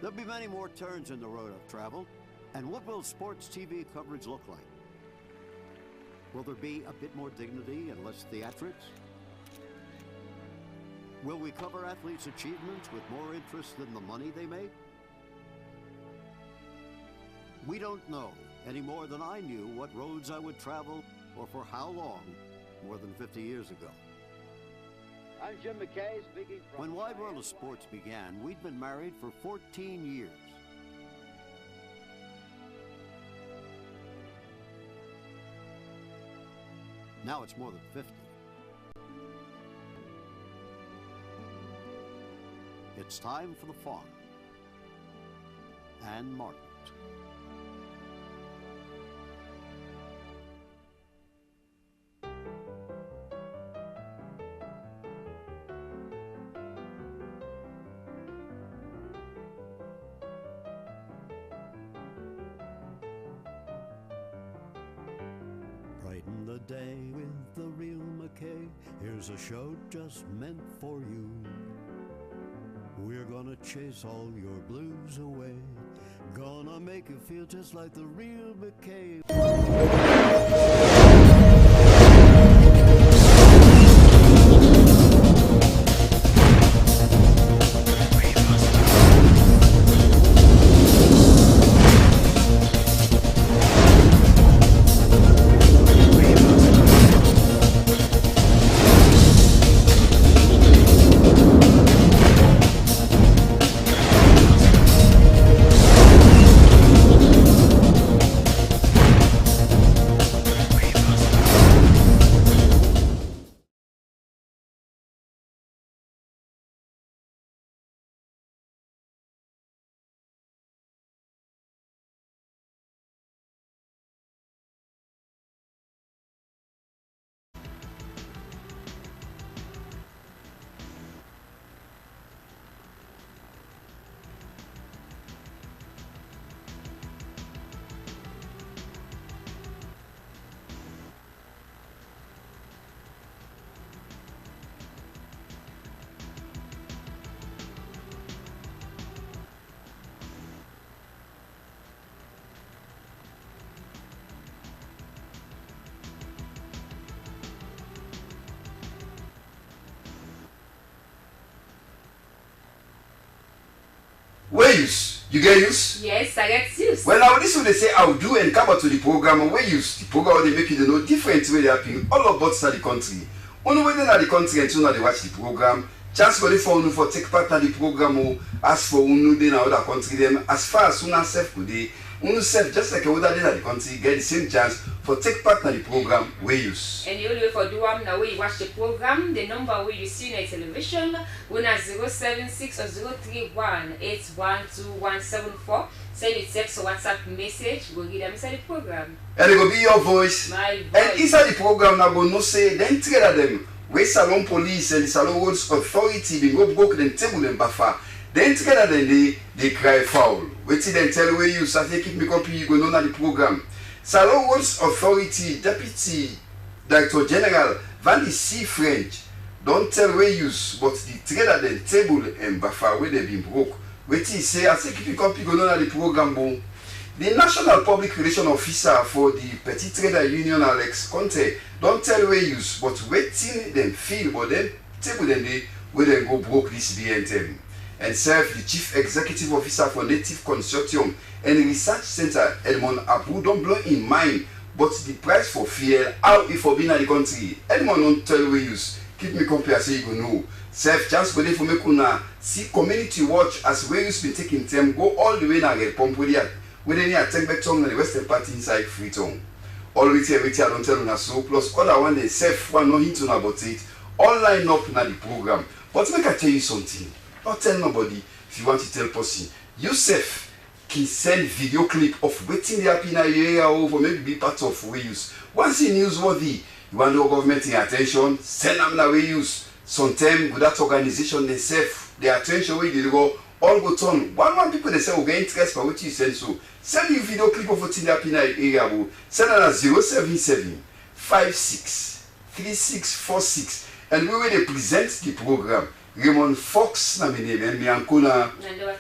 There'll be many more turns in the road I've traveled. And what will sports TV coverage look like? Will there be a bit more dignity and less theatrics? Will we cover athletes' achievements with more interest than the money they make? We don't know any more than I knew what roads I would travel or for how long more than 50 years ago. I'm Jim McKay speaking from... When Wide World of Sports began, we'd been married for 14 years. Now it's more than 50. It's time for the farm and Margaret. Brighten the day with the real McKay. Here's a show just meant for you. We're gonna chase all your blues away. Gonna make you feel just like the real McKay. Where use? You get use? Yes, I get use. Well, now this is what they say I'll do and come out to the program and where use. The program they make you know different way they happen all about the country. Only when they're in the country and so they watch the program. Chance for the phone for take part in the program or ask for unu in other country them as far as soon as self could they unu self just like other in the country get the same chance for take part in the program where use. And the only way for do now where you watch the program, the number where you see on television, one at 076 or 031 812 send a text or WhatsApp message, we'll give them inside the program. And it will be your voice. My voice. And inside the program now go no say then together them. Where Salon Police and the Salon Roads Authority they go broke them table and buffer. Then together then they cry foul. Wait till then tell where you start keep me copy you go know na the program. Salon Roads Authority Deputy Director General Van C. French don't tell where use but the together then table and buffer where they been broke. Wait till say I say keep me copy go know na the program bon. The National Public Relations Officer for the Petit Trader Union, Alex Conte, don't tell where use, but waiting them feel, but then table them they where they go broke this BNTM. And serve the Chief Executive Officer for Native Consortium and Research Center, Edmond Abu, don't blow in mind, but the price for fuel, how if for being in the country. Edmond don't tell where use, keep me compare so you go know. Serve chance for them for me kuna see community watch as where use been taking time, go all the way now get pump with that. We then here take back tongue and the western party inside Freetown. All with here, I don't tell you so. Plus, other one they safe one no hint on about it. All line up in the program. But make I tell you something. Don't tell nobody if you want to tell person. Yourself can send video clip of waiting the happen in your area over maybe be part of we use. Once in newsworthy, you want the government in attention, send them the way use. Sometimes with that organization they save their attention where they go. All go turn. One people they say will get interest for what you send so. Send you video clip of what's in the area. Send it at 077 56 3646 and we will present the program. Raymond Fox nominee, and me and Kuna. Nando.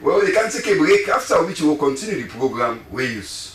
Well, they can take a break, after which we will continue the program we use.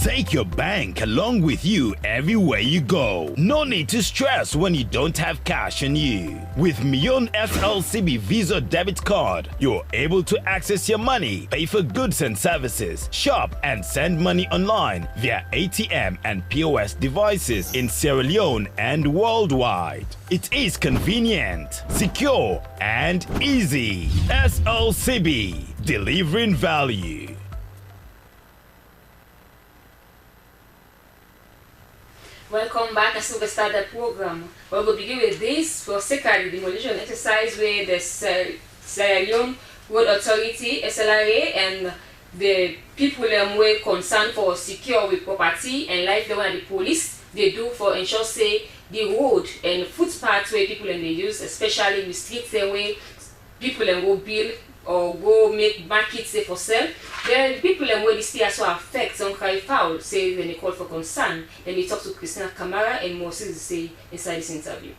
Take your bank along with you everywhere you go. No need to stress when you don't have cash on you. With Mion SLCB Visa debit card, you're able to access your money, pay for goods and services, shop and send money online via ATM and POS devices in Sierra Leone and worldwide. It is convenient, secure and easy. SLCB, delivering value. Welcome back as we start the program. We're going to begin with this second demolition exercise where the Sierra Leone Road Authority, SLRA, and the people were concerned for secure with property and life, the one the police they do for ensure say the road and footpaths where people and they use, especially with streets where people and go build or go make markets for sale. The people and where this also affects on cry foul say when they call for concern. Then we talk to Christina Camara and Moses say inside this interview.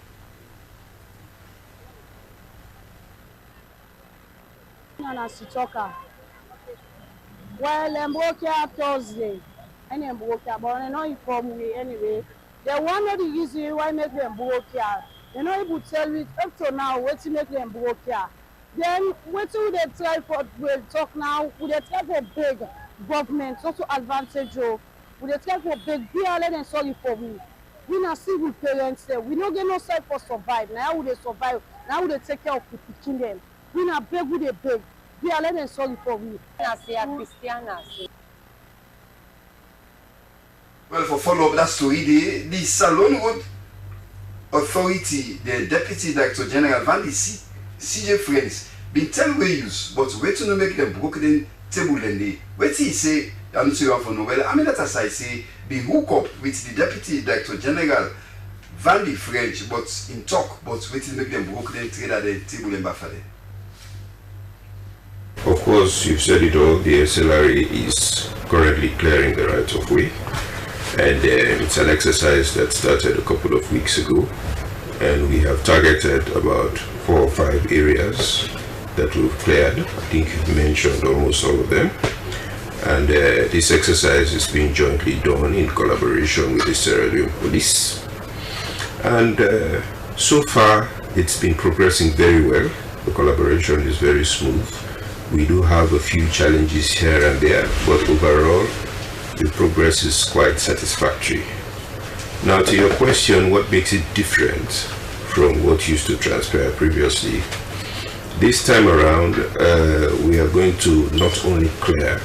Well, I'm working Thursday, and I'm working, but I know inform me anyway. The one of the reason why make them work here, you know, able to tell me up to now what to make them work here. Then what do they try for? We'll talk now. Would they try for big government also advantage of? Would they try for big BLN and sorry for me? We not see with parents there. We don't get no side for survive. Now would they survive? Now would they take care of the children? We not beg with a big BLN and sorry for me. Well, for follow up that story, the Salone Road Authority, the Deputy Director General Van DC, CJ Friends, been tell we use, but wait to no make them broken table and they wait he say, I'm not sure for no well. I mean that as I say, be hook up with the Deputy Director General Van the French, but in talk, but wait to make them broken trade at the table and buffer. Of course, you've said it all. The SLRA is currently clearing the right of way, and it's an exercise that started a couple of weeks ago, and we have targeted about 4 or 5 areas that we've cleared. I think you've mentioned almost all of them, and this exercise is being jointly done in collaboration with the Sierra Leone Police, and so far it's been progressing very well. The collaboration is very smooth. We do have a few challenges here and there, but overall the progress is quite satisfactory. Now, to your question, what makes it different from what used to transpire previously? This time around, we are going to not only clear,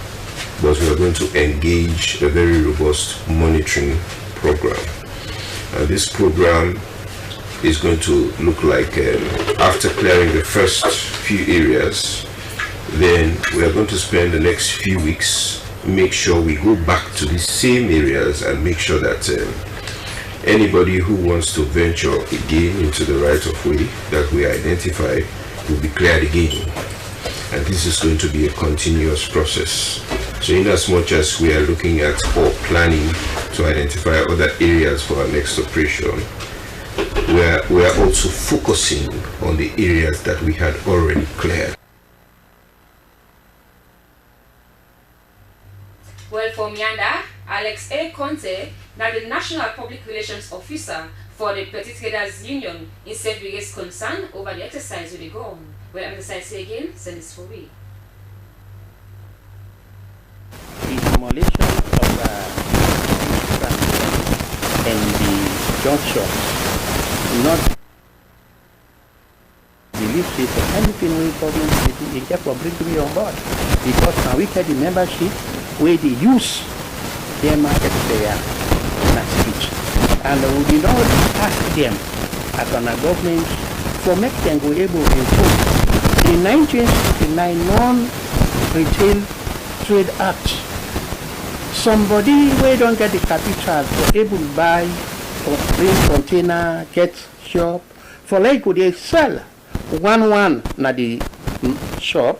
but we are going to engage a very robust monitoring program. And this program is going to look like, after clearing the first few areas, then we are going to spend the next few weeks, make sure we go back to the same areas and make sure that anybody who wants to venture again into the right of way that we identify will be cleared again. And this is going to be a continuous process. So in as much as we are looking at or planning to identify other areas for our next operation, we are also focusing on the areas that we had already cleared. Well, from Yanda, Alex A. Conte, now the National Public Relations Officer for the Petty Traders Union, in Sewa concern over the exercise with the go on. Well, I'm going to say again, send this for we. The demolition of and the junction, not believe it or anything we government is just for bring me on board, because now we get the membership where they use their market there in a speech, and we did not ask them as an government for make them go able to improve. In 1969 non-retail trade act, somebody who don't get the capital for able to buy or bring container, get shop, for like could they sell one na the shop,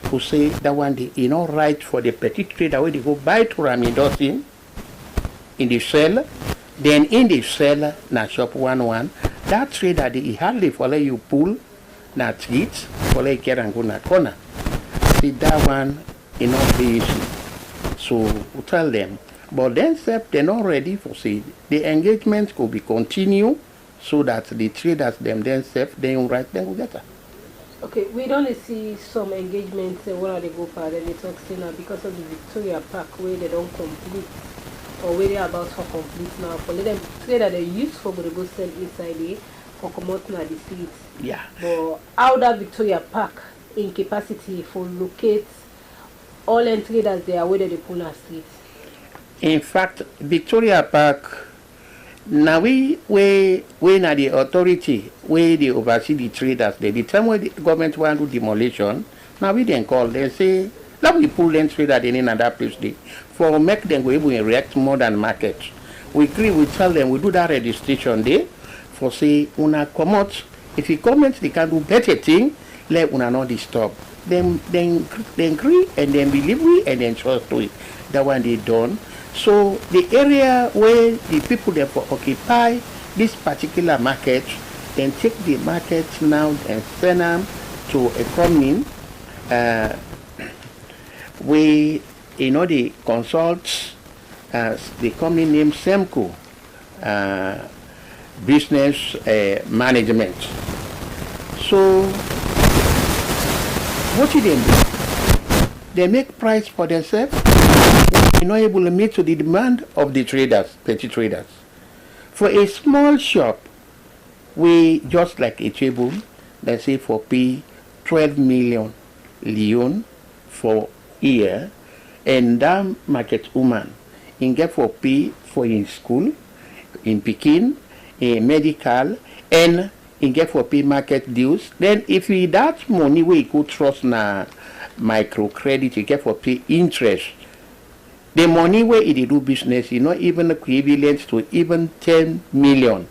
who say that one day you know right for the petit trader where they go buy to Ramidosin in the sell, then in the sell na shop 1 that trader they hardly for like you pull na treat for like get and go na corner. See that one you know the issue. So we tell them, but then they're not ready for say the engagement could be continue so that the traders themselves they right then together. Okay, we don't see some engagements where they go for the talk now because of the Victoria Park where they don't complete or where they're about to complete now. For let them say that they use for the go sell inside there or come out now the streets. Yeah. But how that Victoria Park in capacity for locate all and traders there where they pull our streets? In fact, Victoria Park now we na the authority where they oversee the traders. They the time when the government want to do demolition, now we then call them say let we pull them trader in another place they for make them go able to react more than market. We agree, we tell them we do that registration there for say una come out. If you comment they can do better thing, let una not disturb. Then agree and then believe we and then trust to it. That one they done. So the area where the people therefore occupy this particular market, then take the market now and send them to a company where you know they consult the company named Semco business management. So what do they do? They make price for themselves. They're not able to meet to the demand of the traders, petty traders. For a small shop, we just like a table, let's say for pay 12 million Leon for year, and that market woman in get for pay for in school, in Pekin, in medical, and in get for pay market deals. Then if we that money we could trust na microcredit, you get for pay interest. The money where it do business is not even equivalent to even 10 million.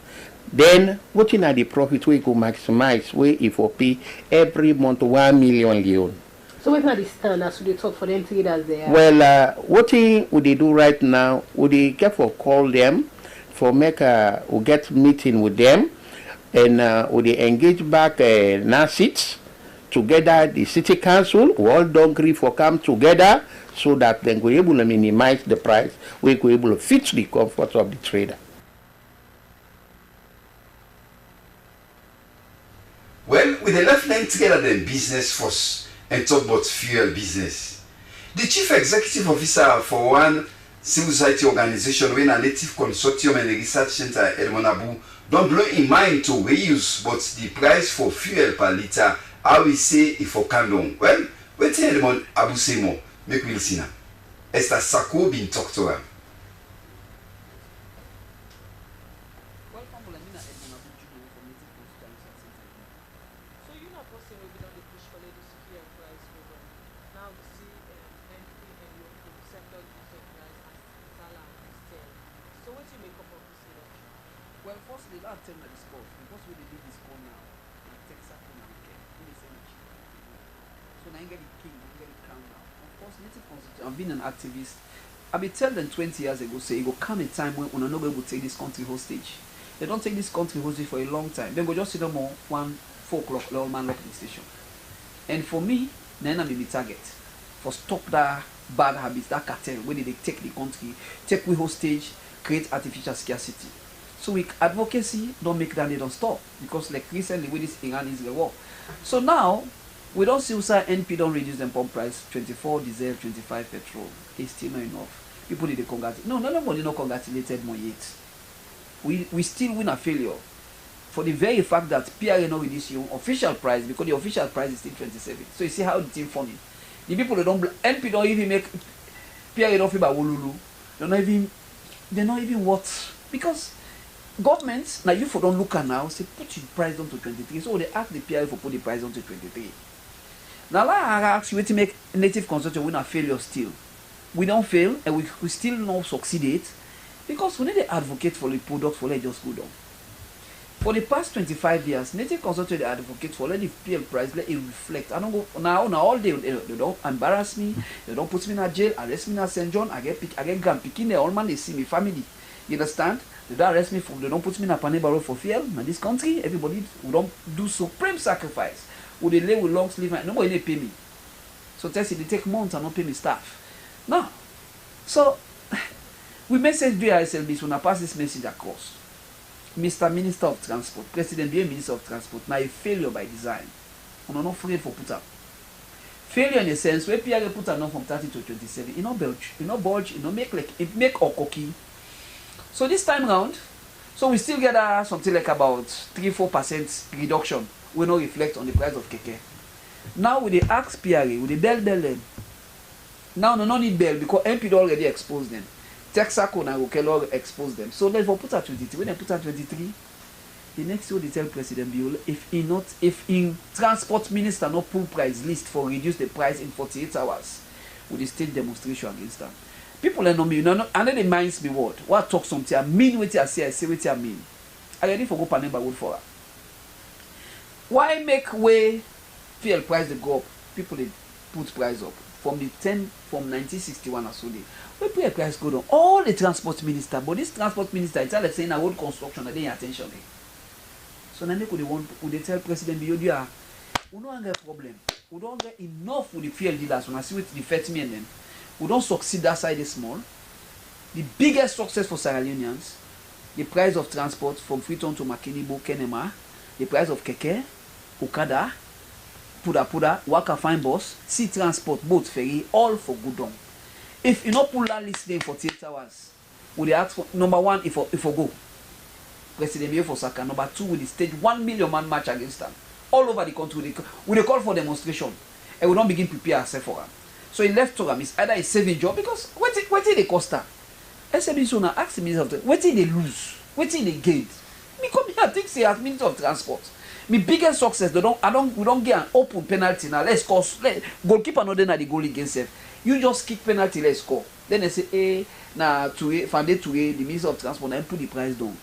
Then what in the profit we could maximize where if we pay every month 1 million Leon. So what are the standards they talk for them traders there? Well, what would they do right now? Would they get for call them for make a or get meeting with them, and would they engage back NASITs together, the city council, we all don't agree for come together so that then we're able to minimize the price, we're able to fit the comfort of the trader. Well, with the left line together the business force and talk about fuel business. The chief executive officer for one civil society organization when a native consortium and research center Elmonabu don't blow in mind to reuse but the price for fuel per liter, how we say if for candon. Well, we tell Edmond Abu Semo, make we listen. Esther Sako been talked to her. I've been an activist. I've been telling them 20 years ago, say it will come a time when we're not going to take this country hostage. They don't take this country hostage for a long time. Then go just sit them on 4 o'clock, the old man lock the station. And for me, then I'm the target for stop that bad habits, that cartel, where they take the country, take we hostage, create artificial scarcity. So with advocacy, don't make that they don't stop. Because like recently with this Iran is the war. So now we don't see USA NP don't reduce them pump price 24 diesel, 25 petrol. It's still not enough. People need to congratulate. No, nobody no congratulated me yet. We still win a failure. For the very fact that PRA no release your official price, because the official price is still 27. So you see how the team funny. The people that don't NP don't even make PRA don't feel about Wolulu. They're not even what, because governments now you for don't look at now say put the price down to 23. So they ask the PRA for put the price down to 23. Now I ask you to make native consortium win a failure still. We don't fail and we still not succeed because we need to advocate for the product for let just go down. For the past 25 years, native consortium advocate for let the PL price let it reflect. I don't go now all day they don't embarrass me, they don't put me in a jail, arrest me in St. John, I get grand picking all man they see me family. You understand? They don't arrest me they don't put me in a panel barrel for fear. In this country, everybody who don't do supreme sacrifice. Who they lay with long sleeve and nobody they pay me. So tell you they take months and not pay me staff. Now, so we message via SLBC when I pass this message across. Mr. Minister of Transport, President be a Minister of Transport, now a failure by design. I'm not afraid for put up. Failure in a sense where PRA put up from 30 to 27, you know bulge, you know make like it make or cocky. So this time round, so we still get something like about 3-4% reduction. We not reflect on the price of keke. Now with the ask PRA, with the bell them. Now no need bell because MP already exposed them. Texaco and Qcell exposed them. So let's put at 23. When they put at 23, the next year they tell President Biol if in transport minister not pull price list for reduce the price in 48 hours with the state demonstration against them. People know me, and then they minds me what talk something I mean what I say what I mean. I ready for go panel by wood for her. Why make way fuel price they go up? People they put price up from 1961 or so. We pay a price go down. All the transport minister, but this transport minister, it's like saying a road construction, they didn't attention. So now they tell President Biyodia, we don't have a problem. We don't get enough with the fuel dealers. When I see with the FETME and them, we don't succeed that side is small. The biggest success for Sierra Leoneans, the price of transport from Freetown to McKay, Kenema, the price of keke, Okada, Puda, Waka Fine Bus, sea transport, boat, ferry, all for good down. If you not pull that list in 48 hours, would they ask for number one if I go? President Biyo for Saka. Number two, will they stage 1 million man march against them? All over the country. Will they call for demonstration? And we don't begin prepare ourselves for them. So he left to them is either a saving job because what did they cost her? SLBC now ask the Minister of what did they lose? What did they gain? Because I think say as Minister of Transport. My biggest success, we don't get an open penalty now. Let's score. Goalkeeper not then at the goal against them. You just kick penalty, let's score. Then they say, now from day to day, the Minister of Transport and put the price down.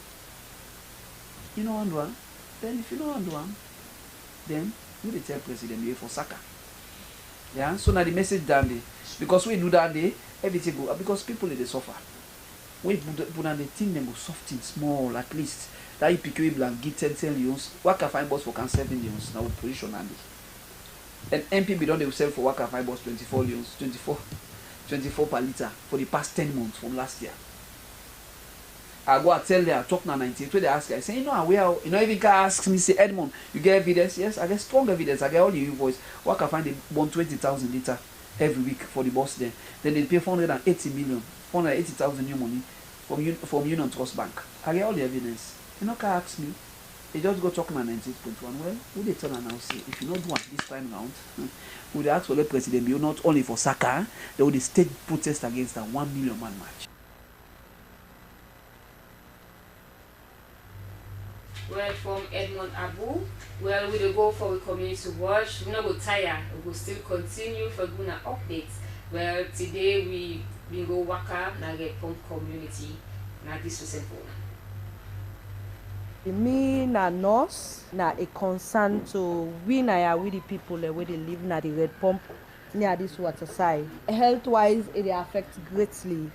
You know one? Then if you know one, then you will tell President Biyo for Saka. Yeah. So now the message down there, because we do that day, everything go because people they suffer. We put on the thing them go soften small at least. That you pick up and get 10 years. Waka Fine Bus for 7 years now position and MP be done they will sell for Waka Fine Bus 24 years, 24 per litre for the past 10 months from last year. I go and tell them, I talk now 98 where they ask I say, you know, even can ask me, say Edmond, you get evidence? Yes, I get strong evidence, I get all your invoice. Waka Fine they burn 20,000 litre every week for the bus then. Then they pay 480 million, 480,000 new money from Union Trust Bank. I get all the evidence. You know, can ask me, they just go talk on 98.1. Well, who they tell her now say, if you not do it this time round, would they ask for the President Biyo not only for Saka, they would stage protest against a 1 million man march. Well, from Edmond Abu, well, we will go for a community watch. We not go tire, we will still continue for gonna updates. Well, today we go waka na get pump community na this was for. Me na nurse na a concern to we na with the people where they live na the red pump near this water side. Health wise it affects greatly.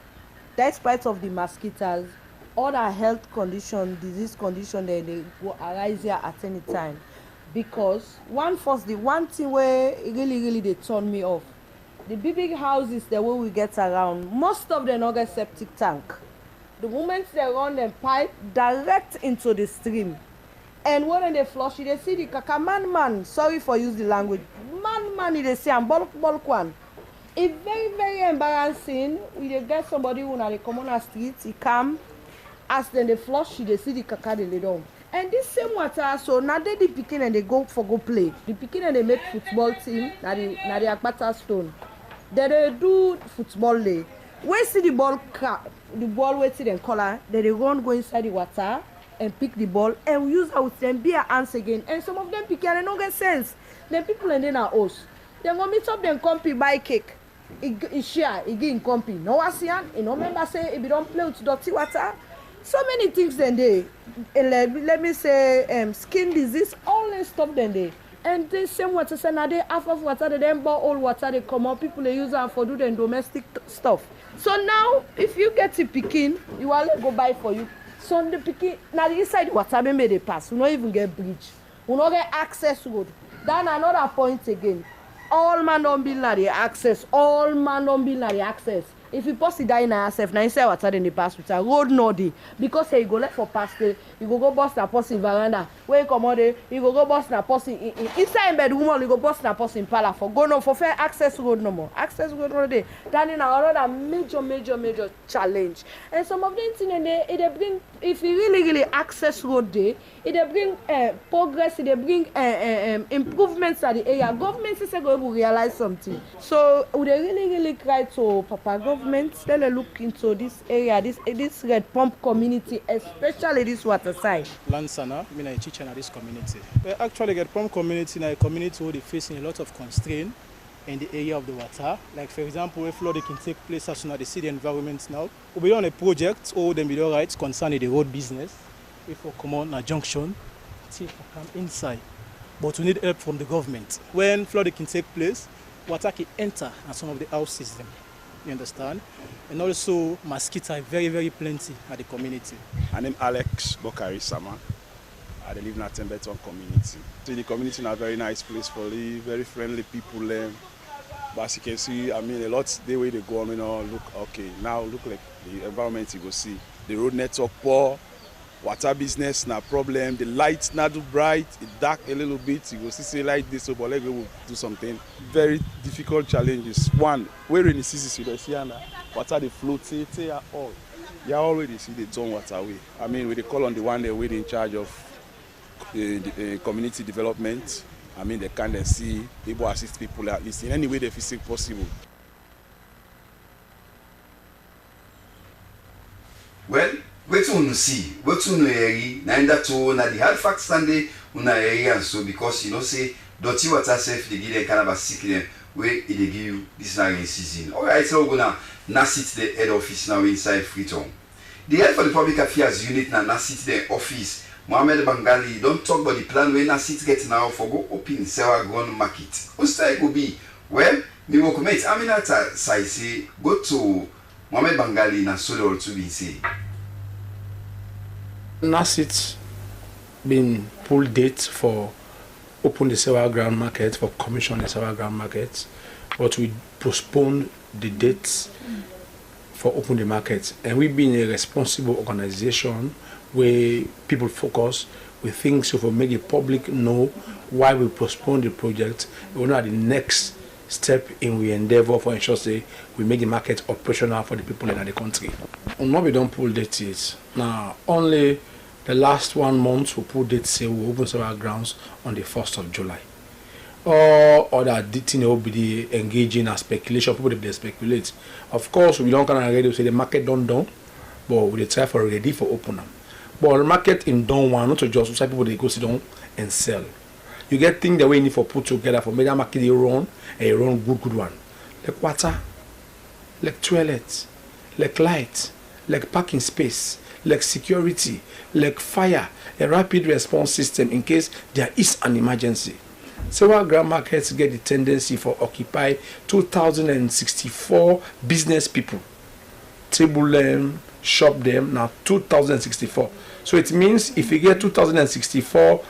Despite of the mosquitoes, other health condition, disease condition they will arise here at any time. Because the one thing where really they turn me off. The big houses the way we get around, most of them not get septic tank. The moment they run them pipe direct into the stream. And when they flush it, they see the kaka man, sorry for use the language, man, they say, and bulk one. It's very, very embarrassing. We dey get somebody who na dey come on the street, he come, as then they flush, they see the caca they lay down. And this same water, so now they the pikin and they go play. The pikin and they make football team, na the Akbata Stone. Then they do football lay. When see the ball waiting and color, then they go inside the water and pick the ball and use out them be a hands again. And some of them pick and they don't get sense. Then people and then are us. Then go meet up them compy buy cake. He share, he give him compy. No ASEAN, you know member say if you don't play with dirty water. So many things then they let me say skin disease, all that stuff then they. And the same water say now they half of water they then boil all water they come out, people they use them for do the domestic stuff. So now if you get a pikin, you will go buy for you. So the pikin now the inside water maybe they pass, we not even get bridge, we not get access road. Then another point again. All man don't be na the access. All man don't be na the access. If you post it die in yourself, now inside water in the pass with a road no dey. Because say you go left for past day, you go bust na post in veranda. Where you come out there, you go bust na post in inside bedroom, you go bust na post in parlor for go no for fair access road no more. Access road no dey. That is another major challenge. And some of them things they bring, if you really access road day, it bring progress, it bring improvements at the area. Government is going to realize something. So we really cry to Papa government, let them look into this area, this red pump community, especially this water side. Lansana, I mean I teach in this community. But actually red pump community is a community where they facing a lot of constraints in the area of the water. Like for example, if flooding can take place as soon as they see the environment now. We on a project or them below rights concerning the road business. If we come on a junction, see if we come inside. But we need help from the government. When flooding can take place, water can enter and some of the houses them. You understand? And also mosquitoes are very plenty at the community. My name is Alex Bokari Sama. I live in a Tembeton community. So the community is a very nice place for live, very friendly people. But as you can see, I mean a lot the way they go, I mean, look okay. Now look like the environment you go see. The road network poor, water business na problem, the lights not too bright, it dark a little bit, you go see light this so but like we will do something. Very difficult challenges. One, where in the season you see water they float, say all. You already see the turn water away. I mean we they call on the one they wait in charge of the community development. I mean they can see people assist people at least in any way they feel possible. Well, wetin you see, wetin you hear, na that to na the hard fact Sunday una hear and so because you know say dirty water self they give them kind of a sick them where they give you this rainy season. Alright, so we're gonna now sit the head office now inside Freetown. The head for the public affairs unit now sit the office. Mohamed Bangali don't talk about the plan when na sit get now for go open Sewa Grounds market. What's that go be? Well, me will commit Aminata say go to Mohamed Bangali na solo to be say. NASIT been pulled date for open the Sewa Grounds market, for commission the Sewa Grounds market, but we postponed the dates for open the market. And we've been a responsible organization where people focus. We think so for make the public know why we postpone the project. We know the next step in we endeavor for ensure say we make the market operational for the people in the country. And now we don't pull dates yet. Now only the last 1 month we pull dates say we open Sewa Grounds on the 1st of July. Or other thing will be engaging in speculation, people they speculate. Of course we don't kind of ready to say the market don't done, but we try for ready for open them. But the market in done one, not to just say people they go sit down and sell. You get things that we need for put together for make that market they run and you run good one. Like water, like toilets, like light, like parking space, like security, like fire, a rapid response system in case there is an emergency. Several grand markets get the tendency for occupy 2,064 business people. Table them, shop them, now 2,064. So it means if you get 2,064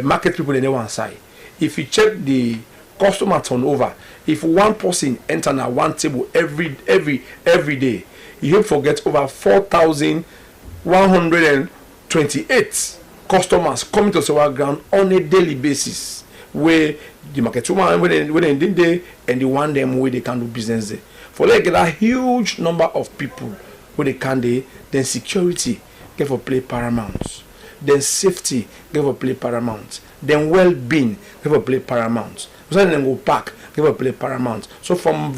market people in one side, if you check the customer turnover, if one person enter na one table every day, you forget over 4,128 customers coming to Sewa Grounds on a daily basis. where the market woman when they did there and the one them where they can do business there. For like a huge number of people where they can do, then security get for play paramount. Then safety get for play paramount. Then well-being get for play paramount. So then go back get for play paramount. So from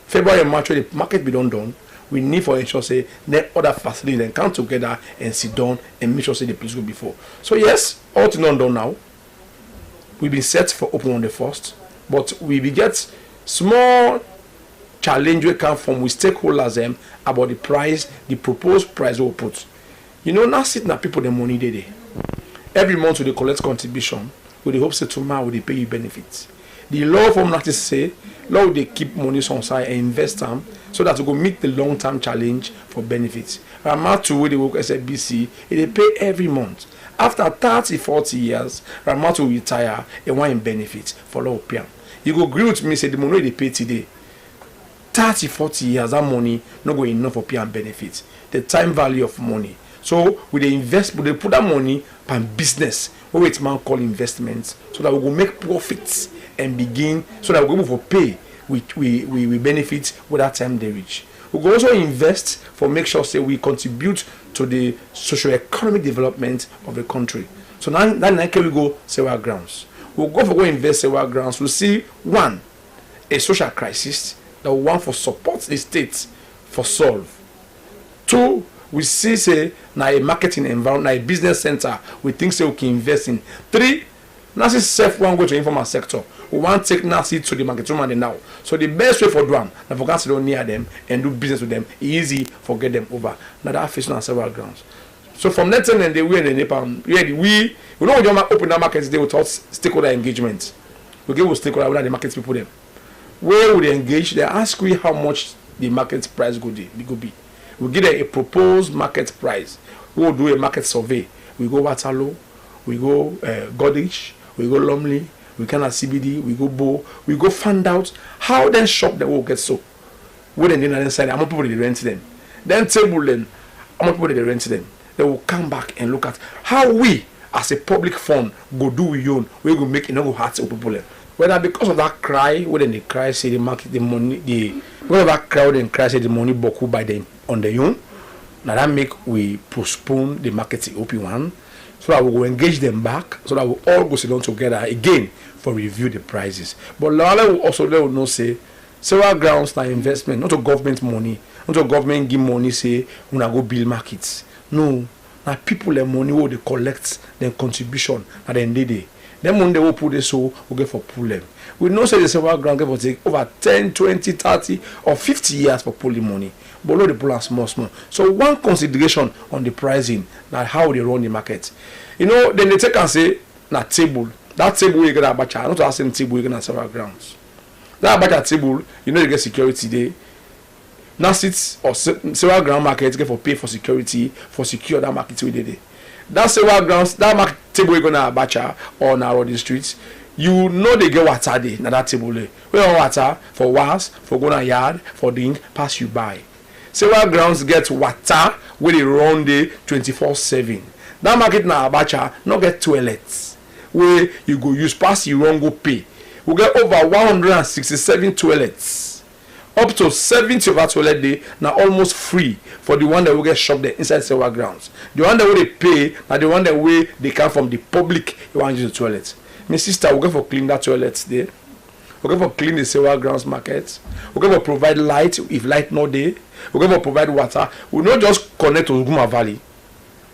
February and March where the market be done, we need for ensure say let other facilities then come together and sit down and make sure say the place go before. So yes, all to done now. We've been set for open on the 1st, but we will get small challenge we come from with stakeholders about the price, the proposed price we put. You know, now sitting at people the money they every month they collect contribution with the hopes that tomorrow they pay you benefits. The law from that is say law they keep money on side and invest them so that we go meet the long-term challenge for benefits. Ramatu where they work SLBC, they pay every month. After 30-40 years, Ramatu will retire and want in benefit for law PM. You go agree with me say the money they pay today. 30-40 years, that money not going enough for PM benefits. The time value of money. So we they invest, but they put that money on business, what it's man call investments, so that we go make profits and begin, so that we go for pay. We benefit with that time they reach. We go also invest for make sure say we contribute to the socio-economic development of the country. So now we go Sewa Grounds. We'll go for go invest Sewa Grounds. We'll see one, a social crisis that we want for support the states for solve. Two, we see say now a marketing environment, now a business center we think say we can invest in. Three, now see self one go to informal sector. We want to take Nasi to the market woman now. So the best way for them, now for guys to go near them and do business with them, easy for get them over. Now that facing on several grounds. So from that time and they we in the Nepal, we don't want to open that market today without stakeholder engagement. We give with stakeholder whether the market people them. Where would they engage? They ask we how much the market price go be. We give them a proposed market price. We will do a market survey. We go Waterloo, we go Goddard, we go Lumley. We can have CBD, we go Bow, we go find out how then shop they will get so. When they then inside, how much people they rent them. Then table them, how much people they rent them. They will come back and look at how we, as a public fund, go do we own, we go make enough hearts of people. Whether because of that cry, when they cry, say the market, the money, whether that crowd and cry, say the money boku by them on the own. Now that make we postpone the marketing open one. So that we will engage them back, so that we all go sit down together again for review the prices. But Lala will also let us know say Sewa Grounds na investment, not to government money, not to government give money say we go build markets. No, now people the money will they collect their contribution at the end of the day. Then money they will put this so we get for pull them. We know say the Sewa Grounds get for take over 10, 20, 30 or 50 years for pulling money. But no, they pull out small. So one consideration on the pricing, that how they run the market. You know, then they take and say, na table. That table you get a bacha, not the same table you get at Sewa Grounds. That bacha table, you know you get security there. Now sits or Sewa Ground market get for pay for security, for secure that market we did. That Sewa Grounds, that market table you gonna bacha or na road the streets. You know they get water there, na that table there. We want water for was, for go na yard, for drink, pass you by. Sewa Grounds get water where they run there 24/7. That market na Abacha not get toilets where you go use pass you run go pay. We get over 167 toilets. Up to 70 of that toilet day now almost free for the one that will get shop there inside Sewa Grounds. The one that will they pay now the one that way they come from the public you want to use the toilet. My sister will go for clean that toilets there. We're going to clean the Sewa Grounds market. We're going to provide light if light not there. We're going to provide water. We'll not just connect to Guma Valley,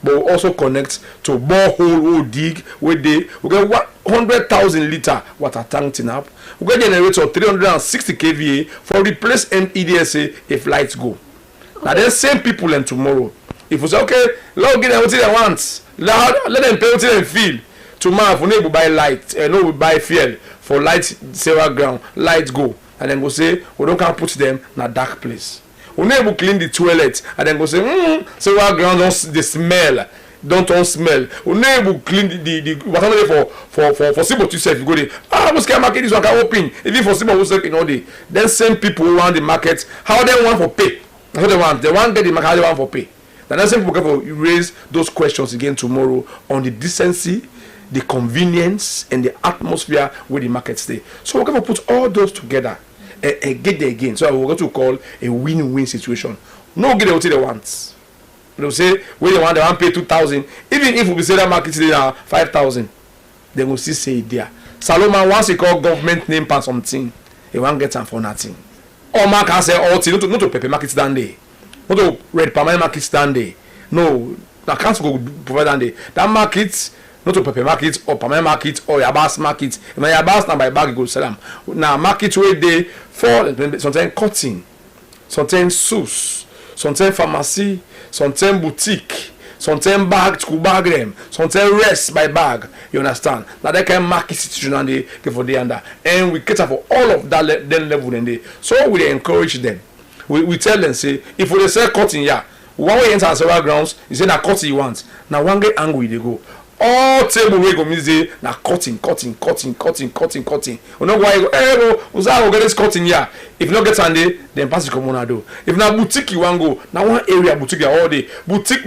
but we'll also connect to borehole we'll dig where they we get 100,000 liter water tank up. We get generator 360 kVA for replace EDSA if lights go. Now then same people and tomorrow. If we say okay, let get them what they want. Let them pay what they feel. Tomorrow if we buy light, no we buy fuel for light Sewa Ground, light go. And then go say we don't can put them in a dark place. We never clean the toilet and then go say, Sewa Ground don't smell. Don't smell. We never clean the whatever for simple to say if you go there. What's can market this one can open. If you for simple who say in all day. Then same people who want the market, how they want for pay. That's what they want. They want get the market, how they want for pay. Then same people can raise those questions again tomorrow on the decency, the convenience and the atmosphere where the market stay. So we're going to put all those together and get there again. So we're going to call a win-win situation. No get what they want. They'll say when they want pay 2,000. Even if we say that market today now 5,000, they will still say it there. Saloma once he call government name for something, he won't get time for nothing. Or man can say all thing, not to paper market stand day, not to red permanent market stand day. No, I can't go provide that day. That market, not to paper market or permanent market or Yabas market. If my Yabas now by bag you go sell them. Now market where they for sometimes cutting, sometimes shoes, sometimes pharmacy, sometimes boutique, sometimes bag to bag them, sometimes rest by bag. You understand? Now they can market situation and they get for the under, and we cater for all of that then level and they. So we encourage them. We tell them say if we sell cotton here, one way enter Sewa Grounds, you say na cotton you want. Now one get angry they go. All table we go mean say na cutting. We no go go. Hey go, uza go get this cutting here. If you no get Sunday, then pass it come on do. If na boutique you want go, na one area boutique all day. Boutique.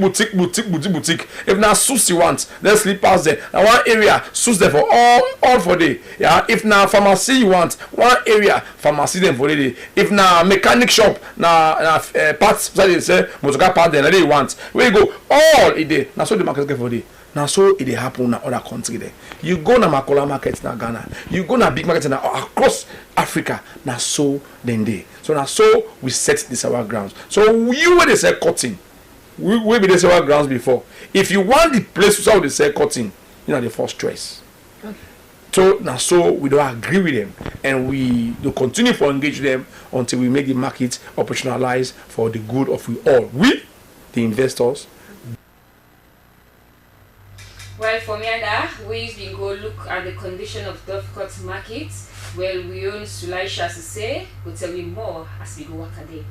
If na shoes you want, then slippers there. Na one area shoes there for all for day. Yeah. If na pharmacy you want, one area pharmacy them for day. If na mechanic shop, na parts say motor car part there na they want. Where you go all a day. Na so the market get for day. Now so it happen in other country there. You go na Makola market in Ghana. You go na big market in across Africa. Now so then they. So now so we set the Sewa Grounds. So you where they say cutting. We be the Sewa Grounds before. If you want the place where they say cutting, you know the first choice. Okay. So now so we don't agree with them and we do continue to engage them until we make the market operationalize for the good of we all. We, the investors. Well, for me and we been go look at the condition of Dovecot market. Well, we own Sulaisha to say, we'll tell you more as we go work a day.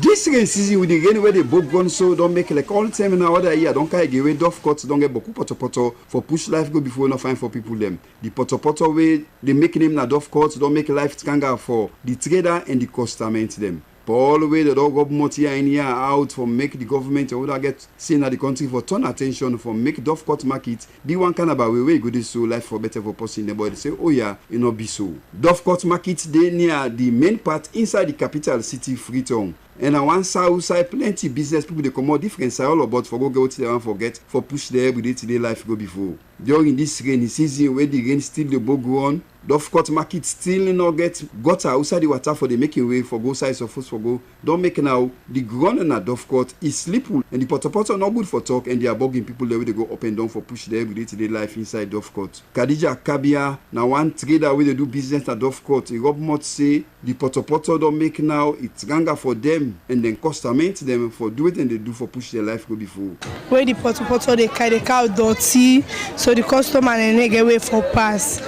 This rain season with the rain where they both gone so don't make like all the time now other year don't carry away Dovecot don't get beaucoup poto for push life go before not fine for people them. The poto way they make name na Dovecot don't make life tranga for the trader and the customer them. But all the way the dog government year in year out for make the government or would get seen at the country for turn attention for make Dovecot market be one kind of way go this so life for better for person the boy they say oh yeah it not be so. Dovecot market they near the main part inside the capital city Freetown. And on one side, plenty business people they come out different side all about for go get what they want forget for push their everyday today life go before. During this rainy season where the rain still the boat go on, Dovecot market still not get gutter outside the water for the making way for go size of for go. Don't make now the ground in a Dovecot is slippery and the poto not good for talk and they are bugging people there where they go up and down for push their everyday today life inside Dovecot. Khadija Kabia now one trader where they do business at Dovecot. He Rob say the poto don't make now it's ganga for them. And then customer them for do it and they do for push their life go before. Where the poto they carry the cow dirty, so the customer and they get away for pass.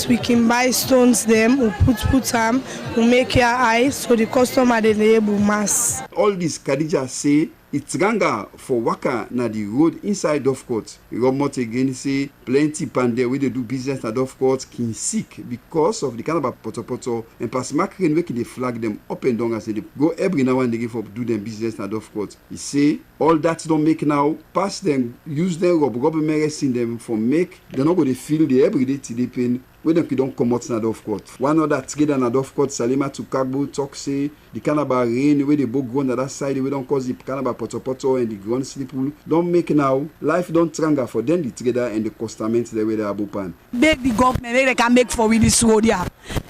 We can buy stones them, we put them, we make your eyes so the customer they label mass. All this Khadija say it's ganga for waka na the road inside Dovecot. Robot again say plenty pande where they do business at Dovecot can sick because of the kind of poto and pass market where they flag them up and down as they go every now and again for do them business at Dovecot. He say all that don't make now pass them use them rub medicine them for make they not go to feel the everyday today pain when they don't come out na Dovecot. One other trader na Dovecot Salima to Kagbo talk say the kind of rain where they both go on the other side we don't cause the kind of poto and the ground slippery don't make now life don't tranga for them the trader and the customer the way they are open. Beg the government they can make for with this road here.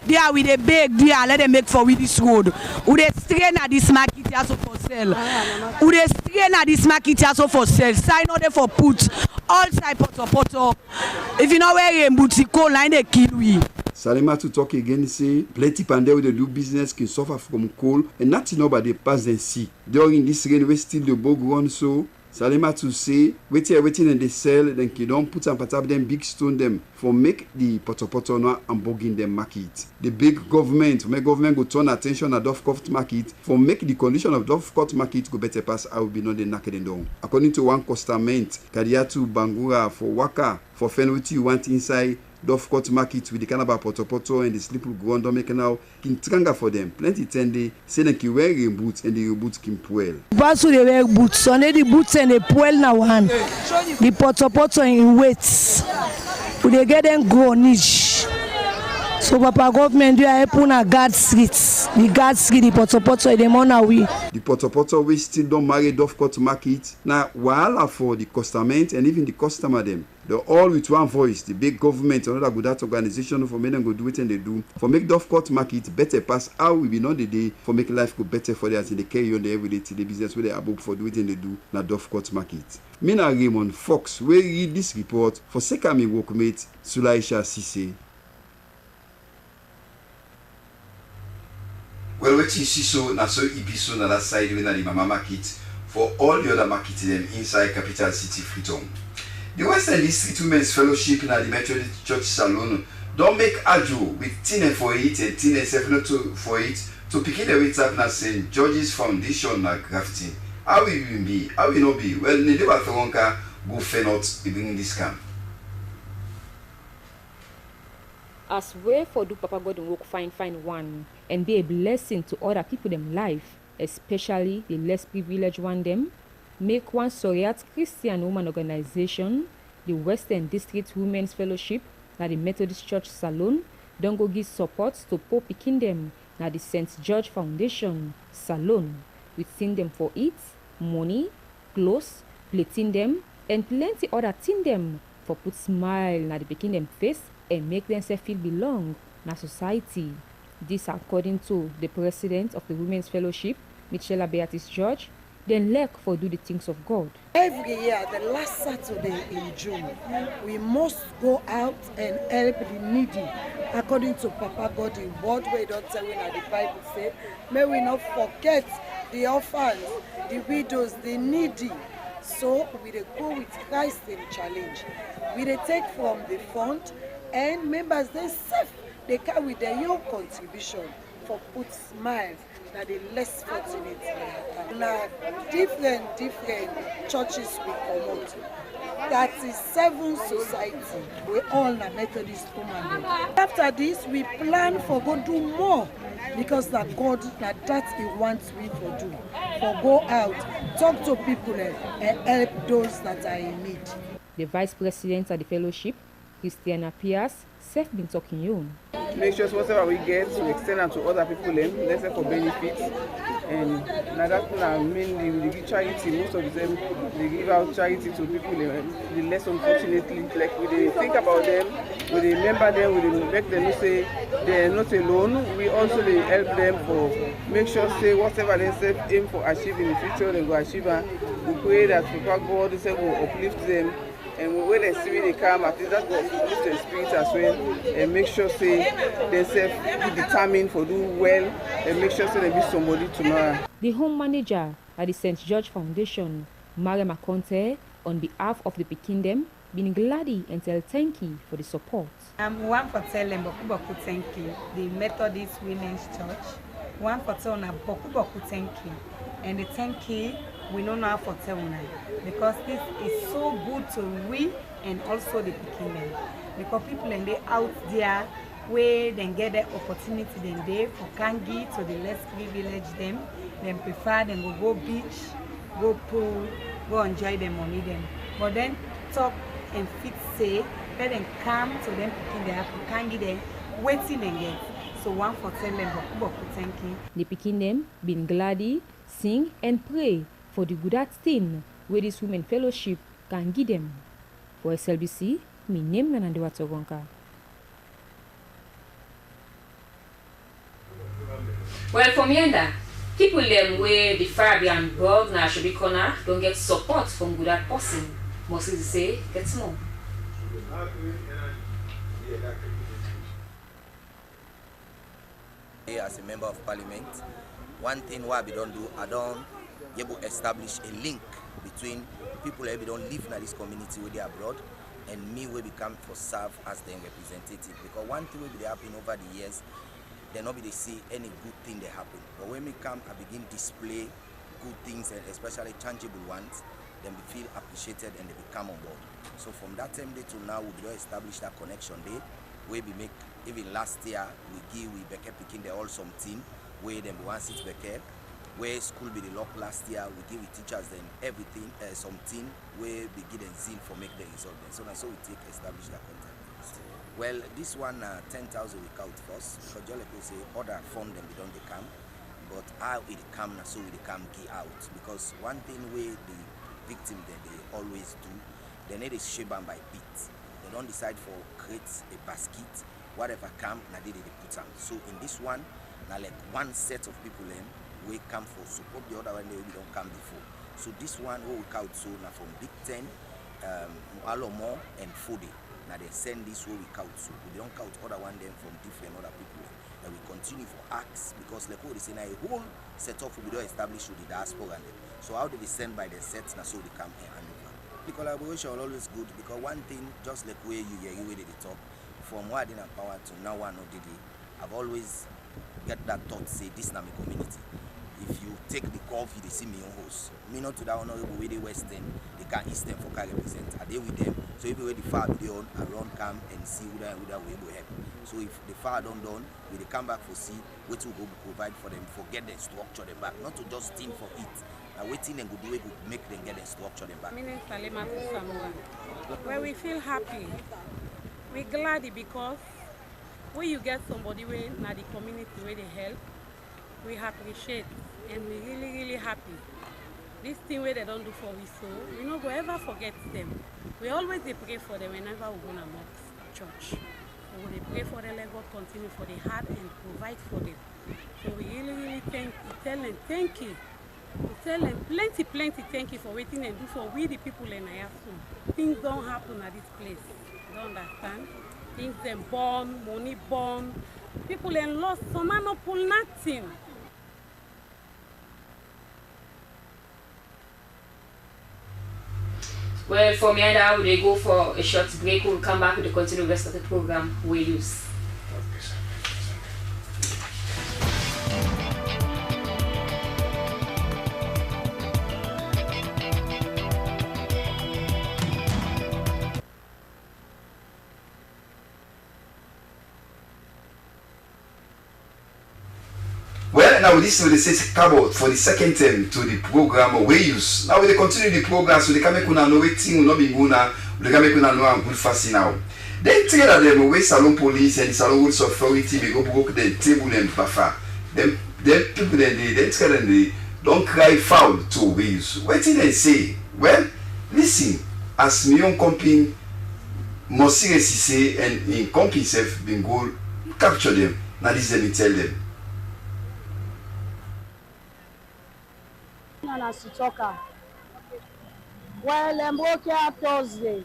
They are with a beg there let them make for with this road. Who they strain at this market here so for sale. Who they strain at this market here so for sale. Sign order for put all side poto. If you know where you boutique line they kill we. Salima to talk again say plenty pande where they do business can suffer from cold and nothing nobody pass and see. During this rain we still the bog run so Salima to say waiting and they sell then you don't put and patap them big stone them for make the poto no and bugging them market. The big government go turn attention at Dovecot market for make the condition of Dovecot market go better pass I will be not the naked down. According to one customer Kadiatu Bangura for Waka for Fenwiti you want inside Dof Court Market with the Canaba Poto and the Slippery Ground make now Kintranga for them. Plenty tende say them ki wearing boots and the boots kim puel. Basu they wear boots, so the boots and the puel now one. The Poto in weights. They get them go niche. So Papa government do I put a guard streets. The guard street the Poto them on away. The Poto we still don't marry Dof Court Market. Now wahala for the customer and even the customer them. They all with one voice. The big government another good that organization for make them go do it and they do. For make Dof Court Market better pass how we be on the day for make life go better for them as they carry on the everyday to the business where they are booked for do it and they do na Dof Court Market. Me na Raymond Fox we read this report for Sekami workmate Sulaisha Sise. Well, what you see so na so ibiso na that side when na the mama market for all the other market them inside capital city Freetown. The Western District Women's Fellowship in the Methodist Church Salone don't make ajo with Tine for it and Tine 702 for it to pick the way up na St. George's Foundation na grafting. How will you be? How will not be? Well, Nedewa Feronka go fenot bring this camp. As way for do Papa God work find one and be a blessing to other people them life, especially the less privileged one them. Make one Soriat Christian Woman Organization, the Western District Women's Fellowship, na the Methodist Church Salone, don't go give support to Pope Kingdom, na the St. George Foundation Salone. We send them for it, money, clothes, plating them, and plenty other thing them for put smile na the pikin them face and make themselves feel belong na society. This according to the president of the Women's Fellowship, Michela Beatrice George. Then lack for do the things of God. Every year, the last Saturday in June, we must go out and help the needy. According to Papa God, the word we don't tell when the Bible say, may we not forget the orphans, the widows, the needy. So we go with Christ in challenge. We take from the fund and members they save. They come with their own contribution for put smiles. That the less fortunate now different churches we promote. That is 7 society. We all na Methodist woman. After this, we plan for go do more because that God that He wants we to do. For go out, talk to people and help those that are in need. The vice president of the fellowship, Christiana Pierce, self been talking you. Make sure whatever we get to extend them to other people, let's say for benefits. And now that mainly we give charity. Most of them they give out charity to people the less unfortunately. Like we they think about them, we they remember them, we they make them say they are not alone. We also they help them for make sure say whatever they say aim for achieve in the future they go achieve. We pray that Papa God will uplift them. And when they see me, they come, at least that will uplift their spirit as well. And make sure say themselves be determined for do well and make sure say they be somebody tomorrow. The home manager at the St. George Foundation, Maria Maconte, on behalf of the Kingdom, been glad and tell thank you for the support. One for telling Boku thank you, the Methodist Women's Church. One for telling Boku thank you. And the thank you we don't know how to tell now because this is so good to we and also the Kingdom. Because people and they out there where they get the opportunity then they for Kangi to the less privileged them, then prefer them go beach, go pool, go enjoy them money them. But then talk and fit say, let them come to them picking their Kangi them, waiting and get. So one for tell them Boku thank you. The Kingdom been glad, sing and pray for the good thing where this women fellowship can give them. For SLBC, my name is Nandewa Togonka. Well, for me, people them where the Fabian blog na should be corner don't get support from good person. Mostly say get more. As a member of Parliament, one thing what we don't do, I don't able to establish a link between people who don't live in this community where they are abroad and me where we come for serve as their representative. Because one thing will be happen over the years, they nobody see any good thing that happen. But when we come, I begin display good things and especially tangible ones. then we feel appreciated and they become on board. So from that time day to now, we don't establish that connection day where we make, even last year, we Becca picking the all some team where them one sit Becca, where school be the lock last year, we give the teachers then everything, something where we give them zeal for make the result. So that's how we take establish that contact. Well, this one 10,000 we count first because just like we say, other fund them we don't they come, but how it come now so we come get out because one thing where the victim that they always do, they need is shape by bit. They don't decide for create a basket, whatever come now they put them. So in this one, now like one set of people then we come for support the other one they don't come before. So this one we count so now from Big 10, Alomo and Fode. Now they send this way we count, so we don't count other one them from different other people. And we continue for acts because like what they say now a whole setup we don't establish with the diaspora and them. So how do they send by the sets now so they come here and over? The collaboration is always good because one thing just like where you where they talk, from what I didn't power to now one or did I've always get that thought say this na my community. If you take the coffee, they see me on host. Me not to that honorable way they Western, they can Eastern for can represent. Are they with them? So if we the far they on around come and see who that way will help. So if the far don't done, we they come back for see what to go provide for them, forget the structure them back, not to just think for it. Now waiting and good way to make them get the structure them back. Where we feel happy, we glad because when you get somebody where now the community where they help, we appreciate and we really happy. This thing where they don't do for we so we not go ever forget them. We always they pray for them whenever we go to mosque, church. We will pray for them, let God continue for the heart and provide for them. So we really tell them thank you. We tell them plenty thank you for waiting and do for we the people in Ayasu. Things don't happen at this place. You don't understand? Things them born, money born, people in lost, some are not pull nothing. Well, for me and I, we go for a short break. We'll come back with the continued rest of the program we use. Well, now this is the cabo for the second term to the program we use. Now we continue the program so they can make una know wetin no be guna, they can make una know am good fast now. Then together them we Salon Police and Salon Woods Authority we go broke the table and buffer. Them people then they together they don't cry foul to we use. Wetin they say? Well, listen, as me own company must seriously say and in company self been go capture them. Now this let me tell them. Well, broke here Thursday,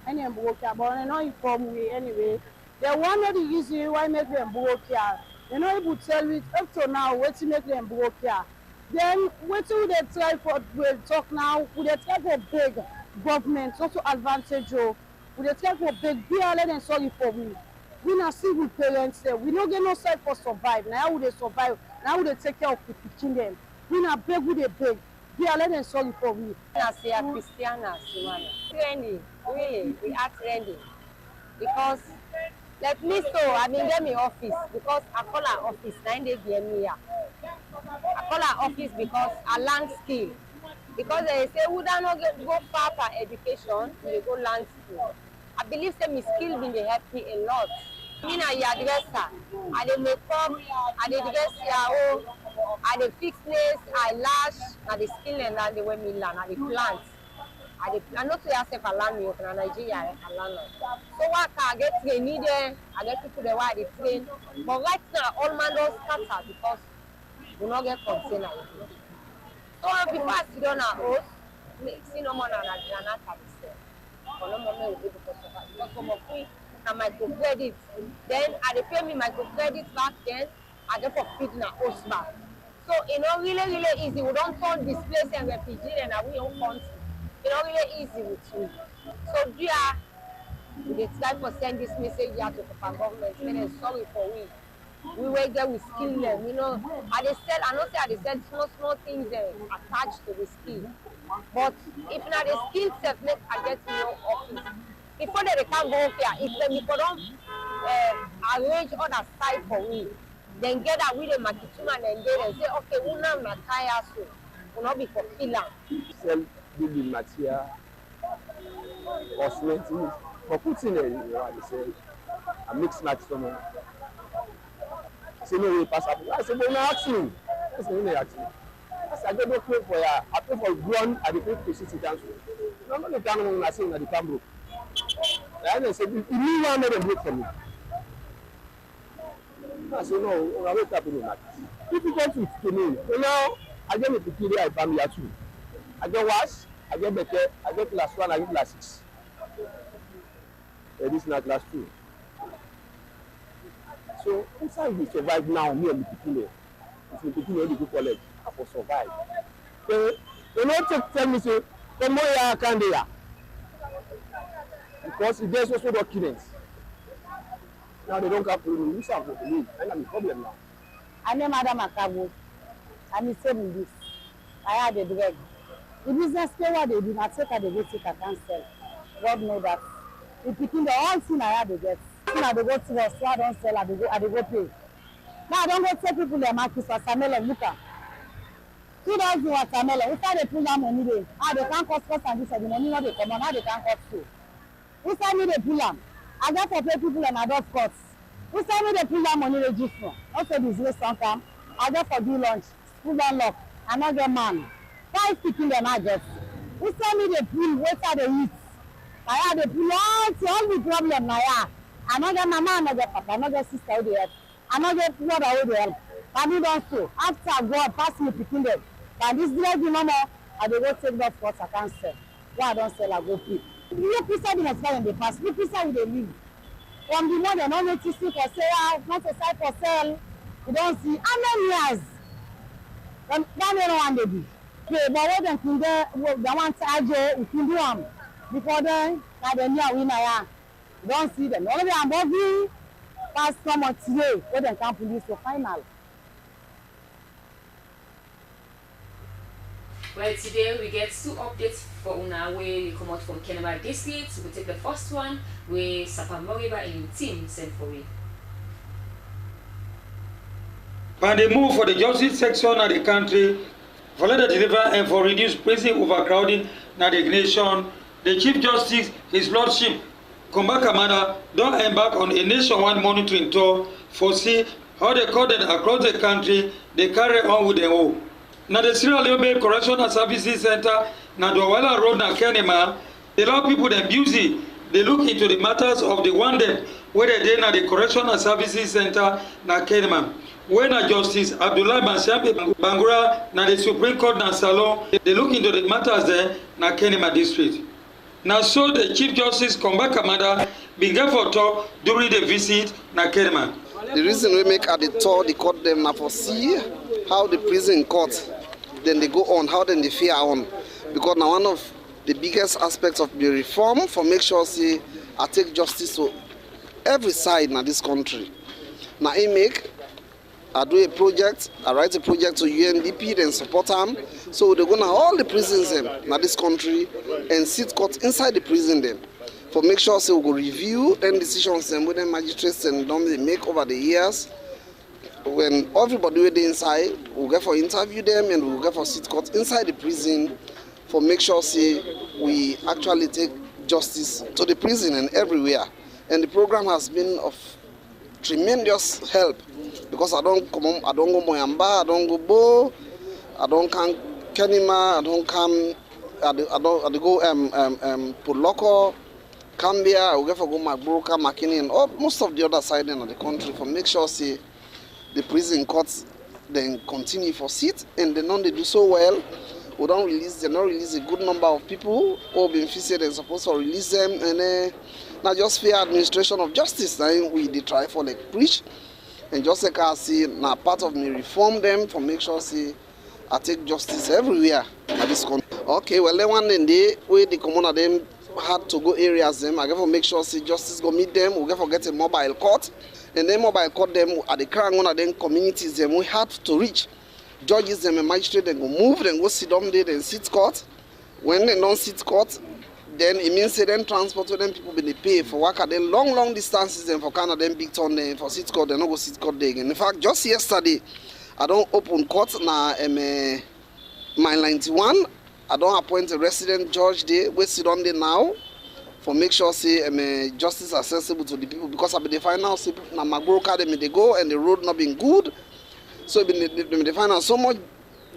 and broke here, but I know inform me anyway. They one of the reason why make them broke here. They know able to tell it up to now what to make them broke here. Then what do they try for? We'll talk now. Would they try for big government, also advantage? Would they try for big BLN and sorry for me? We not see with parents there. We don't get no side for survive. Now would they survive? Now would they take care of the teaching them? We not beg with they beg. BLN and sorry for me. I say a Christiana, training. We are training because like me so I mean get me office because I call her office 9 days here. I call her office because I learn skill. Because they say we don't go far for education, we go learn skill. I believe that my skill been they help me a lot. Me na hairdresser. I dey make up, I dey dress your I dey fix nails, I lash, I dey skill and learn the way me learn, I dey plant. I know to yourself I learn me in Nigeria, I learn. So what I get training there, I get people there why they train. But right now all man don't scatter because we not get container. So before I sit down at house, see no more than a no more will be able to survive. Because some of we na microcredit. Then I dey pay me microcredit back then, I get for feed na house back. So it's not really easy. We don't turn displaced and refugee and we own country. It's not really easy with you. So we try to send this message here to the government. Say sorry for we. We will get with skill them. You know, I know say I sell small things attached to the skill. But if not the skill set make I get to your office, before they can go here, if they don't arrange other side for me, then get that with the makituma and then say, okay, we now McKay so will not be for killer. Sell building material, cosmetics, for putting a mixed match somewhere. Say no way pass up. I said, but now ask me. I said, no ask me. I said, I don't pay for ya. I pay for ground. I pay to sit down. No, no, the time when I say that the camera. And I said, you need one made a break for me. I said, no, I wake up in the night. If you go to me, you know, I get me to kill I buy me a two. I get wash, I get better, I get class 1, I get class 6. This is not class 2. So, inside we survive now, me and the people. If the people only go college, I will survive. So, you know, tell me, say, come here, can they? Because if there's also documents. Now they don't have to use them for me. And I'm a problem now. I name Madam Akabu. I'm saying this. I had a drug. The business pay what they do not take at the go take a cancel. God know that. If picking the all thing I had to get. I go to the store, I don't sell, I go pay. Now I don't go tell people their market for watermelon. Look at 2,000 watermelon. We start to pull down money there. They can't cost and this the money not they come on. Now they can't cost too. We start me the pull them. I got to pay people and adult costs. We start me the pull down money they give for. Also this restaurant come. I got for do lunch. Pull down lock. Another man. Why picking them address? We start me the pull. Wait till they eat. I had the pull all the problem now. Another mama, another papa, another sister who they help, another brother who they help. And we don't so. After God pass me picking them. And this drug, you know, I go take that for I can't sell. Why I don't sell, I go pick. You people the must in the past. You people will they live. From the morning, no notice for sale, not a site for sale. You don't see how many years. Then one they do. Okay, but what then can they want to add we can do them. Before then, now they know we now. Don't see them. Only I'm moving past someone today where they can't police for final. Well, today we get 2 updates for Una where we come out from Kenema district. We take the first one where Sapamoriba and team sent for it. And they move for the justice section of the country for let deliver and for reduce prison overcrowding in the nation. The Chief Justice, His Lordship, Komba Kamara, don't embark on a nationwide monitoring tour for see how the court across the country they carry on with their own. Now the Sierra Leone Correctional Services Center, now the Wella Road na Kenema, they allow people them busy. They look into the matters of the one them where they na the Correctional Services Center na Kenema. When a Justice Abdullah Bansiabe Bangura na the Supreme Court na Salon, they look into the matters there na Kenema district. Now, so the Chief Justice Komba Kamada began for talk during the visit na Kenema. The reason we make at the tour the court them now for see how the prison court then they go on, how then they fear on. Because now one of the biggest aspects of the reform for make sure say I take justice to every side in this country. Now I do a project, I write a project to UNDP, then support them. So they're going to all the prisons in this country and sit court inside the prison then. For make sure so we go review then decisions them with the magistrates and don't they make over the years. When everybody will be inside, we'll get for interview them and we'll get for sit court inside the prison for make sure say we actually take justice to the prison and everywhere. And the program has been of tremendous help because I don't go Moyamba, I don't go Bo, I don't come Kenema, I don't come I go Puloko, Cambia, I will get for go Mabroka, Makini, and all, most of the other side of the country for make sure say the prison courts then continue for seat and they know they do so well. We don't release, they not release a good number of people who have been visited and supposed to release them and not just fair administration of justice. Now we they try for like preach and just like I see now part of me reform them for make sure see I take justice everywhere at this country. Okay, well then one day where the commoner them had to go areas them, I get for make sure see justice go meet them, we get for get a mobile court and then mobile court them at the current one of them communities them we had to reach. Judges them and magistrate then go move and go sit down there and sit court When they don't sit court, then it means say then transport to them people they pay for work at them long distances and for Canada then big town then for sit court, they not go sit court there again. In fact, just yesterday, I don't open court na mile 91. I don't appoint a resident judge there. We sit on there now for make sure say justice accessible to the people because I be the final say na Magbroka they go and the road not being good. So they find out so much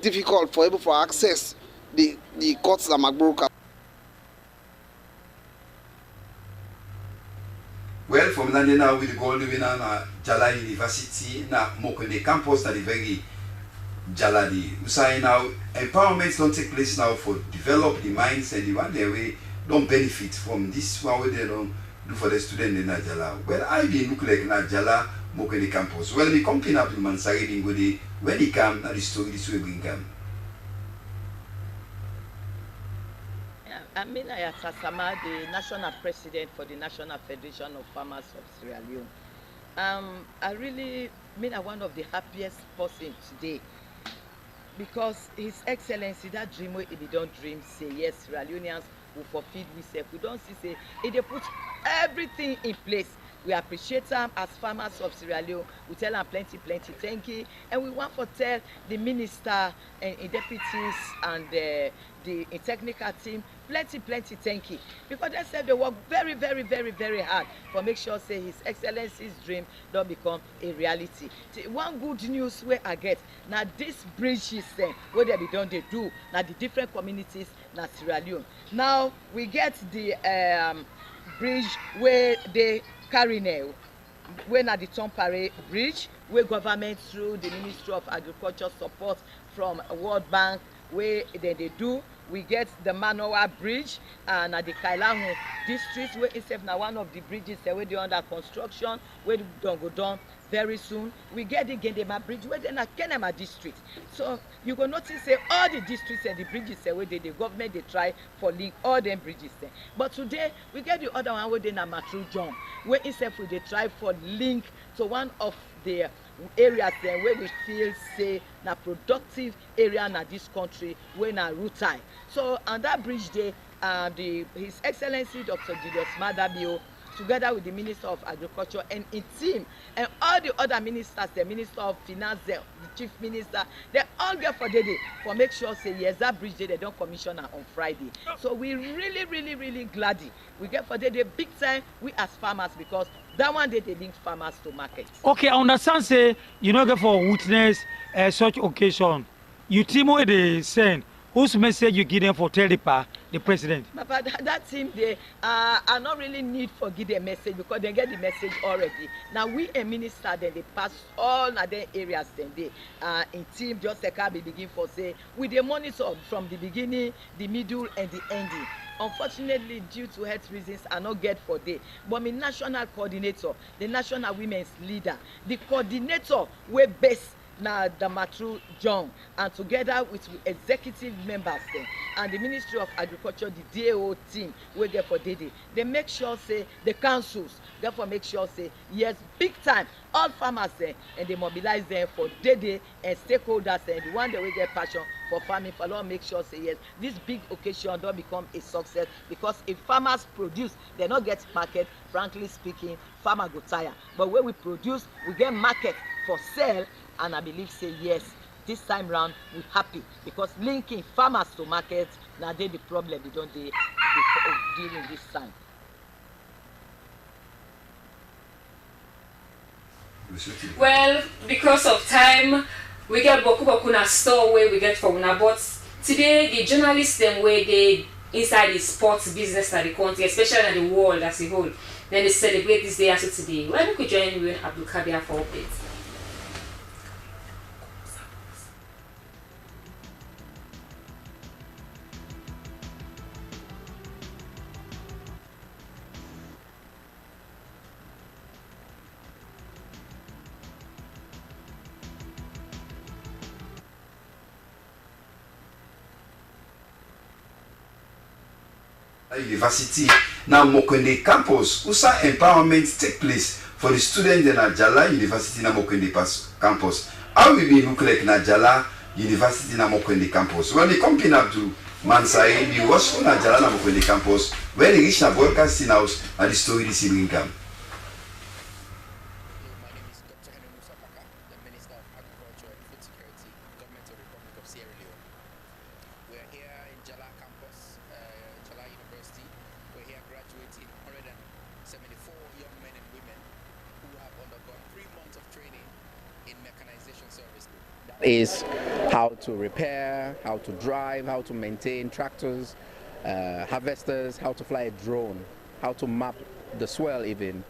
difficult for able for access the courts that Magbroka. Well, from now we go living na Jala University na Mokende campus that is very Jaladi. We say now empowerments don't take place now for develop the minds and the one they way don't benefit from this one way they don't do for the student in Jala. Well, I be look like na Jala Mokende campus. Well, the company up in Mansari Bingodi when he come na the story this way bring come. Amina Yatasama, the National President for the National Federation of Farmers of Sierra Leone. I really one of the happiest person today because His Excellency, that dream where he don't dream, say yes, Sierra Leoneans will fulfill ourselves. We don't see say they put everything in place. We appreciate them as farmers of Sierra Leone. We tell them plenty thank you. And we want to tell the minister and deputies and the technical team plenty thank you. Because they said they work very hard for make sure say His Excellency's dream don't become a reality. One good news where I get, now this bridges where they be done they do, now the different communities na Sierra Leone. Now we get the bridge where they carry now, when at the Tompare Bridge, where government through the Ministry of Agriculture support from World Bank, where they do. We get the Manoa Bridge and at the Kailahu district, where it's now one of the bridges where they under construction, where they don't go down very soon. We get the Kenema Bridge where they're in Kenema district. So you go notice say all the districts and the bridges where the government they try for link all them bridges there. But today we get the other one where they na Matru John, where instead they try for link to one of the areas there where we feel say na productive area na this country where na Rutai. So on that bridge there, His Excellency Dr. Julius Madabio, together with the Minister of Agriculture and his team and all the other ministers, the Minister of Finance, the Chief Minister, they all get for the day for make sure say yes that bridge day they don't commission on Friday. So we really glad we get for the day big time we as farmers because that one day they link farmers to market. Okay, I understand say you know get for witness such occasion. You team where they send whose message you give them for tell the president? But that team they are not really need for give them message because they get the message already. Now we a minister then they pass all other areas then they in team just like we begin for say with the monitor from the beginning, the middle and the ending. Unfortunately, due to health reasons, I not get for day. But my national coordinator, the national women's leader, the coordinator we base na the Matru John and together with executive members then, and the Ministry of Agriculture, the DAO team we get for Dede. They make sure say the councils therefore make sure say yes big time all farmers there and they mobilize them for Dede and stakeholders and the one that we get passion for farming for long make sure say yes this big occasion don't become a success because if farmers produce they not get market, frankly speaking farmer go tire but when we produce we get market for sale. And I believe say yes this time round we happy because linking farmers to market now they the problem we don't deal in this time. Well, because of time we get boku na store where we get from una but today the journalists them where they inside the sports business of the country especially in the world as a whole then they celebrate this day as today. When we could join with Abdul Kabir for updates. University now Mokende campus usa empowerment take place for the students in Jala University na Mokende campus. How will be look like na Jala University na Mokende campus? Well, the company up to Mansai, the Roscoe and Jalana Mokwe campus, where they reach the broadcasting house and the story this evening come. Sierra Leone. We're here in Jala campus, Jala University. We're here graduating 174 young men and women who have undergone 3 months of training in mechanization service. That is how to repair, how to drive, how to maintain tractors, harvesters, how to fly a drone, how to map the swell even.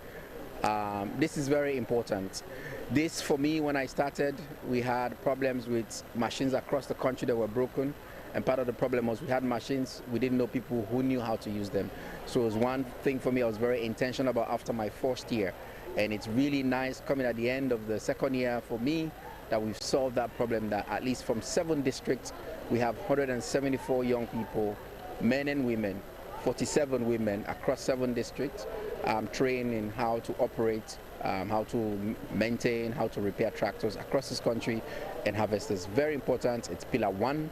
This is very important. This, for me, when I started, we had problems with machines across the country that were broken, and part of the problem was we had machines, we didn't know people who knew how to use them. So it was one thing for me I was very intentional about after my first year, and it's really nice coming at the end of the second year for me that we've solved that problem, that at least from 7 districts we have 174 young people, men and women, 47 women across 7 districts, trained in how to operate, how to maintain, how to repair tractors across this country and harvesters. Very important. It's pillar 1,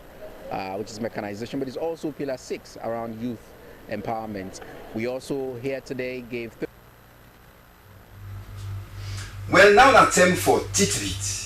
which is mechanization, but it's also pillar 6 around youth empowerment. We also here today gave... Well, now that time for Titrit.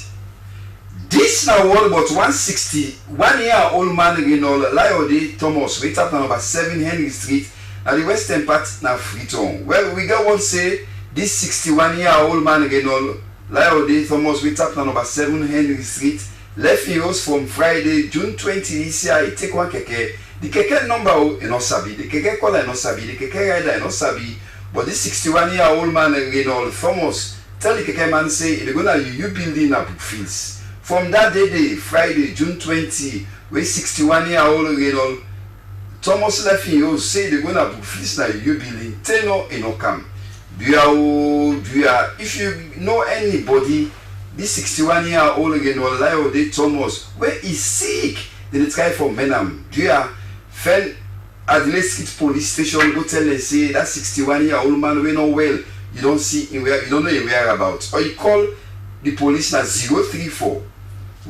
This now all about 161-year-old man, Liode Thomas, wait up number 7 Henry Street, at the western part now Freetown. Well, we got one say this 61-year-old man, Liode Thomas, wait up number 7 Henry Street, left heroes from Friday, June 20 this year. He take one keke. The keke number in Osabi, the keke caller in Osabi, the keke rider in Osabi, but this 61-year-old man, Thomas, tell the keke man say they're gonna you building up fields. From that day, Friday, June 20, where 61-year-old Thomas left heroes say they're gonna book fields now you building tenor in Okam. If you know anybody, this 61-year-old Liode Thomas, where is sick, then it's guy from Menam. Fen Adelaide Street Police Station, go tell and say that 61-year-old man we know well. You don't see him where you don't know him whereabouts. Or you call the police at 034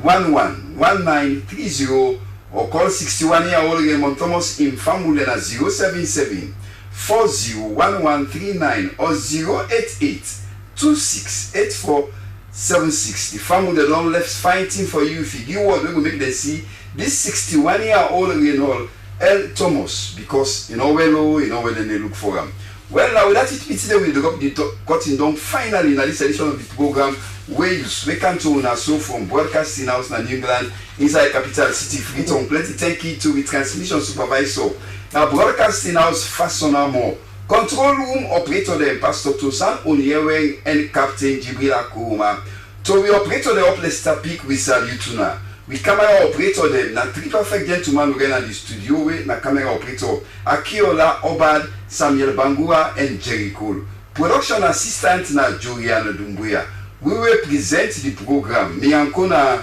11 1930 or call 61-year-old Raymond Thomas in family at 077 401139 or 088 268476. The family don't left fighting for you. If you give what we will make them see this 61-year-old Raymond L. Thomas, because you know where they look for him. Well, now with that today we drop the cutting down finally in this edition of the program where you can to una so from broadcasting house in New England inside capital city Freetown. Plenty thank you to the transmission supervisor. Now broadcasting house fastener more. Control room operator them Pastor Tosan Onyeweng and Captain Jibril Akuruma. To the operator the Uplester Peak we salute you now. We camera operator them na 3 perfect gentlemen we at the studio with na camera operator Akiola Obad, Samuel Bangura and Jerry Cole. Production assistant na Joriana Dumbuya. We will present the program. Me ankona.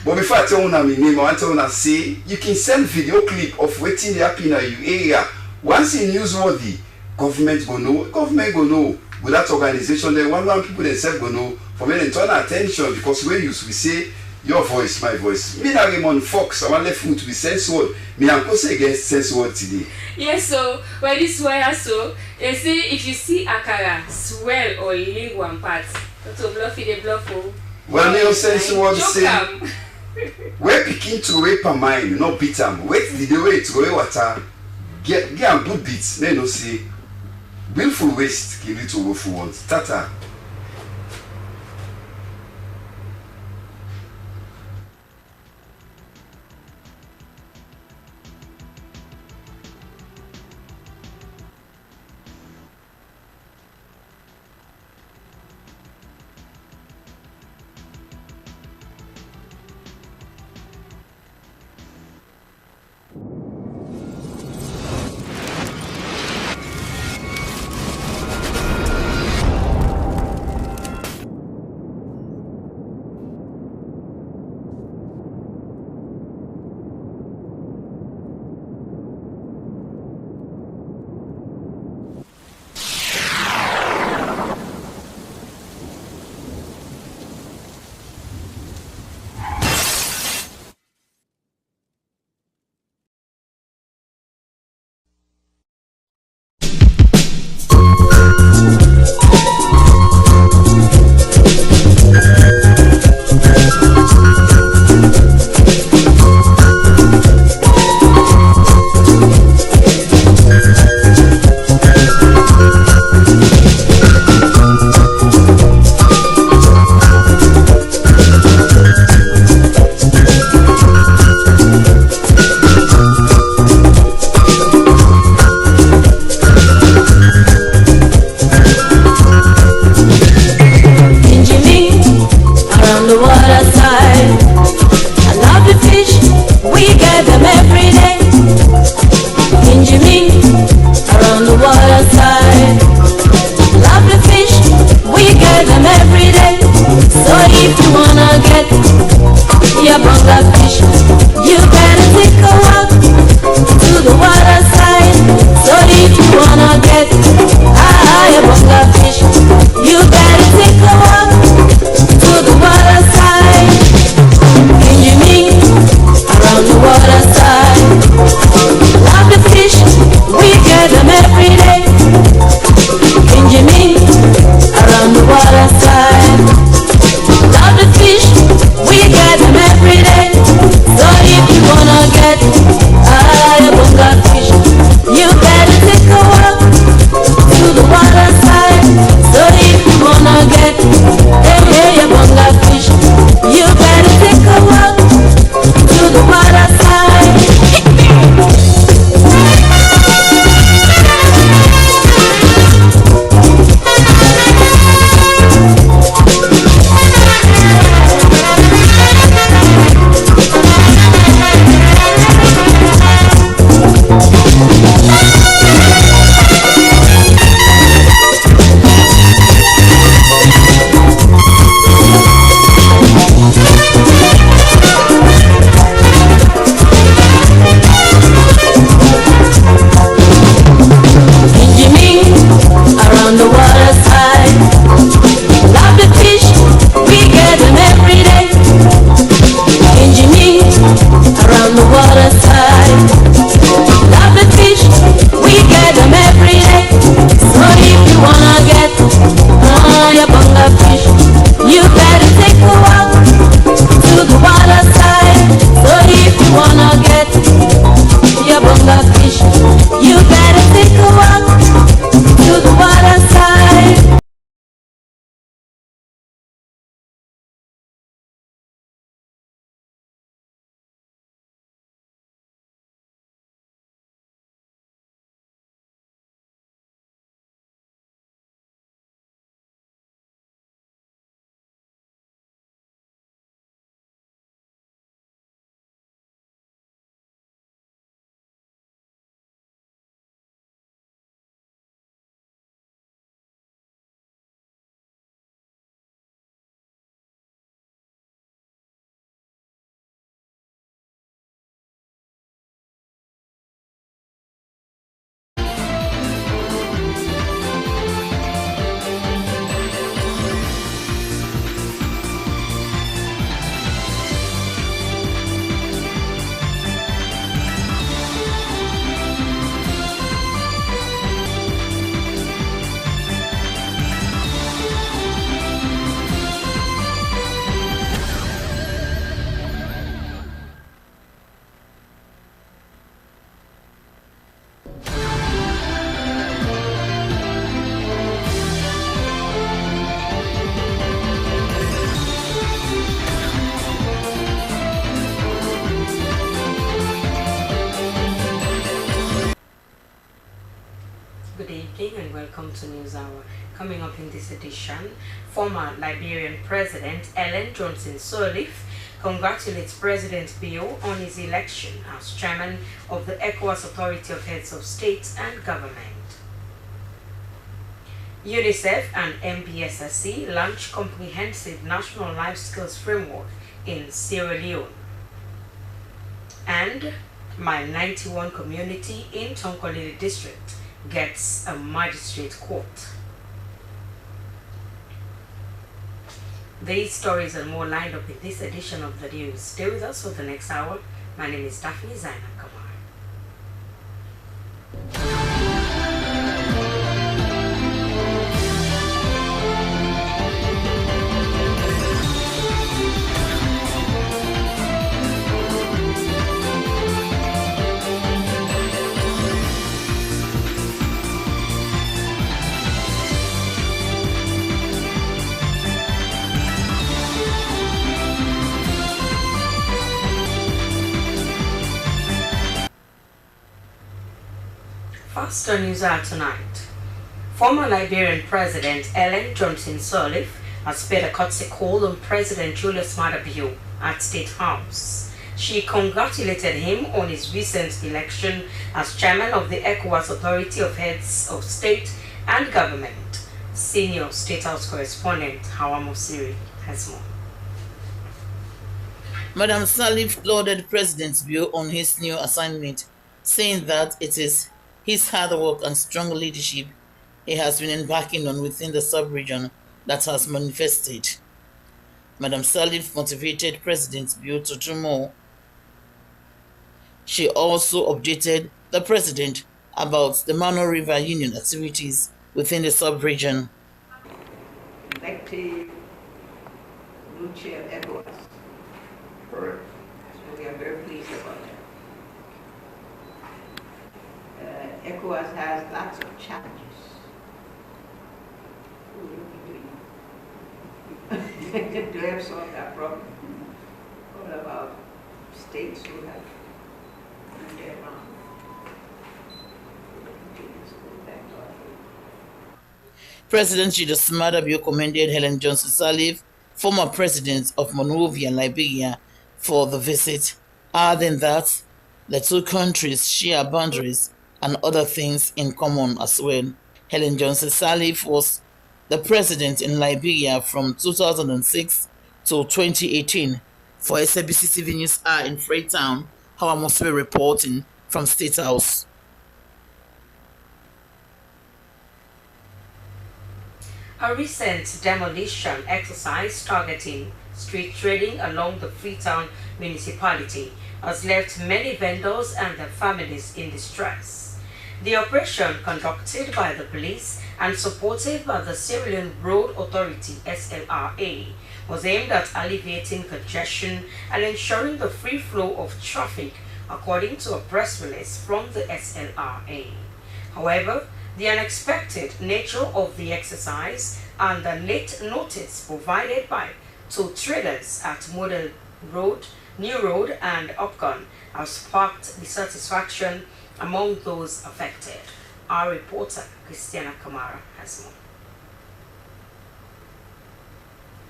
But before I tell you my name, I want to say you can send video clip of waiting the happen in your area. Once in newsworthy, government go know. With that organization, then one people themselves go know. For me, they turn attention because we say your voice, my voice. Me na Raymond Fox, I want left food to be censored. Me and say against censored today. Yes, so when this wire so, you see if you see akara, swell or lingual part, to bluff it, they bluff. Well, you censored say, we begin to rape a mind, not beat them. Wait the way to go water, get a good beats. Then you say, willful waste, give it to willful ones. Tata. side. I love the fish, we get them every day. In Jimmy, around the water side. Love the fish, we get them every day. So if you wanna get your bunga fish, you better take a walk to the water side. So if you wanna get your bunga fish, you better take a walk to the water side. In Jimmy, around the water side. Love the fish, we get them every day. In Jimmy, around the water side. Love the fish, we get them every day. So if you wanna get a bunga fish, you better take a walk to the water side. So if you wanna get a bunga fish, you better take a walk to the water side. Welcome to News Hour. Coming up in this edition, former Liberian President Ellen Johnson Sirleaf congratulates President Bio on his election as chairman of the ECOWAS Authority of Heads of States and Government. UNICEF and MBSSC launch comprehensive national life skills framework in Sierra Leone. And my 91 community in Tonkolili district gets a magistrate court. These stories and more lined up in this edition of the news. Stay with us for the next hour. My name is Daphne Zainab Kamar. Faster news out tonight. Former Liberian President Ellen Johnson Sirleaf has paid a courtesy call on President Julius Maada Bio at State House. She congratulated him on his recent election as chairman of the ECOWAS Authority of Heads of State and Government. Senior State House correspondent Hawa Mosiri has more. Madam Salif lauded President Bio on his new assignment, saying that it is his hard work and strong leadership he has been embarking on within the sub-region that has manifested. Madam Salif motivated President Bio to do more. She also updated the President about the Mano River Union activities within the sub-region. Elected new chair of ECOWAS. Correct. So we are very pleased about that. ECOWAS has lots of challenges. Do have solved that problem? What about states who have their President Julius Maada Bio commended Helen Johnson Sirleaf, former president of Monrovia, Liberia, for the visit, adding that the two countries share boundaries and other things in common as well. Helen Johnson Sirleaf was the president in Liberia from 2006 to 2018. For SLBC TV News are in Freetown, Hawa Mosiri reporting from State House. A recent demolition exercise targeting street trading along the Freetown municipality has left many vendors and their families in distress. The operation, conducted by the police and supported by the Sierra Leone Road Authority (SLRA), was aimed at alleviating congestion and ensuring the free flow of traffic, according to a press release from the SLRA. However, the unexpected nature of the exercise and the late notice provided by two traders at Model Road, New Road and Upcon have sparked dissatisfaction among those affected. Our reporter, Christiana Kamara, has more.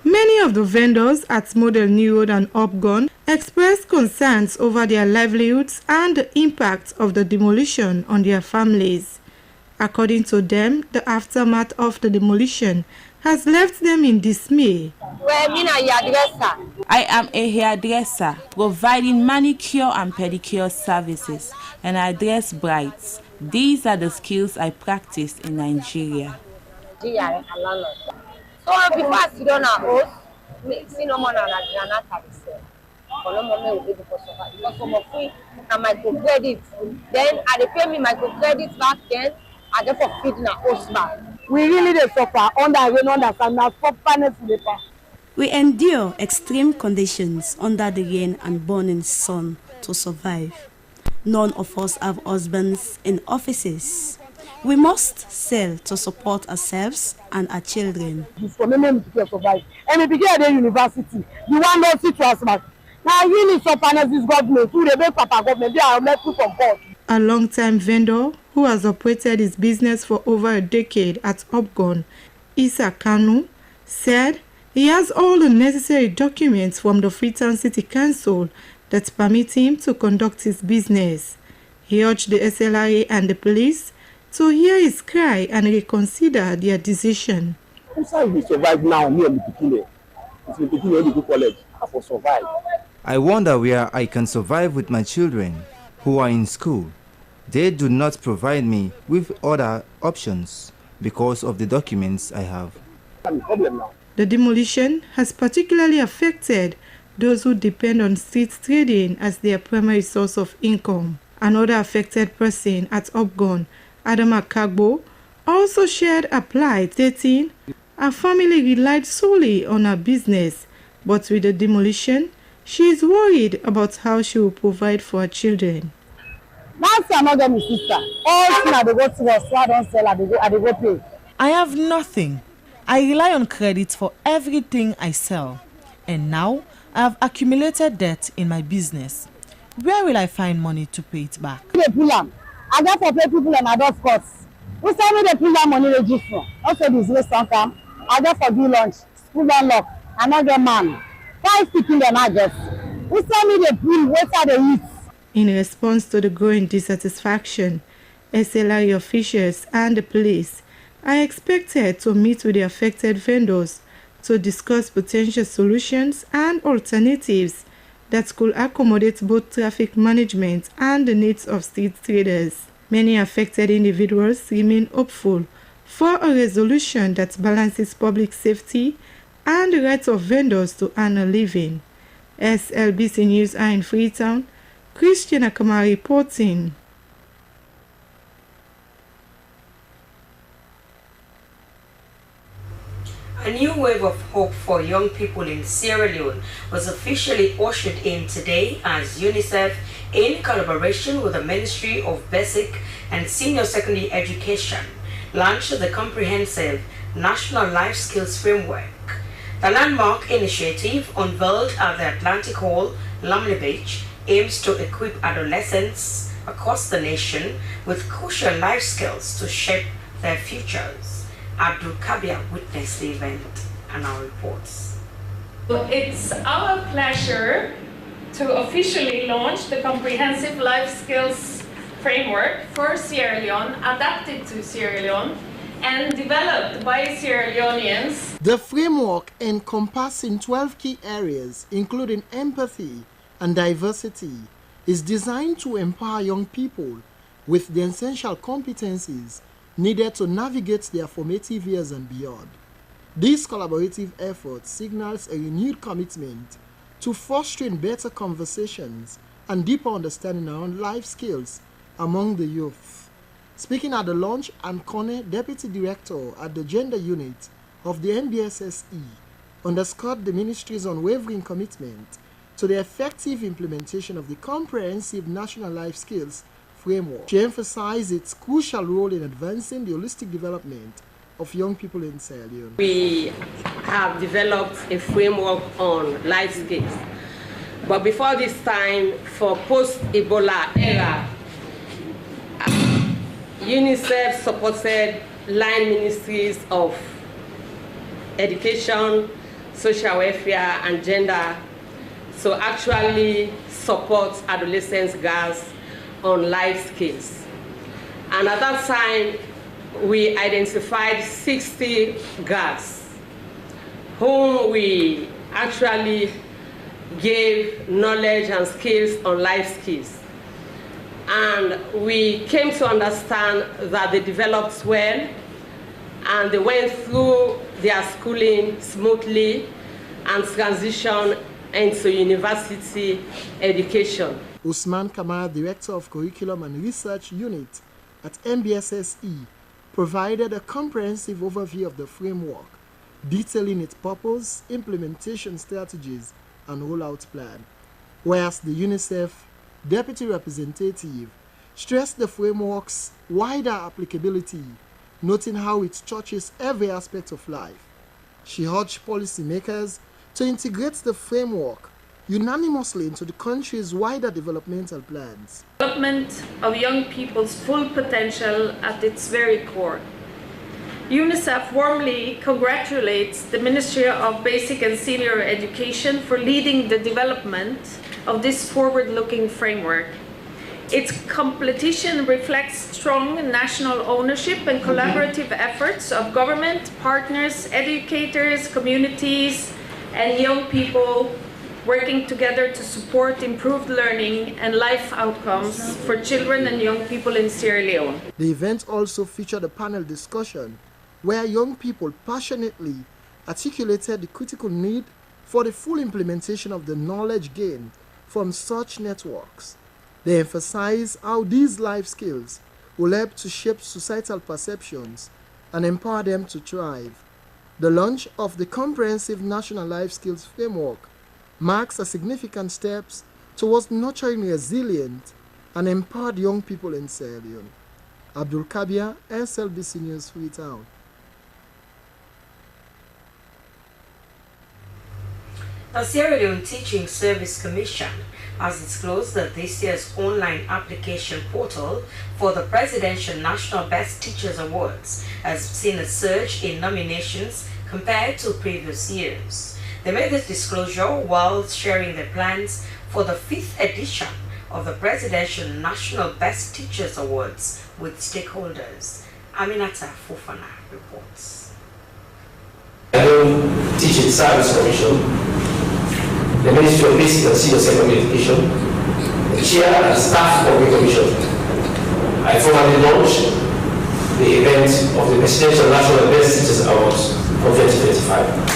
Many of the vendors at Model New Road and Upgon expressed concerns over their livelihoods and the impact of the demolition on their families. According to them, the aftermath of the demolition has left them in dismay. I am a hairdresser providing manicure and pedicure services, and I dress brides. These are the skills I practice in Nigeria. So before I sit on our host, see no more than a granata because some of free and microcredit. Then I pay me microcredit back then. I get for feeding our host back. We really dey suffer under rain, understand now properly labor. We endure extreme conditions under the rain and burning sun to survive. None of us have husbands in offices. We must sell to support ourselves and our children. For me to survive. And we begin at the university. The one don't sit to us back. Now you need some this government, who they make papa government, they are met to support. A long-time vendor who has operated his business for over a decade at Upgon, Isa Kanu, said he has all the necessary documents from the Freetown City Council that permit him to conduct his business. He urged the SLRA and the police to hear his cry and reconsider their decision. We survive now here in the beginning. It's in the beginning of the college. I will survive. I wonder where I can survive with my children who are in school. They do not provide me with other options because of the documents I have. The demolition has particularly affected those who depend on street trading as their primary source of income. Another affected person at Upgon, Adama Kagbo, also shared a plight, stating her family relied solely on her business, but with the demolition, she is worried about how she will provide for her children. Last year, I not my sister. All things they go to us, so I don't sell, I go pay. I have nothing. I rely on credit for everything I sell. And now, I have accumulated debt in my business. Where will I find money to pay it back? I got to pay people and I don't cost. Who send me the pull money register? Also, this restaurant come. I got for do lunch. school don lock, I no get man. Why speaking them address? Who send me the bill, what are the eat? In response to the growing dissatisfaction, SLRE officials and the police are expected to meet with the affected vendors to discuss potential solutions and alternatives that could accommodate both traffic management and the needs of street traders. Many affected individuals remain hopeful for a resolution that balances public safety and the rights of vendors to earn a living. SLBC News are in Freetown. Christian Akama reporting. A new wave of hope for young people in Sierra Leone was officially ushered in today as UNICEF, in collaboration with the Ministry of Basic and Senior Secondary Education, launched the comprehensive National Life Skills Framework. The landmark initiative, unveiled at the Atlantic Hall, Lumley Beach, aims to equip adolescents across the nation with crucial life skills to shape their futures. Abdul Kabir witnessed the event and our reports. It's our pleasure to officially launch the Comprehensive Life Skills Framework for Sierra Leone, adapted to Sierra Leone, and developed by Sierra Leoneans. The framework, encompassing 12 key areas, including empathy and diversity, is designed to empower young people with the essential competencies needed to navigate their formative years and beyond. This collaborative effort signals a renewed commitment to fostering better conversations and deeper understanding around life skills among the youth. Speaking at the launch, Ann Kone, Deputy Director at the Gender Unit of the NBSSE, underscored the Ministry's unwavering commitment to the effective implementation of the Comprehensive National Life Skills Framework. She emphasized its crucial role in advancing the holistic development of young people in Sierra Leone. We have developed a framework on life skills. But before this time, for post-Ebola era, UNICEF supported line ministries of education, social welfare, and gender to actually support adolescents, girls, on life skills. And at that time, we identified 60 girls whom we actually gave knowledge and skills on life skills. And we came to understand that they developed well and they went through their schooling smoothly and transitioned into university education. Usman Kamara, Director of Curriculum and Research Unit at MBSSE, provided a comprehensive overview of the framework, detailing its purpose, implementation strategies, and rollout plan. Whereas the UNICEF Deputy Representative stressed the framework's wider applicability, noting how it touches every aspect of life. She urged policymakers to integrate the framework unanimously into the country's wider developmental plans. Development of young people's full potential at its very core. UNICEF warmly congratulates the Ministry of Basic and Senior Education for leading the development of this forward-looking framework. Its completion reflects strong national ownership and collaborative efforts of government, partners, educators, communities, and young people working together to support improved learning and life outcomes for children and young people in Sierra Leone. The event also featured a panel discussion where young people passionately articulated the critical need for the full implementation of the knowledge gained from such networks. They emphasize how these life skills will help to shape societal perceptions and empower them to thrive. The launch of the Comprehensive National Life Skills Framework marks a significant step towards nurturing resilient and empowered young people in Sierra Leone. Abdul Kabir, SLBC News, Freetown. The Sierra Leone Teaching Service Commission has disclosed that this year's online application portal for the Presidential National Best Teachers Awards has seen a surge in nominations compared to previous years. They made this disclosure while sharing their plans for the 5th edition of the Presidential National Best Teachers Awards with stakeholders. Aminata Fofana reports. Teaching Service Commission, the Ministry of Basic and Senior Secondary Education, the Chair and Staff of the Commission. I formally launched the event of the Presidential National Best Teachers Awards for 2025.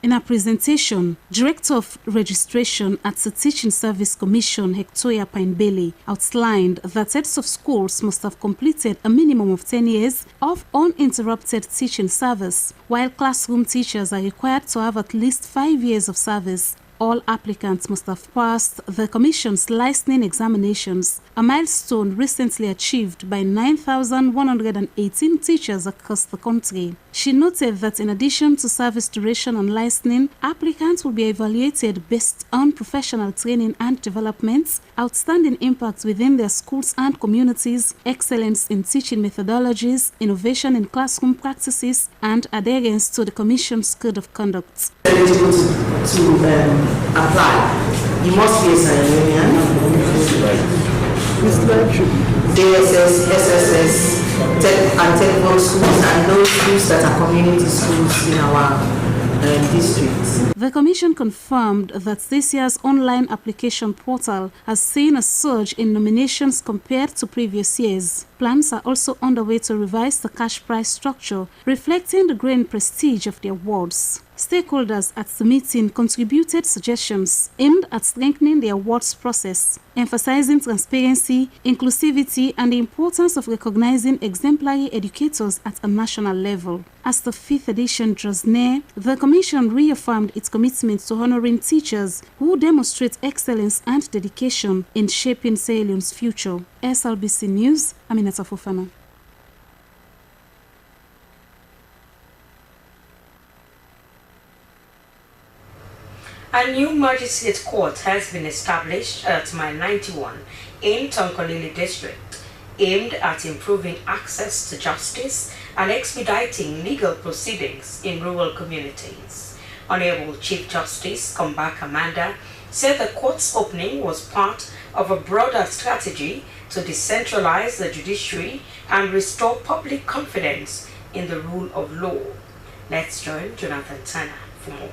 In a presentation, Director of Registration at the Teaching Service Commission, Hectoria Pine-Bailey, outlined that heads of schools must have completed a minimum of 10 years of uninterrupted teaching service, while classroom teachers are required to have at least 5 years of service. All applicants must have passed the Commission's licensing examinations, a milestone recently achieved by 9,118 teachers across the country. She noted that in addition to service duration and licensing, applicants will be evaluated based on professional training and development, outstanding impact within their schools and communities, excellence in teaching methodologies, innovation in classroom practices, and adherence to the Commission's Code of Conduct. Apply. You must be a Sierra Leonean. DSS, SSS, and telephone schools, and those schools that are community schools in our districts. The Commission confirmed that this year's online application portal has seen a surge in nominations compared to previous years. Plans are also underway to revise the cash prize structure, reflecting the growing prestige of the awards. Stakeholders at the meeting contributed suggestions aimed at strengthening the awards process, emphasizing transparency, inclusivity, and the importance of recognizing exemplary educators at a national level. As the 5th edition draws near, the Commission reaffirmed its commitment to honoring teachers who demonstrate excellence and dedication in shaping Sierra Leone's future. SLBC News, Aminata Fofana. A new magistrate court has been established at Mile 91 in Tonkolili district, aimed at improving access to justice and expediting legal proceedings in rural communities. Honorable Chief Justice Kombak Amanda said the court's opening was part of a broader strategy to decentralize the judiciary and restore public confidence in the rule of law. Let's join Jonathan Tanner for more.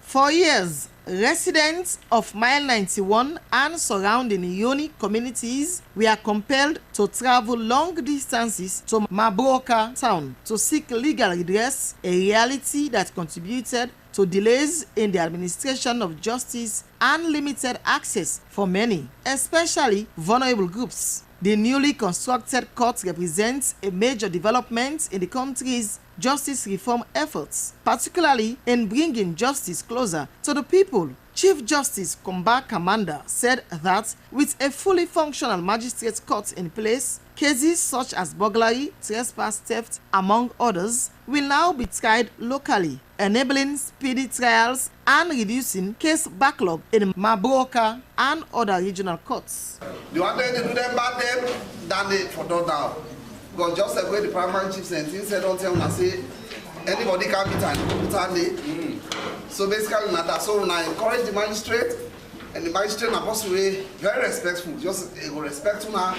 For years, residents of Mile 91 and surrounding Yoni communities were compelled to travel long distances to Mabroka town to seek legal redress, a reality that contributed to delays in the administration of justice and limited access for many, especially vulnerable groups. The newly constructed court represents a major development in the country's justice reform efforts, particularly in bringing justice closer to the people. Chief Justice Kombak Amanda said that with a fully functional magistrate court in place, cases such as burglary, trespass, theft, among others, will now be tried locally, enabling speedy trials and reducing case backlog in Mabroka and other regional courts. They wanted to do them bad them than they for done now. Because just like where the primary chief said, don't tell me, I say, anybody can be time. So basically, so when I encourage the magistrate, and the magistrate are supposed to be very respectful, just respect now.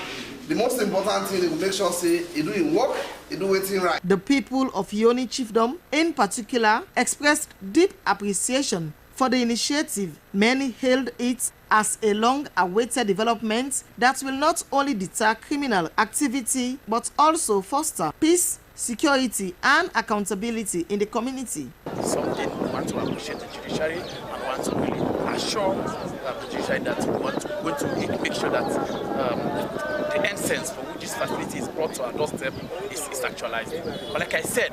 The most important thing is to make sure say he doing work, he do everything right. The people of Yoni Chiefdom, in particular, expressed deep appreciation for the initiative. Many hailed it as a long-awaited development that will not only deter criminal activity but also foster peace, security, and accountability in the community. Something we want to appreciate the judiciary and want to really assure the judiciary that we want to make sure that the end sense for which this facility is brought to our doorstep is actualized. But like I said,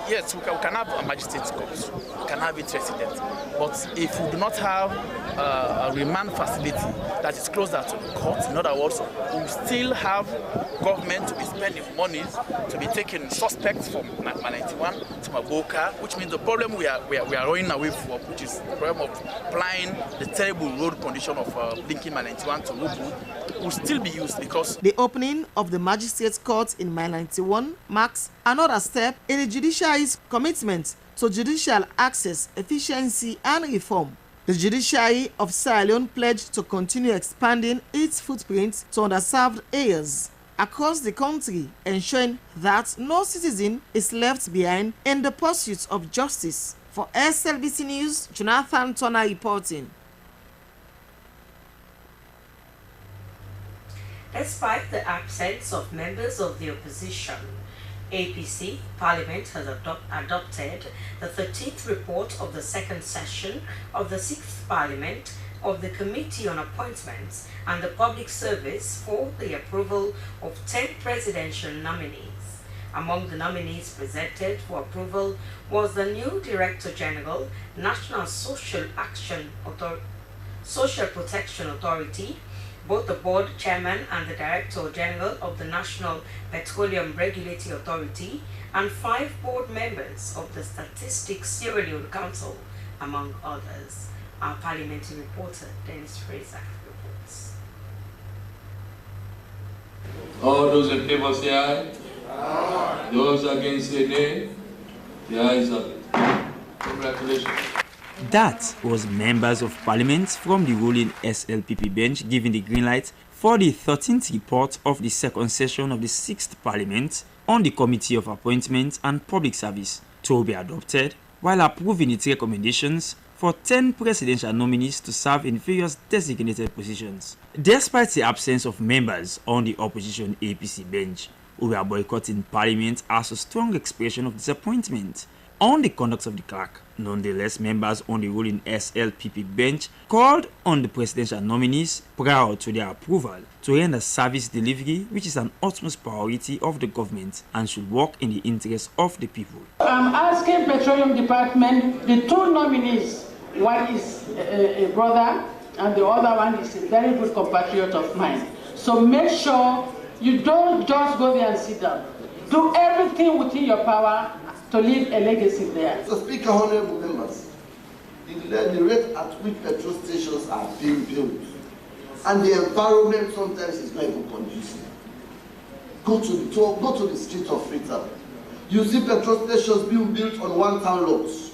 yes, we can have a magistrate court, we can have it resident, but if we do not have a remand facility that is closer to the court, in other words, we still have government to be spending money to be taking suspects from 91 to Maboka, which means the problem we are running away from, which is the problem of applying the terrible road condition of linking 91 to Rubu, will still be used because the opening of the Magistrates Court in Mile 91 marks another step in the judiciary's commitment to judicial access, efficiency, and reform. The Judiciary of Sierra Leone pledged to continue expanding its footprint to underserved areas across the country, ensuring that no citizen is left behind in the pursuit of justice. For SLBC News, Jonathan Turner reporting. Despite the absence of members of the opposition, APC Parliament has adopted the 13th report of the second session of the 6th Parliament of the Committee on Appointments and the Public Service for the approval of 10 presidential nominees. Among the nominees presented for approval was the new Director General, National Social Protection Authority, both the board chairman and the Director General of the National Petroleum Regulatory Authority, and 5 board members of the Statistics Sierra Leone Council, among others. Our parliamentary reporter, Dennis Fraser, reports. All those in favor say aye. Aye. Those against say nay. The ayes have it. Congratulations. That was members of parliament from the ruling SLPP bench giving the green light for the 13th report of the second session of the 6th Parliament on the Committee of Appointments and Public Service to be adopted, while approving its recommendations for 10 presidential nominees to serve in various designated positions. Despite the absence of members on the opposition APC bench, who were boycotting Parliament as a strong expression of disappointment on the conduct of the clerk. Nonetheless, members on the ruling SLPP bench called on the presidential nominees prior to their approval to render service delivery, which is an utmost priority of the government and should work in the interest of the people. I'm asking Petroleum Department, the 2 nominees, one is a brother and the other one is a very good compatriot of mine. So make sure you don't just go there and sit down. Do everything within your power to leave a legacy there. So, Speaker, honorable members, the rate at which petrol stations are being built and the environment sometimes is not even conducive. Go to the streets of Freetown. You see petrol stations being built on one-town lots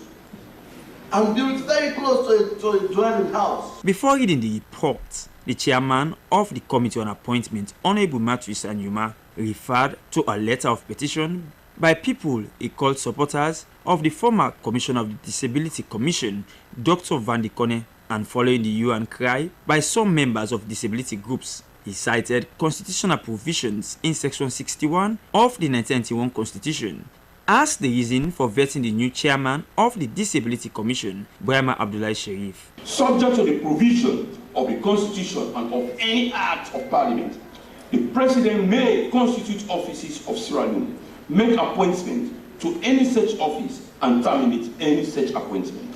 and built very close to a dwelling house. Before reading the report, the chairman of the Committee on Appointment, Honorable Matthew Sanyuma, referred to a letter of petition by people he called supporters of the former Commissioner of the Disability Commission, Dr. Van de Kone, and following the hue and cry by some members of disability groups. He cited constitutional provisions in Section 61 of the 1991 Constitution as the reason for vetting the new chairman of the Disability Commission, Brahma Abdullahi Sharif. Subject to the provision of the Constitution and of any act of Parliament, the President may constitute offices of Sierra Leone, make appointment to any such office, and terminate any such appointment.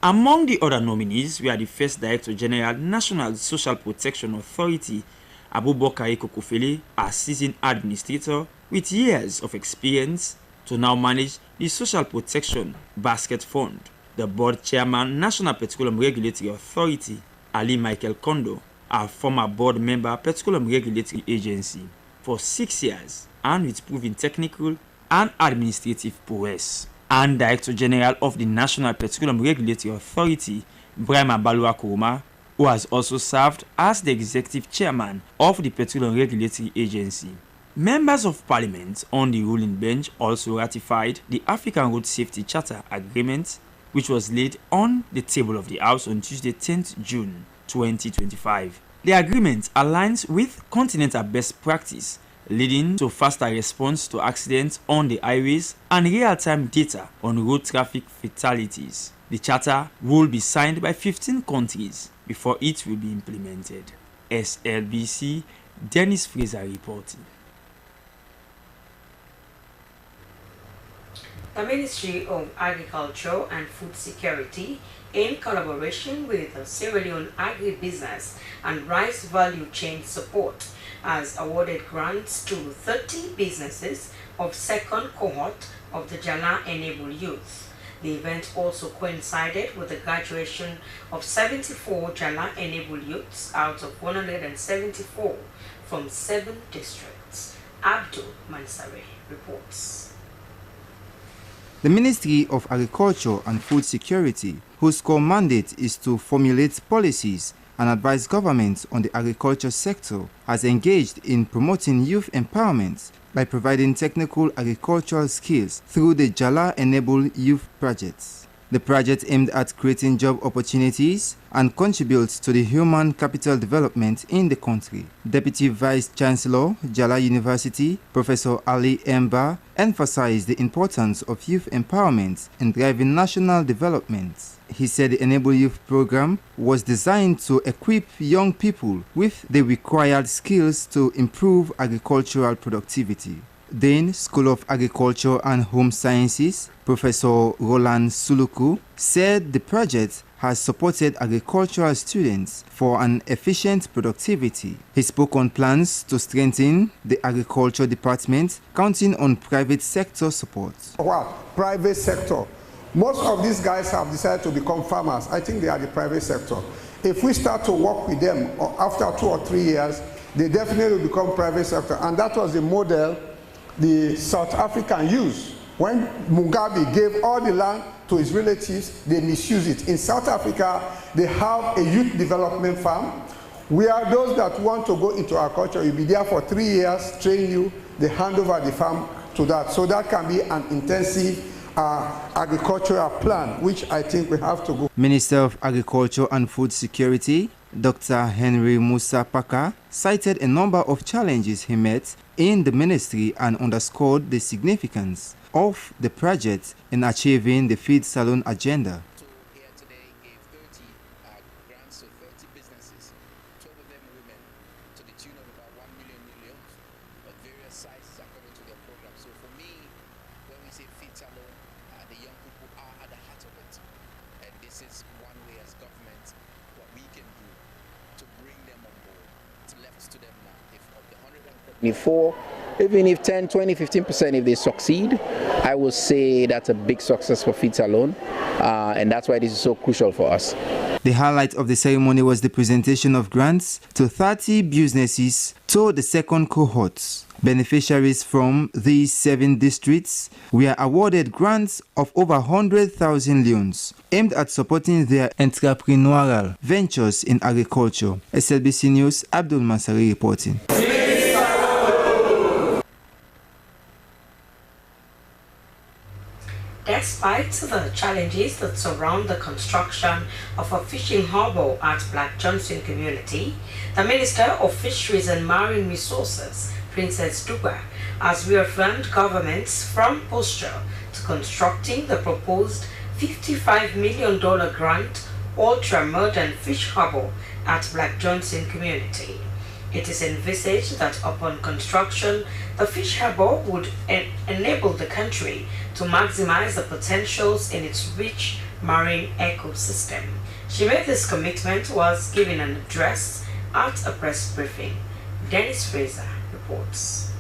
Among the other nominees were the first Director General, National Social Protection Authority, Abubakar Kokofele, a seasoned administrator with years of experience to now manage the Social Protection Basket Fund. The board chairman, National Petroleum Regulatory Authority, Ali Michael Kondo, a former board member, Petroleum Regulatory Agency, for 6 years and with proven technical and administrative prowess. And Director General of the National Petroleum Regulatory Authority, Brahma Balua Kuruma, who has also served as the Executive Chairman of the Petroleum Regulatory Agency. Members of Parliament on the ruling bench also ratified the African Road Safety Charter Agreement, which was laid on the table of the House on Tuesday, 10th June 2025. The agreement aligns with continental best practice, leading to faster response to accidents on the highways and real-time data on road traffic fatalities. The charter will be signed by 15 countries before it will be implemented. SLBC, Dennis Fraser reporting. The Ministry of Agriculture and Food Security, in collaboration with the Sierra Leone Agribusiness and Rice Value Chain Support, has awarded grants to 30 businesses of second cohort of the Jala Enable Youth. The event also coincided with the graduation of 74 Jala-enabled youths out of 174 from 7 districts. Abdul Mansari reports. The Ministry of Agriculture and Food Security, whose core mandate is to formulate policies and advise governments on the agriculture sector, has engaged in promoting youth empowerment by providing technical agricultural skills through the Jala Enable Youth Projects. The project aimed at creating job opportunities and contributes to the human capital development in the country. Deputy Vice Chancellor, Jala University, Professor Ali Emba, emphasized the importance of youth empowerment in driving national development. He said the Enable Youth program was designed to equip young people with the required skills to improve agricultural productivity. Dean, School of Agriculture and Home Sciences, Professor Roland Suluku, said the project has supported agricultural students for an efficient productivity. He spoke on plans to strengthen the agriculture department, counting on private sector support. Wow, private sector. Most of these guys have decided to become farmers. I think they are the private sector. If we start to work with them after 2 or 3 years, they definitely will become private sector. And that was the model the South African used. When Mugabe gave all the land to his relatives, they misused it. In South Africa, they have a youth development farm where those that want to go into agriculture, you'll be there for 3 years, train you, they hand over the farm to that. So that can be an intensive agricultural plan, which I think we have to go. Minister of Agriculture and Food Security, Dr. Henry Musa Paka, cited a number of challenges he met in the ministry and underscored the significance of the project in achieving the feed salon agenda. Even if 10, 20, 15%, if they succeed, I will say that's a big success for Feed Salone, and that's why this is so crucial for us. The highlight of the ceremony was the presentation of grants to 30 businesses to the second cohort. Beneficiaries from these 7 districts were awarded grants of over 100,000 loans aimed at supporting their entrepreneurial ventures in agriculture. SLBC News, Abdul Mansari reporting. Despite the challenges that surround the construction of a fishing harbour at Black Johnson community, the Minister of Fisheries and Marine Resources, Princess Duba, has reaffirmed government's firm posture to constructing the proposed $55 million grant ultra-modern fish harbour at Black Johnson community. It is envisaged that upon construction, the fish harbour would enable the country to maximize the potentials in its rich marine ecosystem. She made this commitment whilst giving an address at a press briefing. Dennis Fraser reports.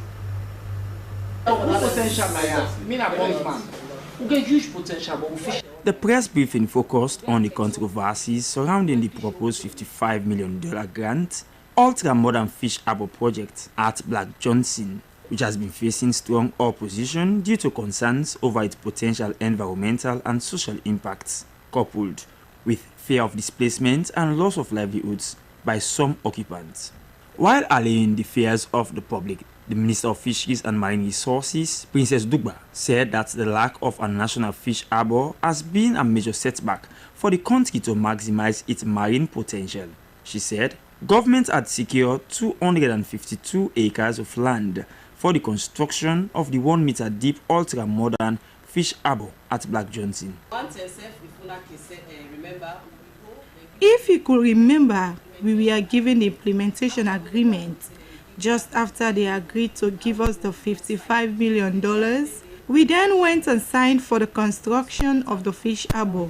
The press briefing focused on the controversies surrounding the proposed $55 million grant ultra-modern fish harbour project at Black Johnson, which has been facing strong opposition due to concerns over its potential environmental and social impacts, coupled with fear of displacement and loss of livelihoods by some occupants. While allaying the fears of the public, the Minister of Fisheries and Marine Resources, Princess Duba, said that the lack of a national fish harbour has been a major setback for the country to maximize its marine potential. She said government had secured 252 acres of land for the construction of the 1 meter deep ultra-modern fish harbour at Black Johnson. If you could remember, we were given the implementation agreement just after they agreed to give us the $55 million. We then went and signed for the construction of the fish harbour.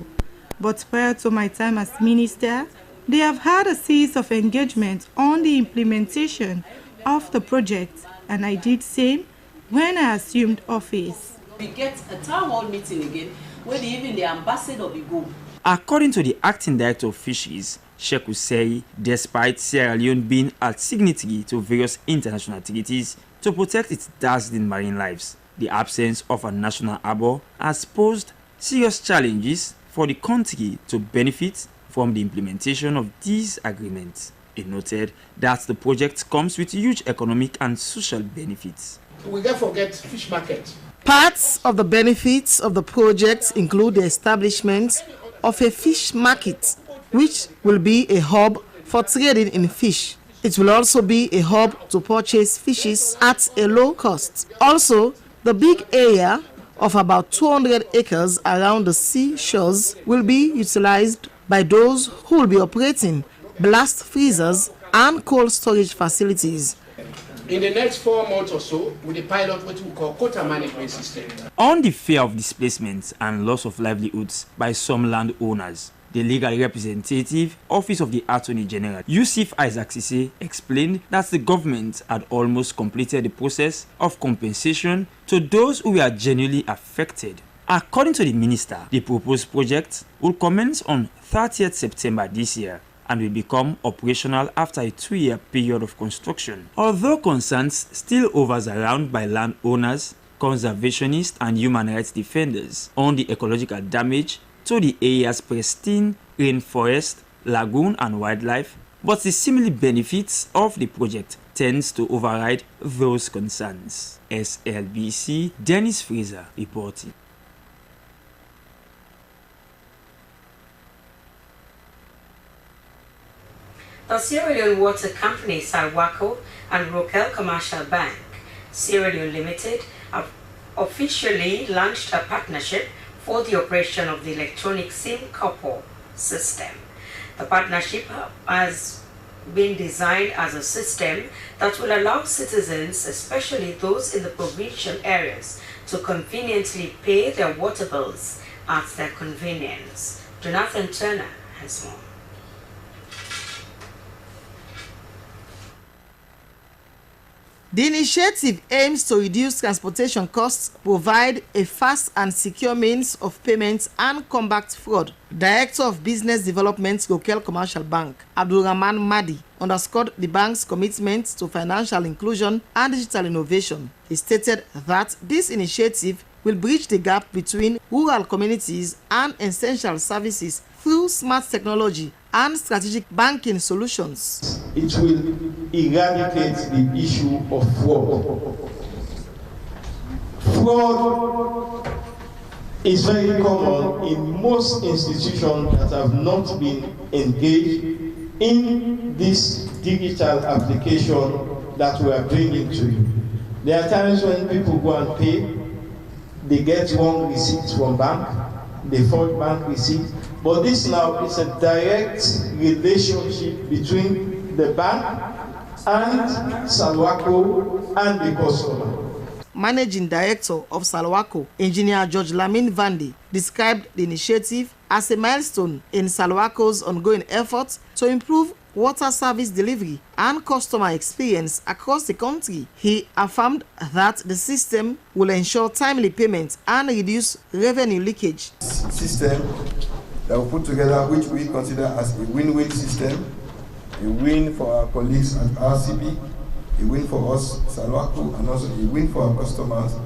But prior to my time as minister, they have had a series of engagement on the implementation of the project, and I did same when I assumed office. We get a town hall meeting again where even the ambassador be go. According to the acting director of fisheries, Qcell, despite Sierra Leone being a signatory to various international activities to protect its dazzling marine lives, the absence of a national harbour has posed serious challenges for the country to benefit from the implementation of these agreements. It noted that the project comes with huge economic and social benefits. We can't forget fish market. Parts of the benefits of the project include the establishment of a fish market, which will be a hub for trading in fish. It will also be a hub to purchase fishes at a low cost. Also, the big area of about 200 acres around the seashores will be utilized by those who will be operating blast freezers and cold storage facilities. In the next 4 months or so, with the pilot what we call quota management system. On the fear of displacement and loss of livelihoods by some landowners, the legal representative, Office of the Attorney General, Yusuf Isaac Sise, explained that the government had almost completed the process of compensation to those who were genuinely affected. According to the minister, the proposed project will commence on 30th September this year and will become operational after a 2-year period of construction. Although concerns still hovers around by landowners, conservationists and human rights defenders on the ecological damage to the area's pristine rainforest, lagoon and wildlife, but the seeming benefits of the project tends to override those concerns. SLBC Dennis Fraser reporting. The Sierra Leone Water Company, Salwaco, and Qcell Commercial Bank, Sierra Leone Limited, have officially launched a partnership for the operation of the electronic SIM couple system. The partnership has been designed as a system that will allow citizens, especially those in the provincial areas, to conveniently pay their water bills at their convenience. Jonathan Turner has more. The initiative aims to reduce transportation costs, provide a fast and secure means of payment, and combat fraud. Director of Business Development, Qcell Commercial Bank, Abdulrahman Madi, underscored the bank's commitment to financial inclusion and digital innovation. He stated that this initiative will bridge the gap between rural communities and essential services through smart technology and strategic banking solutions. It will eradicate the issue of fraud. Fraud is very common in most institutions that have not been engaged in this digital application that we are bringing to you. There are times when people go and pay, they get wrong receipts from bank, they forge bank receipts. But this now is a direct relationship between the bank and Salwaco and the customer. Managing Director of Salwaco, Engineer George Lamin Vandi, described the initiative as a milestone in Salwaco's ongoing efforts to improve water service delivery and customer experience across the country. He affirmed that the system will ensure timely payment and reduce revenue leakage. System that we put together, which we consider as a win-win system, a win for our colleagues at RCB, a win for us, Salwaco, and also a win for our customers,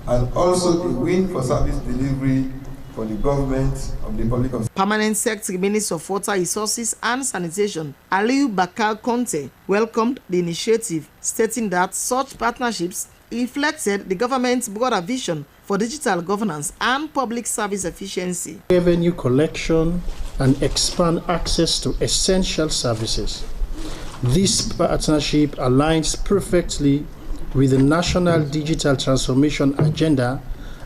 and also a win for service delivery for the government of the Republic of. Permanent Secretary Minister of Water Resources and Sanitation, Aliu Bakar Conte, welcomed the initiative, stating that such partnerships reflected the government's broader vision for digital governance and public service efficiency. Revenue collection and expand access to essential services. This partnership aligns perfectly with the National Digital Transformation Agenda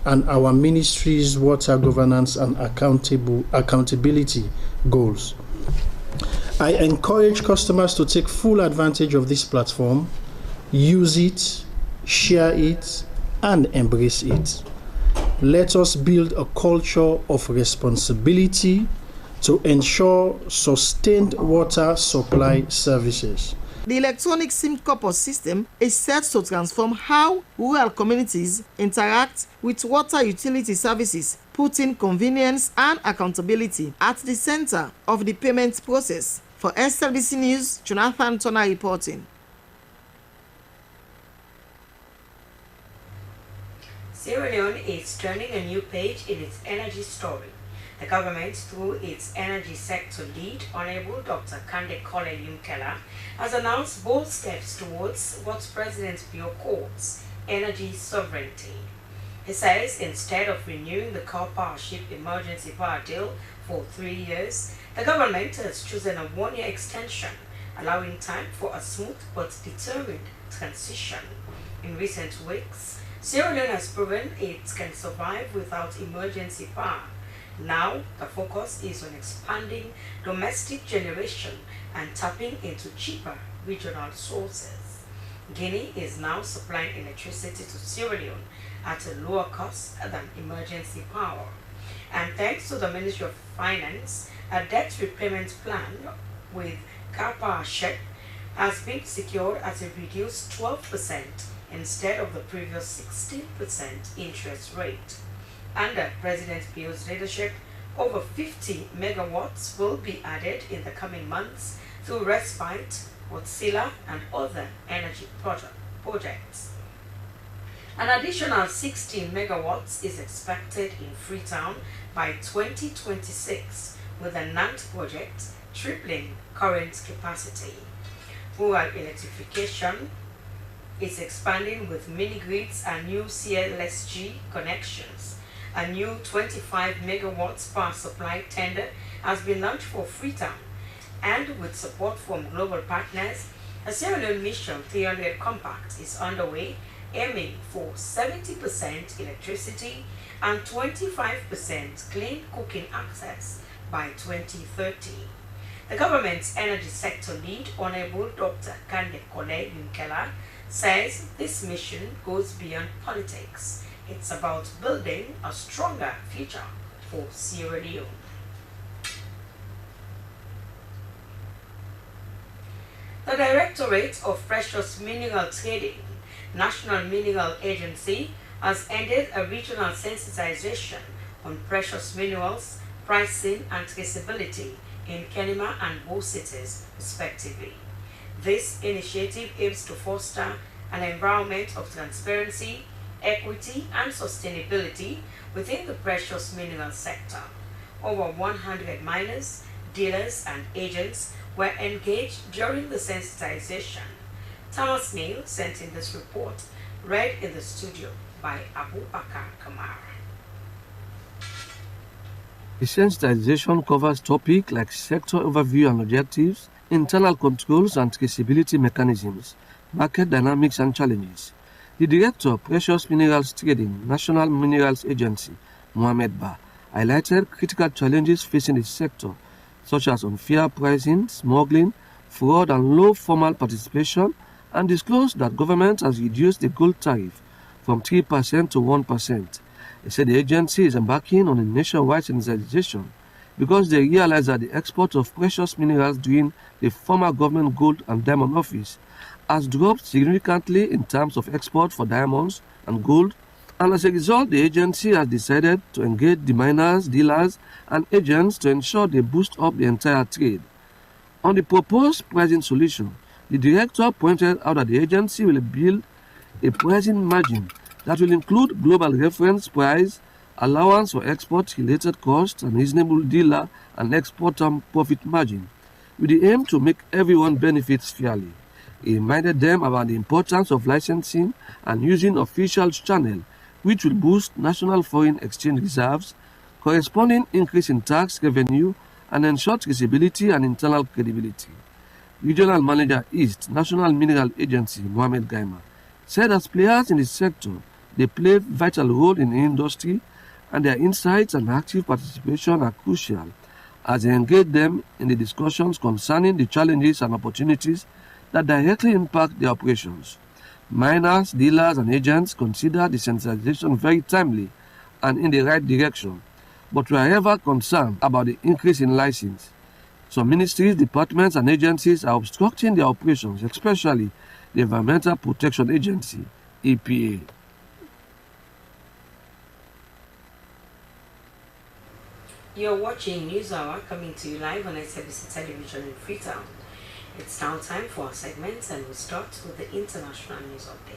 and our ministry's water governance and accountability goals. I encourage customers to take full advantage of this platform, use it, share it, and embrace it. Let us build a culture of responsibility to ensure sustained water supply services. The electronic SIM couple system is set to transform how rural communities interact with water utility services putting convenience and accountability at the center of the payment process. For SLBC News, Jonathan Turner reporting. Sierra Leone is turning a new page in its energy story. The government, through its energy sector lead, Honorable Dr. Kande Kole Yumkela, has announced bold steps towards what President Bio calls energy sovereignty. He says instead of renewing the coal power ship emergency power deal for 3 years, the government has chosen a 1-year extension, allowing time for a smooth but determined transition. In recent weeks, Sierra Leone has proven it can survive without emergency power. Now, the focus is on expanding domestic generation and tapping into cheaper regional sources. Guinea is now supplying electricity to Sierra Leone at a lower cost than emergency power. And thanks to the Ministry of Finance, a debt repayment plan with Power Ship has been secured at a reduced 12% instead of the previous 16% interest rate. Under President Bio's leadership, over 50 megawatts will be added in the coming months through respite, Wärtsilä, and other energy projects. An additional 16 megawatts is expected in Freetown by 2026, with the NANT project tripling current capacity. Rural electrification is expanding with mini-grids and new CLSG connections. A new 25 megawatts power supply tender has been launched for Freetown, and with support from global partners, a Sierra Leone Mission 300 Compact is underway, aiming for 70% electricity and 25% clean cooking access by 2030. The government's energy sector lead, Honorable Dr. Kande Kole Yumkela, says this mission goes beyond politics. It's about building a stronger future for Sierra Leone. The Directorate of Precious Mineral Trading, National Mineral Agency, has ended a regional sensitization on precious minerals, pricing and traceability in Kenema and Bo cities, respectively. This initiative aims to foster an environment of transparency, equity and sustainability within the precious mineral sector. Over 100 miners, dealers and agents were engaged during the sensitization. Thomas Neal sent in this report, read in the studio by Abu Bakar Kamara. The sensitization covers topics like sector overview and objectives, internal controls and traceability mechanisms, market dynamics and challenges. The Director of Precious Minerals Trading, National Minerals Agency, Mohamed Ba, highlighted critical challenges facing the sector, such as unfair pricing, smuggling, fraud and low formal participation, and disclosed that government has reduced the gold tariff from 3% to 1%. He said the agency is embarking on a nationwide sensitization because they realize that the export of precious minerals during the former government gold and diamond office has dropped significantly in terms of export for diamonds and gold, and as a result, the agency has decided to engage the miners, dealers, and agents to ensure they boost up the entire trade. On the proposed pricing solution, the director pointed out that the agency will build a pricing margin that will include global reference price, allowance for export-related costs, and reasonable dealer and exporter profit margin, with the aim to make everyone benefit fairly. He reminded them about the importance of licensing and using official channels, which will boost national foreign exchange reserves, corresponding increase in tax revenue, and ensure traceability and internal credibility. Regional Manager East, National Mineral Agency, Mohamed Gaima, said as players in the sector, they play a vital role in the industry, and their insights and active participation are crucial as they engage them in the discussions concerning the challenges and opportunities that directly impact their operations. Miners, dealers, and agents consider the sensitization very timely and in the right direction, but we are ever concerned about the increase in license. Some ministries, departments, and agencies are obstructing their operations, especially the Environmental Protection Agency, EPA. You're watching News Hour coming to you live on SLBC Television in Freetown. It's now time for our segments, and we'll start with the international news update.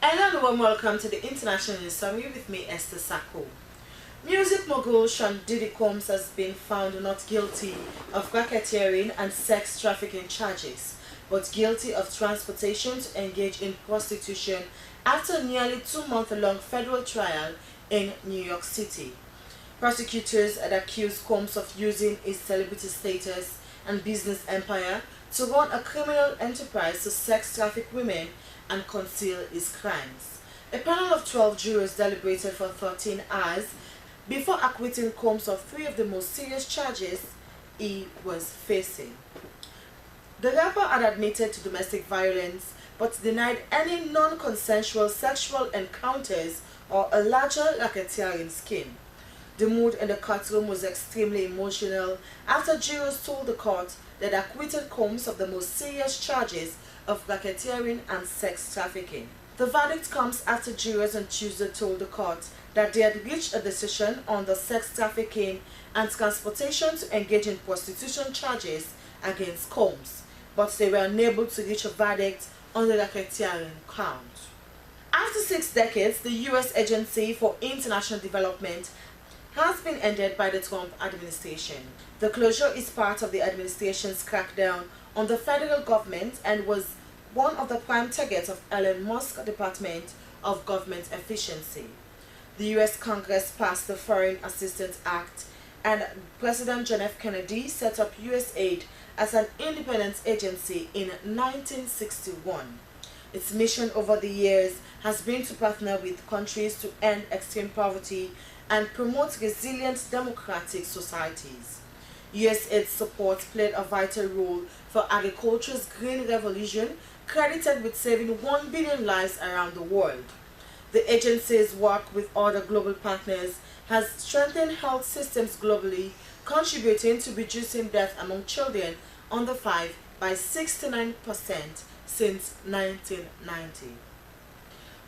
Hello and warm welcome to the International News Summary with me, Esther Sako. Music mogul Sean Diddy Combs has been found not guilty of racketeering and sex trafficking charges, but guilty of transportation to engage in prostitution after a nearly 2-month-long federal trial in New York City. Prosecutors had accused Combs of using his celebrity status and business empire to run a criminal enterprise to sex traffic women and conceal his crimes. A panel of 12 jurors deliberated for 13 hours before acquitting Combs of 3 of the most serious charges he was facing. The rapper had admitted to domestic violence but denied any non-consensual sexual encounters or a larger racketeering scheme. The mood in the courtroom was extremely emotional after jurors told the court that acquitted Combs of the most serious charges of racketeering and sex trafficking. The verdict comes after jurors on Tuesday told the court that they had reached a decision on the sex trafficking and transportation to engage in prostitution charges against Combs, but they were unable to reach a verdict on the racketeering count. After 6 decades, the U.S. Agency for International Development has been ended by the Trump administration. The closure is part of the administration's crackdown on the federal government and was one of the prime targets of Elon Musk's Department of Government Efficiency. The U.S. Congress passed the Foreign Assistance Act, and President John F. Kennedy set up USAID as an independent agency in 1961. Its mission over the years has been to partner with countries to end extreme poverty and promote resilient democratic societies. USAID's support played a vital role for agriculture's green revolution, credited with saving 1 billion lives around the world. The agency's work with other global partners has strengthened health systems globally, contributing to reducing death among children under 5 by 69% since 1990.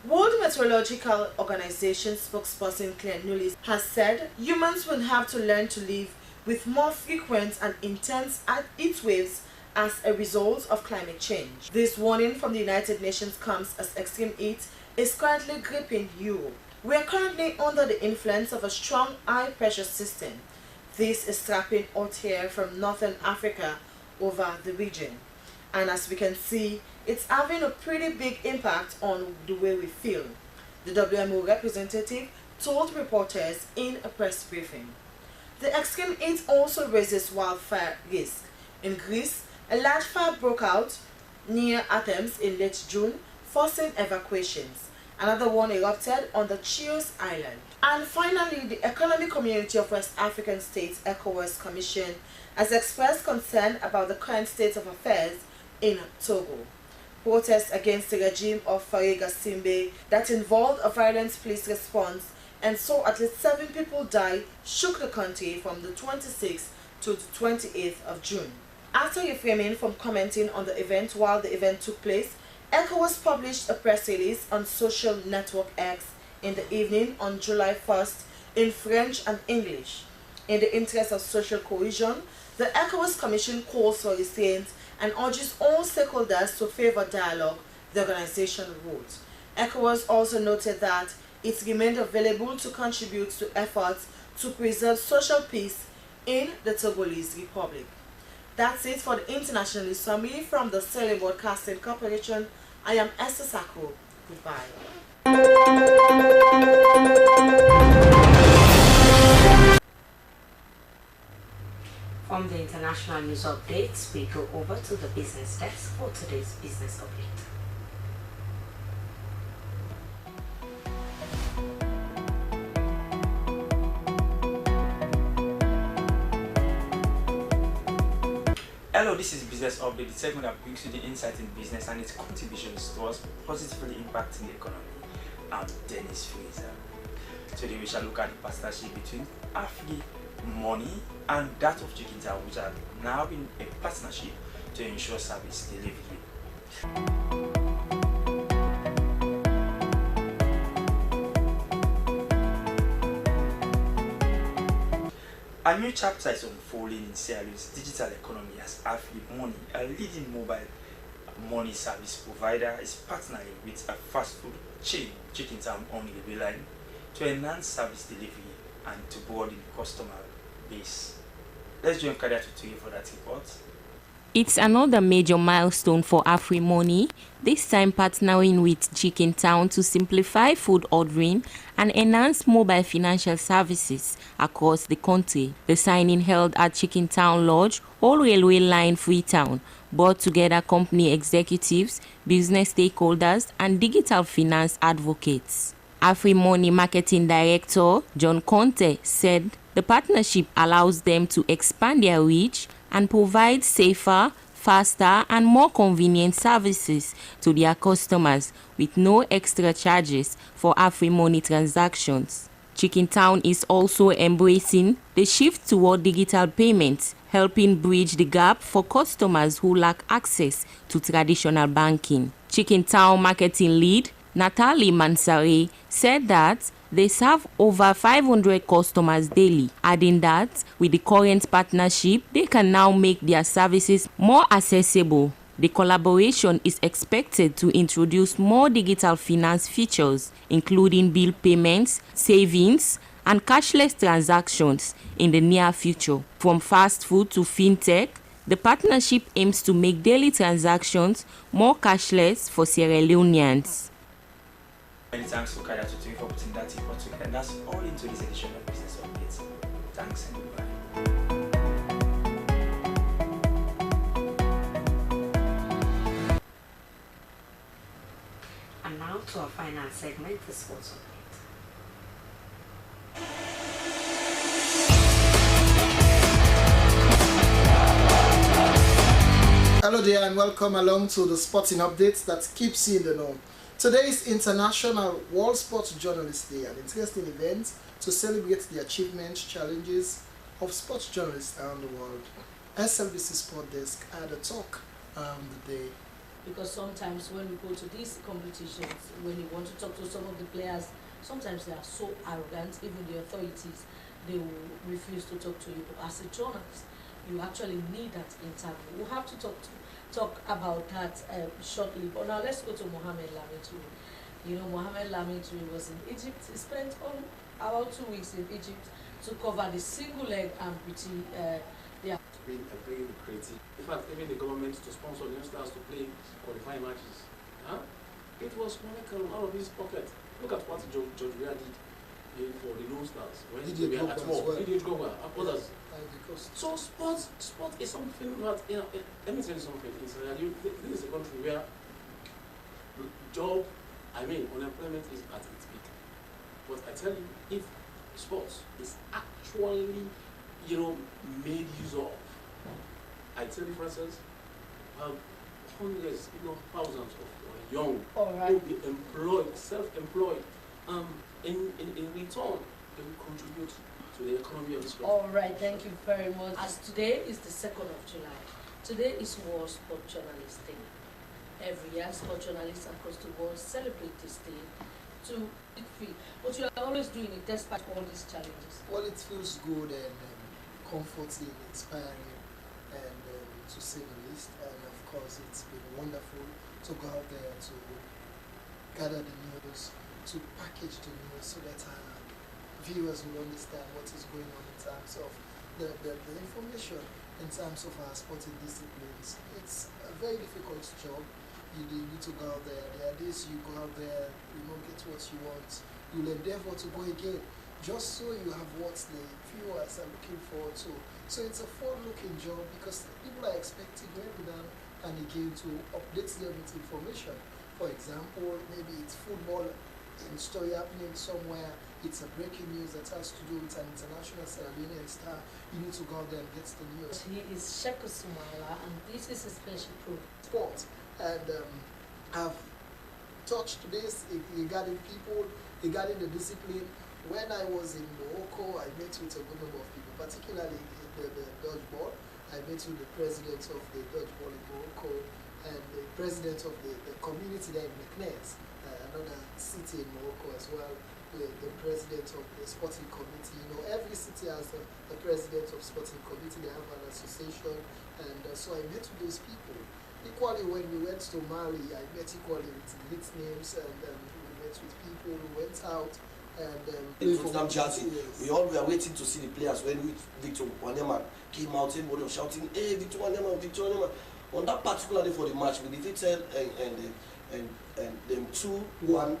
World Meteorological Organization spokesperson Claire Nulis has said humans will have to learn to live with more frequent and intense heat waves as a result of climate change. This warning from the United Nations comes as extreme heat is currently gripping Europe. We are currently under the influence of a strong high-pressure system. This is trapping hot air from northern Africa over the region. And as we can see, it's having a pretty big impact on the way we feel, the WMO representative told reporters in a press briefing. The extreme heat also raises wildfire risk. In Greece, a large fire broke out near Athens in late June, forcing evacuations. Another one erupted on the Chios Island. And finally, the Economic Community of West African States, ECOWAS Commission, has expressed concern about the current state of affairs in Togo. Protests against the regime of Faye Gassimbe that involved a violent police response and saw at least 7 people die shook the country from the 26th to the 28th of June. After refraining from commenting on the event while the event took place, ECOWAS published a press release on social network X in the evening on July 1st in French and English. In the interest of social cohesion, the ECOWAS Commission calls for restraint and urges all stakeholders to favor dialogue, the organization wrote. ECOWAS also noted that it remained available to contribute to efforts to preserve social peace in the Togolese Republic. That's it for the International News Summary from the Sierra Leone Broadcasting Corporation. I am Esther Sako. Goodbye. From the International News Updates, we go over to the business desk for today's business update. Hello, this is Business Update, the segment that brings you the insight in business and its contributions towards positively impacting the economy. I'm Dennis Fraser. Today we shall look at the partnership between Afrimoney and that of Qcell, which have now been a partnership to ensure service delivery. A new chapter is unfolding in Sierra Leone's digital economy as Afrimoney, a leading mobile money service provider, is partnering with a fast food chain, Town on the line, to enhance service delivery and to broaden customer base. Let's join Kadia to for that report. It's another major milestone for Afrimoney, this time partnering with Town to simplify food ordering and enhance mobile financial services across the country. The signing held at Town Lodge, Old Railway Line, Freetown, brought together company executives, business stakeholders, and digital finance advocates. Afrimoney Marketing Director John Conte said the partnership allows them to expand their reach and provide safer, faster, and more convenient services to their customers with no extra charges for Afrimoney transactions. Town is also embracing the shift toward digital payments, helping bridge the gap for customers who lack access to traditional banking. Town marketing lead Natalie Mansare said that they serve over 500 customers daily, adding that with the current partnership, they can now make their services more accessible. The collaboration is expected to introduce more digital finance features, including bill payments, savings, and cashless transactions in the near future. From fast food to fintech, the partnership aims to make daily transactions more cashless for Sierra Leoneans. Many thanks to Kadia for putting that report together. And that's all into this edition of Business Updates. Thanks and goodbye. And now to our final segment, the sports update. Hello there and welcome along to the sporting updates that keeps you in the know. Today is International World Sports Journalist Day, an interesting event to celebrate the achievements, challenges of sports journalists around the world. SLBC Sport Desk had a talk around the day. Because sometimes when we go to these competitions, when you want to talk to some of the players, sometimes they are so arrogant, even the authorities, they will refuse to talk to you. But as a journalist, you actually need that interview. We'll have to talk about that shortly. But now let's go to Mohamed Lamitri. You know, Mohamed Lamitri was in Egypt. He spent about 2 weeks in Egypt to cover the single leg amputee. Being very lucrative. In fact, even the government to sponsor youngsters to play qualifying matches. It was money coming out of his pocket. Look at what George Weah did for the Lone Stars when they were at war. He did go well. Others. So sport is something that, you know, let me tell you something. This is a country where unemployment is at its peak. But I tell you, if sports is actually, made use of, I tell you, for instance, hundreds, thousands of young will be employed, self-employed. In return, they will contribute to the economy of this country. All right, thank you very much. As today is the 2nd of July, today is World Sport Journalist Day. Every year, sport journalists across the world celebrate this day to be free. But you are always doing it despite all these challenges. Well, it feels good and comforting, inspiring, and to say the least. And of course, it's been wonderful to go out there to gather the news, to package the news so that viewers will understand what is going on in terms of the information in terms of our sporting disciplines. It's a very difficult job. You need to go out there. There are days you go out there, get what you want. You'll endeavor to go again, just so you have what the viewers are looking forward to. So it's a forward-looking job because people are expecting you every now and again to update them with information. For example, maybe it's football in story happening somewhere. It's a breaking news that has to do with an international Sierra Leonean star. You need to go out there and get the news. He is Sheku Sumala, and this is a special program. Sport. And I've touched this regarding people, regarding the discipline. When I was in Morocco, I met with a good number of people, particularly the dodgeball. I met with the president of the dodgeball in Morocco, and president of the community there in McKay, another city in Morocco as well, the president of the sporting committee. You know, every city has a president of sporting committee. They have an association, and so I met with those people. Equally, when we went to Mali, I met equally with great names, and we met with people who went out. In Tottenham Chelsea, we all were waiting to see the players when Victor Wanyama came out. Everybody was shouting, "Hey, Victor Wanyama, Victor Wanyama!" On that particular day for the match, we defeated and them 2-1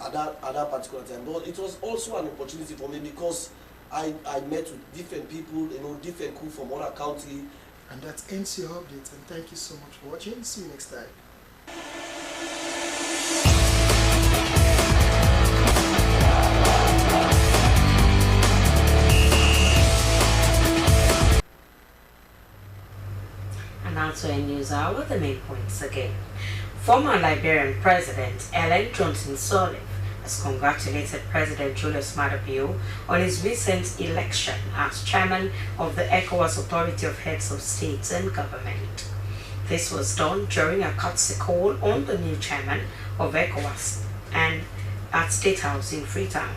at that particular time. But it was also an opportunity for me because I met with different people, you know, different crew from other countries. And that ends your update. And thank you so much for watching. See you next time. Now to a news hour, the main points again. Former Liberian President Ellen Johnson Sirleaf has congratulated President Julius Maada Bio on his recent election as chairman of the ECOWAS Authority of Heads of States and Government. This was done during a courtesy call on the new chairman of ECOWAS and at State House in Freetown.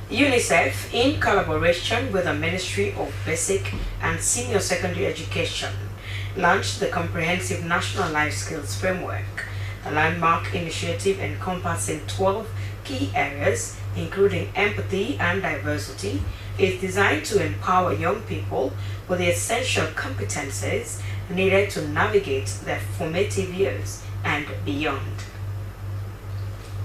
UNICEF, in collaboration with the Ministry of Basic and Senior Secondary Education, launched the Comprehensive National Life Skills Framework, a landmark initiative encompassing 12 key areas, including empathy and diversity. Is designed to empower young people with the essential competences needed to navigate their formative years and beyond.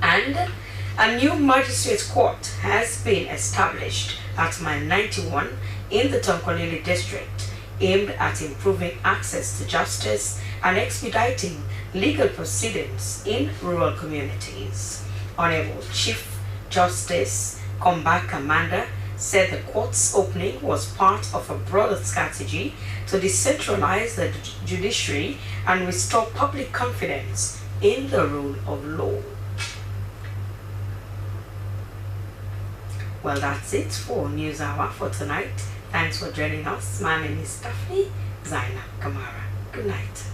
And a new magistrate court has been established at Mile 91 in the Tonkolili district, aimed at improving access to justice and expediting legal proceedings in rural communities. Honorable Chief Justice Komba Kamanda said the court's opening was part of a broader strategy to decentralize the judiciary and restore public confidence in the rule of law. Well, that's it for News Hour for tonight. Thanks for joining us. My name is Daphne Zainab Kamara. Good night.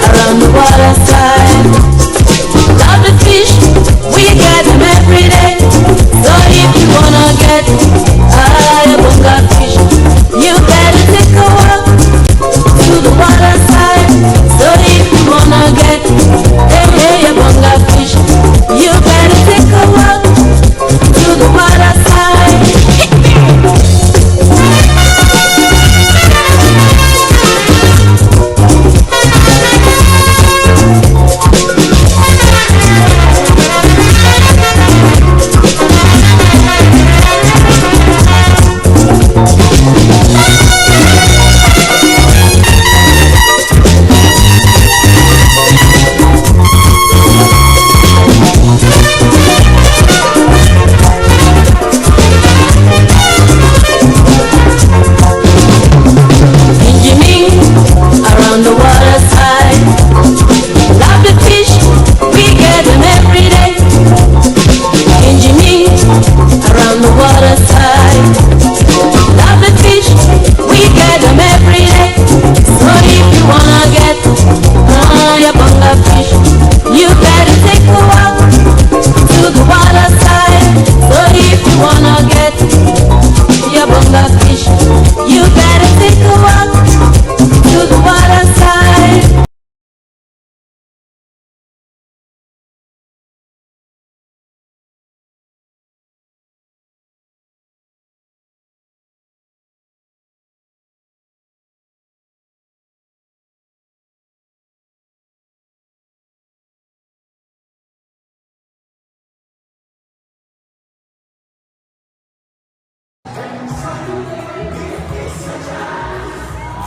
Around the water side, love the fish.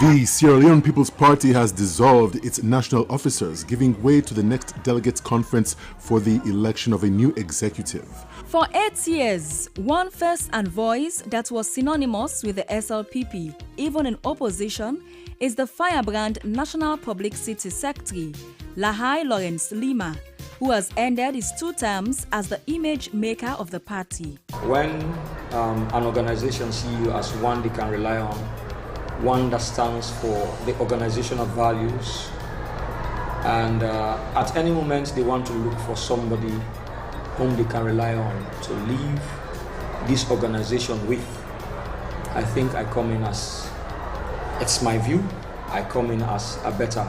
The Sierra Leone People's Party has dissolved its national officers, giving way to the next delegates conference for the election of a new executive. For 8 years, one face and voice that was synonymous with the SLPP, even in opposition, is the firebrand National Publicity Secretary, Lahai Lawrence Lima, who has ended his 2 terms as the image maker of the party. When an organization sees you as one they can rely on, one that stands for the organizational values, and at any moment they want to look for somebody whom they can rely on to leave this organization with, I think I come in as, it's my view, I come in as a better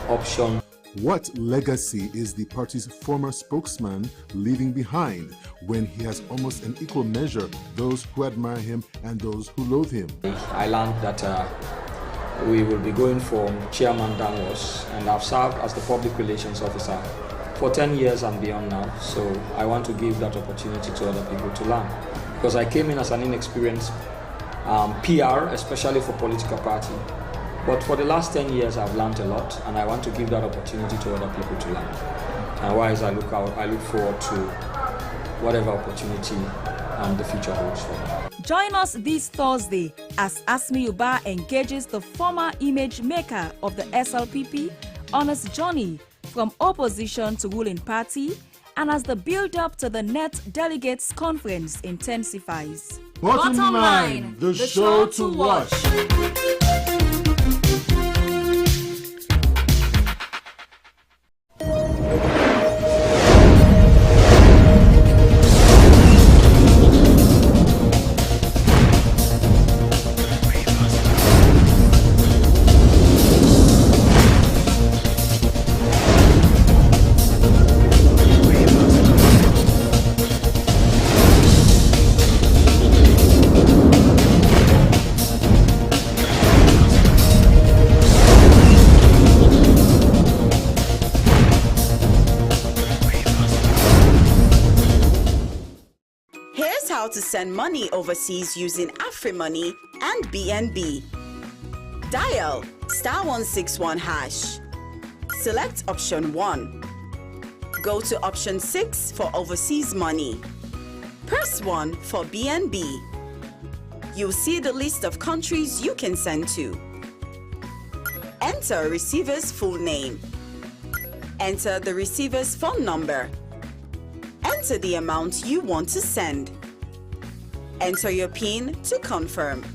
option. What legacy is the party's former spokesman leaving behind when he has almost in equal measure those who admire him and those who loathe him? I learned that we will be going from chairman downwards, and I've served as the public relations officer for 10 years and beyond now, so I want to give that opportunity to other people to learn. Because I came in as an inexperienced PR, especially for political party. But for the last 10 years, I've learned a lot, and I want to give that opportunity to other people to learn. And why I look forward to whatever opportunity the future holds for me. Join us this Thursday as Asmi Uba engages the former image maker of the SLPP on his journey from opposition to ruling party, and as the build-up to the next delegates conference intensifies. Bottom line, the show to watch. To send money overseas using Afrimoney and BNB. Dial *161#. Select option 1. Go to option 6 for overseas money. Press 1 for BNB. You'll see the list of countries you can send to. Enter receiver's full name. Enter the receiver's phone number. Enter the amount you want to send. Enter your PIN to confirm.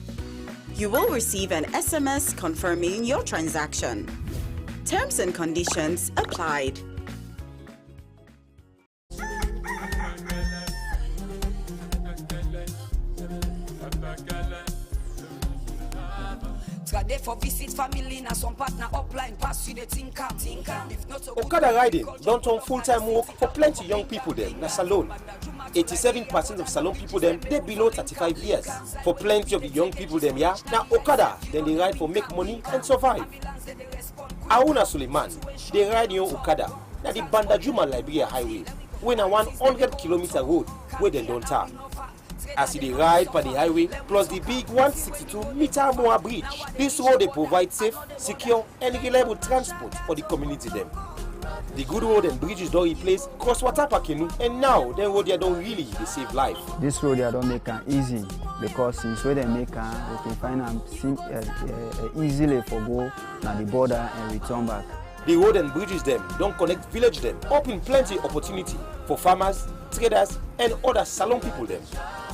You will receive an SMS confirming your transaction. Terms and conditions applied. For visit family na some partner upline pass you the tinker. Okada riding don't turn full-time work for plenty young people them na salon. 87% of salon people them they below 35 years. For plenty of the young people them yeah, now Okada then they ride for make money and survive. Auna Suleiman they ride your Okada na the Bandajuma Liberia Highway when a 100-kilometer road where they don't tap. As they ride by the highway, plus the big 162-meter Moa bridge, this road they provide safe, secure, and reliable transport for the community them. The good road and bridges don't replace cross water parking, and now the road they don't really they save life. This road they don't make it easy because since where they make it, they can find them easily for go na the border and return back. The road and bridges them don't connect village them, open plenty opportunity for farmers, traders, and other salon people them.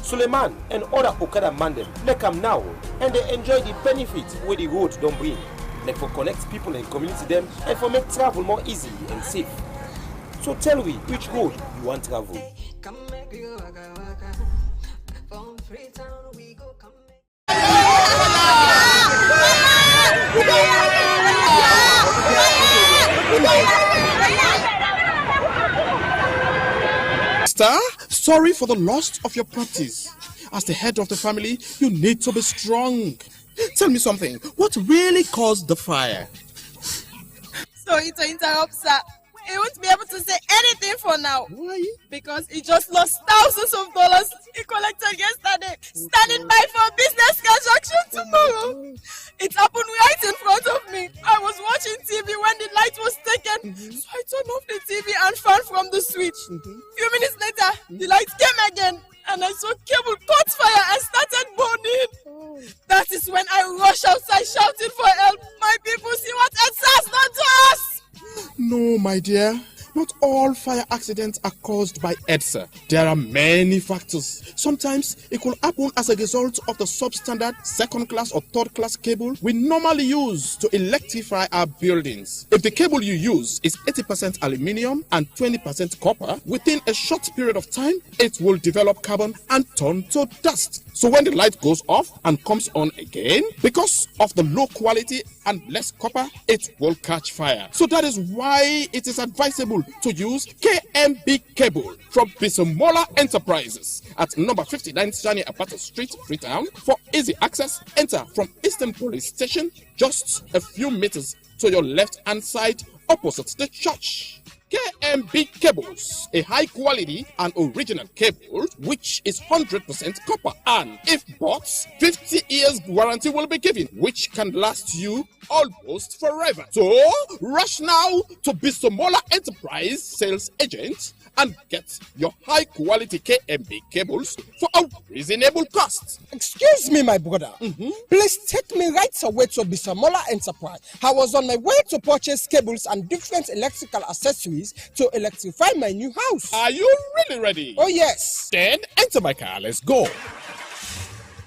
Suleiman and other Okada man them, they come now and they enjoy the benefits where the road don't bring. Like for connect people and community them and for make travel more easy and safe. So tell me which road you want to travel. Star, sorry for the loss of your practice. As the head of the family, you need to be strong. Tell me something. What really caused the fire? Sorry to interrupt, sir. He won't be able to say anything for now. Why? Because he just lost thousands of dollars he collected yesterday, standing by for a business transaction tomorrow. It happened right in front of me. I was watching TV when the light was taken. So I turned off the TV and fan from the switch. Few minutes later, the light came again. And I saw cable caught fire and started burning. That is when I rushed outside shouting for help. My people, see what EDSA has done to us. No, my dear. Not all fire accidents are caused by EDSA. There are many factors. Sometimes it could happen as a result of the substandard second class or third class cable we normally use to electrify our buildings. If the cable you use is 80% aluminium and 20% copper, within a short period of time, it will develop carbon and turn to dust. So when the light goes off and comes on again, because of the low quality and less copper, it will catch fire. So that is why it is advisable to use KMB cable from Bisomola Enterprises at number 59 Shani Apata Street, Freetown. For easy access, enter from Eastern Police Station, just a few meters to your left-hand side, opposite the church. KMB cables, a high quality and original cable which is 100% copper, and if bought, 50 years warranty will be given, which can last you almost forever. So rush now to Bisomola Enterprise sales agent and get your high quality KMB cables for a reasonable cost. Excuse me, my brother. Please take me right away to Bisomola Enterprise. I was on my way to purchase cables and different electrical accessories to electrify my new house. Are you really ready? Oh yes. Then enter my car. Let's go.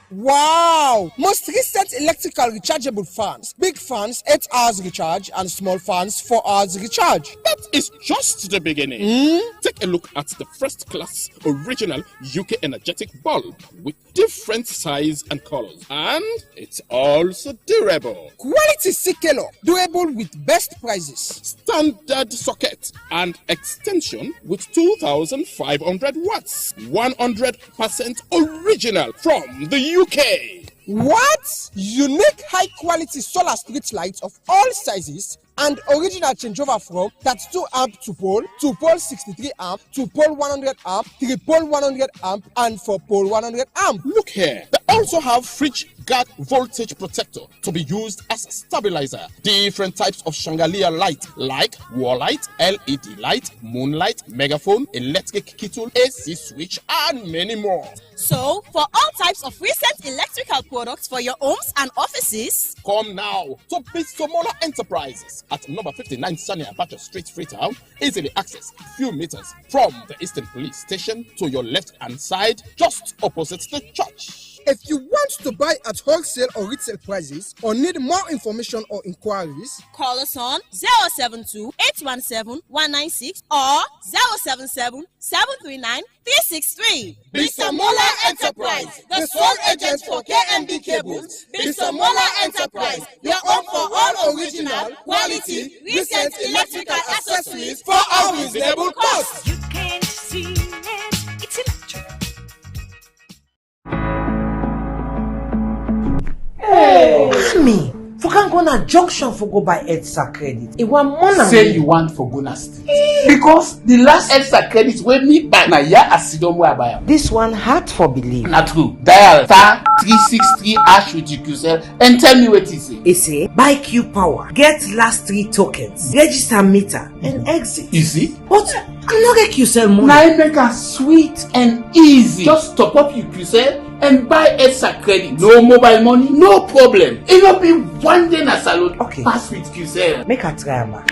Wow! Most recent electrical rechargeable fans. Big fans, 8 hours recharge, and small fans, 4 hours recharge. That is just the beginning. Take a look at the first class original UK energetic bulb with different size and colors. And it's also durable. Quality Sikelo, durable with best prices. Standard socket and extension with 2,500 watts. 100% original from the UK. What? Unique high quality solar street lights of all sizes and original changeover from 32 amp to pole 63 amp, 2 pole 100 amp, 3 pole 100 amp, and 4 pole 100 amp. Look here. They also have fridge guard voltage protector to be used as stabilizer. Different types of chandelier light like wall light, LED light, moonlight, megaphone, electric kettle, AC switch, and many more. So, for all types of recent electrical products for your homes and offices, come now to Bisomola Enterprises at number 59 Sunny Abacha Street, Freetown. Easily accessed, few meters from the Eastern Police Station to your left-hand side, just opposite the church. If you want to buy at wholesale or retail prices or need more information or inquiries, call us on 072-817-196 or 077-739-363. Bisomola Enterprise, the sole agent for KMB cables. Bisomola Enterprise, your home for all original, quality, recent electrical accessories for a reasonable cost. You can't see it, it's electric. Me, for can go na junction for go buy EDSA credit. It want money. Say you want for go na street. Because the last EDSA credit wey me buy na ya asidom wey I buy am. This one hard for believe. Na true. Dial *363# with Qcell and tell me what it say. It say buy Q power, get last 3 tokens, register meter and exit. Easy. But I no get Qcell money. Na it make am sweet and easy. Just top up your Qcell and buy EDSA credit. No mobile money, no problem. It will be one day na salon. Okay. Pass with Qcell. Make a try, man.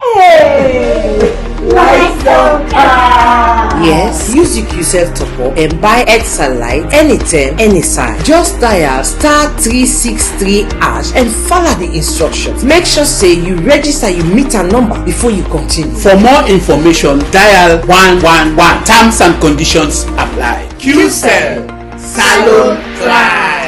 Hey! Lights don't come! Yes, use the Qcell top up and buy EDSA light anytime, any size. Just dial *363# and follow the instructions. Make sure say you register your meter number before you continue. For more information, dial 111. Terms and conditions apply. Qcell, Salon Pride.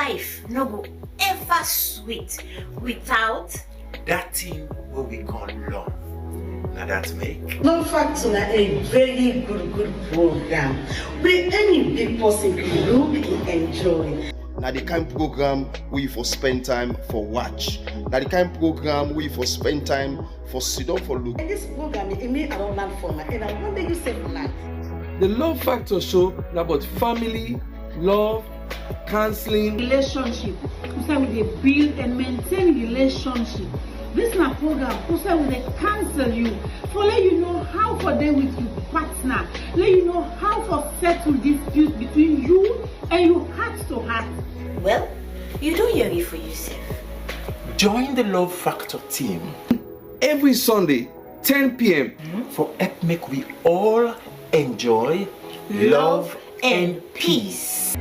life no go ever sweet without that thing what we call love. Now that make No fact na a very good program where any big person can look and enjoy. Now the kind program we for spend time for watch. Now the kind program we for spend time for sit down for look. And this program it may around land for my and I wonder you say life. The Love Factor show is about family, love, counseling, relationship. We say we dey build and maintain relationship. This na program we say we dey counsel you for let you know how for dey with your partner, let you know how for settle dispute between you and your heart to heart. Well, you don't hear it for yourself. Join the Love Factor team every Sunday, 10 p.m. for help make we all enjoy love and peace.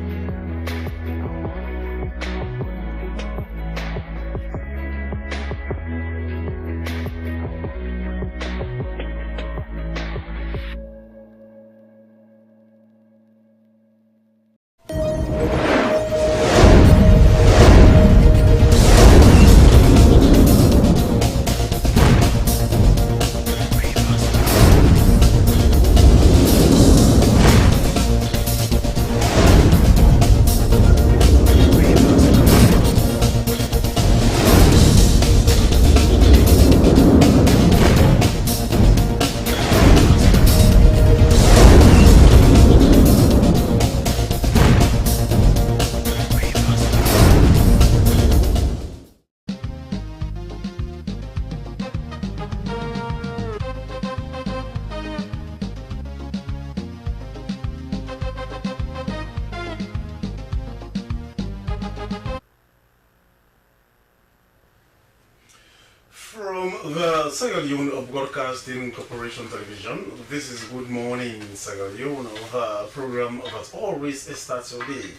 The Sierra Leone Broadcasting Corporation Television. This is Good Morning Sierra Leone, a program that always starts your day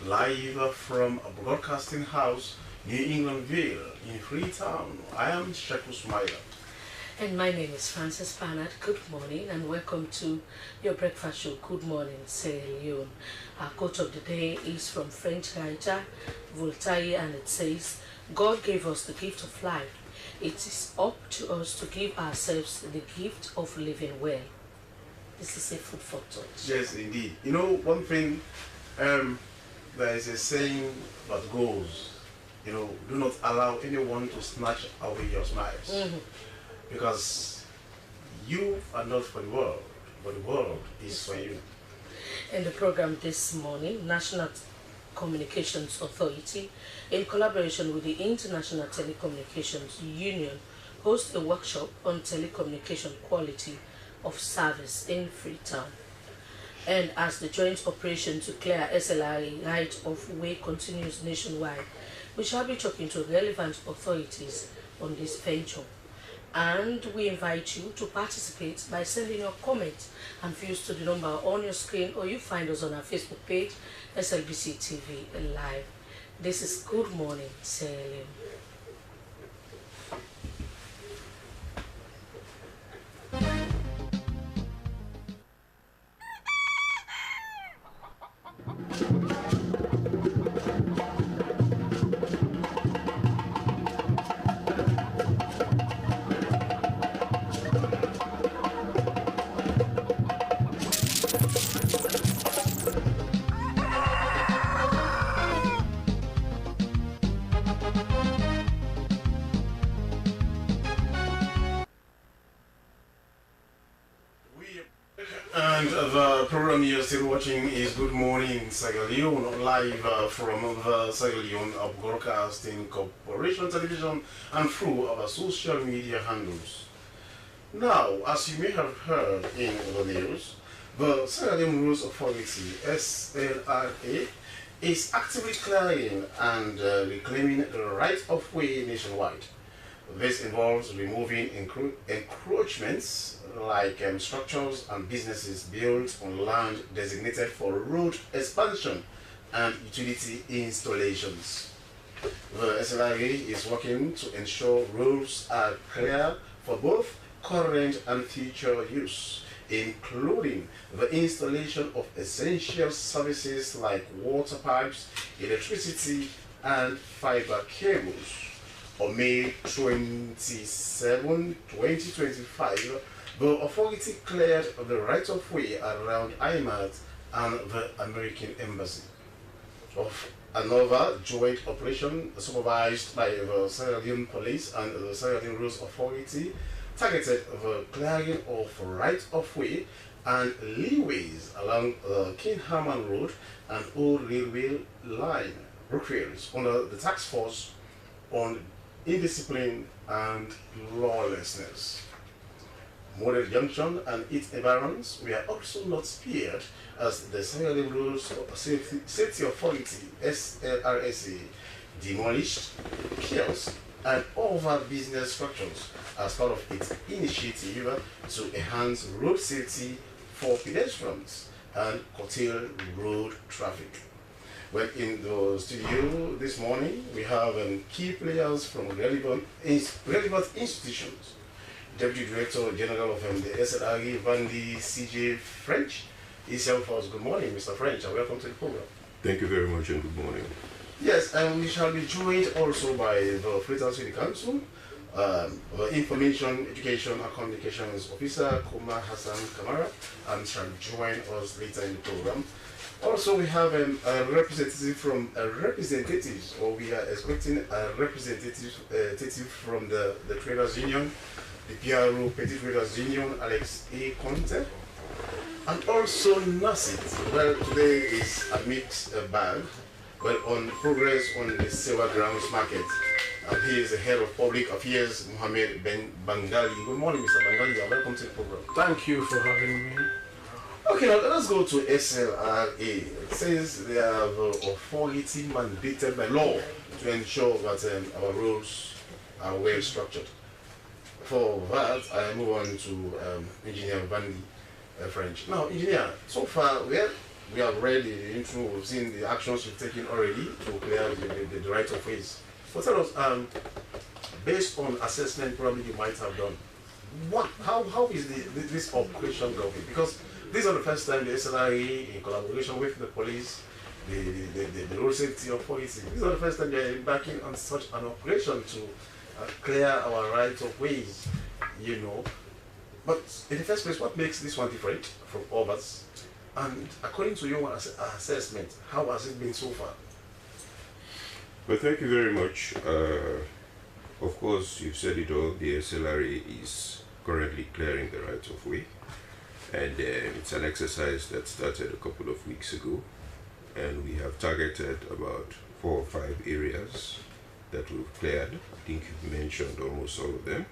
live from a broadcasting house New Englandville in Freetown. I am Sheku Smiler. And my name is Francis Barnard. Good morning and welcome to your breakfast show, Good Morning Sierra Leone. Our quote of the day is from French writer Voltaire and it says, God gave us the gift of life. It is up to us to give ourselves the gift of living well. This is a food for thought. Yes, indeed. You know, one thing, there is a saying that goes, you know, do not allow anyone to snatch away your smiles. Because you are not for the world, but the world is for you. In the program this morning, National Communications Authority, in collaboration with the International Telecommunications Union, hosts a workshop on telecommunication quality of service in Freetown. And as the joint operation to clear SLRA right of way continues nationwide, we shall be talking to relevant authorities on this venture. And we invite you to participate by sending your comments and views to the number on your screen, or you find us on our Facebook page, SLBC TV Live. This is Good Morning Sierra Leone. And the program you're still watching is Good Morning Sierra Leone, live from the Sierra Leone Broadcasting Corporation Television and through our social media handles. Now, as you may have heard in the news, the Sierra Leone Rules Authority, SLRA, is actively clearing and reclaiming the right of way nationwide. This involves removing encroachments like structures and businesses built on land designated for road expansion and utility installations. The SLRA is working to ensure roads are clear for both current and future use, including the installation of essential services like water pipes, electricity, and fiber cables. On May 27, 2025, the authority cleared the right-of-way around IMAT and the American Embassy. Of another joint operation supervised by the Sierra Leone Police and the Sierra Leone Roads Authority targeted the clearing of right-of-way and leeways along the Kenema Road and Old Railway Line roadways under the task force on indiscipline and lawlessness. Model Junction and its environs were also not spared as the Sierra Leone Road Safety Authority (SLRC) demolished kiosks and other business structures as part of its initiative to enhance road safety for pedestrians and curtail road traffic. Well, in the studio this morning, we have key players from relevant institutions. Deputy Director General of the SLRE, Vandy CJ French, is here for us. Good morning, Mr. French, and welcome to the program. Thank you very much, and good morning. Yes, and we shall be joined also by the Freetown City Council, the Information, Education, and Communications Officer, Kuma Hassan Kamara, and shall join us later in the program. Also, we have a representative from representatives, or we are expecting a representative from the Traders Union, the PRO Petty Traders Union, Alex A. Conte, and also nurses. Well, today is a mixed bag. Well, on progress on the Sewa Grounds market. And he is the head of public affairs, Mohammed Ben Bangali. Good morning, Mr. Bangali, and welcome to the program. Thank you for having me. Okay, now let's go to SLRA. It says they have authority mandated by law to ensure that our roads are well structured. For that, I move on to Engineer Vandy French. Now, Engineer, so far we have read the intro, we've seen the actions you've taken already to clear the right of ways. But tell us, based on assessment probably you might have done, how is this operation going? Because this is the first time the SLRE, in collaboration with the police, the road safety authority, this is the first time they're embarking on such an operation to clear our right of ways, you know. But in the first place, what makes this one different from others? And according to your assessment, how has it been so far? Well, thank you very much. Of course, you've said it all. The SLRA is currently clearing the right of way. And it's an exercise that started a couple of weeks ago. And we have targeted about 4 or 5 areas that we've cleared. I think you've mentioned almost all of them.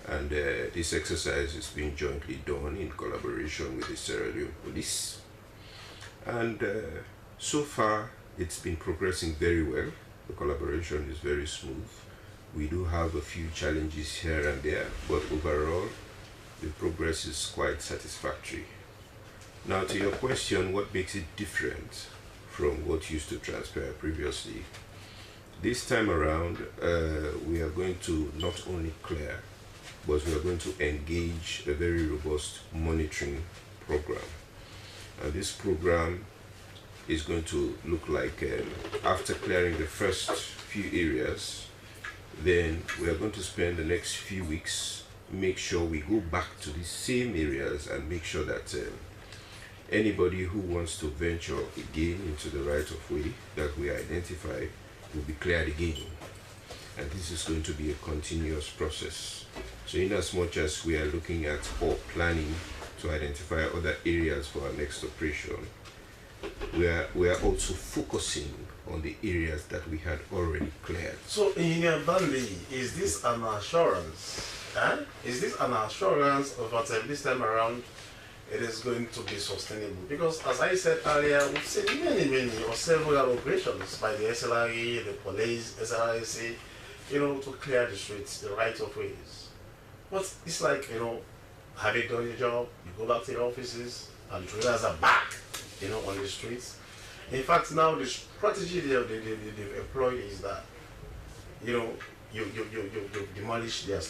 And this exercise is being jointly done in collaboration with the Sierra Leone Police. And so far, it's been progressing very well. The collaboration is very smooth. We do have a few challenges here and there, but overall, the progress is quite satisfactory. Now, to your question, what makes it different from what used to transpire previously? This time around, we are going to not only clear, but we are going to engage a very robust monitoring program. And this program is going to look like, after clearing the first few areas, then we are going to spend the next few weeks, make sure we go back to these same areas and make sure that anybody who wants to venture again into the right of way that we identify will be cleared again. And this is going to be a continuous process. So in as much as we are looking at or planning to identify other areas for our next operation, we are also focusing on the areas that we had already cleared. So, Engineer Bandy, is this an assurance? Is this an assurance that this time around it is going to be sustainable? Because as I said earlier, we've seen many or several operations by the SLRE, the police, SRIC, you know, to clear the streets, the right of ways. But it's like, you know, having done your job, you go back to your offices, and the traders are back, you know, on the streets. In fact, now the strategy they've employed is that, you know, you demolish their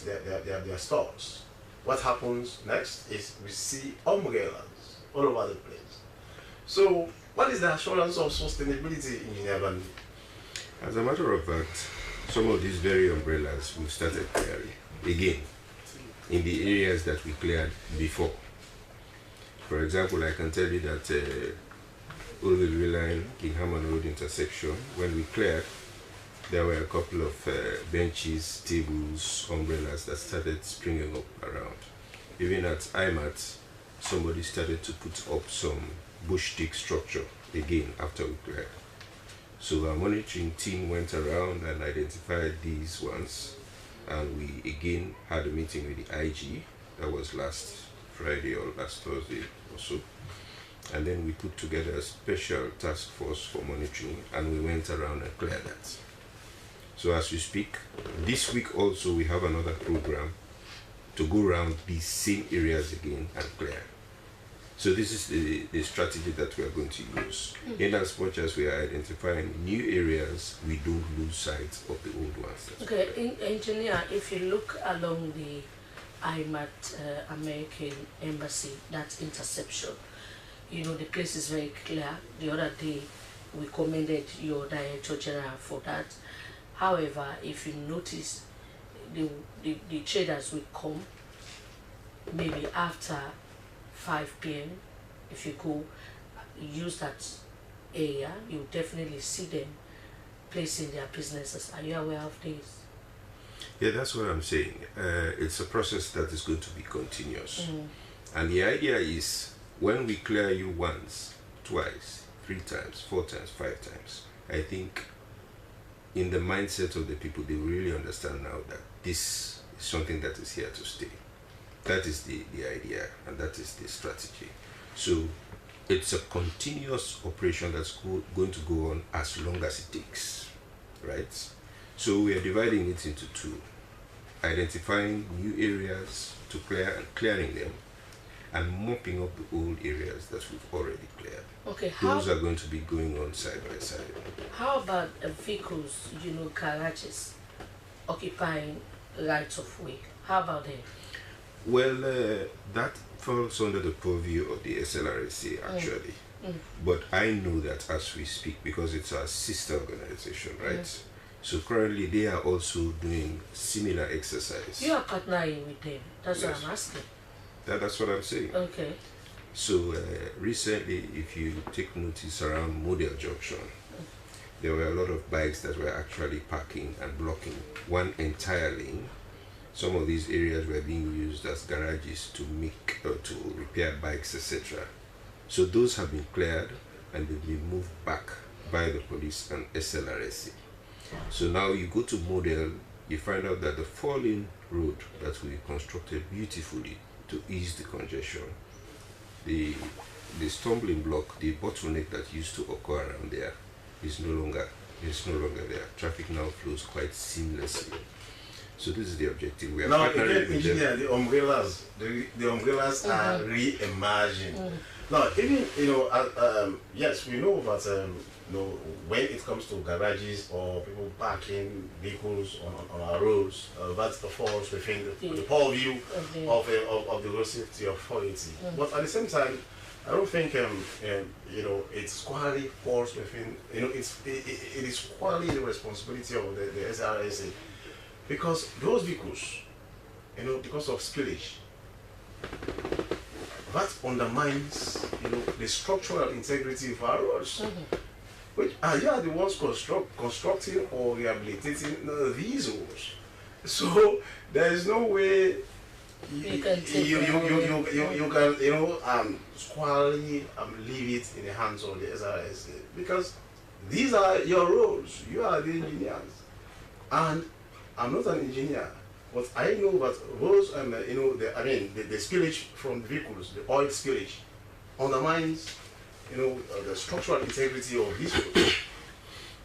stores. what happens next is we see umbrellas all over the place. So, what is the assurance of sustainability in Kenema? As a matter of fact, some of these very umbrellas we've started clearing again in the areas that we cleared before. For example, I can tell you that Old Railway Line, King Hamman Road intersection, when we cleared, there were a couple of benches, tables, umbrellas that started springing up around. Even at IMAT, somebody started to put up some bush stick structure again after we cleared. So our monitoring team went around and identified these ones, and we again had a meeting with the IG. That was last Friday or last Thursday or so. And then we put together a special task force for monitoring, and we went around and cleared that. So as we speak, this week also we have another program to go around these same areas again and clear. So this is the strategy that we are going to use. In as much as we are identifying new areas, we don't lose sight of the old ones. Okay, engineer, if you look along the IMAT American Embassy, that interception, you know, the place is very clear. The other day, we commended your Director General for that. However, if you notice, the traders will come maybe after 5 p.m. If you go use that area, you definitely see them placing their businesses. Are you aware of this? Yeah, that's what I'm saying. It's a process that is going to be continuous. And the idea is, when we clear you once, twice, 3 times, 4 times, 5 times, I think in the mindset of the people, they really understand now that this is something that is here to stay. That is the idea, and that is the strategy. So it's a continuous operation that's going to go on as long as it takes, right? So we are dividing it into 2, identifying new areas to clear and clearing them, and mopping up the old areas that we've already cleared. Okay, those are going to be going on side by side. How about vehicles, you know, garages occupying rights of way? How about them? Well, that falls under the purview of the SLRC actually. But I know that as we speak, because it's our sister organization, right? So currently they are also doing similar exercise. You are partnering with them. That's what I'm asking. That's what I'm saying. Okay. So recently, if you take notice around Model Junction, there were a lot of bikes that were actually parking and blocking one entire lane. Some of these areas were being used as garages to make or to repair bikes, etc. So those have been cleared and they've been moved back by the police and SLRC. So now you go to Model, you find out that the 4-lane road that we constructed beautifully to ease the congestion, the stumbling block, the bottleneck that used to occur around there is no longer there. Traffic now flows quite seamlessly. So this is the objective. We are now again, engineer, the umbrellas are re-emerging. Now, even yes, we know that when it comes to garages or people parking vehicles on our roads, that falls within the purview of the road safety authority. But at the same time, I don't think it squarely falls within it is squarely the responsibility of the SRSA, because those vehicles, because of spillage, that undermines the structural integrity of our roads. Which you are the ones constructing or rehabilitating these roads. So there is no way you can squarely leave it in the hands of the SRSA, because these are your roads. You are the engineers, and I'm not an engineer, but I know that those the spillage from the vehicles, the oil spillage, undermines the structural integrity of this road.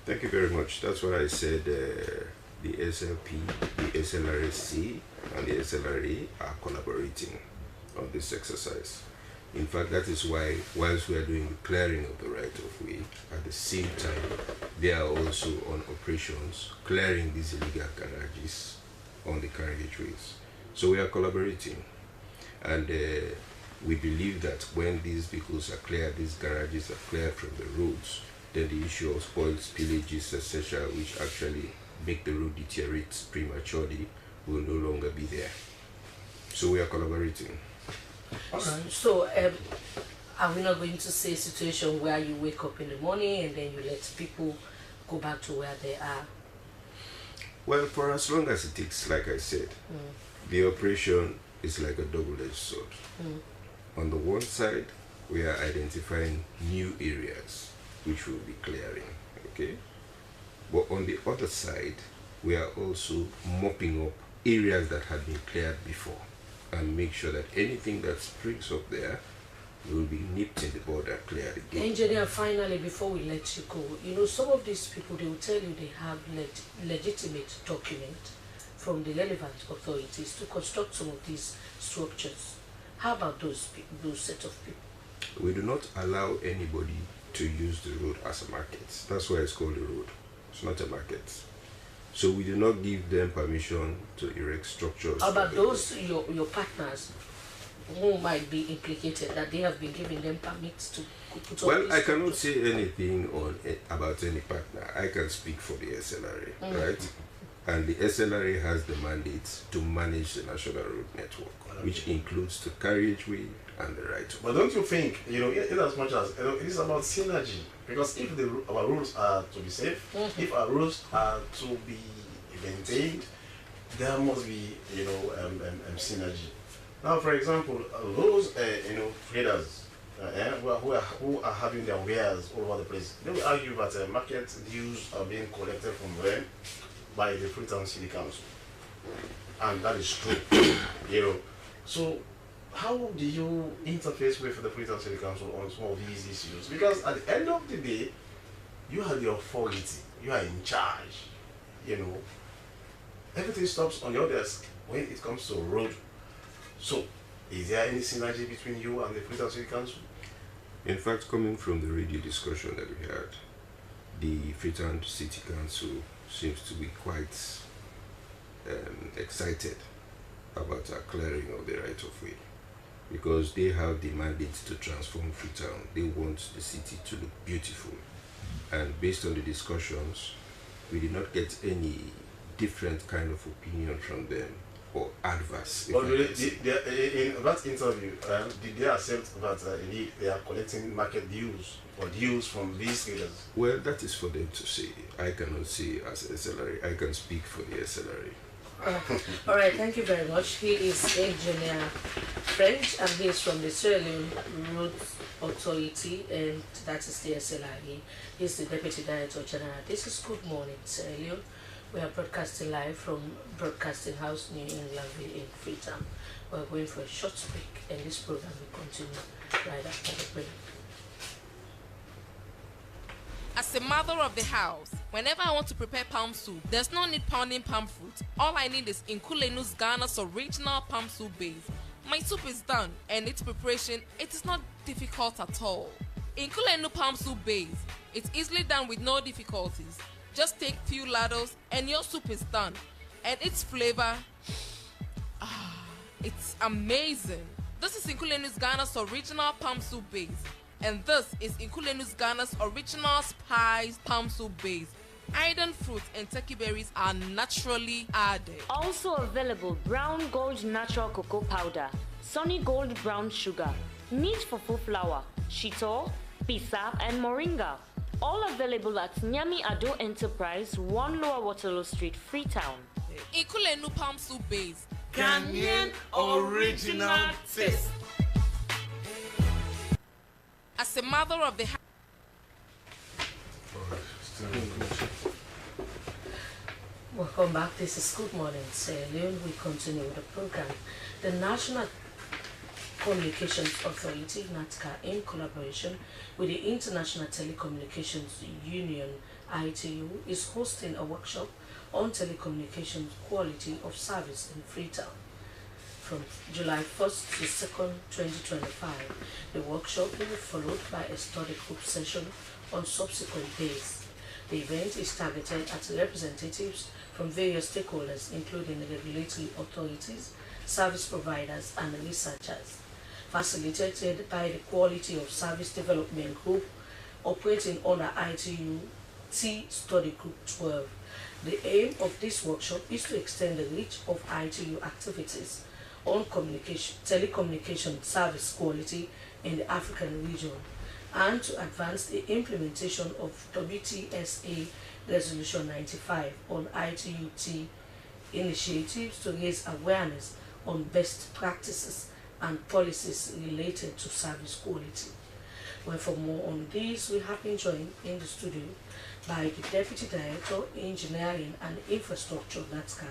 Thank you very much. That's what I said. The SLP, the SLRC, and the SLRA are collaborating on this exercise. In fact, that is why, whilst we are doing the clearing of the right of way, at the same time, they are also on operations clearing these illegal garages on the carriageways. So we are collaborating. And we believe that when these vehicles are cleared, these garages are cleared from the roads, then the issue of spoils, pillages, etc., which actually make the road deteriorate prematurely, will no longer be there. So we are collaborating. Okay. So are we not going to see a situation where you wake up in the morning and then you let people go back to where they are? Well, for as long as it takes, like I said, the operation is like a double-edged sword. On the one side, we are identifying new areas which we'll be clearing, okay? But on the other side, we are also mopping up areas that had been cleared before and make sure that anything that springs up there will be nipped in the bud and cleared again. Engineer, finally, before we let you go, you know, some of these people, they will tell you they have legitimate document from the relevant authorities to construct some of these structures. How about those set of people? We do not allow anybody to use the road as a market. That's why it's called a road. It's not a market. So we do not give them permission to erect structures. How about those, your partners, who might be implicated, that they have been giving them permits to put Well, I cannot say anything about any partner. I can speak for the SLRA, right? And the SLRA has the mandate to manage the national road network, which includes the carriageway and the right of way. But don't you think, you know, in as much as, you know, it is about synergy, because if our rules are to be safe, if our rules are to be maintained, there must be, you know, synergy. Now, for example, those, you know, traders who are having their wares all over the place, they will argue that market dues are being collected from them by the Freetown City Council, and that is true. You know, so how do you interface with the Freetown City Council on some of these issues? Because at the end of the day, you have the authority, you are in charge. You know, everything stops on your desk when it comes to road. So, is there any synergy between you and the Freetown City Council? In fact, coming from the radio discussion that we had, the Freetown City Council seems to be quite excited about our clearing of the right of way, because they have the mandate to transform Freetown. They want the city to look beautiful, and based on the discussions, we did not get any different kind of opinion from them or adverse. But in that interview, did they accept that indeed they are collecting market dues or dues from these leaders? Well, that is for them to say. I cannot say as SLRA. I can speak for the SLRA. All right, thank you very much. He is Engineer French, and he is from the Sierra Leone Road Authority, and that is the SLRA. He is the Deputy Director General. This is Good Morning Sierra Leone. We are broadcasting live from Broadcasting House, New England in Freetown. We are going for a short break, and this program will continue right after the break. As a mother of the house, whenever I want to prepare palm soup, there's no need pounding palm fruit. All I need is Nkulenu's Ghana's original palm soup base. My soup is done, and its preparation, it is not difficult at all. Nkulenu palm soup base, it's easily done with no difficulties. Just take few ladles and your soup is done. And its flavor, it's amazing. This is Nkulenu's Ghana's original palm soup base. And this is Nkulenu's Ghana's original spiced palm soup base. Iron fruit and turkey berries are naturally added. Also available Brown Gold Natural Cocoa Powder, Sunny Gold Brown Sugar, Neat Fufu Flour, Shito, Pisa and Moringa. All available at Nyami Ado Enterprise, 1 Lower Waterloo Street, Freetown. Nkulenu palm soup base. Ghanaian original taste. As a mother of the house. Welcome back. This is Good Morning Sierra Leone. We continue with the program. The National Communications Authority, NATCA, in collaboration with the International Telecommunications Union, ITU, is hosting a workshop on telecommunications quality of service in Freetown from July 1st to 2nd, 2025. The workshop will be followed by a study group session on subsequent days. The event is targeted at representatives from various stakeholders, including the regulatory authorities, service providers and researchers, facilitated by the Quality of Service Development Group operating under ITU T Study Group 12. The aim of this workshop is to extend the reach of ITU activities on telecommunication service quality in the African region and to advance the implementation of WTSA Resolution 95 on ITU-T initiatives to raise awareness on best practices and policies related to service quality. Well, for more on this, we have been joined in the studio by the Deputy Director, Engineering and Infrastructure, NATSCA,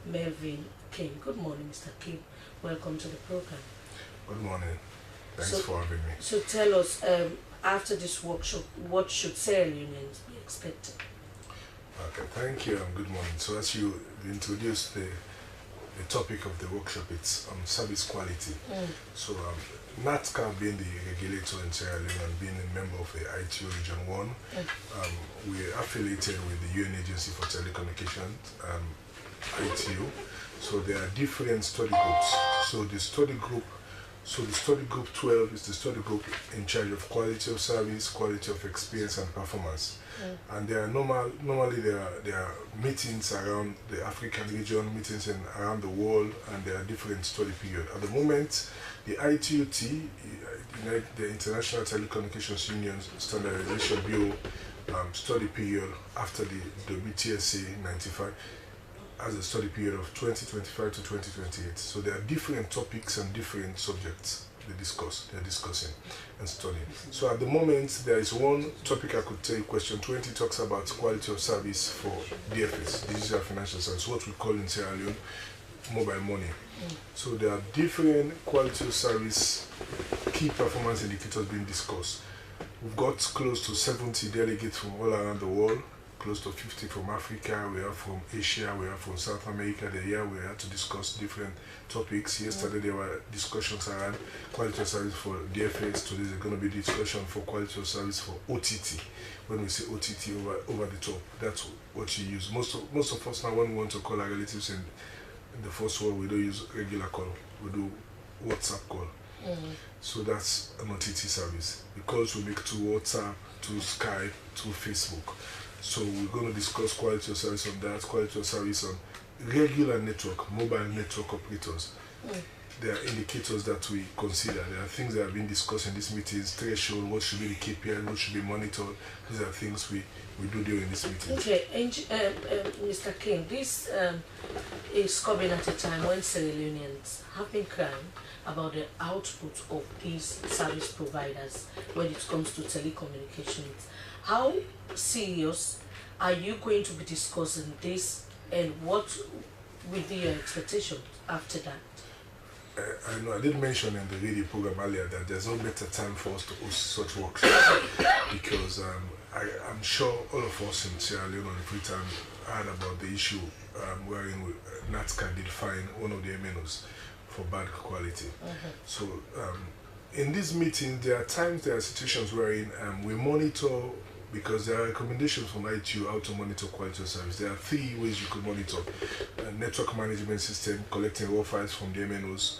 Melvin King. Good morning, Mr. King. Welcome to the program. Good morning. Thanks for having me. So tell us, after this workshop, what should Sierra Leoneans be expecting? Okay, thank you and good morning. So as you introduced the topic of the workshop, it's service quality. So NATSCA being the regulator in Sierra Leone and being a member of the ITU Region 1, we're affiliated with the UN Agency for Telecommunications, ITU. So there are different study groups. So the study group 12 is the study group in charge of quality of service, quality of experience and performance. And there are normally there are meetings around the African region, meetings around the world, and there are different study periods. At the moment, the ITU-T, the International Telecommunications Union Standardization Bureau study period after the WTSA 95 as a study period of 2025 to 2028. So there are different topics and different subjects they're discussing and studying. So at the moment, there is one topic I could take. Question 20 talks about quality of service for DFS, digital financial service, what we call in Sierra Leone mobile money. So there are different quality of service key performance indicators being discussed. We've got close to 70 delegates from all around the world, close to 50 from Africa, we are from Asia, we are from South America. They're here, we had to discuss different topics. Yesterday there were discussions around quality of service for DFS. Today there's going to be discussion for quality of service for OTT. When we say OTT, over the top, that's what you use. Most of us now, when we want to call our relatives in the first world, we don't use regular call, we do WhatsApp call. So that's an OTT service. Because we make through WhatsApp, through Skype, through Facebook. So we're going to discuss quality of service on that, quality of service on regular network, mobile network operators. There are indicators that we consider. There are things that have been discussed in these meetings, threshold, what should be the KPI, what should be monitored. These are things we do during this meeting. Okay, Mr. King, this is coming at a time when Sierra Leoneans have been crying about the output of these service providers when it comes to telecommunications. How serious are you going to be discussing this, and what will be your expectations after that? I know I did mention in the radio program earlier that there's no better time for us to host such workshops because I'm sure all of us in Sierra Leone and Freetown heard about the issue wherein NATSCA did fine one of the MNOs for bad quality. So in this meeting, there are situations wherein we monitor, because there are recommendations from ITU how to monitor quality of service. There are 3 ways you could monitor. Network management system, collecting raw files from the MNOs,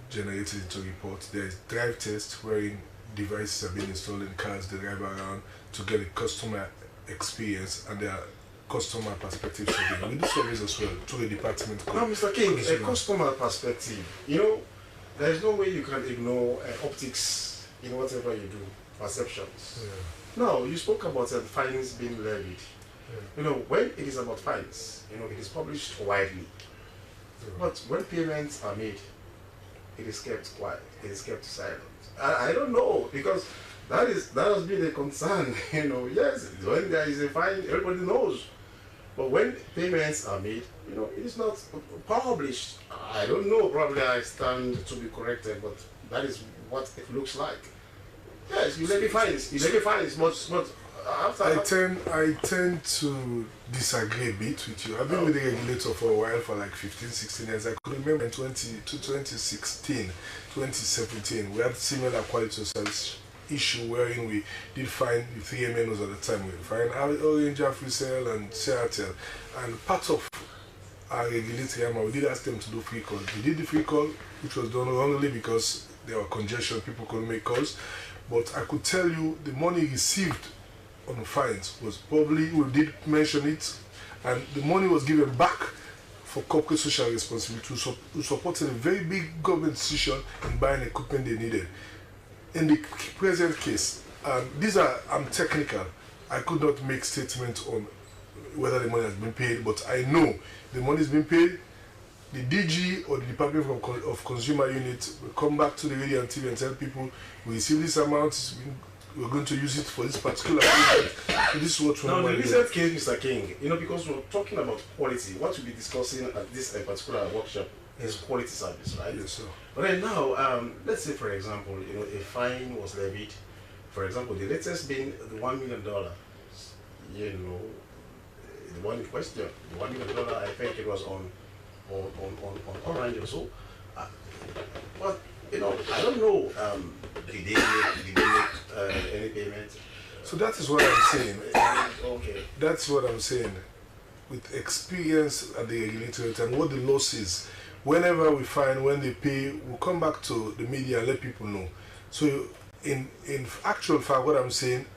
generated into reports. There is drive test, wherein devices have been installed in cars, they drive around to get a customer experience, and there are customer perspective survey. We do surveys as well through the department. Now, Mr. King, a customer perspective, there is no way you can ignore optics in whatever you do, perceptions. Now, you spoke about fines being levied. When it is about fines, it is published widely. But when payments are made, it is kept quiet, it is kept silent. I don't know, because that has been a concern. Yes, when there is a fine, everybody knows. But when payments are made, it is not published. I don't know, probably I stand to be corrected, but that is what it looks like. Yes, you levy fines, but after I tend to disagree a bit with you. I've been with the regulator for a while, for like 15, 16 years. I could remember in 2016, 2017, we had similar quality of service issue wherein we did find the 3 MNOs at the time. We find Orange, Qcell and Seattle. And part of our regulatory, we did ask them to do free call. We did the free call, which was done wrongly because there were congestion, people couldn't make calls. But I could tell you the money received on the fines was probably, we did mention it, and the money was given back for corporate social responsibility to supporting a very big government decision in buying equipment they needed. In the present case, these are, I'm technical, I could not make statement on whether the money has been paid, but I know the money has been paid. The DG or the Department of Consumer Unit will come back to the radio and TV and tell people, we receive this amount, we're going to use it for this particular project. This is what we now, the recent case, Mr. King, because we're talking about quality, what we'll be discussing at this particular workshop is quality service, right? Yes, sir. But then now, let's say, for example, a fine was levied. For example, the latest being the $1 million. The one in question, the $1 million, I think it was on Orange or so. But I don't know. Did they make any payment? So that is what I'm saying. Okay. That's what I'm saying. With experience at the regulator and what the law says, whenever we find when they pay, we'll come back to the media and let people know. So in actual fact, what I'm saying,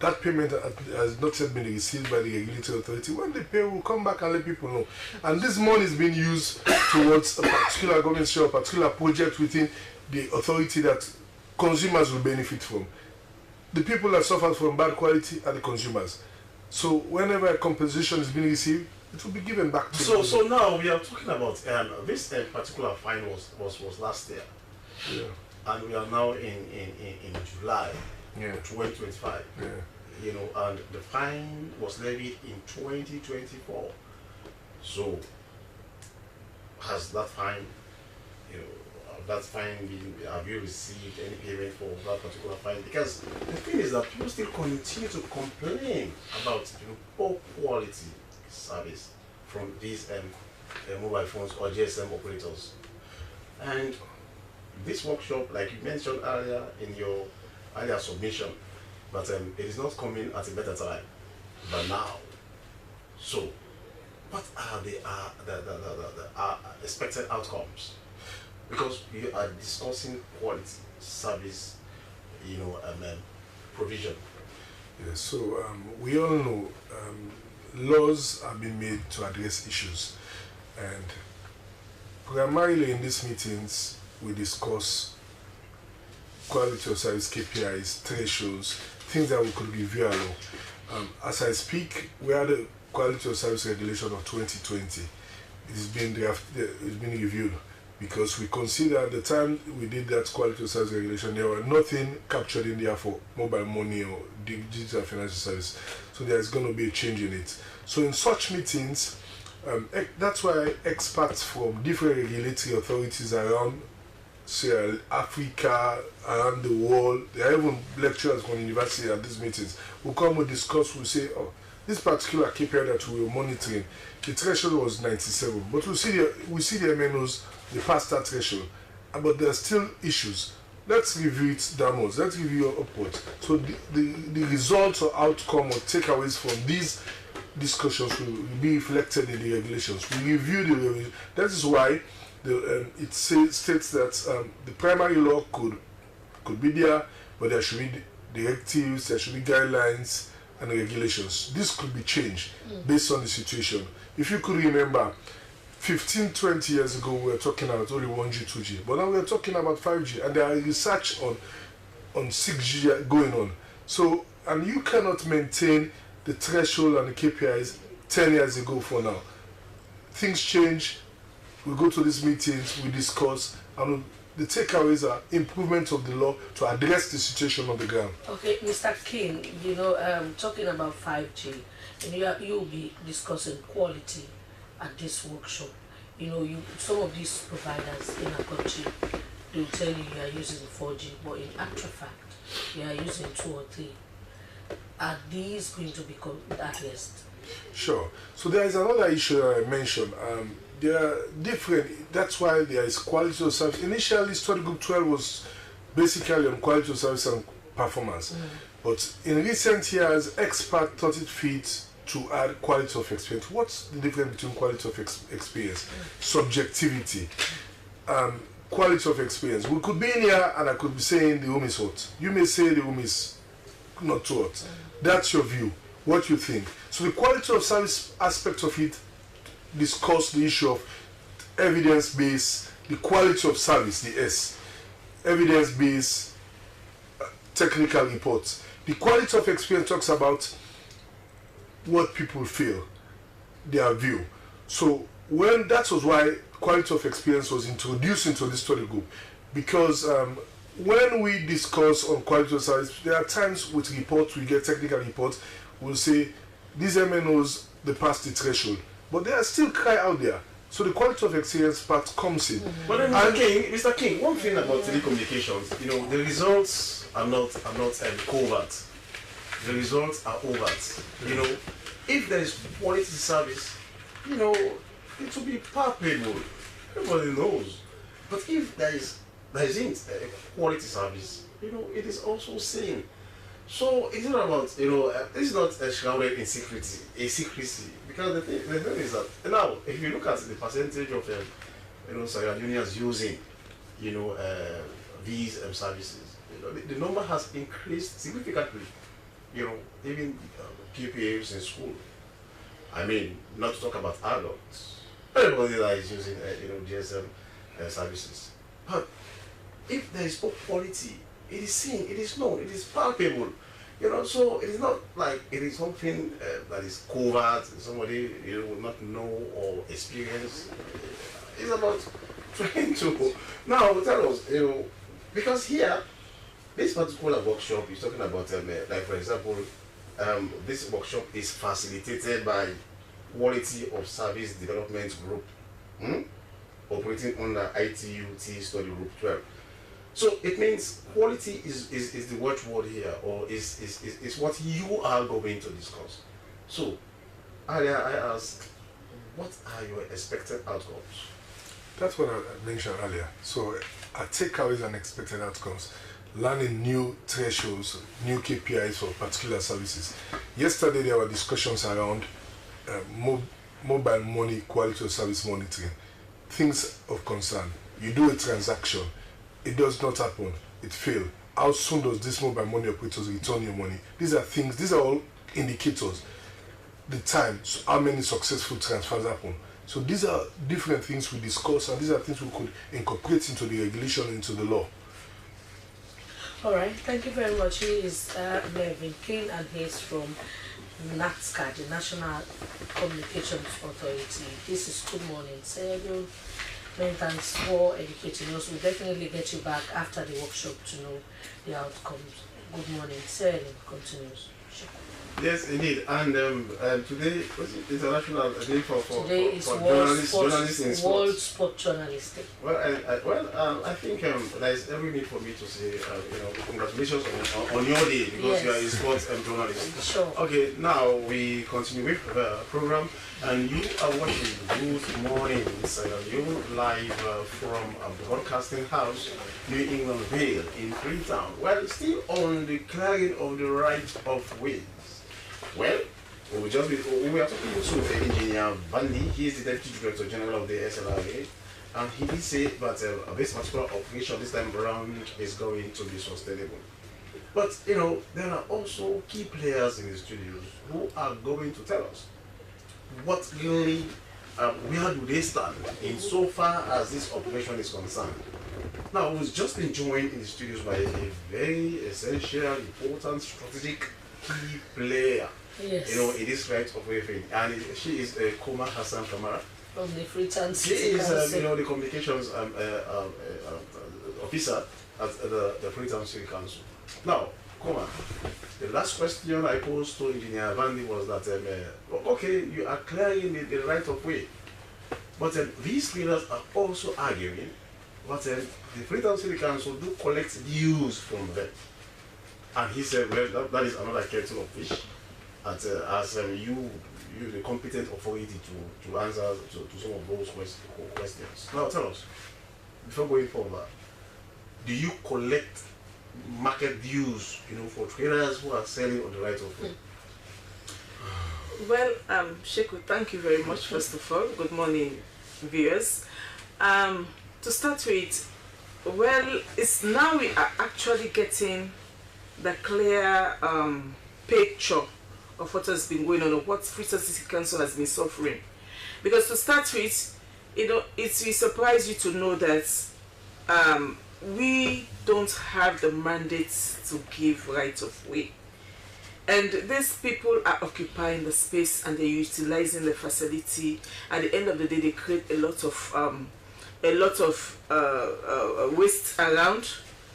that payment has not yet been received by the regulatory authority. When they pay, we'll come back and let people know. And this money is being used towards a particular government show, a particular project within the authority that consumers will benefit from. The people that suffer from bad quality are the consumers. So whenever a compensation is being received, it will be given back to them. So now we are talking about this particular fine was last year. Yeah. And we are now in July. Yeah. 2025, yeah. And the fine was levied in 2024. So, has that fine, have you received any payment for that particular fine? Because the thing is that people still continue to complain about poor quality service from these mobile phones or GSM operators. And this workshop, like you mentioned earlier in your earlier submission, but it is not coming at a better time than now. So, what are the expected outcomes? Because we are discussing quality service, provision. Yes. So we all know laws have been made to address issues, and primarily in these meetings we discuss quality of service KPIs, thresholds, things that we could review along. As I speak, we had the quality of service regulation of 2020. It's been reviewed because we consider at the time we did that quality of service regulation, there were nothing captured in there for mobile money or digital financial service. So there's going to be a change in it. So in such meetings, that's why experts from different regulatory authorities around Africa, around the world, there are even lecturers from university at these meetings who come and discuss, we say, oh, this particular KPI that we were monitoring, the threshold was 97, but we see the MNOs, they passed that threshold, but there are still issues. Let's review it downwards, let's review it upwards. So the results or outcome or takeaways from these discussions will be reflected in the regulations. We review the regulations. That is why it states that the primary law could be there, but there should be directives, there should be guidelines and regulations. This could be changed based on the situation. If you could remember, 15-20 years ago we were talking about only 1G, 2G, but now we are talking about 5G, and there are research on 6G going on. So, and you cannot maintain the threshold and the KPIs 10 years ago for now. Things change. We go to these meetings, we discuss, and the takeaways are improvement of the law to address the situation on the ground. Okay, Mr. King, talking about 5G, and you'll be discussing quality at this workshop. Some of these providers in our country, they'll tell you are using 4G, but in actual fact, you are using 2 or 3. Are these going to become addressed? Sure. So there is another issue that I mentioned. They are different. That's why there is quality of service. Initially, Study Group 12 was basically on quality of service and performance. But in recent years, experts thought it fit to add quality of experience. What's the difference between quality of experience, subjectivity, quality of experience? We could be in here and I could be saying the room is hot. You may say the room is not too hot. That's your view, what you think. So the quality of service aspect of it discuss the issue of evidence-based, the quality of service, the S, evidence-based technical reports. The quality of experience talks about what people feel, their view. So when that was why quality of experience was introduced into this study group, because when we discuss on quality of service, there are times with reports, we get technical reports, we'll say these MNOs, they passed the threshold, but there are still cry out there. So the quality of experience part comes in. But then, Mr. King, one thing about telecommunications, you know, the results are not covert. The results are overt. You know, if there is quality service, you know, it will be palpable. Everybody knows. But if there isn't a quality service, you know, it is also seen. So it's not about, you know, it's not shrouded in secrecy. Because the thing is that now, if you look at the percentage of you know, Sierra Leoneans using, you know, these services, you know, the number has increased significantly. You know, even PPAs in school. I mean, not to talk about adults. Everybody that is using, you know, GSM services. But if there is no quality, it is seen, it is known, it is palpable. You know, so it is not like it is something that is covert, somebody you will not know or experience. It's about trying to now tell us, you know, because here, this particular workshop is talking about, like for example, this workshop is facilitated by Quality of Service Development Group, operating under ITUT Study Group 12. So it means quality is the watchword here, or is what you are going to discuss. So I asked, what are your expected outcomes? That's what I mentioned earlier. So our takeaways and expected outcomes. Learning new thresholds, new KPIs for particular services. Yesterday there were discussions around mobile money quality of service monitoring. Things of concern. You do a transaction, it does not happen, it failed. How soon does this mobile money operators return your money? These are things, these are all indicators. The time, so how many successful transfers happen. So these are different things we discuss, and these are things we could incorporate into the regulation, into the law. All right, thank you very much. He is Melvin King, and he is from NATSCA, the National Communications Authority. This is Good Morning Salone. Many thanks for educating us. We'll definitely get you back after the workshop to know the outcomes. Good Morning Salone continues. Yes, indeed. And today was International Day for journalists in sports. World Sport Journalistic. Well, I think there is every need for me to say, you know, congratulations on your day, because you are a sports journalist. Sure. Okay, now we continue with the program, and you are watching Good Morning Salone live from a broadcasting house, New England Vale in Freetown. Well, still on the clearing of the right of way. Well, we are talking to Engineer Vandi. He is the Deputy Director General of the SLRA, and he did say that this particular operation this time around is going to be sustainable. But you know, there are also key players in the studios who are going to tell us what really, where do they stand in so far as this operation is concerned. Now, we've just been joined in the studios by a very essential, important, strategic key player. Yes. You know, in this right of way thing, and she is Koma Hassan Kamara. From the Freetown She is, you know, the communications officer at the Freetown City Council. Now, Koma, the last question I posed to Engineer Vandi was that, okay, you are clearing the right of way, but these leaders are also arguing that the Freetown City Council do collect dues from them. And he said, well, that is another kettle of fish. As you the competent authority to answer to some of those questions. Now tell us, before going forward, do you collect market dues, you know, for traders who are selling on the right of way? Well, Sheku, thank you very much, first of all. Good morning, viewers. To start with, well, it's now we are actually getting the clear picture of what has been going on, of what Freetown City Council has been suffering. Because to start with, it will surprise you to know that we don't have the mandate to give right of way. And these people are occupying the space and they're utilizing the facility. At the end of the day, they create a lot of waste around.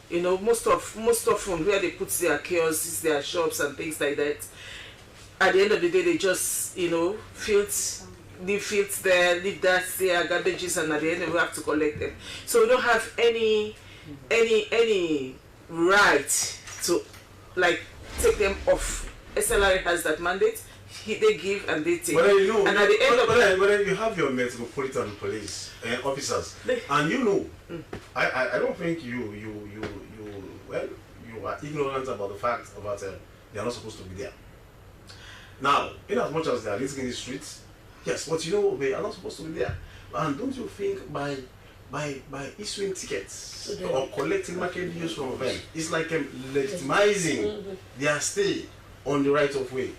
You know, most of from where they put their kiosks, their shops and things like that. At the end of the day, they just, you know, leave fields there, leave that there, garbages, and at the end we have to collect them. So we don't have any right to like take them off. SLRI has that mandate. They give and they take. But then, you know, and at the end but then you have your Metropolitan Police officers, and you know, I don't think you are ignorant about the fact about they are not supposed to be there. Now, in as much as they are living in the streets, yes, but you know they are not supposed to be there. And don't you think by issuing tickets or collecting market dues from them, it's like legitimizing their stay on the right of way?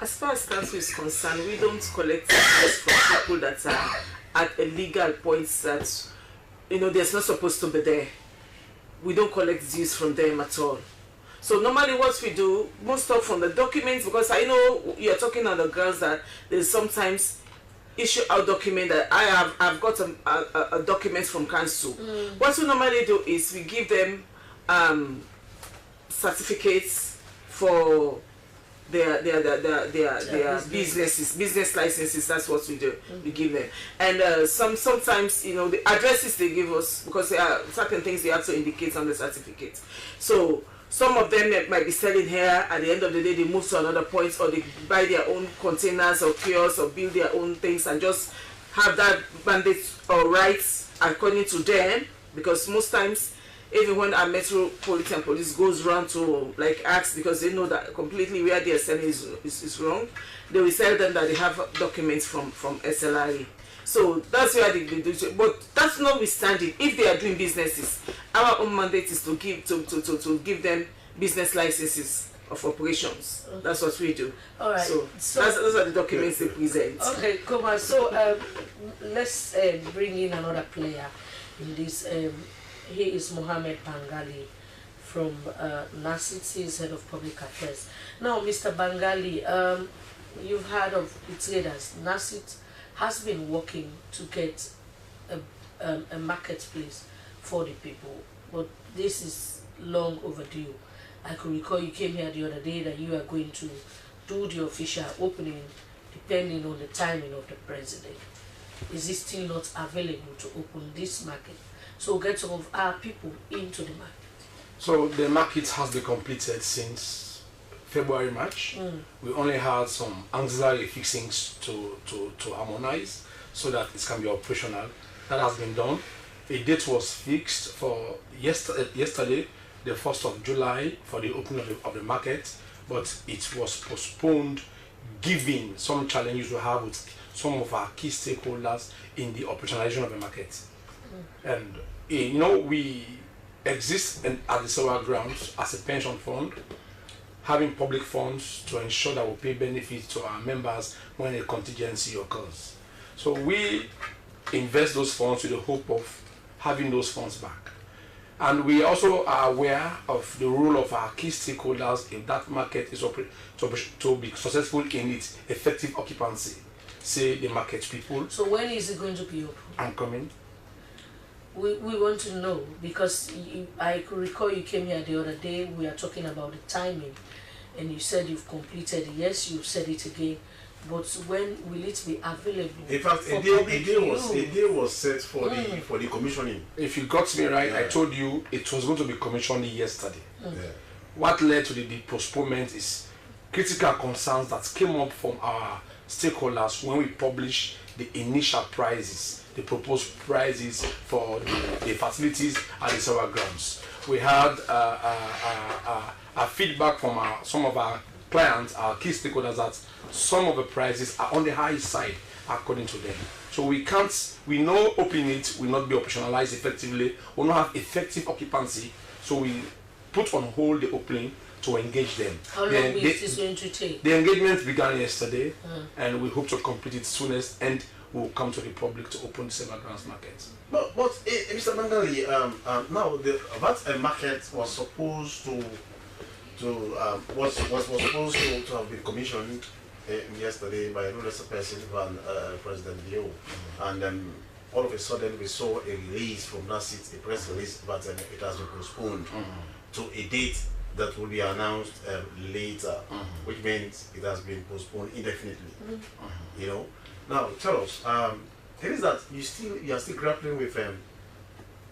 As far as council is concerned, we don't collect tickets from people that are at illegal points that, you know, they're not supposed to be there. We don't collect dues from them at all. So normally what we do, most of from the documents, because I know you're talking on the grounds that there's sometimes issue out document that I've got a document from council. What we normally do is we give them certificates for their business licenses. That's what we do. We give them, and sometimes, you know, the addresses they give us, because there are certain things they have to indicate on the certificate. So some of them might be selling here. At the end of the day, they move to another point, or they buy their own containers or kiosks or build their own things and just have that mandate or rights according to them. Because most times, even when our Metropolitan Police goes around to like ask, because they know that completely where they are selling is wrong, they will tell them that they have documents from SLRI. So that's where they do it. But that's notwithstanding, if they are doing businesses, our own mandate is to give them business licenses of operations. That's what we do. All right. So those are the documents they present. Okay, come on. So let's bring in another player in this. He is Mohammed Bangali from NACIT. He is head of public affairs. Now, Mr. Bangali, you've heard of the traders. NACIT has been working to get a marketplace for the people, but this is long overdue. I could recall you came here the other day that you are going to do the official opening depending on the timing of the president. Is it still not available to open this market? So get some of our people into the market. So the market has been completed since February, March. We only had some auxiliary fixings to harmonize so that it can be operational. That has been done. A date was fixed for yesterday, the 1st of July, for the opening of the market, but it was postponed given some challenges we have with some of our key stakeholders in the operationalization of the market. And you know, we exist at the Sewa Grounds as a pension fund, having public funds to ensure that we pay benefits to our members when a contingency occurs. So we invest those funds with the hope of having those funds back. And we also are aware of the role of our key stakeholders if that market is to be successful in its effective occupancy, say the market people. So when is it going to be open? I'm coming. We want to know, because I could recall you came here the other day, we are talking about the timing, and you said you've completed. Yes, you've said it again, but when will it be available? In fact, a day was set for the commissioning. If you got me right, I told you it was going to be commissioned yesterday. Yeah. What led to the postponement is critical concerns that came up from our stakeholders when we published the initial prices, the proposed prices for the facilities at the Sewa Grounds. We had a feedback from some of our clients, our key stakeholders, that some of the prices are on the high side according to them. So we know opening it will not be operationalized effectively, will not have effective occupancy, so we put on hold the opening to engage them. How long is this going to take? The engagement began yesterday, and we hope to complete it soonest, and we'll come to the public to open the Sewa Grounds market. But Mr. Mangali, now that market was supposed to have been commissioned yesterday by no less a person than President Leo, and all of a sudden we saw a release from that seat, a press release, but it has been postponed to a date that will be announced later, which means it has been postponed indefinitely. You know. Now tell us, it is that you are still grappling with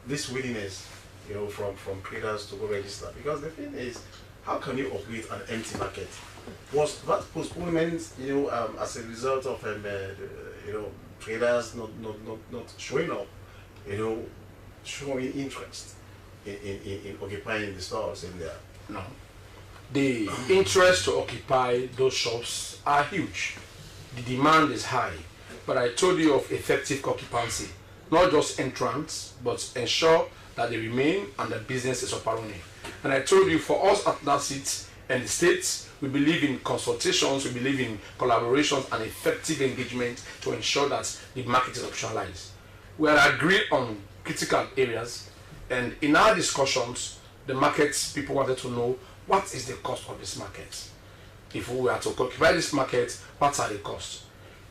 this willingness, you know, from traders to go register, because the thing is, how can you operate an empty market? Was that postponement, you know, as a result of you know, traders not showing up, you know, showing interest in occupying the stores in there? No. The interest to occupy those shops are huge. The demand is high. But I told you of effective occupancy, not just entrance, but ensure that they remain and the business is up and running. And I told you, for us at NASIT and the states, we believe in consultations, we believe in collaborations and effective engagement to ensure that the market is operationalized. We are agreed on critical areas, and in our discussions, the markets people wanted to know, what is the cost of this market? If we were to occupy this market, what are the costs?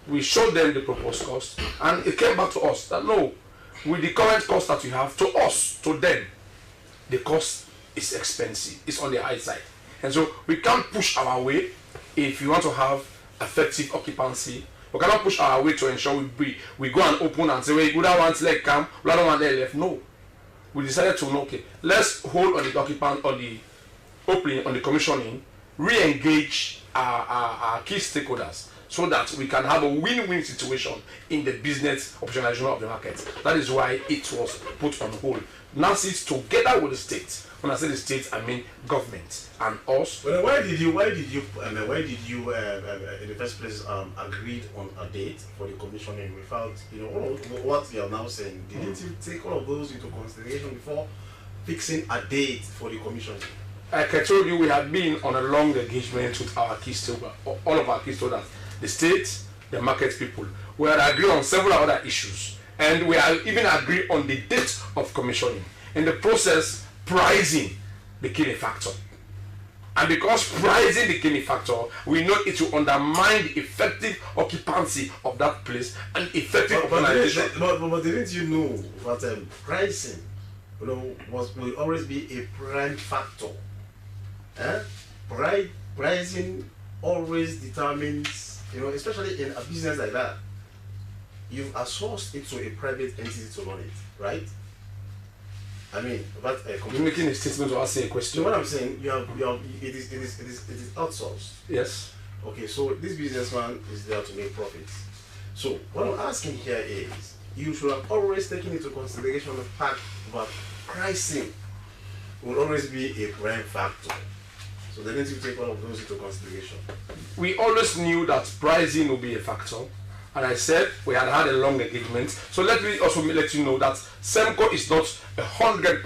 We showed them the proposed cost, and it came back to us that no, with the current cost that we have, to us, to them, the cost is expensive, it's on the high side. And so we can't push our way if you want to have effective occupancy. We cannot push our way to ensure we go and open and say, well, we don't want leg camp, we don't want leg left. No. We decided to, okay, let's hold on the occupant, on the opening, on the commissioning, re-engage our key stakeholders so that we can have a win-win situation in the business operationalization of the market. That is why it was put on hold. Now it's together with the state. When I say the state, I mean government and us. Well, why did you in the first place agreed on a date for the commissioning without, you know, all of what you are now saying? Didn't you take all of those into consideration before fixing a date for the commissioning? Like I told you, we have been on a long engagement with our key stakeholders, all of our key stakeholders, the state, the market people. We are agreed on several other issues, and we are even agreed on the date of commissioning. In the process, pricing became a factor. And because pricing became a factor, we know it will undermine the effective occupancy of that place and effective organization. But didn't you know that pricing, you know, will always be a prime factor? Pricing always determines, you know, especially in a business like that, you've outsourced it to a private entity to run it, right? I mean, but you're making a statement or asking a question. So what I'm saying, it is outsourced. Yes. Okay, so this businessman is there to make profits. So what I'm asking here is, you should have always taken into consideration the fact that pricing will always be a prime factor. So they need to take all of those into consideration. We always knew that pricing will be a factor. And I said we had a long engagement. So let me also let you know that SEMCO is not 100%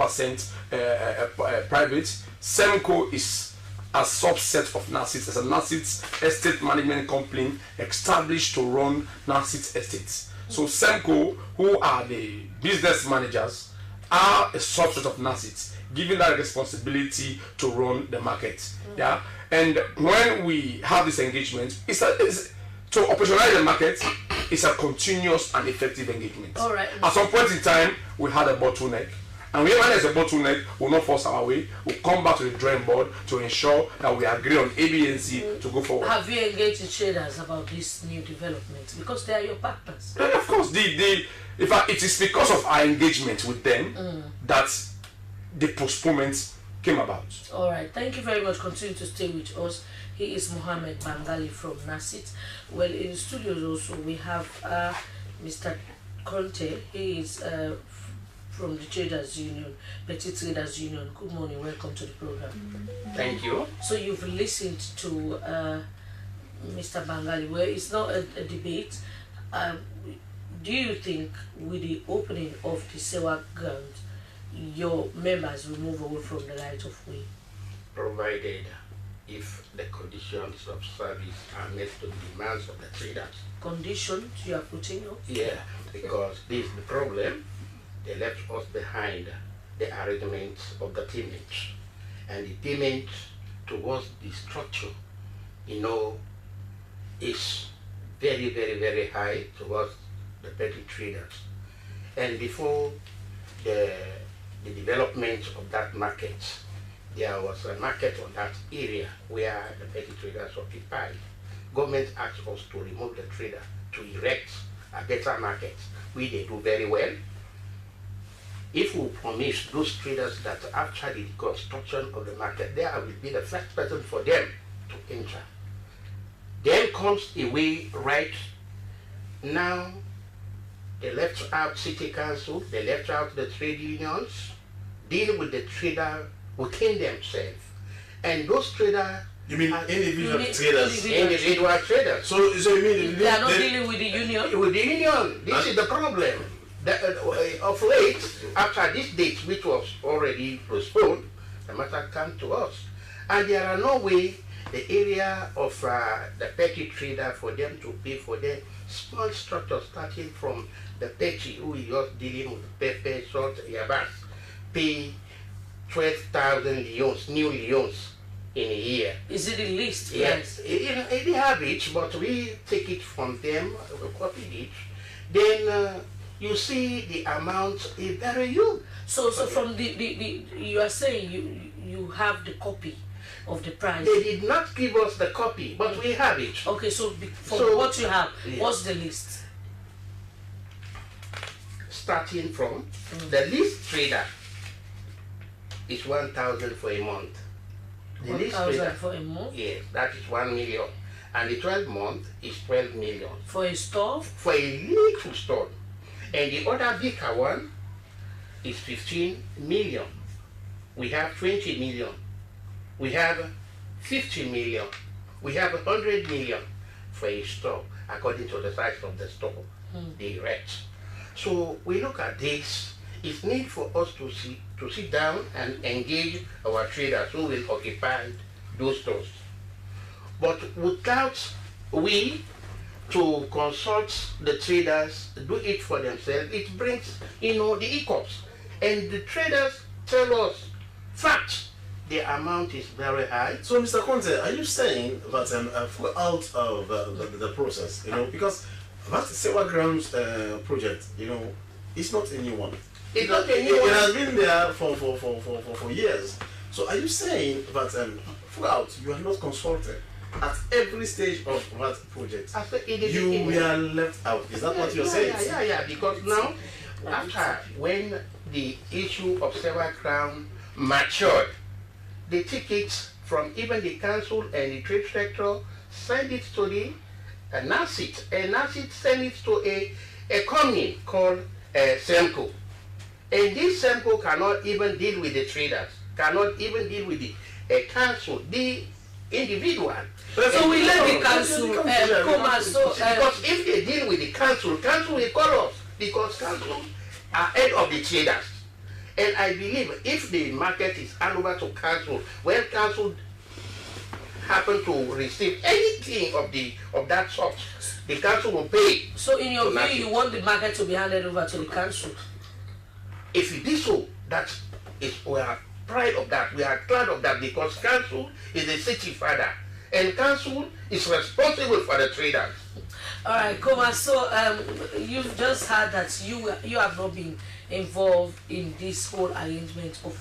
private. SEMCO is a subset of NASIT. It's a NASIT estate management company established to run NASIT estates. So SEMCO, who are the business managers, are a subset of NASIT, given that responsibility to run the market. Yeah, and when we have this engagement, to operationalize the market is a continuous and effective engagement. All right. At some point in time, we had a bottleneck. And when there's a bottleneck, we'll not force our way. We'll come back to the drawing board to ensure that we agree on A, B, and C to go forward. Have you engaged the traders about this new development? Because they are your partners. And of course, it is because of our engagement with them that the postponement came about. All right. Thank you very much. Continue to stay with us. He is Mohammed Bangali from NASIT. Well, in the studios also we have Mr. Conte. He is from the Traders Union, Petty Traders Union. Good morning, welcome to the program. Thank you. So you've listened to Mr. Bangali, where it's not a debate. Do you think with the opening of the Sewa Grounds, your members will move away from the right of way? Provided if the conditions of service are met to the demands of the traders. Conditions you are putting up? Yeah, because this is the problem. They left us behind the arrangements of the payments. And the payment towards the structure, is very, very, very high towards the petty traders. And before the development of that market, there was a market on that area where the petty traders occupied. Government asked us to remove the trader to erect a better market, which they do very well. If we promise those traders that after the construction of the market, there will be the first person for them to enter. Then comes a way right now. They left out city council, they left out the trade unions, deal with the trader within themselves. And those traders... You mean individual traders? Individual traders. So you mean they are not dealing with the union? With the union. This is the problem. Of late, after this date, which was already postponed, the matter came to us. And there are no way the area of the petty trader for them to pay for their small structure, starting from the petty who is just dealing with pepper, salt, yabas, pay 12,000 leons, new leons in a year. Is it the list? Yes, they have it, but we take it from them, we copy it. Then you see the amount is very huge. So from the you are saying you have the copy of the price. They did not give us the copy, but we have it. Okay, so from what you have, what's the list? Starting from the least trader is 1,000 for a month. The 1,000 for a month? Yes, that is 1 million. And the 12 month is 12 million. For a store? For a little store. And the other bigger one is 15 million. We have 20 million. We have 50 million. We have 100 million for a store, according to the size of the store they rent. So we look at this. It's need for us to sit down and engage our traders who will occupy those stores. But without we to consult the traders, do it for themselves, it brings, the hiccups. And the traders tell us, fact, the amount is very high. So, Mr. Conte, are you saying that out of the process, because that Sewa Grounds project, it's not a new one. It's not a new one. It has been there for years. So, are you saying that throughout you are not consulted at every stage of that project? You were left out. Is that what you're saying? Yeah. Because now, after when the issue of Sewa Grounds matured, they take it from even the council and the trade sector, send it to the NACIT, and NACIT send it to a company called SEMCO. And this SEMCO cannot even deal with the traders, cannot even deal with the council, the individual. So we let the council come and so... because if they deal with the council will call us, because council are head of the traders. And I believe if the market is handed over to council, when council happen to receive anything of that sort, the council will pay. So in your view, you want the market to be handed over to the council? If it is so, we are proud of that. We are glad of that because council is the city father, and council is responsible for the traders. All right, Koma. So you've just heard that you have not been involved in this whole arrangement of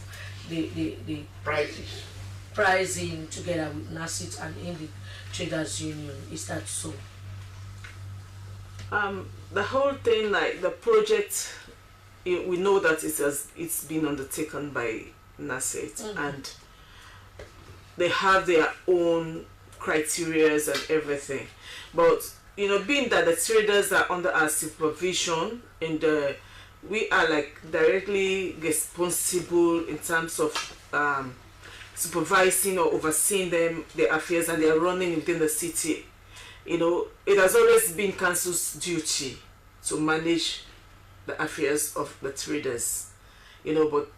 the pricing together with NACIT and in the Traders Union. Is that so? The whole thing, like the project, we know that it's been undertaken by NACIT, and they have their own criterias and everything. But being that the traders are under our supervision in the we are like directly responsible in terms of supervising or overseeing their affairs, and they are running within the city. You know, it has always been council's duty to manage the affairs of the traders. You know, but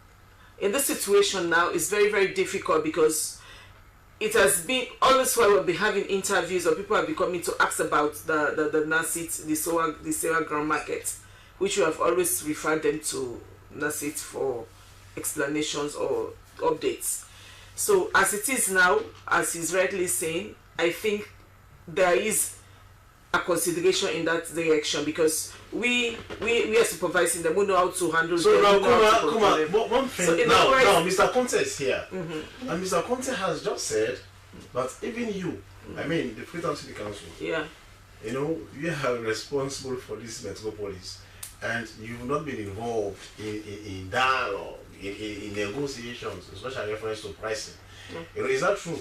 in this situation now, it's very, very difficult because it has been always while we'll be having interviews or people have been coming to ask about the NASIT, the Sewa Ground Market, which we have always referred them to NASIT for explanations or updates. So as it is now, as he's rightly saying, I think there is a consideration in that direction because we are supervising them. We know how to handle so them. So now, one thing. So now, Mr. Conte is here, Mm-hmm. and Mr. Conte has just said that even you, I mean, the Freetown City Council, yeah, you know, you are responsible for this metropolis, and you've not been involved in dialogue, in negotiations, especially reference to pricing. Yeah. You know, is that true?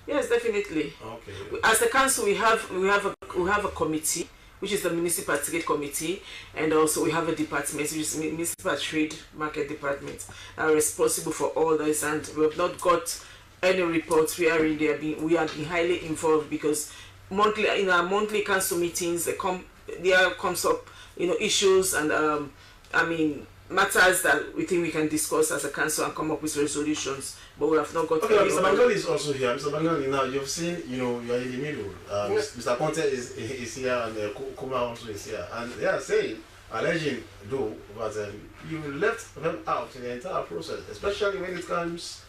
Yes, definitely. Okay. As a council, we have a committee, which is the Municipal Trade Committee, and also we have a department, which is Municipal Trade Market Department, that are responsible for all this, and we have not got any reports wherein we are being highly involved because in our monthly council meetings, there comes up, you know, issues and I mean matters that we think we can discuss as a council and come up with resolutions, but we have not got. Okay, Mr. Bangali is also here. Mr. Bangali, now you've seen, you know, you are in the middle. Mr. Conte is here and Kuma also is here, and they are saying, alleging though, but you left them out in the entire process, especially when it comes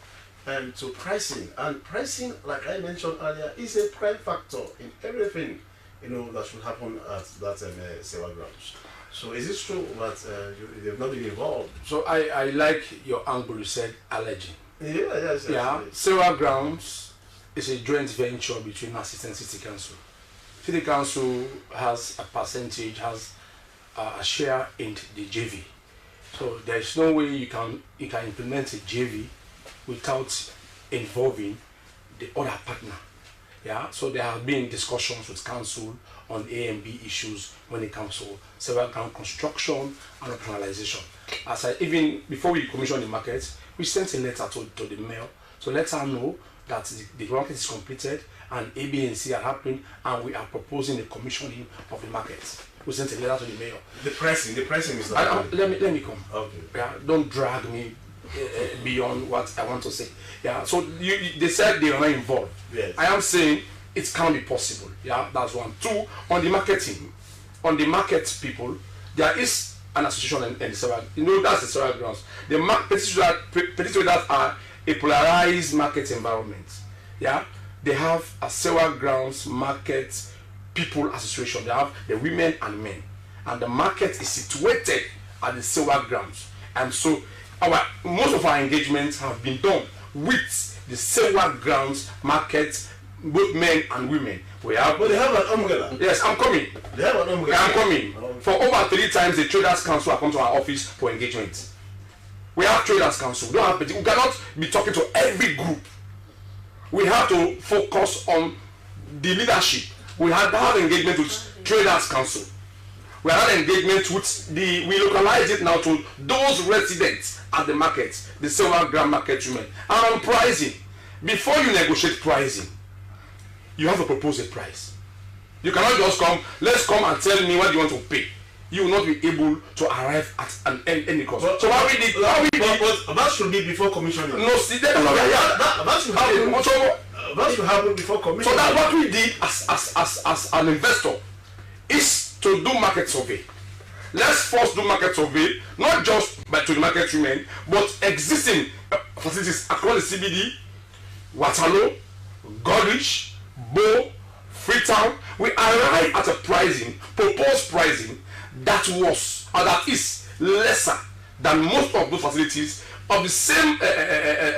to pricing. And pricing, like I mentioned earlier, is a prime factor in everything, you know, that should happen at that Sewa Grounds. So is it true that they've not been involved? So I like your angle. You said alleging. Yes. Yeah. Sewa Grounds is a joint venture between NASIT and City Council. City Council has a percentage, has a share in the JV. So there is no way you can implement a JV without involving the other partner. Yeah. So there have been discussions with council on A and B issues when it comes to Sewa Ground construction and operationalization. As even before we commissioned the market, we sent a letter to the mayor to let her know that the market is completed and A, B, and C are happening, and we are proposing the commissioning of the market. We sent a letter to the mayor. The pressing is not. Let me come. Okay. Yeah, don't drag me beyond what I want to say. Yeah. So they said they are not involved. Yes. I am saying it can be possible. Yeah, that's one. Two, on the marketing, on the market people, there is an association in the Sewa. You know, that's the Sewa Grounds. The petitioners are a polarized market environment. Yeah, they have a Sewa Grounds market people association. They have the women and men, and the market is situated at the Sewa Grounds. And so, most of our engagements have been done with the Sewa Grounds market, both men and women. We have. But they have an umbrella. Yes, I'm coming. They have an umbrella. I'm coming. For over 3 times, the Traders Council have come to our office for engagement. We have Traders Council. We cannot be talking to every group. We have to focus on the leadership. We have to have engagement with Traders Council. We have engagement with we localize it now to those residents at the market, the Sewa Ground market women. And on pricing, before you negotiate pricing, you have to propose a price. You cannot just come, let's come and tell me what you want to pay. You will not be able to arrive at any cost. But, so what we did, but that should be before commissioning. No, see, that should happen. That should happen before commissioning. So that's what we did as an investor, is to do market survey. Let's first do market survey, not just to the market women, but existing facilities across the CBD, Waterloo, Goldrich, Bow, Freetown. We arrived at a pricing, proposed pricing that was or that is lesser than most of those facilities of the same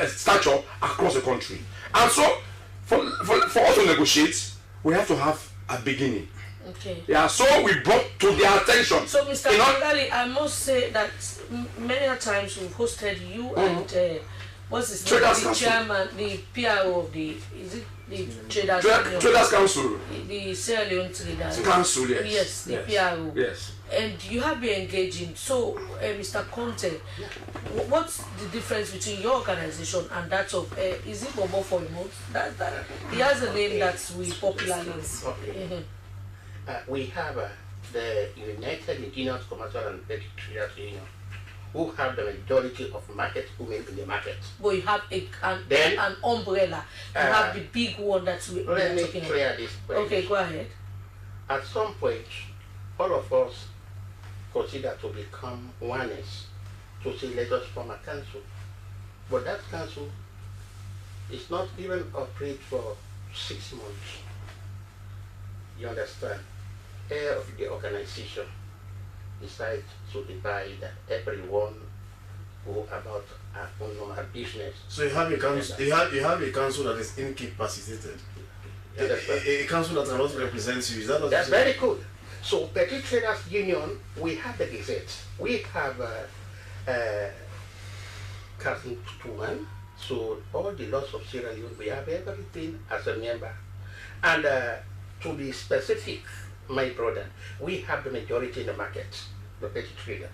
stature across the country. And so, for us to negotiate, we have to have a beginning. Okay. Yeah, so we brought to their attention. So, Mr. Bangali, I must say that many times we've hosted you and What's his Traders name? The Council. chairman, the PRO of the, is it the Traders Traders Council. The Sierra Leone Traders Council, yes. Yes, the Yes. PRO. Yes. And you have been engaging. So, Mr. Conte, what's the difference between your organization and that of, is it Bobo for remote? That he has a name that we popularly. We have the United Indigenous Commercial and Petty Traders Union, who have the majority of market women in the market. But you have an umbrella. You have the big one that we are Let me talking clear about. this point. Okay, go ahead. At some point, all of us consider to become oneness, to say let us form a council. But that council is not even operate for 6 months. You understand? Heir of the organization decides to divide everyone go about our own normal business. So you have a council. You have a council that is incapacitated. A council that cannot represent you. Is that what That's you're saying? very good. So Petty Traders Union, we have the Gazette. We have Council 2-1. So all the laws of Sierra Leone, we have everything as a member. And to be specific, my brother, we have the majority in the market, the Petty Trader.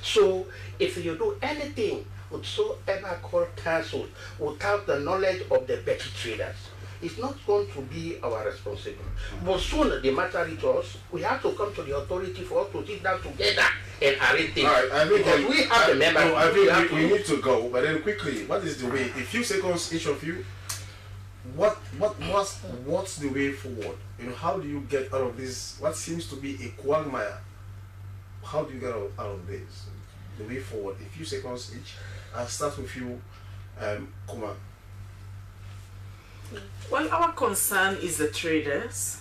So if you do anything whatsoever called council without the knowledge of the Petty Traders, it's not going to be our responsibility. But soon the matter reaches us, we have to come to the authority for us to sit down together and arrange things. All right, I think because we have the members. No, I think we need to go, but then quickly, what is the way? A few seconds each of you. What's the way forward? You know, how do you get out of this? What seems to be a quagmire? How do you get out of this? The way forward. A few seconds each. I'll start with you, Kuma. Well, our concern is the traders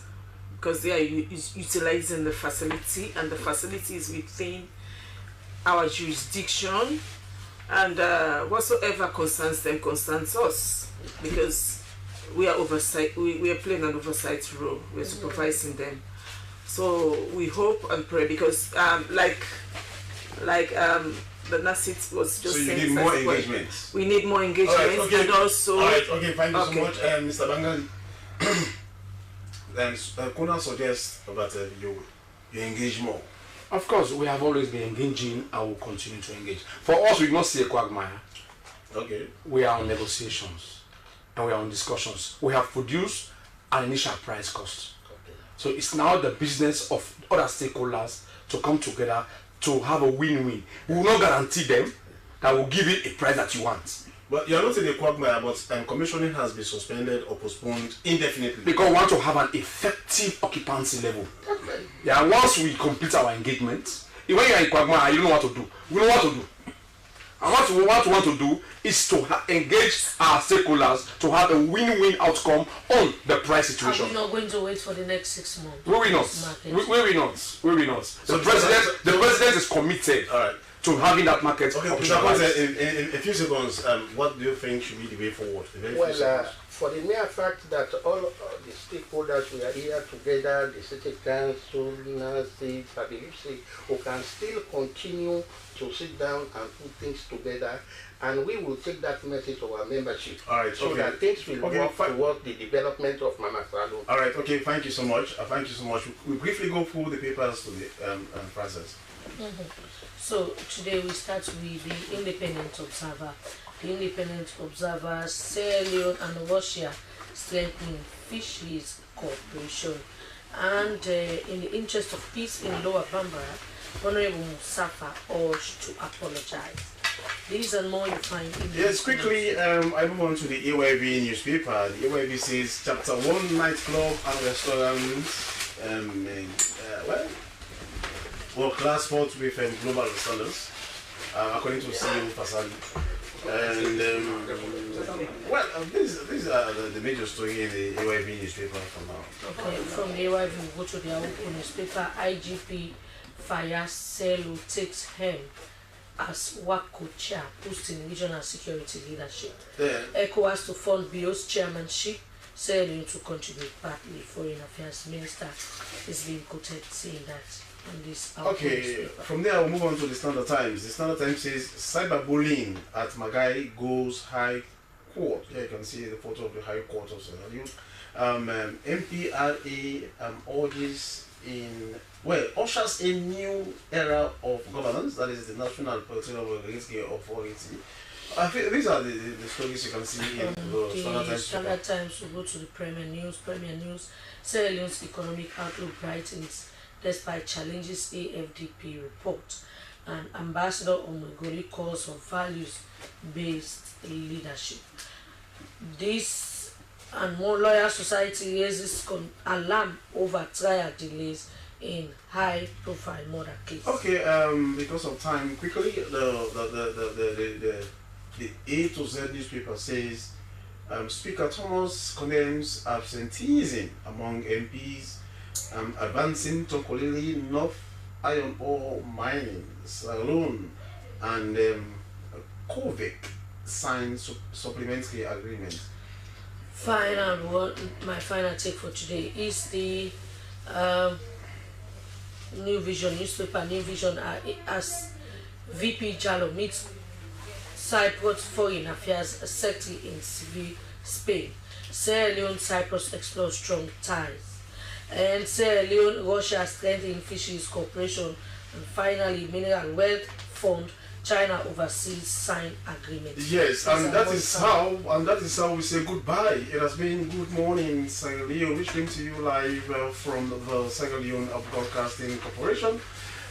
because they are utilizing the facility, and the facility is within our jurisdiction, and whatsoever concerns them concerns us because we are oversight. We are playing an oversight role. We are supervising them. So we hope and pray because, the Nasit was just saying. So you need more engagement. We need more engagement, All right, okay. and also. All right, okay, thank you so much, Mr. Bangali. And Kuna suggests that you engage more. Of course, we have always been engaging and will continue to engage. For us, we do not see a quagmire. Okay. We are on negotiations and we are on discussions. We have produced an initial price cost. Okay. So it's now the business of other stakeholders to come together to have a win-win. We will not guarantee them that we'll give you a price that you want. But you're not in a quagmire, but commissioning has been suspended or postponed indefinitely. Because we want to have an effective occupancy level. Yeah, once we complete our engagement, when you're in quagmire, you don't know what to do. We know what to do. And what we want to do is to engage our stakeholders to have a win-win outcome on the price situation. Are we not going to wait for the next 6 months? We will not. We will not. So the president is committed to having that market. Okay, in a few seconds, what do you think should be the way forward? Well, for the mere fact that all the stakeholders we are here together, the city council, nurses, I believe, we can still continue to sit down and put things together, and we will take that message to our membership. All right, so that things will work towards the development of Mama Salone. All right, okay, thank you so much. Thank you so much. We'll briefly go through the papers to the process. So today we start with the Independent Observer. The Independent Observer, Sierra Leone and Russia strengthening fisheries cooperation. And in the interest of peace in Lower Bambara, Honorable Musafa urged to apologize. These and more you find in the Yes, quickly, I move on to the AYB newspaper. The AYB says Chapter 1 nightclub and restaurants, world-class sport with global standards, according to CEO Fasali. And these are the major story in the AYB newspaper for now. Okay, from the AYB we go to the Awuku newspaper. IGP Fire Selu takes him as WACO chair, boosting regional security leadership. ECOWAS to fund BIO's chairmanship. Sierra Leone to contribute partly. Foreign Affairs Minister is being quoted saying that on this. Okay, from there we'll move on to the Standard Times. The Standard Times says cyberbullying at McKay goes high court. Here you can see the photo of the High Court of Sierra Leone. MPRA urges ushers a new era of governance, that is the National Portfolio Authority. I think these are the stories you can see in the Standard Times. Will go to the Premier News. Sierra Leone's economic outlook brightens despite challenges, AFDP report. And Ambassador Omegoli calls for values-based leadership. This and more lawyer society raises alarm over trial delays in high-profile murder cases. Okay, because of time, quickly, the A to Z newspaper says Speaker Thomas condemns absenteeism among MPs, advancing Tokolili North iron ore mining, Salone, and Kovic signed supplementary agreement. My final take for today is the New Vision newspaper. New Vision as VP Jallo meets Cyprus Foreign Affairs Secretary in Seville, Spain. Sierra Leone Cyprus explores strong ties. And Sierra Leone Russia strengthening fisheries cooperation. And finally, Mineral Wealth Fund China overseas sign agreement. Yes, and that is how we say goodbye. It has been Good Morning Sierra Leone, which came to you live from the Sierra Leone Broadcasting Corporation.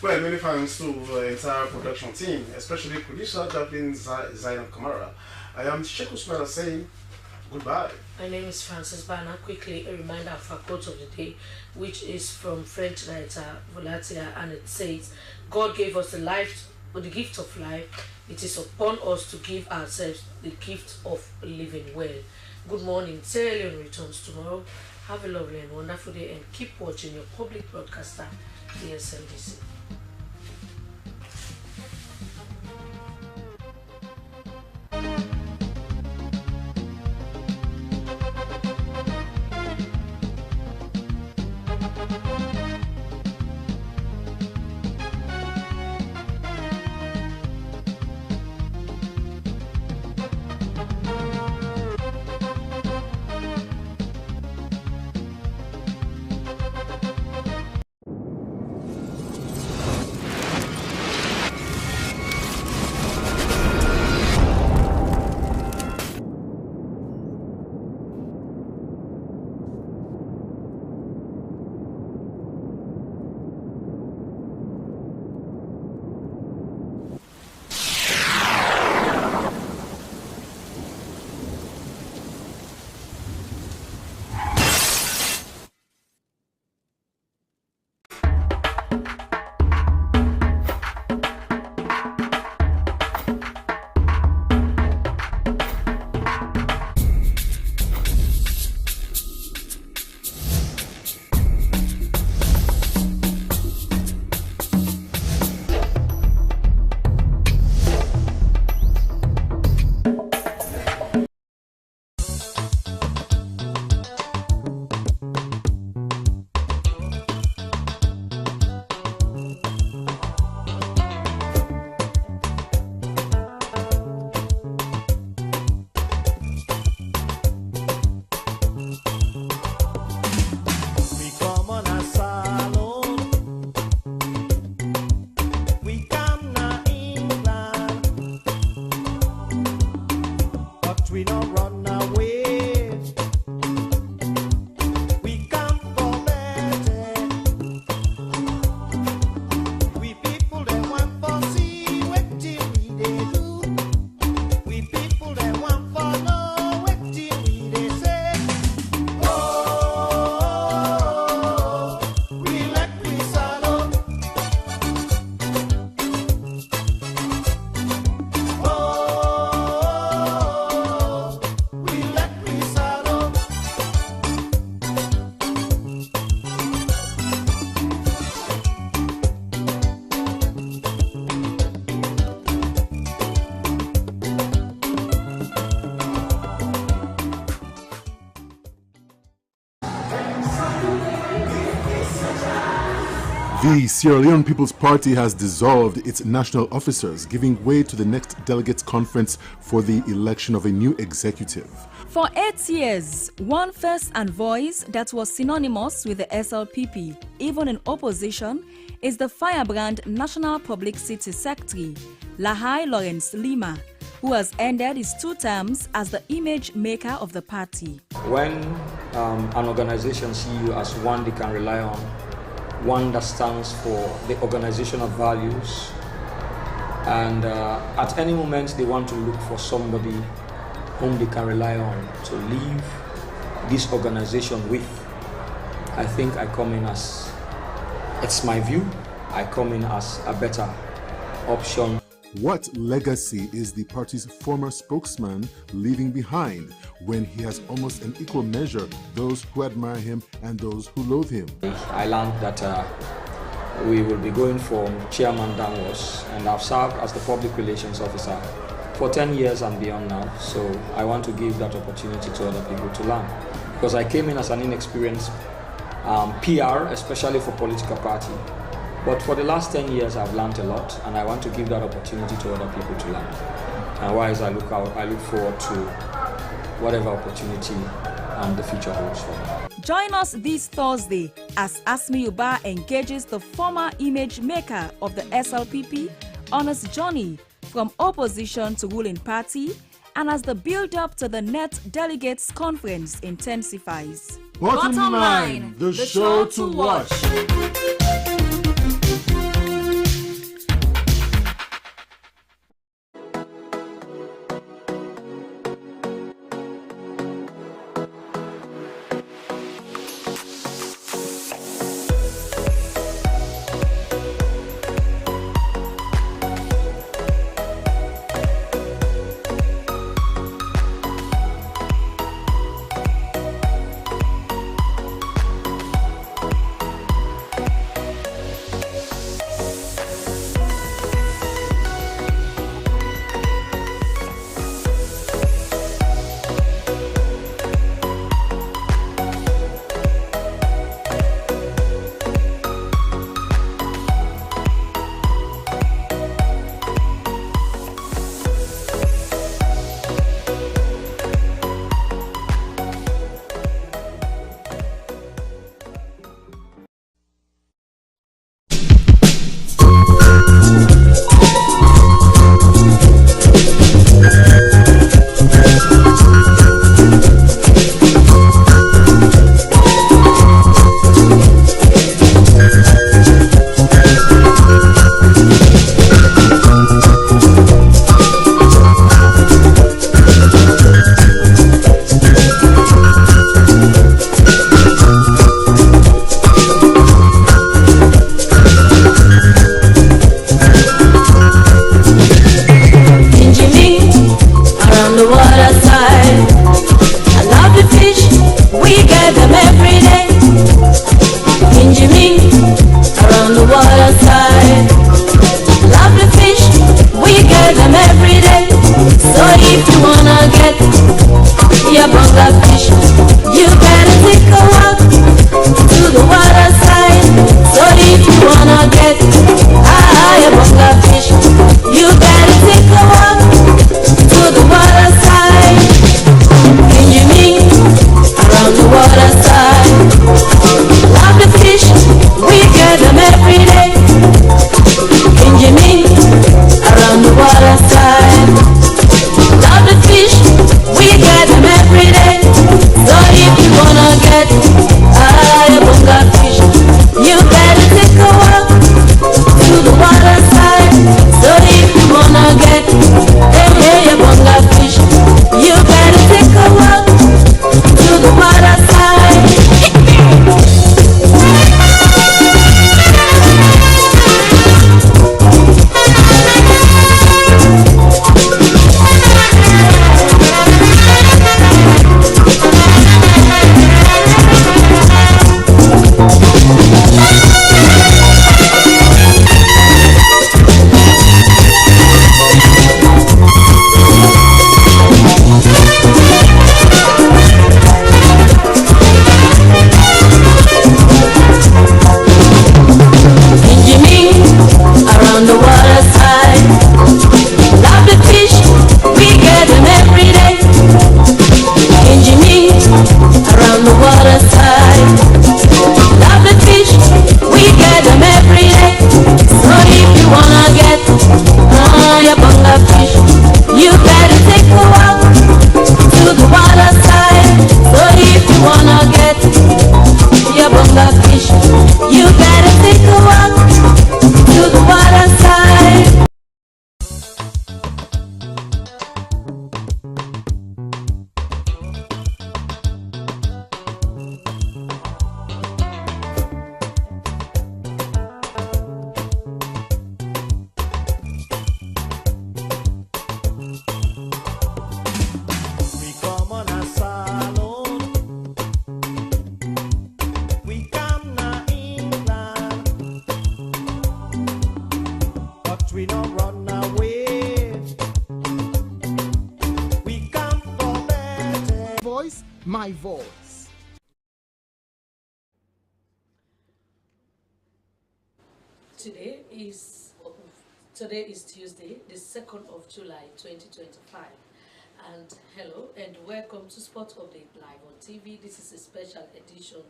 Well, many thanks to the entire production team, especially producer Jacqueline Zainab Kamara. I am Sheikh Usmana saying goodbye. My name is Francis Bana. Quickly, a reminder of our quote of the day, which is from French writer Voltaire, and it says, God gave us the gift of life. It is upon us to give ourselves the gift of living well. Good morning. Sierra Leone returns tomorrow. Have a lovely and wonderful day, and keep watching your public broadcaster, the SLBC. The Sierra Leone People's Party has dissolved its national officers, giving way to the next delegates conference for the election of a new executive. For 8 years, one face and voice that was synonymous with the SLPP, even in opposition, is the firebrand National Publicity Secretary, Lahai Lawrence Lima, who has ended his 2 terms as the image maker of the party. When an organization sees you as one they can rely on, one that stands for the organizational values, and at any moment they want to look for somebody whom they can rely on to leave this organization with, I think I come in as, it's my view, I come in as a better option. What legacy is the party's former spokesman leaving behind when he has almost an equal measure those who admire him and those who loathe him? I learned that we will be going from chairman downwards, and I've served as the public relations officer for 10 years and beyond now, so I want to give that opportunity to other people to learn. Because I came in as an inexperienced PR, especially for political party. But for the last 10 years, I've learned a lot, and I want to give that opportunity to other people to learn. And wise, I look forward to whatever opportunity the future holds for me. Join us this Thursday as Asmi Uba engages the former image maker of the SLPP on his journey from opposition to ruling party, and as the build-up to the net delegates conference intensifies. Bottom line, the show to watch. my voice. Today is Tuesday, the 2nd of July 2025. And hello and welcome to Sport Update Live on TV. This is a special edition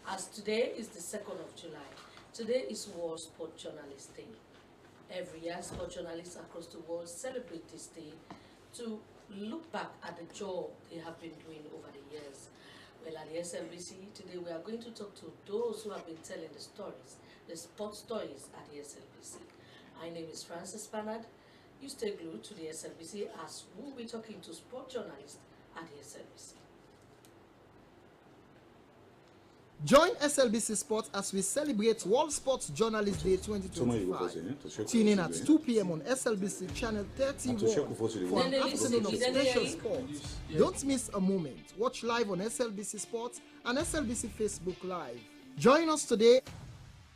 as today is the 2nd of July. Today is World Sport Journalist Day. Every year, sport journalists across the world celebrate this day to look back at the job they have been doing over the years. Well, at the SLBC, today we are going to talk to those who have been telling the stories, the sport stories at the SLBC. My name is Francis Bernard. You stay glued to the SLBC as we'll be talking to sport journalists at the SLBC. Join SLBC Sports as we celebrate World Sports Journalist Day 2025. Tune in at 2 p.m. on SLBC Channel 31 for an afternoon of special sports. Don't miss a moment. Watch live on SLBC Sports and SLBC Facebook Live. Join us today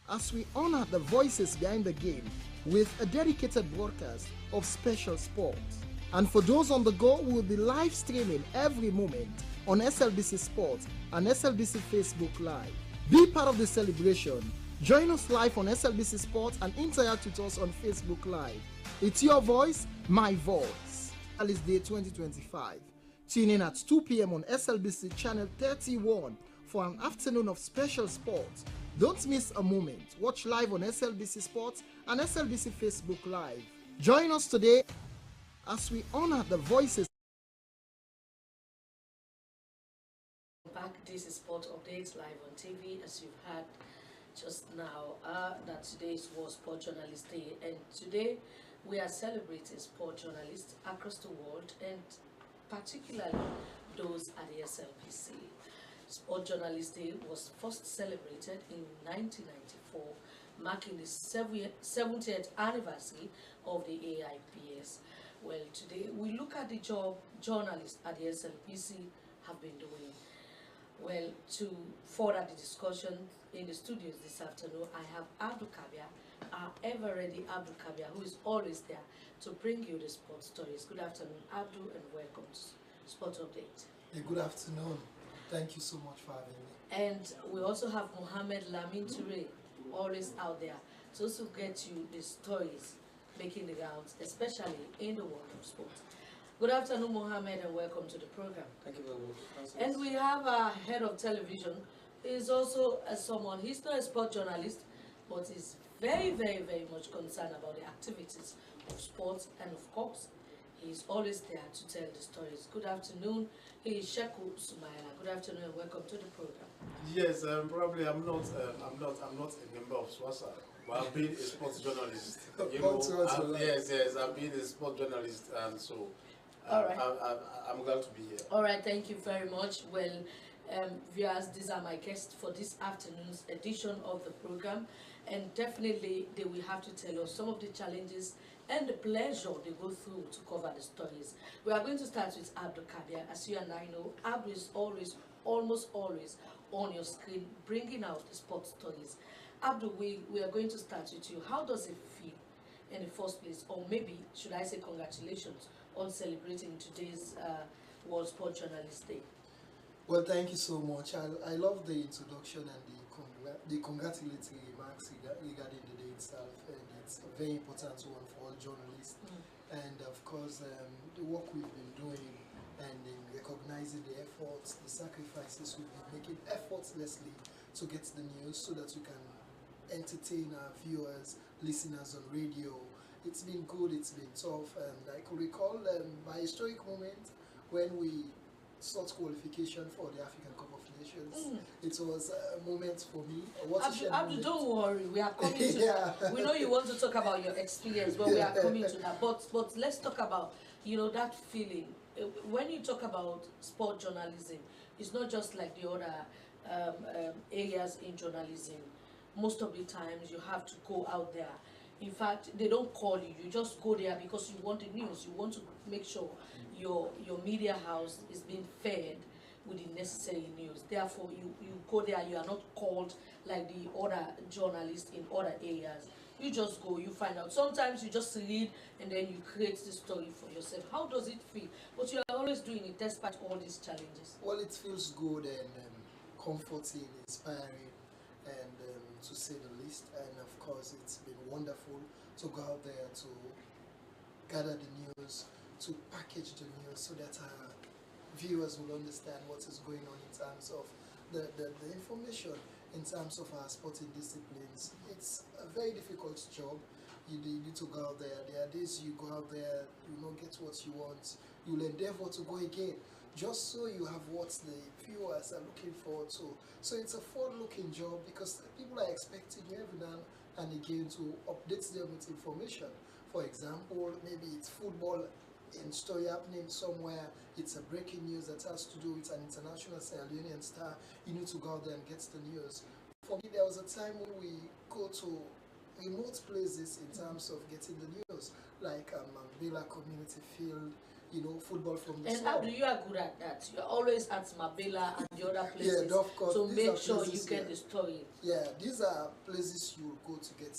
as we honor the voices behind the game with a dedicated broadcast of special sports. And for those on the go, we'll be live streaming every moment on SLBC Sports and SLBC Facebook Live. Be part of the celebration. Join us live on SLBC Sports and interact with us on Facebook Live. It's your voice, my voice. Alice Day 2025. Tune in at 2 p.m. on SLBC Channel 31 for an afternoon of special sports. Don't miss a moment. Watch live on SLBC Sports and SLBC Facebook Live. Join us today as we honor the voices. Back, this is Sport Updates live on TV. As you've heard just now, that today is World Sport Journalist Day, and today we are celebrating sport journalists across the world, and particularly those at the SLPC. Sport Journalist Day was first celebrated in 1994, marking the 70th anniversary of the AIPS. Well, today we look at the job journalists at the SLPC have been doing. Well, to further the discussion in the studios this afternoon, I have Abdul Kabir, our ever-ready Abdul Kabir, who is always there to bring you the sports stories. Good afternoon, Abdul, and welcome to Sport Update. Hey, good afternoon. Thank you so much for having me. And we also have Mohammed Lamin Toure, always out there to also get you the stories making the rounds, especially in the world of sports. Good afternoon, Mohammed, and welcome to the program. Thank you very much. And we have our head of television. He's also someone, he's not a sport journalist, but he's very, very, very much concerned about the activities of sports, and of course, he's always there to tell the stories. Good afternoon. He is Sheku Sumaila. Good afternoon and welcome to the program. Yes, probably I'm not a member of SWASA, but I've been a sports journalist. You know, yes, I've been a sports journalist, and so I'm glad to be here. All right, thank you very much. Well, viewers, these are my guests for this afternoon's edition of the program, and definitely they will have to tell us some of the challenges and the pleasure they go through to cover the stories. We are going to start with Abdul Kabir. As you and I know, Abdul is almost always on your screen bringing out the sports stories. Abdul, we are going to start with you. How does it feel in the first place, or maybe should I say congratulations on celebrating today's World Sport Journalist Day? Well, thank you so much. I love the introduction and the congratulatory remarks regarding the day itself, and it's a very important one for all journalists. And of course, the work we've been doing and in recognizing the efforts, the sacrifices we've been making effortlessly to get the news so that we can entertain our viewers, listeners on radio. It's been good, it's been tough, and I could recall my historic moment when we sought qualification for the African Cup of Nations. It was a moment for me. Abdul, don't worry, we are coming to that. We know you want to talk about your experience, but we are coming to that. But let's talk about, that feeling. When you talk about sport journalism, it's not just like the other areas in journalism. Most of the times you have to go out there. In fact, they don't call you. You just go there because you want the news. You want to make sure your media house is being fed with the necessary news. Therefore, you go there. You are not called like the other journalists in other areas. You just go, you find out. Sometimes you just read and then you create the story for yourself. How does it feel? But you are always doing it despite all these challenges? Well, it feels good and comforting, inspiring, and to say the least. And of course, it's been wonderful to go out there to gather the news, to package the news so that our viewers will understand what is going on in terms of the information in terms of our sporting disciplines. It's a very difficult job. You need to go out there. There are days you go out there, you don't get what you want. You'll endeavor to go again, just so you have what the viewers are looking forward to. So it's a forward-looking job because people are expecting you every now and again to update them with information. For example, maybe it's football in story happening somewhere, it's a breaking news that has to do with an international Sierra Leonean star. You need to go out there and get the news. For me, there was a time when we go to remote places in terms of getting the news, like Mambela Community Field, you know, football from the And slum. how do you are good at that? You're always at Mabela and the other places Yeah, of course. to These make are sure you places, get yeah. the story. Yeah, these are places you will go to get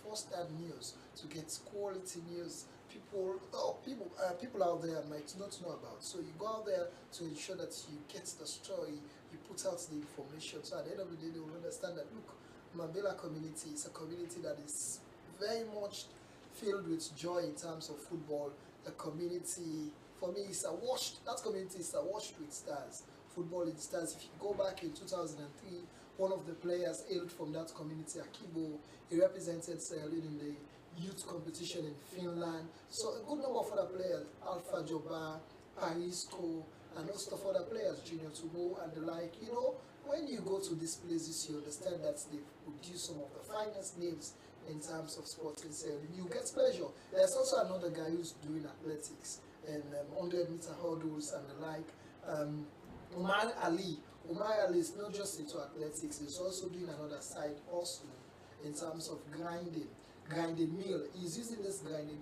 first-hand news, to get quality news. People out there might not know about. So you go out there to ensure that you get the story, you put out the information. So at the end of the day, they will understand that, look, Mambela community is a community that is very much filled with joy in terms of football. A community, for me, that community is washed with stars. Football in stars. If you go back in 2003, one of the players hailed from that community, Akibo, he represented Sierra Leone in the youth competition in Finland. So a good number of other players, Alpha Joba, Parisco, and host of other players, Junior Tubo and the like. You know, when you go to these places, you understand that they produce some of the finest names in terms of sports in Sierra Leone. You get pleasure. There's also another guy who's doing athletics and 100-meter hurdles and the like. Umar Ali is not just into athletics, he's also doing another side also in terms of grinding mill. He's using this grinding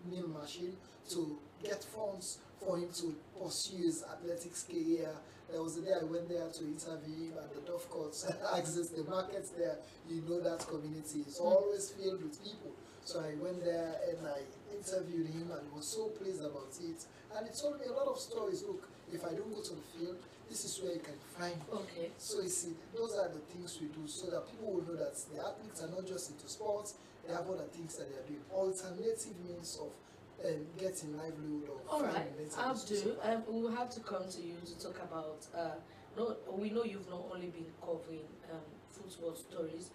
mill machine to get funds for him to pursue his athletics career. There was a day I went there to interview him at the Dove Courts access the markets there. You know that community is always filled with people. So I went there and I interviewed him and he was so pleased about it. And he told me a lot of stories. Look, if I don't go to the field, this is where you can find me. Okay. So you see, those are the things we do so that people will know that the athletes are not just into sports, they have other things that they are doing. Alternative means of getting livelihood or all right, Abdul, we will have to come to you to talk about we know you've not only been covering football stories.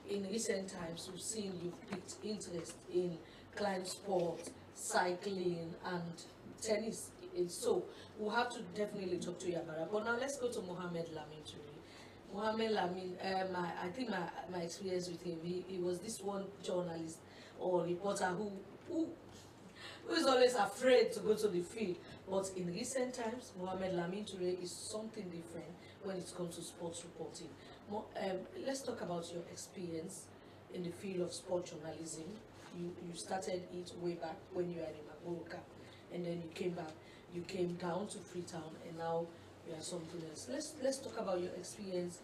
In recent times we've seen you've picked interest in climb sports, cycling and tennis, and so we'll have to definitely talk to you about it. But now let's go to Mohamed Lamin Toure. Mohamed Lamin, I think my experience with him, he was this one journalist or reporter who is always afraid to go to the field. But in recent times, Mohamed Lamin Toure is something different when it comes to sports reporting. Let's talk about your experience in the field of sports journalism. You started it way back when you were in Maburuka, and then you came back. You came down to Freetown, and now you are something else. Let's talk about your experience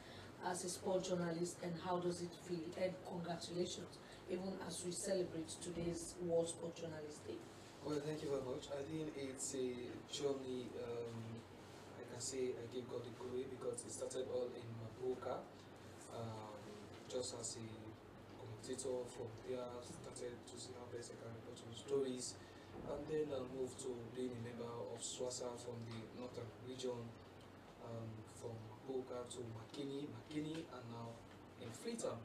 as a sports journalist and how does it feel. And congratulations, even as we celebrate today's World Sports Journalist Day. Well, thank you very much. I think it's a journey, I can say I gave God the glory because it started all in Mabuka, just as a commentator. From there, started to see how best I can report on stories, and then I moved to being a member of SWASA from the Northern region, from Mabuka to McKay, and now in Freetown.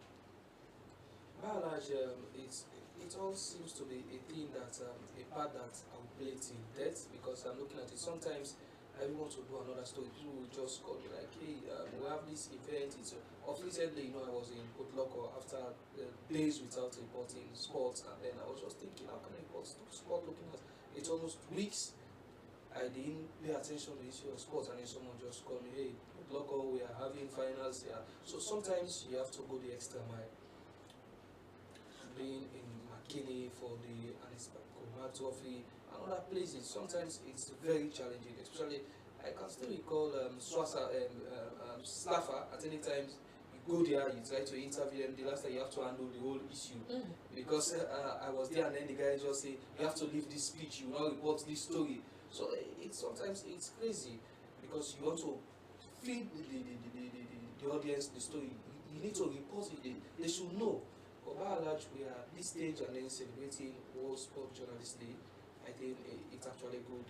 By and large, it all seems to be a thing that a part that I will play till death, because I'm looking at it. Sometimes I want to do another story. People will just call me like, hey, we have this event. It's recently, I was in Potloko after days without reporting sports, and then I was just thinking, how can I report sport? Looking at it's almost weeks. I didn't pay attention to the issue of sports, and then someone just called me, hey, Potloko, we are having finals here. So sometimes you have to go the extra mile. Being in McKay for the Anispa Trophy and other places, sometimes it's very challenging. Especially, I can still recall Swasa Slaffer. At any time you go there, you try to interview them. The last time you have to handle the whole issue because I was there, and then the guy just say you have to leave this speech, you now report this story. So sometimes it's crazy because you want to feed the audience the story. You need to report it. They should know. But by and large, we are at this stage and then celebrating World Sport Journalist Day. I think it's actually good.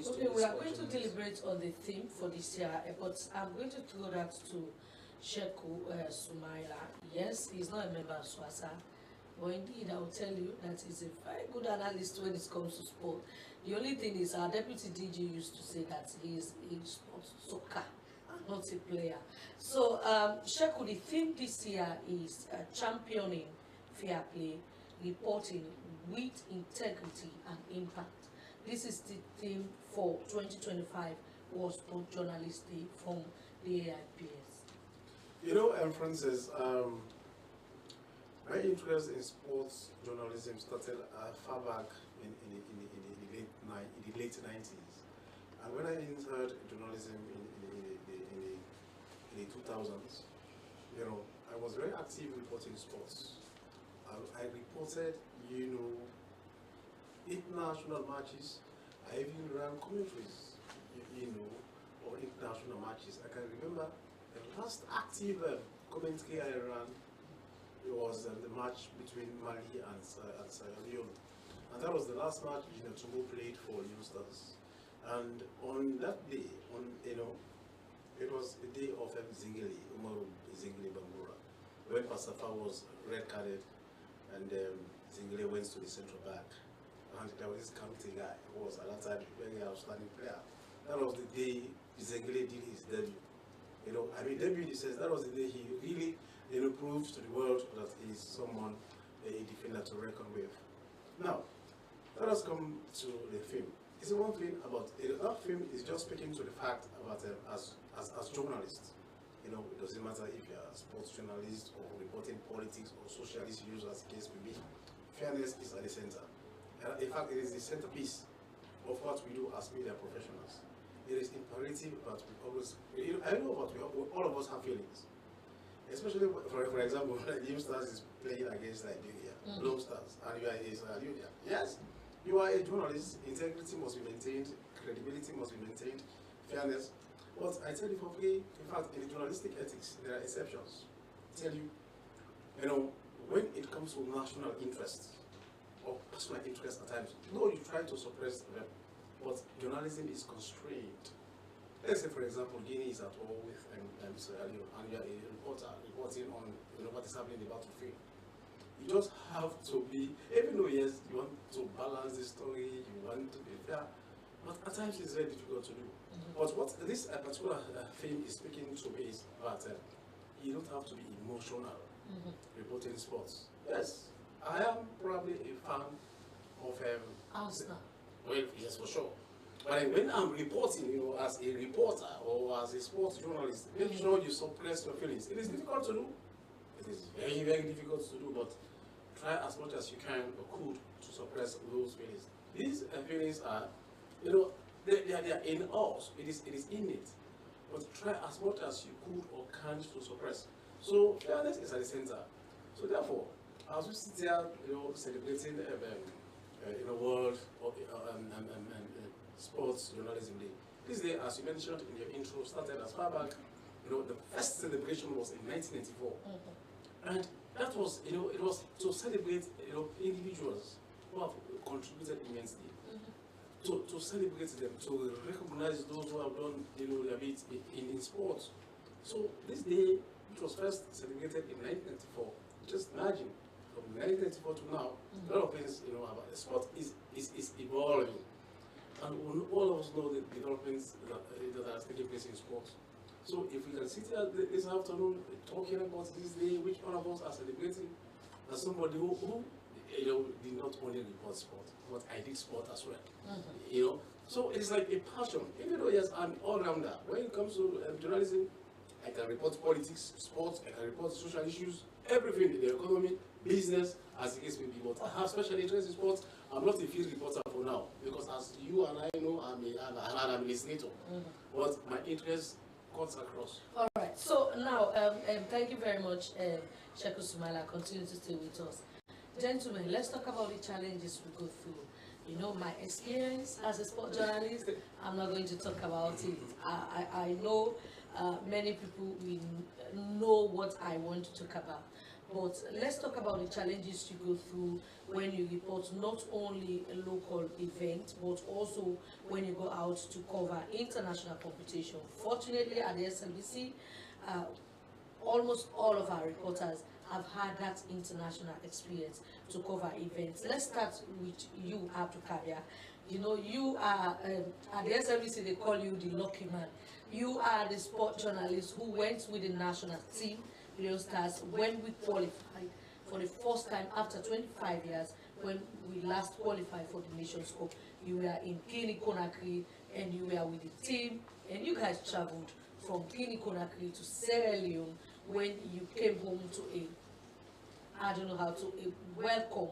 Okay, we are going to deliberate on the theme for this year, but I'm going to throw that to Sheku Sumaila. Yes, he's not a member of SWASA, but indeed I will tell you that he's a very good analyst when it comes to sport. The only thing is our deputy DG used to say that he is a sports soccer and not a player. So Sheku, the theme this year is championing fair play, reporting with integrity and impact. This is the theme for 2025 World Sport Journalist Day from the AIPS. You know, Francis, my interest in sports journalism started far back in the late 90s. And when I entered journalism in the 2000s, you know, I was very active reporting sports. I reported, you know, international matches. I even ran commentaries, you know, or international matches. I can remember the last active commentary I ran. It was the match between Mali and Sierra Leone, and that was the last match Togo played for New Stars. And on that day, it was the day of Zingeli, Umaru Zingeli Bangura, when Pasafa was red carded, and Zingeli went to the central back, and there was this Kamte guy who was at that time a very outstanding player. That was the day Zingeli did his debut. You know, I mean, debut in the sense that was the day he really, proved to the world that he is someone, a defender to reckon with. Now, let us come to the film. It's one thing about that film is just speaking to the fact about as journalists. You know, it doesn't matter if you're a sports journalist or reporting politics or social issues, as the case may be. Fairness is at the center. And in fact, it is the centerpiece of what we do as media professionals. It is imperative that we always, I know that all of us have feelings. Especially, for example, when New Stars is playing against Liberia, Blue Stars, and you are in Sierra Leone. Yes, you are a journalist, integrity must be maintained, credibility must be maintained, fairness. But I tell you for free, in fact, in the journalistic ethics, there are exceptions. I tell you, when it comes to national interest or personal interest at times, though you try to suppress them, but journalism is constrained. Let's say, for example, Guinea is at war with Sierra Leone, and you are a reporter reporting on what is happening in the battlefield. You just have to be, even though yes, you want to balance the story, you want to be fair, but at times it's very difficult to do. But what this particular film is speaking to me is that you don't have to be emotional reporting sports. Yes, I am probably a fan of Arsenal. Well, yes, for sure. But when I'm reporting, as a reporter or as a sports journalist, make sure you suppress your feelings. It is difficult to do. It is very, very difficult to do, but try as much as you can or could to suppress those feelings. These feelings are, they are in us. It is innate. But try as much as you could or can to suppress. So fairness is at the center. So therefore, as we sit here, celebrating world of sports journalism day. This day, as you mentioned in your intro, started as far back. The first celebration was in 1994, and that was, it was to celebrate, individuals who have contributed immensely. To celebrate them, to recognize those who have done, their bit in sports. So this day, which was first celebrated in 1994, just imagine. From 1994 to now, a lot of things, about the sport is evolving. And all of us know the developments that are taking place in sports. So if we can sit here this afternoon talking about this day, which one of us are celebrating, as somebody who did not only report sport, but I did sport as well. So it's like a passion. Even though yes, I'm all-rounder. When it comes to journalism, I can report politics, sports, I can report social issues, everything in the economy, business, as the case may be. But I have special interest in sports. I'm not a field reporter for now, because as you and I know, I'm an administrator. But my interest cuts across. All right. So now, thank you very much, Sheku Sumaila. Continue to stay with us. Gentlemen, let's talk about the challenges we go through. You know, my experience as a sport journalist, I'm not going to talk about it. I know many people will know what I want to talk about. But let's talk about the challenges you go through when you report not only a local event, but also when you go out to cover international competition. Fortunately, at the SLBC, almost all of our reporters have had that international experience to cover events. Let's start with you, Abdul Kabir. You know, you are, at the SLBC, they call you the lucky man. You are the sport journalist who went with the national team, Leon Stars, when we qualified for the first time after 25 years, when we last qualified for the Nations Cup. You were in Guinea-Conakry, and you were with the team, and you guys traveled from Guinea-Conakry to Sierra Leone when you came home to a welcome,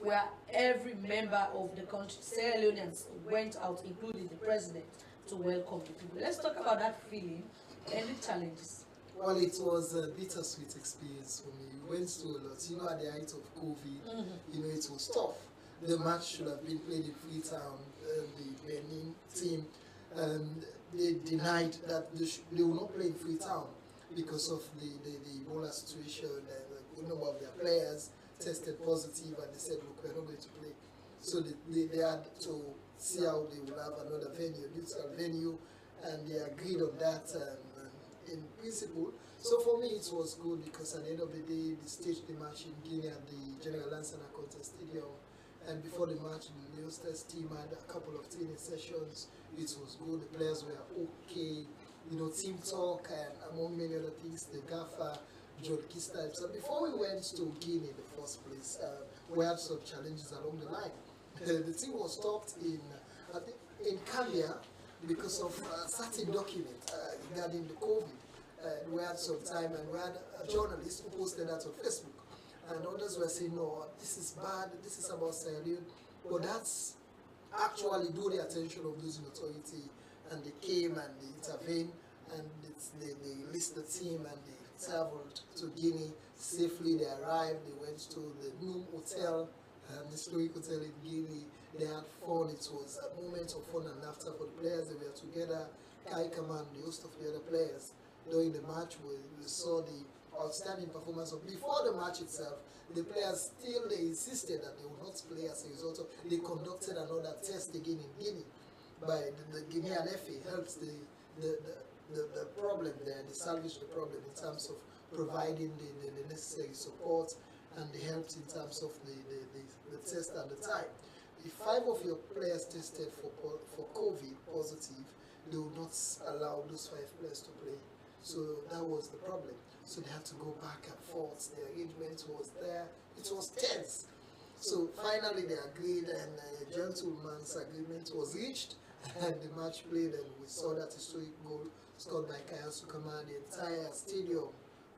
where every member of the country, Sierra Leoneans, went out, including the president, to welcome the people. Let's talk about that feeling and the challenges. Well, it was a bittersweet experience for me. We went through a lot. You know, at the height of COVID, you know, it was tough. The match should have been played in Freetown. The Benin team, they denied that they will not play in Freetown because of the Ebola situation. A number of their players tested positive, and they said, look, we're not going to play. So they had to see how they will have another venue, neutral venue, and they agreed on that in principle. So for me it was good, because at the end of the day they staged the match in Guinea at the General Lansana Contest Stadium, and before the match the Leosters team had a couple of training sessions. It was good, the players were okay, you know, team talk, and among many other things, the gaffer, John Kista. So before we went to Guinea in the first place, we had some challenges along the line. The team was stopped in Cambia because of a certain document regarding the COVID. We had some time, and we had a journalist who posted that on Facebook, and others were saying, no, this is bad, this is about Sierra Leone. But that's actually drew the attention of those in authority, and they came and they intervened, and they listed the team, and they traveled to Guinea safely. They arrived, they went to the Noom Hotel, the historic hotel in Guinea. They had fun. It was a moment of fun and laughter for the players. They were together, Kai Kaman, the host of the other players. During the match, we saw the outstanding performance of, before the match itself, the players still, they insisted that they would not play as a result of, they conducted another test again in Guinea by the Guinean FA, helps the problem there, they salvaged the problem in terms of providing the necessary support, and they helped in terms of the test at the time. If 5 of your players tested for COVID positive, they would not allow those 5 players to play. So that was the problem. So they had to go back and forth. The arrangement was there. It was tense. So finally they agreed, and a gentleman's agreement was reached, and the match played, and we saw that historic goal scored by Kaya Sukama. The entire stadium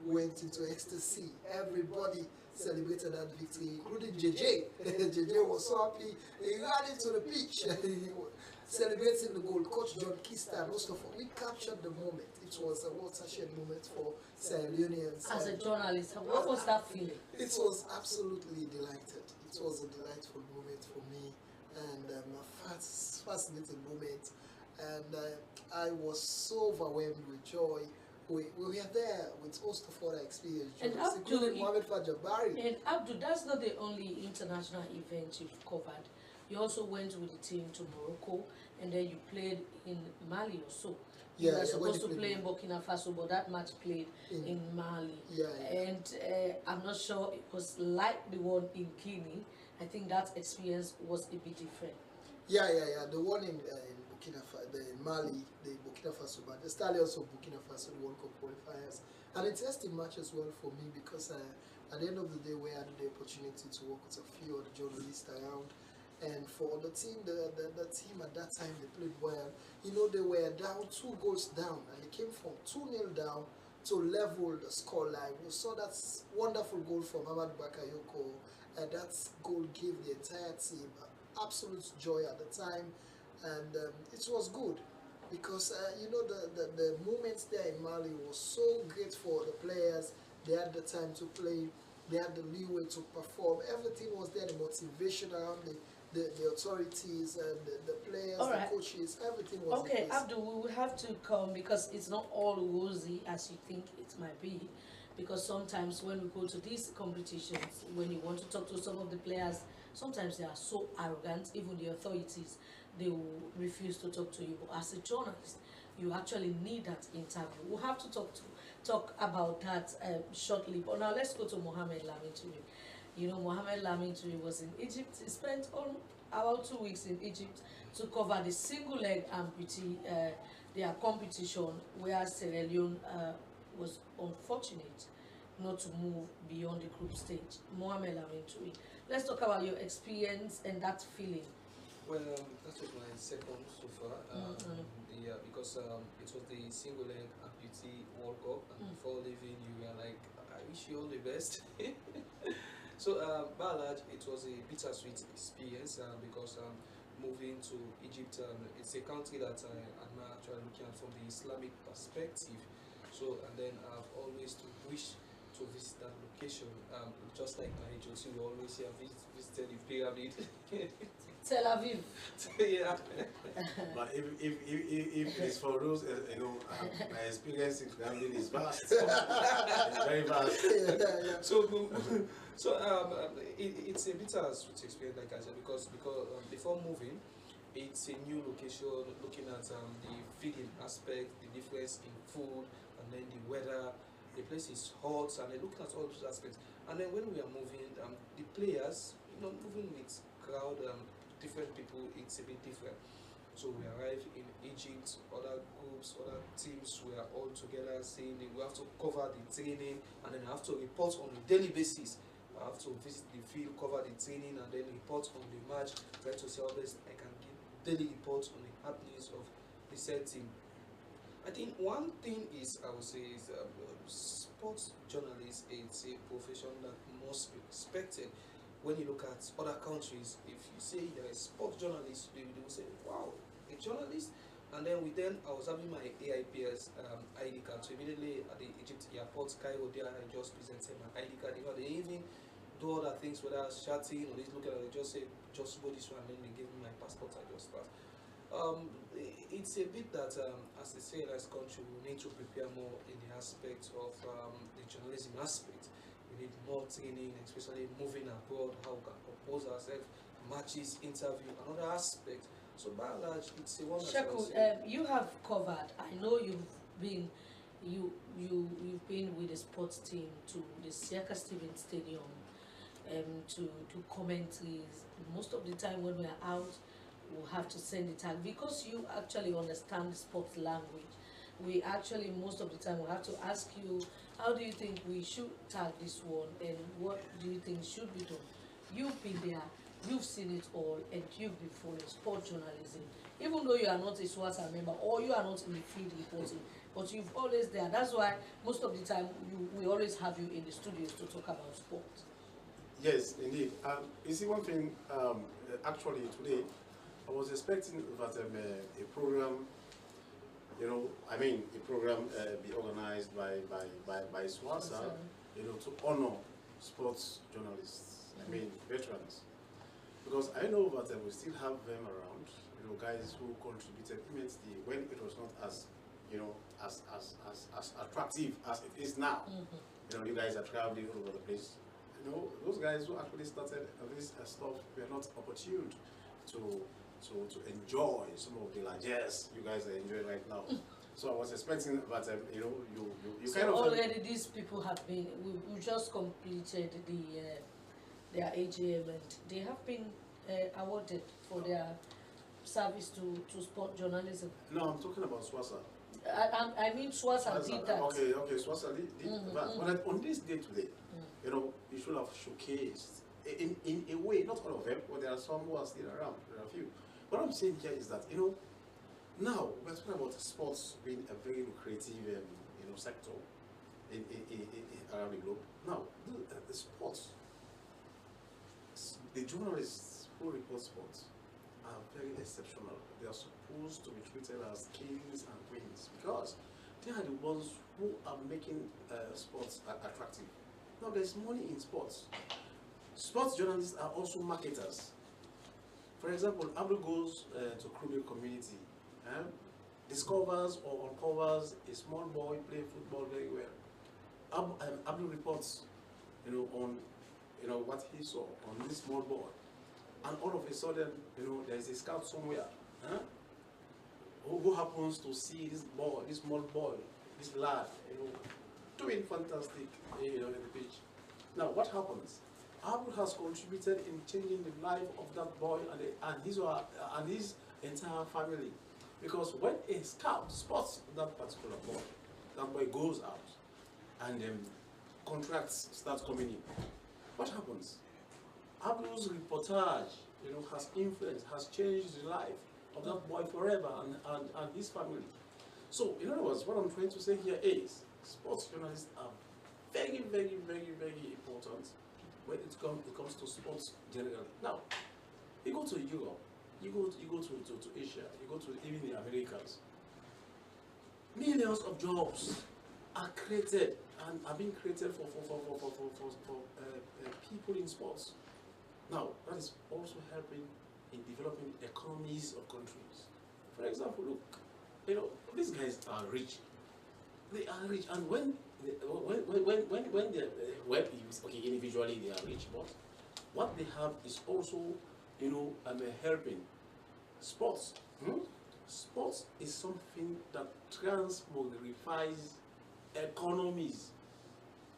went into ecstasy. Everybody celebrated that victory, including JJ. JJ was so happy. He ran into the pitch. Celebrating the goal. Coach John Kista, most of all, we captured the moment. It was a watershed moment for Sierra Leoneans. As a journalist, what was that feeling? It was absolutely delighted. It was a delightful moment for me, and a fascinating moment. And I was so overwhelmed with joy. We were there with host of other experience, including Mohamed Fajabari. And Abdul, that's not the only international event you've covered. You also went with the team to Morocco, and then you played in Mali or so. You were supposed to play in Burkina Faso, but that match played in Mali. And I'm not sure it was like the one in Guinea. I think that experience was a bit different. Yeah. The one in Burkina Faso, in Mali, the Burkina Faso, but the Stallions of Burkina Faso, the World Cup qualifiers. An interesting match as well for me, because at the end of the day, we had the opportunity to work with a few other journalists around. And for the team, the team at that time, they played well. You know, they were down 2 goals down, and they came from 2-0 down to level the scoreline. We saw that wonderful goal from Ahmad Bakayoko, and that goal gave the entire team absolute joy at the time, and it was good, because you know, the moments there in Mali was so great for the players. They had the time to play, they had the leeway to perform, everything was there, the motivation around the the authorities and the players, the coaches, everything was in okay. place. Abdul, we will have to come because it's not all rosy as you think it might be. Because sometimes when we go to these competitions, when you want to talk to some of the players, sometimes they are so arrogant, even the authorities, they will refuse to talk to you. But as a journalist, you actually need that interview. We'll have to talk about that shortly. But now let's go to Mohamed Laminturi. You know, Mohamed Laminturi was in Egypt. He spent about 2 weeks in Egypt to cover the single leg amputee their competition, where Sierra Leone was unfortunate not to move beyond the group stage. Mohamed Laminturi, let's talk about your experience and that feeling. Well, that was my second so far. Because it was the single leg amputee World Cup, and before leaving, you were like, I wish you all the best. So, by and large, it was a bittersweet experience because moving to Egypt, it's a country that I'm actually looking at from the Islamic perspective. So, and then I've always wished to visit that location. Just like my agency, we always have visited the pyramid. Tel Aviv. Yeah. But if it's for those, you know, my experience in gambling is vast. It's very vast. It's a bittersweet experience, like I said, because before moving, it's a new location, looking at the feeding aspect, the difference in food, and then the weather. The place is hot, and I looked at all those aspects. And then when we are moving, the players, you know, moving with crowd, different people, it's a bit different. So we arrive in Egypt, other groups, other teams, we are all together saying we have to cover the training, and then I have to report on a daily basis. I have to visit the field, cover the training, and then report on the match, try to see how best I can give daily reports on the happenings of the said team. I think one thing is, I would say, is sports journalists, it's a profession that must be respected. When you look at other countries, if you say you're a sports journalist, they will say, wow, a journalist? And then I was having my AIPS ID card, so immediately at the Egypt airport, Cairo, there I just presented my ID card. You know, they even do other things, whether chatting or just looking at it, they just say, just go this one, and then they give me my passport, I just pass. It's a bit that, as they say in this country, we need to prepare more in the aspect of the journalism aspect. We need more training, especially moving abroad, how we can compose ourselves, matches, interview, another aspect. So by and large, it's a wonderful. Sheku, you have covered. I know you've been with the sports team to the Sierra Leone Stadium, to commentaries. Most of the time when we are out, we'll have to send the tag because you actually understand the sports language. We actually, most of the time, we'll have to ask you, how do you think we should tag this one, and what do you think should be done? You've been there, you've seen it all, and you've been following sport journalism. Even though you are not a SWASA member or you are not in the field reporting, but you've always there. That's why most of the time we always have you in the studios to talk about sport. Yes, indeed. You see, one thing, actually today, I was expecting that a program, you know, a program be organized by SWASA, you know, to honor sports journalists, veterans. Because I know that we still have them around, you know, guys who contributed immensely when it was not as, you know, as attractive as it is now. You know, you guys are traveling all over the place. You know, those guys who actually started this stuff were not opportune to enjoy some of the largesse you guys are enjoying right now. So I was expecting that you know, you so kind of already these people have been. We just completed their AGM, and they have been awarded for their service to sport journalism. No, I'm talking about SWASA. I mean SWASA did that. Okay, SWASA did that. But on this day today, you know, you should have showcased in a way, not all of them, but there are some who are still around. There are a few. What I'm saying here is that, you know, now we're talking about sports being a very lucrative, you know, sector around the globe. Now, the sports, the journalists who report sports are very exceptional. They are supposed to be treated as kings and queens because they are the ones who are making sports attractive. Now, there's money in sports. Sports journalists are also marketers. For example, Abdul goes to Krumi community, discovers or uncovers a small boy playing football very well. Abdul reports, on what he saw on this small boy, and all of a sudden, there is a scout somewhere, who happens to see this boy, this small boy, this lad, doing fantastic, in the pitch. Now, what happens? Abdul has contributed in changing the life of that boy and his entire family, because when a scout spots that particular boy, that boy goes out, and contracts start coming in. What happens? Abdul's reportage, has influenced, has changed the life of that boy forever and his family. So, in other words, what I'm trying to say here is, sports journalists are very, very, very, very important when it comes to sports generally. Now, you go to Europe, you go to Asia, you go to even the Americas. Millions of jobs are created and are being created for people in sports. Now, that is also helping in developing economies of countries. For example, look, these guys are rich. They are rich, and when they're individually they are rich, but what they have is also, helping. Sports. Sports is something that transmogrifies economies.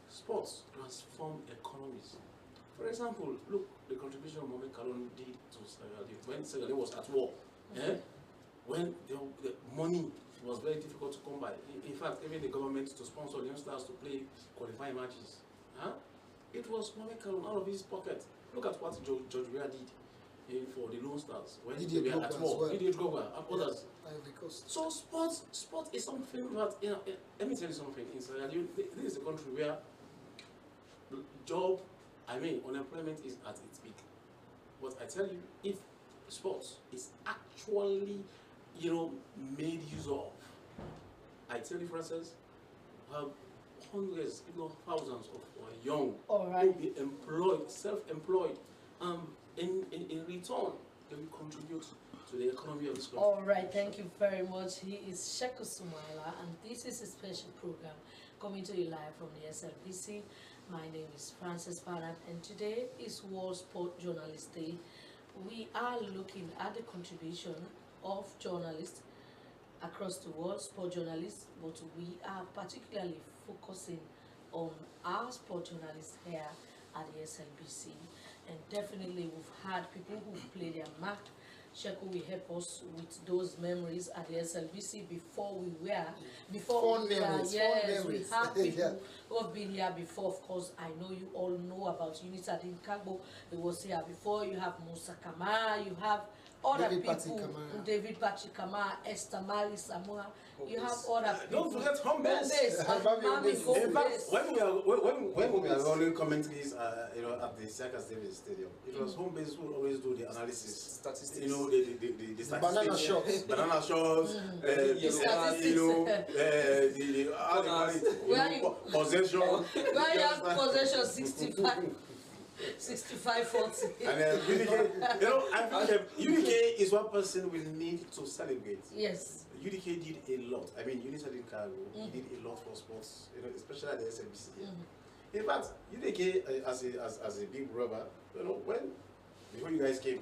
Sports transform economies. For example, look, the contribution Mohamed Kalon did to Sierra Leone when Sierra Leone was at war. When the money was very difficult to come by. In fact, even the government to sponsor young stars to play qualifying matches. It was Mohamed Kalon out of his pocket. Look at what George Weah did for the Lone Stars when they were at war. Didier Drogba and others. So sport is something that, let me tell you something, in Sierra Leone, this is a country where unemployment is at its peak. But I tell you, if sports is actually, made use of, I tell you, Francis, hundreds, if not thousands of young will be employed, self-employed, in return, they will contribute to the economy of this country. All right, thank you very much. He is Sheku Sumaila, and this is a special program coming to you live from the SLPC. My name is Francis Barnett, and today is World Sport Journalist Day. We are looking at the contribution of journalists across the world, sport journalists, but we are particularly focusing on our sport journalists here at the SLBC. And definitely we've had people who play their mark. Sheku will help us with those memories at the SLBC before we we have people who have been here before. Of course, I know you all know about Unita Dinkagbo. It was here before. You have Musa Kama, you have other people, David Pachikama, Esther Mari Samoa. You have other people. Don't forget home base. When we are rolling commentaries, at the Circus David Stadium, it was home base who always do the analysis, statistics. The banana shots, possession. Where you have possession 65-40. And UDK, I think UDK is one person we need to celebrate. Yes. UDK did a lot. I mean, Unita did cargo. He did a lot for sports, especially at the SLBC. In fact, UDK as a big brother, before you guys came,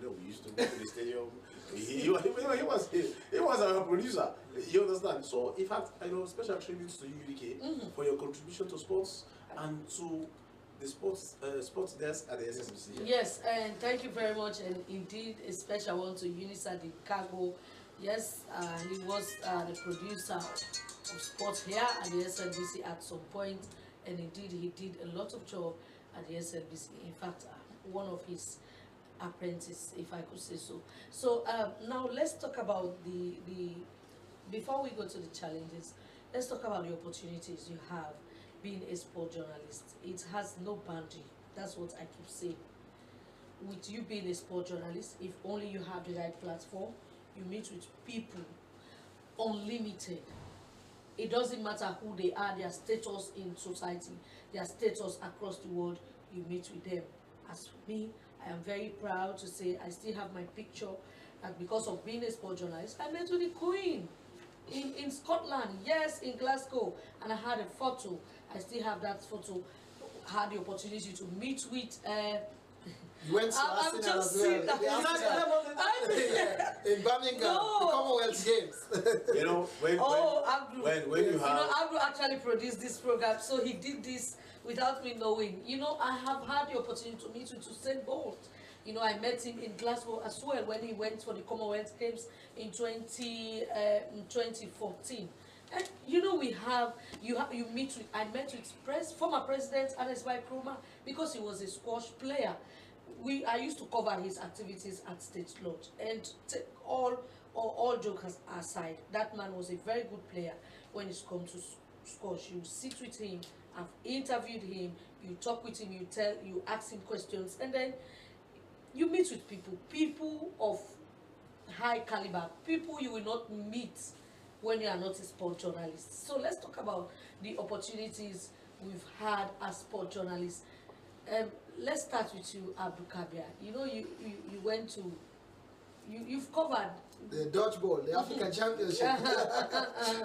we used to go to the stadium. He was our producer. You understand? So, in fact, special tributes to you, UDK, for your contribution to sports and to the sports desk at the SSBC. Yes, and thank you very much. And indeed, a special one to Unisa Di Cargo. Yes, he was the producer of sports here at the SLBC at some point, and indeed he did a lot of job at the SLBC. In fact, one of his apprentices, if I could say so. So now let's talk about before we go to the challenges, let's talk about the opportunities you have being a sport journalist. It has no boundary. That's what I keep saying. With you being a sport journalist, if only you have the right platform, you meet with people unlimited. It doesn't matter who they are, their status in society, their status across the world, you meet with them. As for me, I am very proud to say I still have my picture, and because of being a sport journalist, I met with the Queen in Scotland, yes, in Glasgow, and I had a photo. I still have that photo. Had the opportunity to meet with you went to Arsenal as well. In Birmingham, the Commonwealth Games. You know, when you Abdul actually produced this program, so he did this without me knowing. You know, I have had the opportunity to meet with Usain Bolt. You know, I met him in Glasgow as well when he went for the Commonwealth Games in 2014. And you know, you meet with, I met with former President Anesbai Krumah because he was a squash player. I used to cover his activities at State Lodge, and all jokes aside, that man was a very good player when it's come to squash. You sit with him, I've interviewed him, you talk with him, you ask him questions, and then you meet with people of high caliber, people you will not meet when you are not a sport journalist. So let's talk about the opportunities we've had as sport journalists. Let's start with you, Abdul Kabir. You know, you went to, you've covered the dodgeball, the African Championship,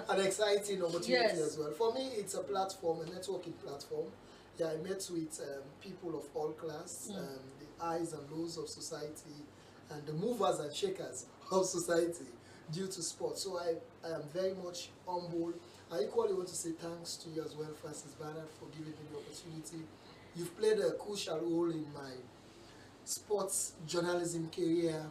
an exciting opportunity as well. For me, it's a platform, a networking platform. Yeah, I met with people of all class, the highs and lows of society, and the movers and shakers of society due to sport. So I am very much humble. I equally want to say thanks to you as well, Francis Bernard, for giving me the opportunity. You've played a crucial role in my sports journalism career.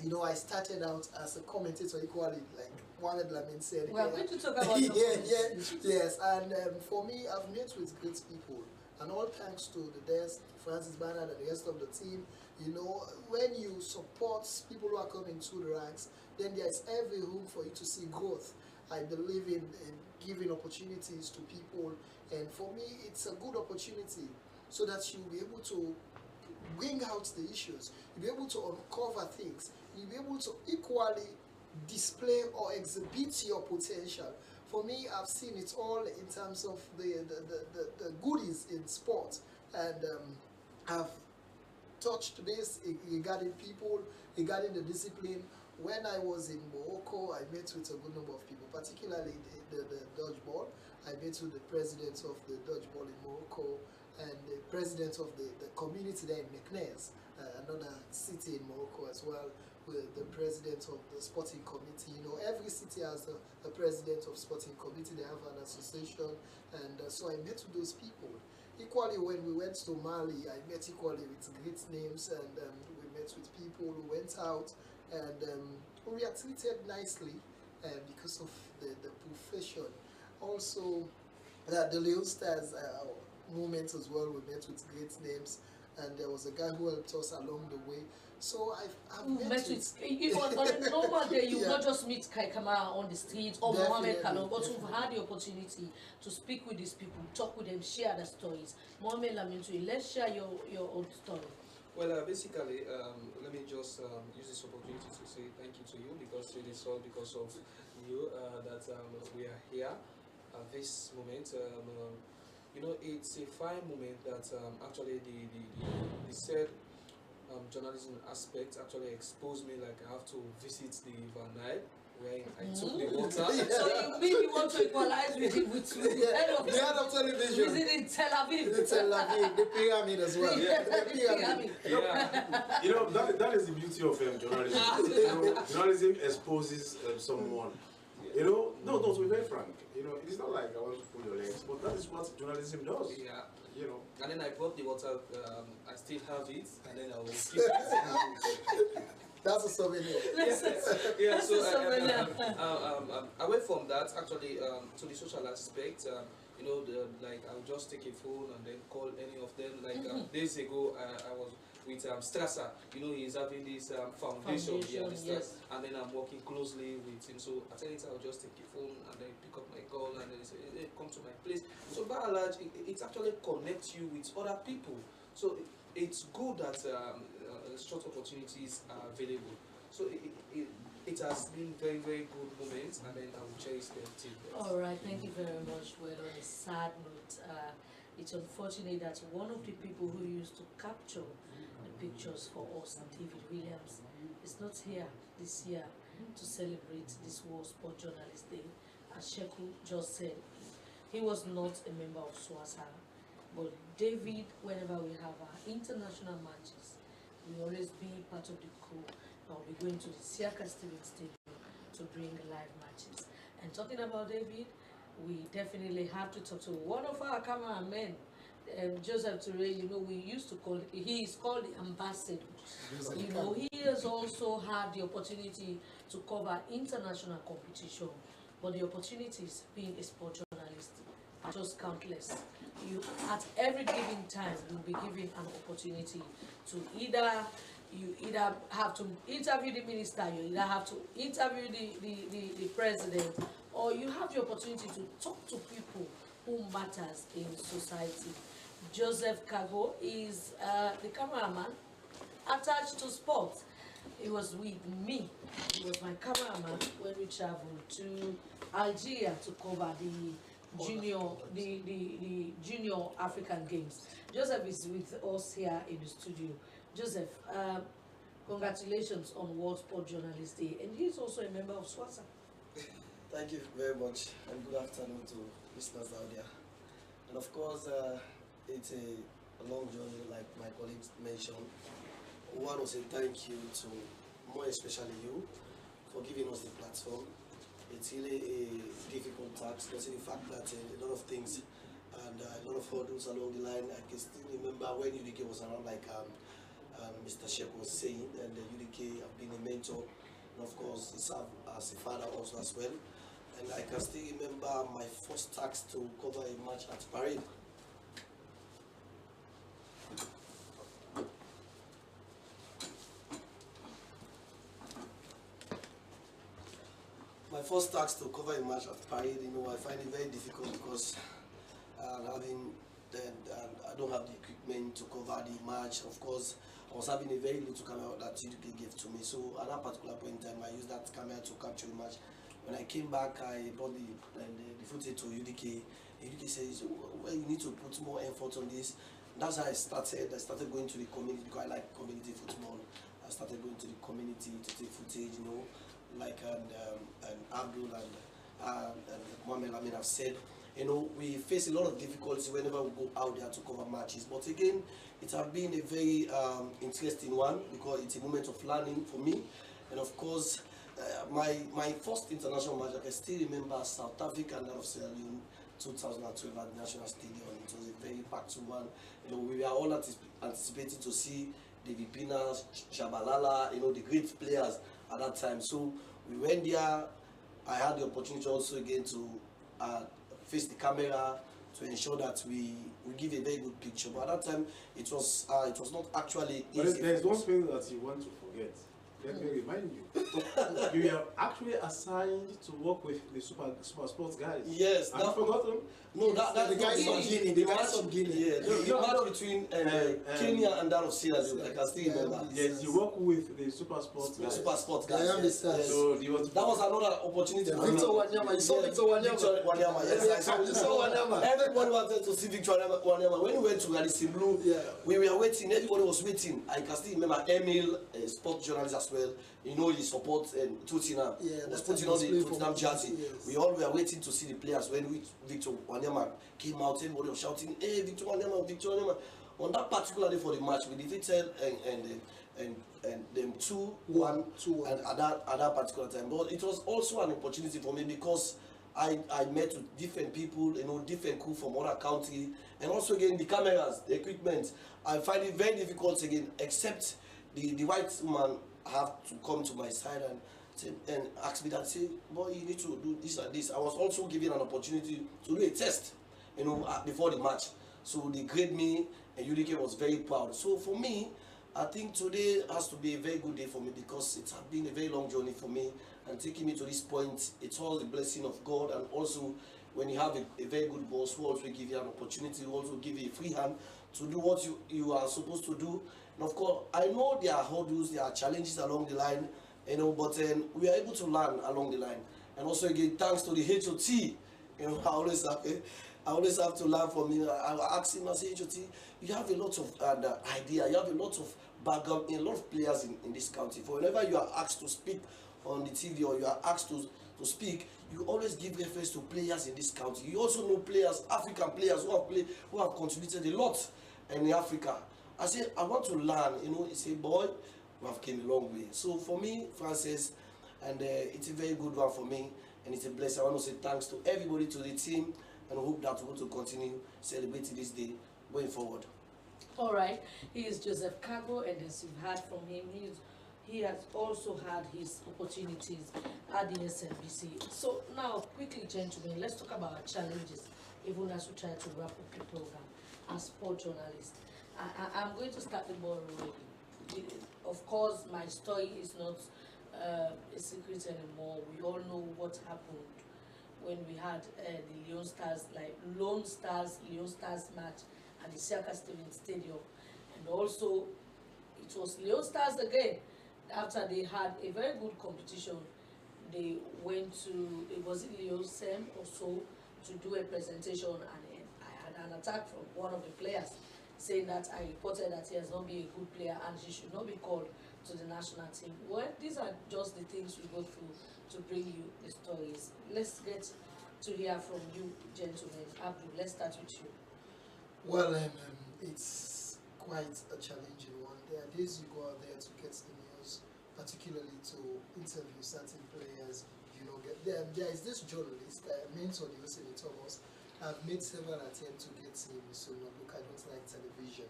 You know, I started out as a commentator equally, like Mohamed Lamin said. We are going to talk about yes, and for me, I've met with great people. And all thanks to the desk, Francis Bernard and the rest of the team. You know, when you support people who are coming through the ranks, then there is every room for you to see growth. I believe in giving opportunities to people, and for me, it's a good opportunity so that you'll be able to bring out the issues, you'll be able to uncover things, you'll be able to equally display or exhibit your potential. For me, I've seen it all in terms of the goodies in sport, and I've touched base regarding people, regarding the discipline. When I was in Morocco, I met with a good number of people, particularly the dodgeball. I met with the president of the dodgeball in Morocco and the president of the community there in McKay, another city in Morocco as well, with the president of the sporting committee. You know, every city has a president of sporting committee. They have an association, and so I met with those people. Equally, when we went to Mali, I met equally with great names, and we met with people who went out, and we are treated nicely because of the profession. Also, the Leon Stars movement as well, we met with great names, and there was a guy who helped us along the way. So I've met with on a normal day, you not just meet Kai Kamara on the street or Mohamed Kalon, but you've had the opportunity to speak with these people, talk with them, share their stories. Mohamed Lamintu, let's share your own story. Well, basically, let me just use this opportunity to say thank you to you, because it is all because of you that we are here at this moment. You know, it's a fine moment that actually the said journalism aspect actually exposed me. Like, I have to visit the Van Nile, where I took the water. So you mean you want to equalize with the head of television? Visiting Tel Aviv. The Tel Aviv, the pyramid as well. Yeah, the pyramid. Yeah. You know, that is the beauty of journalism. You know, journalism exposes someone. You know, no, to be very frank, you know, it's not like I want to pull your legs, but that is what journalism does. Yeah. You know. And then I brought the water, I still have it, and then I will keep it. That's a souvenir. Yeah, so away from that, actually, to the social aspect, you know, like, I'll just take a phone and then call any of them. Like, days ago, I was with Strasser. You know, he's having this foundation here, and then I'm working closely with him. So at any time, I'll just take a phone and then pick up my call and then say, hey, come to my place. So by and large, it actually connects you with other people. So it's good that short opportunities are available. So it has been very, very good moments, and then I will cherish them till then. All right, thank you very much. Well, on a sad note, it's unfortunate that one of the people who used to capture the pictures for us, and David Williams is not here this year to celebrate this World Sport Journalist Day. As Sheku just said, he was not a member of SWASA, but David, whenever we have our international matches, we always be part of the crew. I'll be going to the Sierra Leone Stadium to bring live matches. And talking about David, we definitely have to talk to one of our cameramen, Joseph Toure. You know, we used to call, he is called the ambassador. You know, he has also had the opportunity to cover international competition, but the opportunities being a sport journalist are just countless. You, at every given time, you'll be given an opportunity to you either have to interview the minister, you either have to interview the president, or you have the opportunity to talk to people who matters in society. Joseph Kago is the cameraman attached to sports. He was with me. He was my cameraman when we traveled to Algeria to cover the junior African Games. Joseph is with us here in the studio. Joseph, congratulations on World Sport Journalist Day, and he's also a member of SWASA. Thank you very much, and good afternoon to listeners out there. And of course, it's a long journey, like my colleagues mentioned. I want to say thank you to, more especially you, for giving us the platform. It's really a difficult task, considering the fact that a lot of things and a lot of hurdles along the line. I can still remember when UDK was around, like Mr. Shep was saying, and UDK have been a mentor, and of course, he served as a father also as well. And I can still remember my first task to cover a match at Parade. My first task to cover a match at Parade, you know, I find it very difficult because I don't have the equipment to cover the match. Of course, I was having a very little camera that UDK gave to me. So at that particular point in time, I used that camera to capture the match. When I came back, I brought the footage to UDK. UDK says, well, you need to put more effort on this. That's how I started. I started going to the community because I like community football. I started going to the community to take footage, you know, like and Abdul and Mohamed Amin have said. You know, we face a lot of difficulties whenever we go out there to cover matches. But again, it has been a very interesting one because it's a moment of learning for me. And of course, my first international match, I can still remember South Africa and that of Sierra Leone 2012 at the National Stadium. It was a very packed one. You know, we were all anticipating to see David Pina, Shabalala, you know, the great players at that time. So we went there. I had the opportunity also again to face the camera to ensure that we give a very good picture. But at that time, it was not actually easy. But there's one thing that you want to forget. Let me remind you. You are actually assigned to work with the super sports guys. Yes. Have you forgotten? No, that's the guys from Guinea. The guys from Guinea. Yeah. The match between Kenya and that of Sierra Leone. I can still remember. Yes, you work with the super sports guys. The super sports guys. I understand. Yes. So that was another opportunity. Victor Wanyama. You saw Victor Wanyama. Victor Wanyama. Yes, I saw Wanyama. Everybody wanted to see Victor Wanyama. When we went to Radisson Blue, we were waiting. Everybody was waiting. I can still remember Emil, a sports journalist as well. You know, he supports Tottenham. Yeah, was putting on the Tottenham jersey. Yes. We all were waiting to see the players. When Victor Wanyama came out, everybody was shouting, "Hey, Victor Wanyama, Victor Wanyama!" On that particular day for the match, we defeated and them 2-1 at that particular time. But it was also an opportunity for me because I met with different people, you know, different crew from other countries, and also again the cameras, the equipment. I find it very difficult again, except the white man have to come to my side and ask me that, say, boy, you need to do this and this. I was also given an opportunity to do a test, you know, before the match. So they graded me, and UDK was very proud. So for me, I think today has to be a very good day for me because it has been a very long journey for me, and taking me to this point, it's all the blessing of God. And also, when you have a very good boss who also give you an opportunity, who also give you a free hand to do what you are supposed to do. And of course, I know there are hurdles, there are challenges along the line, you know, but we are able to learn along the line. And also again, thanks to the HOT, you know, I always have always have to learn from him. I ask him, I say, HOT, you have a lot of idea, you have a lot of background, a lot of players in this county. For whenever you are asked to speak on the TV or you are asked to speak, you always give reference to players in this county. You also know players, African players who have contributed a lot in Africa. I say, I want to learn, you know. He say, boy, we have came a long way. So for me, Francis, and it's a very good one for me, and it's a blessing. I want to say thanks to everybody, to the team, and I hope that we're going to continue celebrating this day going forward. All right, he is Joseph Kago, and as you've heard from him, he has also had his opportunities at the SLBC. So now, quickly, gentlemen, let's talk about our challenges, even as we try to wrap up the program as sport journalists. I'm going to start the ball rolling. Of course, my story is not a secret anymore. We all know what happened when we had the Lone Stars match at the Sierra Leone Stadium, and also it was Leone Stars again. After they had a very good competition, they went to, it was in Leone Sem or so, to do a presentation, and I had an attack from one of the players saying that I reported that he has not been a good player and he should not be called to the national team. Well, these are just the things we go through to bring you the stories. Let's get to hear from you, gentlemen. Abdul, let's start with you. Well, it's quite a challenging one. There are days you go out there to get the news, particularly to interview certain players. You know, there is this journalist, mentored Yosini Thomas. I've made several attempts to get him. So, no, look, I don't like television.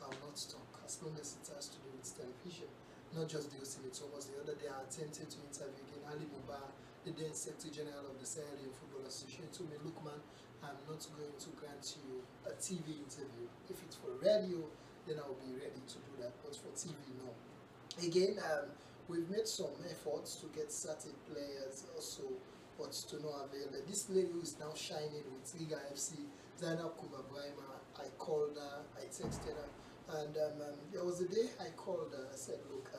I'll not talk as long as it has to do with television. Not just Yosini Thomas. The other day I attempted to interview again Ali Muba, the then Secretary General of the Sierra Leone Football Association. To me, look, man, I'm not going to grant you a TV interview. If it's for radio, then I'll be ready to do that. But for TV, no. Again, we've made some efforts to get certain players also, but to no avail. This lady who is now shining with Liga FC, Zainab Kubabraima, I called her, I texted her, and there was a day I called her. I said, look,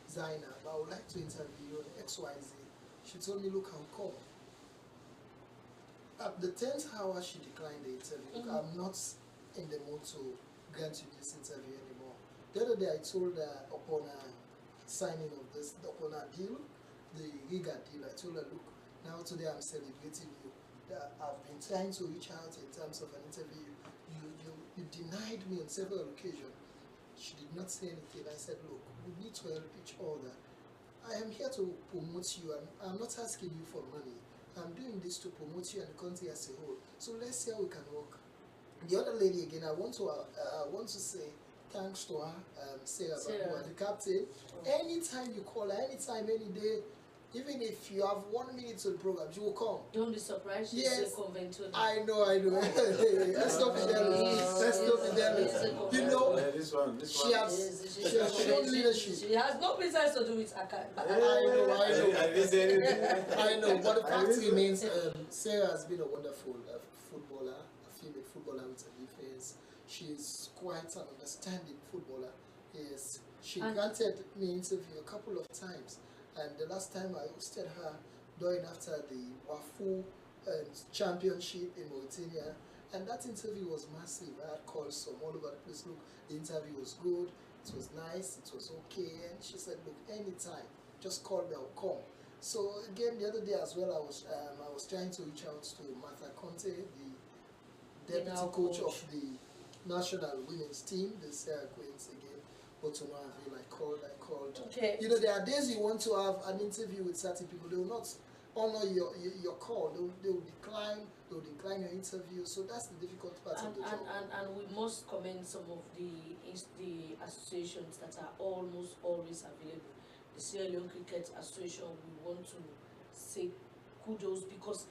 Zainab, I would like to interview you on XYZ. She told me, look, I'll come. At the 10th hour, she declined the interview. I'm not in the mood to grant you this interview anymore. The other day, I told her upon her signing of this, upon her deal, the Riga deal, I told her, look, now today I'm celebrating you. I've been trying to reach out in terms of an interview. You denied me on several occasions. She did not say anything. I said, look, we need to help each other. I am here to promote you. I'm not asking you for money. I'm doing this to promote you and the country as a whole. So let's see how we can work. The other lady again, I want to say thanks to her, Sarah, the captain. Anytime you call her, anytime, any day, even if you have 1 minute to the program, she will come. Don't be surprised. She's a conventual. I know. Let's stop it. You know, she has shown leadership. She has no business to do with Aka. I know. But the fact remains, Sarah has been a wonderful footballer, a female footballer with a defense. She's quite an understanding footballer. Yes, she granted me interview a couple of times. And the last time I hosted her during after the WAFU championship in Mauritania, and that interview was massive. I had calls from all over the place. Look, the interview was good, it was nice, it was okay, and she said, look, anytime, just call me, I'll come. So again, the other day as well, I was trying to reach out to Martha Conte, the deputy coach of the national women's team, the Sierra Queens again. But to no avail, I called. Okay. You know, there are days you want to have an interview with certain people. They will not honor your call. They will decline your interview. So that's the difficult part of the job. And we must commend some of the associations that are almost always available. The Sierra Leone Cricket Association, we want to say kudos because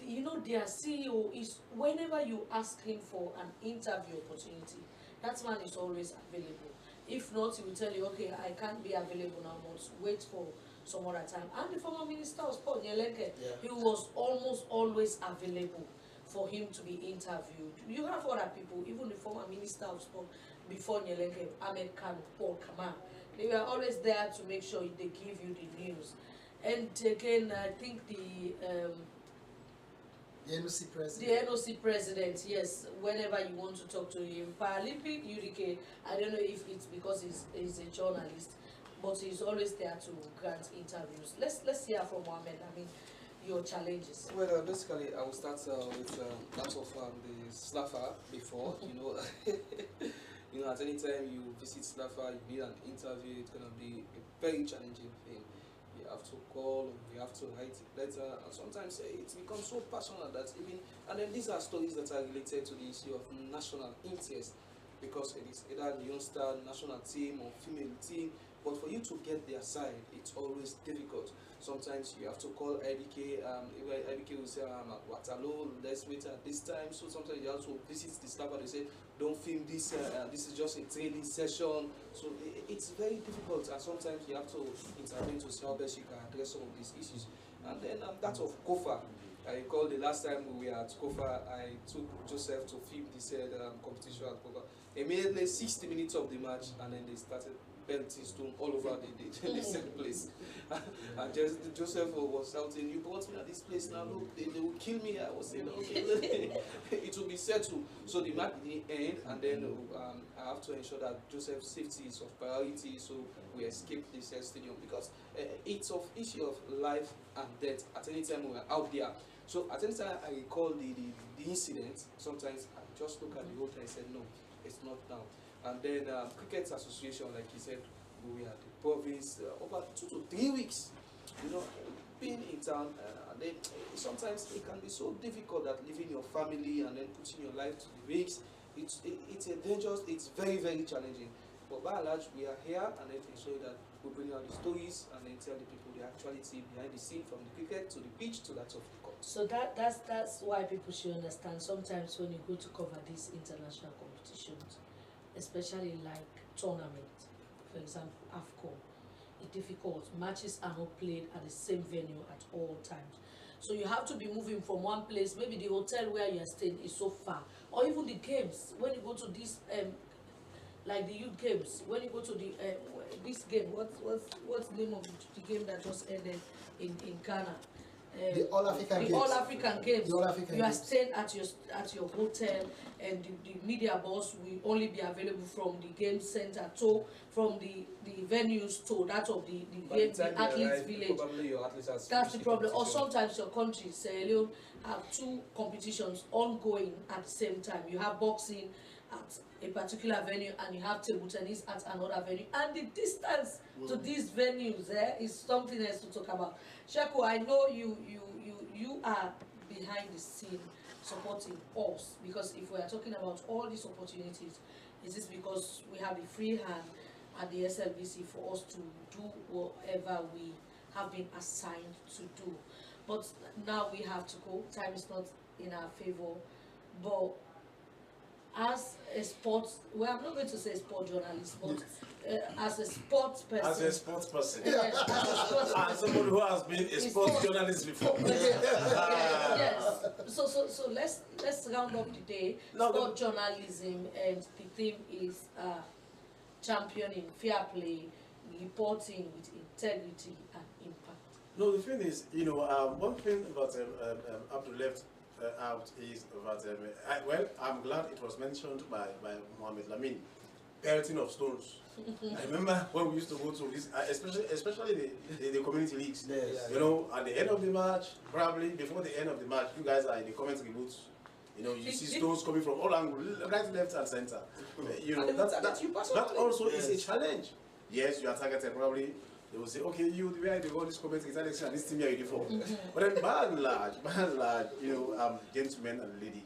you know their CEO is, whenever you ask him for an interview opportunity, that man is always available. If not, he will tell you, okay, I can't be available now, but wait for some other time. And the former Minister of Sport, Nyeleke, he was almost always available for him to be interviewed. You have other people, even the former Minister of Sport before Nyeleke, Ahmed Khan, Paul Kama, they were always there to make sure they give you the news. And again, I think The NOC president. The NOC president, yes, whenever you want to talk to him. Paralympic UDK, I don't know if it's because he's a journalist, but he's always there to grant interviews. Let's hear from Mohammed. I mean, your challenges. Well, basically, I will start with that of the SLAFA before. You know, at any time you visit SLAFA, you need an interview. It's gonna be a very challenging thing. You have to call, you have to write a letter, and sometimes it becomes so personal that even, and then these are stories that are related to the issue of national interest, because it is either the youngster national team or female team, but for you to get their side, it's always difficult. Sometimes you have to call IBK, IBK will say, I'm at Waterloo, let's wait at this time. So sometimes you have to visit the staff and they say, don't film this, this is just a training session. So it's very difficult, and sometimes you have to intervene to see how best you can address some of these issues. And then that of COFA. I recall the last time we were at COFA, I took Joseph to film this competition at COFA. Immediately 60 minutes of the match, and then they started belting stone all over the same place. And Joseph was shouting, you brought me at this place now, look, they will kill me. I was saying, okay, it will be settled. So the match didn't end, and then I have to ensure that Joseph's safety is of priority, so we escaped this stadium, because it's of issue of life and death at any time we are out there. So at any time I recall the incident, sometimes I just look at the hotel and said, no, it's not now. And then Cricket Association, like he said, we are the province over 2 to 3 weeks, you know, being in town. Then sometimes it can be so difficult that leaving your family and then putting your life to the risks. It's a dangerous, it's very, very challenging. But by and large, we are here, and then to ensure that we bring out the stories and then tell the people the actuality behind the scene, from the cricket to the pitch to that of the court. So that's why people should understand. Sometimes when you go to cover these international competitions, especially like tournament, for example, AFCON, it's difficult. Matches are not played at the same venue at all times. So you have to be moving from one place. Maybe the hotel where you are staying is so far, or even the games. When you go to this, like the youth games, when you go to the this game, what's the name of the game that just ended in Ghana? The All-African Games. The All-African Games. You are Games. staying at your hotel, and the media boss will only be available from the game center to from the venues to that of the game, the athletes village. That's the problem. Or sometimes your country, Sierra Leone, have 2 competitions ongoing at the same time. You have boxing at a particular venue, and you have table tennis at another venue, and the distance to these venues is something else to talk about. Sheku, I know you are behind the scene supporting us, because if we are talking about all these opportunities, is this because we have a free hand at the SLBC for us to do whatever we have been assigned to do. But now we have to go. Time is not in our favor, but as a sports, well, I'm not going to say sport journalist, but as a sports person. As a sports person. Yes, as a sports person. As somebody who has been a sports journalist before. Yes. So let's round up the day. Sport journalism, and the theme is championing fair play, reporting with integrity and impact. No, the thing is, you know, one thing that Abdul left out is that, well, I'm glad it was mentioned by Mohammed Lamin, pelting of stones. I remember when we used to go to this, especially the community leagues. Yes. You know, at the end of the match, probably before the end of the match, you guys are in the commentary booths. You know, you see stones coming from all angles, right, left, and center. You know, that also is a challenge. Yes, you are targeted. Probably they will say, okay, you where they go this commentary selection, this team here uniform. But then by and large, you know, gentlemen and lady,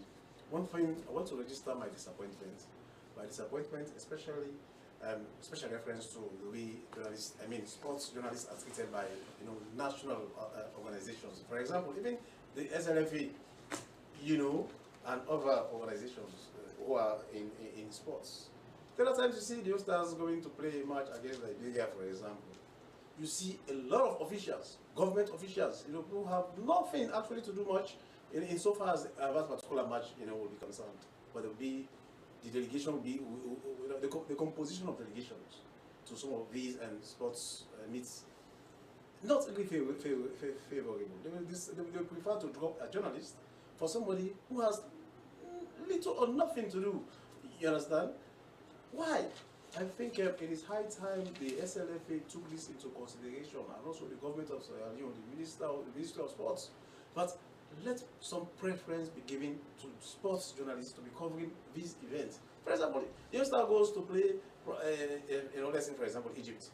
one thing I want to register my disappointment. My disappointment, especially special reference to the way journalists, I mean sports journalists, are treated by, you know, national organizations. For example, even the SLPP, you know, and other organizations who are in sports. There are times you see the stars going to play a match against Liberia, for example. You see a lot of officials, government officials, you know, who have nothing actually to do much in so far as that particular match, you know, will be concerned. But there will be, the delegation will be, the composition of delegations to some of these sports meets, not really favorable. They will prefer to drop a journalist for somebody who has little or nothing to do. You understand? Why? I think it is high time the SLFA took this into consideration, and also the government of Sierra Leone, the Ministry of Sports. But let some preference be given to sports journalists to be covering these events. For example, the star goes to play, let's say, for example, Egypt.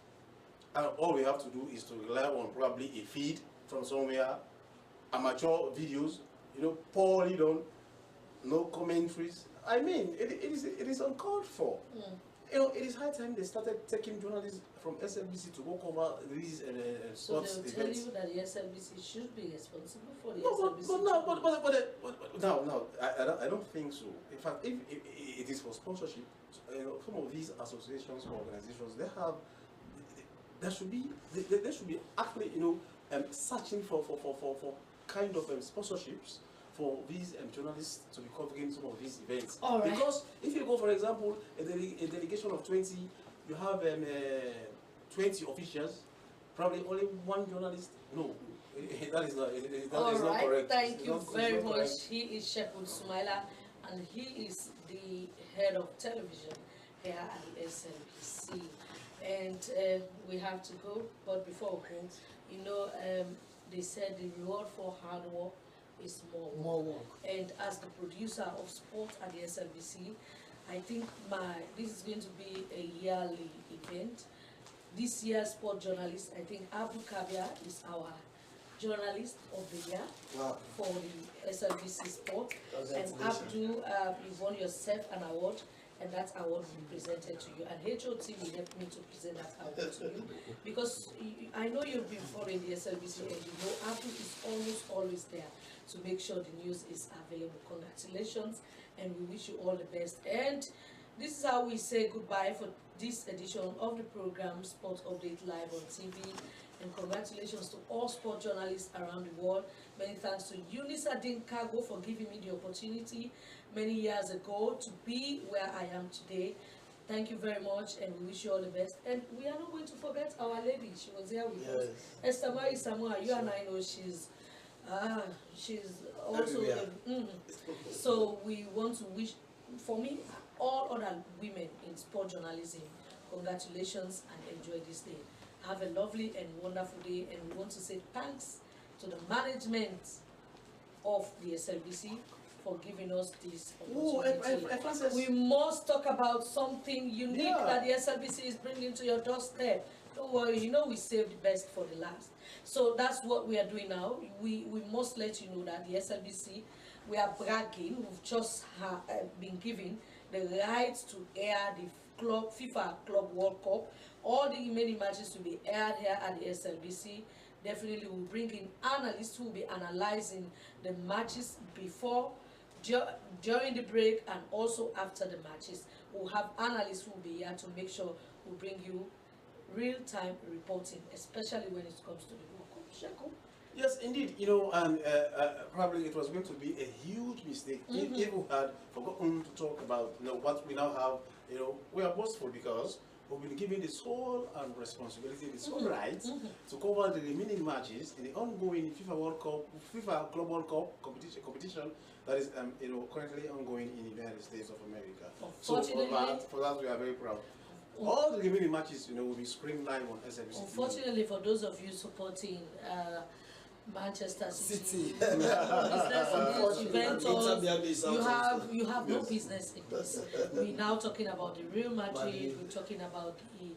And all we have to do is to rely on probably a feed from somewhere, amateur videos, poorly done, no commentaries. I mean, it is uncalled for. It is high time they started taking journalists from SLBC to go cover these sports events. So they'll tell you that the SLBC should be responsible for the SLBC. I don't think so. In fact, if it is for sponsorship, some of these associations or organizations, there should be actually searching for kind of sponsorships for these journalists to be covering some of these events. All right. Because if you go, for example, a delegation of 20, you have 20 officials, probably only one journalist. No, that is not correct. Thank you very much. He is Shepherd Sumaila, and he is the head of television here at the SLPC. And we have to go, but before we go, they said the reward for hard work is more work. And as the producer of sport at the SLBC, I think this is going to be a yearly event. This year's sport journalist, I think Abu Kabia is our journalist of the year for the SLBC sport. And Abdu, you won yourself an award, and that award will be presented to you. And HOT will help me to present that award to you. Because I know you've been following the SLBC, and you know Abdu is always there to make sure the news is available. Congratulations, and we wish you all the best. And this is how we say goodbye for this edition of the program Sport Update Live on TV. And congratulations to all sport journalists around the world. Many thanks to Eunice Adinkago for giving me the opportunity many years ago to be where I am today. Thank you very much, and we wish you all the best. And we are not going to forget our lady. She was here with us. Esther Marie Samoa, you and I know she's also so we want to wish, for me, all other women in sport journalism, congratulations and enjoy this day. Have a lovely and wonderful day, and we want to say thanks to the management of the SLBC for giving us this opportunity. We must talk about something unique that the SLBC is bringing to your doorstep. Don't worry, we saved the best for the last. So that's what we are doing now. We must let you know that the SLBC, we are bragging, we've just been given the rights to air the FIFA Club World Cup. All the remaining matches will be aired here at the SLBC. Definitely we'll bring in analysts who will be analyzing the matches before, during the break, and also after the matches. We'll have analysts who will be here to make sure we bring you real-time reporting, especially when it comes to the World Cup. Sheko? Yes, indeed. And probably it was going to be a huge mistake if we had forgotten to talk about what we now have. We are boastful because we've been given the sole and responsibility, the sole right to cover the remaining matches in the ongoing FIFA Club World Cup competition that is currently ongoing in the United States of America. So for that we are very proud. All the remaining matches, will be screened live on SLBC. Unfortunately, for those of you supporting Manchester City, you have no business in this. We're now talking about the Real Madrid. We're talking about the.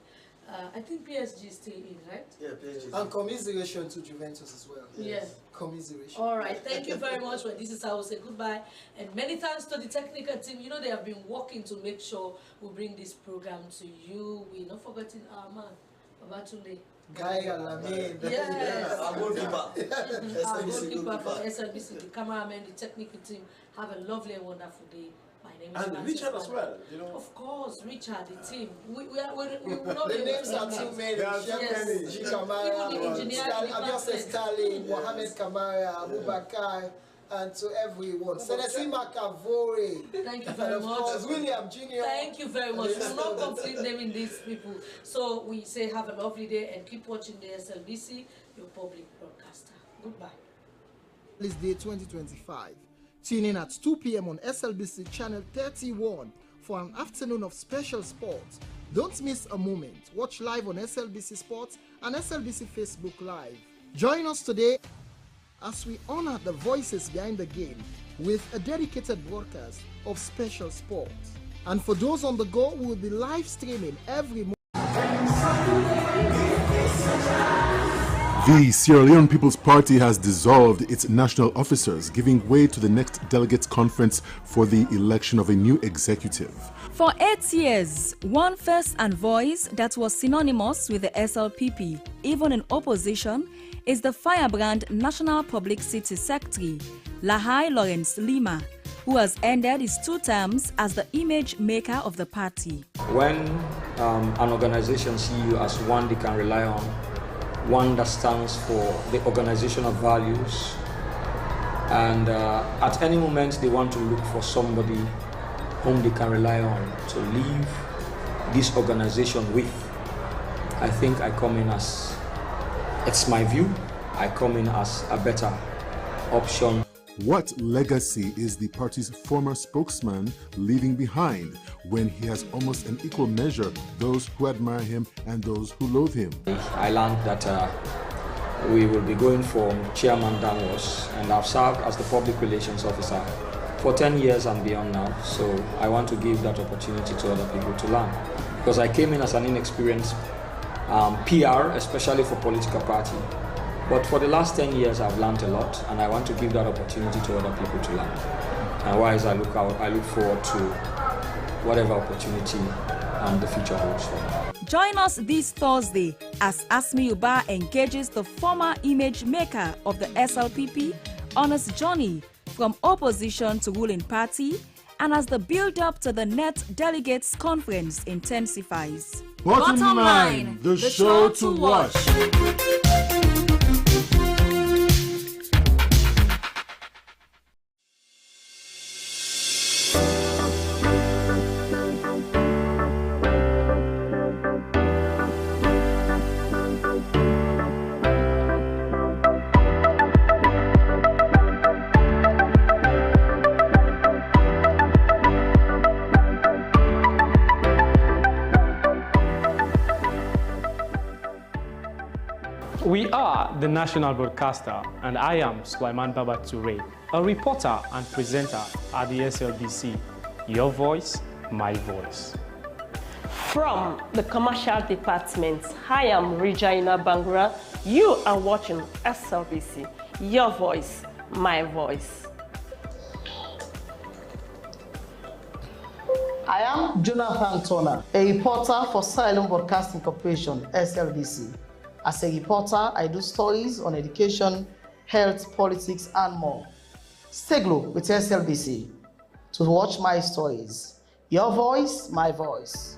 I think PSG is still in, right? Yeah, PSG. And commiseration to Juventus as well. Yes. Commiseration. All right. Thank you very much. Well, this is how we say goodbye. And many thanks to the technical team. They have been working to make sure we bring this program to you. We're not forgetting our man, Babatunde. Guy Alamin. Yes. Our goalkeeper. Our goalkeeper from SLBC, the cameraman, the technical team. Have a lovely and wonderful day. My name is and Richard as well, Of course, Richard, the team. We will not the names are too many. Chef Kamara, Stalin, Mohamed Kamara, Abubakar, and to everyone. Senator Makavori. Thank you very much. William Jr. Thank you very much. We will not complete naming these people. So we say have a lovely day and keep watching the SLBC, your public broadcaster. Goodbye. This day 2025. Tune in at 2 p.m. on SLBC Channel 31 for an afternoon of special sports. Don't miss a moment. Watch live on SLBC Sports and SLBC Facebook Live. Join us today as we honor the voices behind the game with a dedicated broadcast of special sports. And for those on the go, we will be live streaming every morning. The Sierra Leone People's Party has dissolved its national officers, giving way to the next delegates conference for the election of a new executive. For 8 years, one face and voice that was synonymous with the SLPP, even in opposition, is the firebrand National Publicity Secretary, Lahai Lawrence Lima, who has ended his 2 terms as the image maker of the party. When an organization sees you as one they can rely on, one that stands for the organizational values, and at any moment they want to look for somebody whom they can rely on to leave this organization with, I think I come in as, it's my view, I come in as a better option. What legacy is the party's former spokesman leaving behind when he has almost an equal measure those who admire him and those who loathe him? I learned that we will be going from chairman downwards, and I've served as the public relations officer for 10 years and beyond now, so I want to give that opportunity to other people to learn. Because I came in as an inexperienced PR, especially for political party. But for the last 10 years, I've learned a lot, and I want to give that opportunity to other people to learn. And wise I look forward to whatever opportunity the future holds for me. Join us this Thursday as Asmi Uba engages the former image maker of the SLPP on his journey from opposition to ruling party, and as the build-up to the net delegates conference intensifies. Bottom line, the show to watch. We are the national broadcaster, and I am Sulaiman Baba Toure, a reporter and presenter at the SLBC. Your voice, my voice. From the commercial department, I am Regina Bangura. You are watching SLBC. Your voice, my voice. I am Jonathan Turner, a reporter for Sierra Leone Broadcasting Corporation, SLBC. As a reporter, I do stories on education, health, politics, and more. Stay glued with SLBC to watch my stories. Your voice, my voice.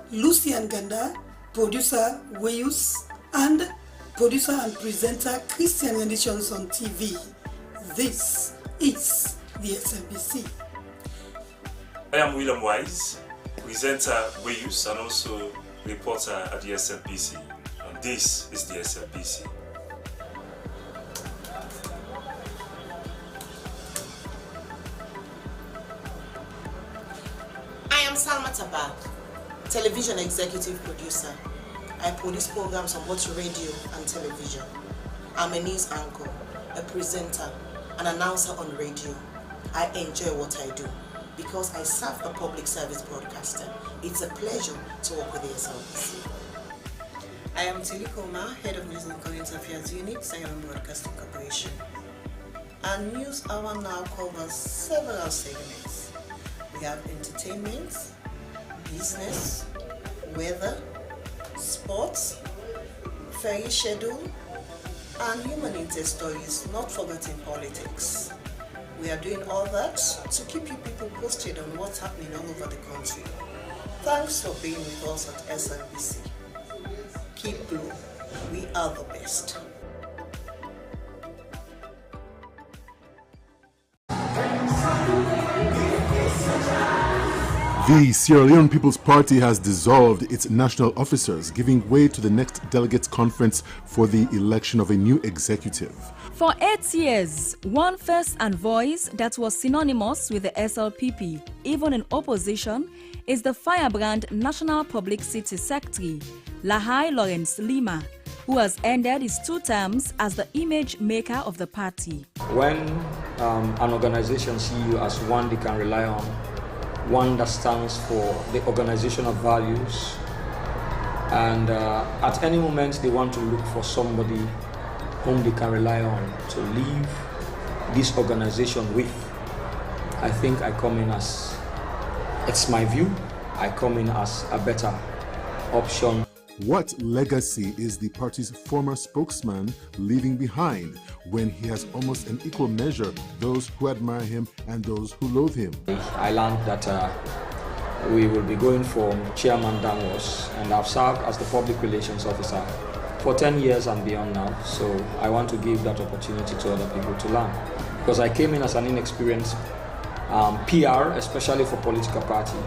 Lucian Ganda, producer Weyus, and producer and presenter Christian Editions on TV. This is the SLBC. I am William Wise, presenter Weyus and also reporter at the SLPC, and this is the SLPC. I am Salma Tabak, television executive producer. I produce programs on both radio and television. I'm a news anchor, a presenter, an announcer on radio. I enjoy what I do because I serve a public service broadcaster. It's a pleasure to work with the SLPC. I am Telecommunications, Head of News and Current Affairs Unit, Sierra Leone Broadcasting Corporation. Our news hour now covers several segments. We have entertainment, business, weather, sports, ferry schedule, and human interest stories, not forgetting politics. We are doing all that to keep you people posted on what's happening all over the country. Thanks for being with us at SLBC. Keep blue. We are the best. The Sierra Leone People's Party has dissolved its national officers, giving way to the next delegates conference for the election of a new executive. For 8 years, one face and voice that was synonymous with the SLPP, even in opposition, is the firebrand National Publicity Secretary, Lahai Lawrence Lima, who has ended his 2 terms as the image maker of the party. When an organization sees you as one they can rely on, one that stands for the organizational values, and at any moment they want to look for somebody whom they can rely on to leave this organization with, I think I come in as, it's my view, I come in as a better option. What legacy is the party's former spokesman leaving behind when he has almost in equal measure those who admire him and those who loathe him? I learned that we will be going from chairman downwards, and I've served as the public relations officer for 10 years and beyond now, so I want to give that opportunity to other people to learn. Because I came in as an inexperienced PR, especially for political party.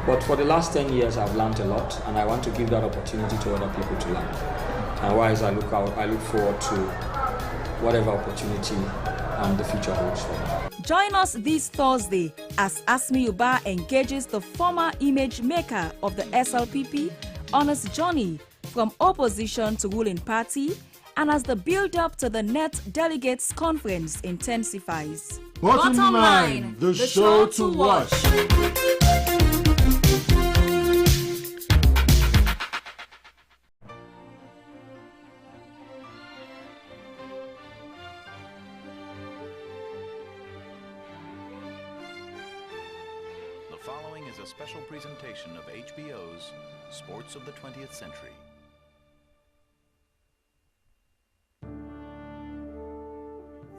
But for the last 10 years, I've learned a lot, and I want to give that opportunity to other people to learn. And wise, I look forward to whatever opportunity the future holds for me. Join us this Thursday as Asmi Yuba engages the former image maker of the SLPP on his journey from opposition to ruling party, and as the build-up to the NET Delegates Conference intensifies. Bottom line, the show to watch. The following is a special presentation of HBO's Sports of the 20th Century.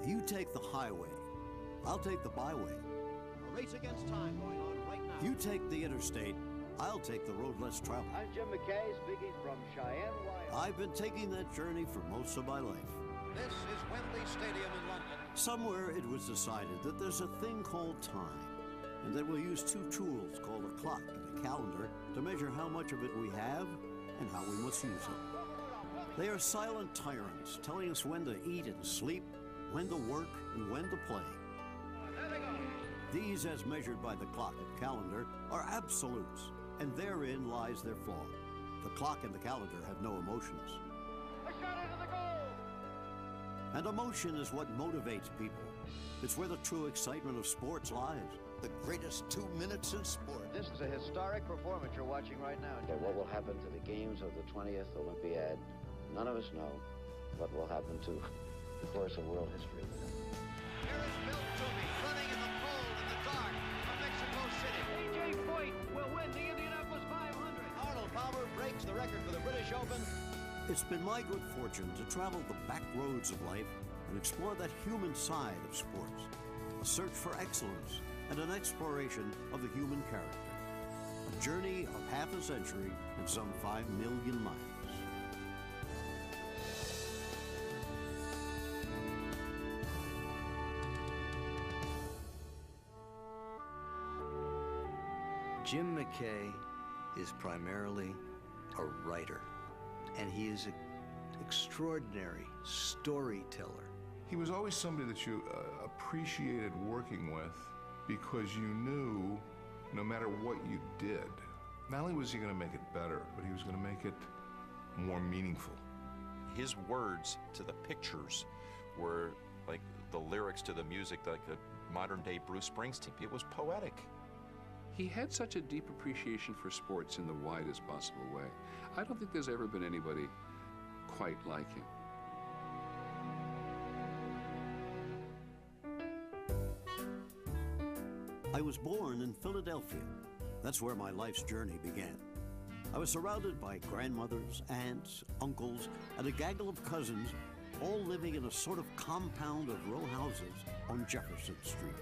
You take the highway, I'll take the byway. A race against time going on right now. You take the interstate, I'll take the road less traveled. I'm Jim McKay, speaking from Cheyenne, Wyoming. I've been taking that journey for most of my life. This is Wembley Stadium in London. Somewhere it was decided that there's a thing called time, and that we'll use 2 tools called a clock and a calendar to measure how much of it we have and how we must use it. They are silent tyrants, telling us when to eat and sleep, when to work, and when to play. These, as measured by the clock and calendar, are absolutes, and therein lies their flaw. The clock and the calendar have no emotions. And emotion is what motivates people. It's where the true excitement of sports lies. The greatest 2 minutes in sport. This is a historic performance you're watching right now. What will happen to the games of the 20th Olympiad? None of us know what will happen to the course of world history. Here is Bill Toomey running in the cold in the dark of Mexico City. A.J. Foyt will win the Indianapolis 500. Arnold Palmer breaks the record for the British Open. It's been my good fortune to travel the back roads of life and explore that human side of sports. A search for excellence and an exploration of the human character. A journey of half a century and some 5 million miles. Jim McKay is primarily a writer, and he is an extraordinary storyteller. He was always somebody that you appreciated working with because you knew no matter what you did, not only was he going to make it better, but he was going to make it more meaningful. His words to the pictures were like the lyrics to the music, like a modern-day Bruce Springsteen. It was poetic. He had such a deep appreciation for sports in the widest possible way. I don't think there's ever been anybody quite like him. I was born in Philadelphia. That's where my life's journey began. I was surrounded by grandmothers, aunts, uncles, and a gaggle of cousins, all living in a sort of compound of row houses on Jefferson Street.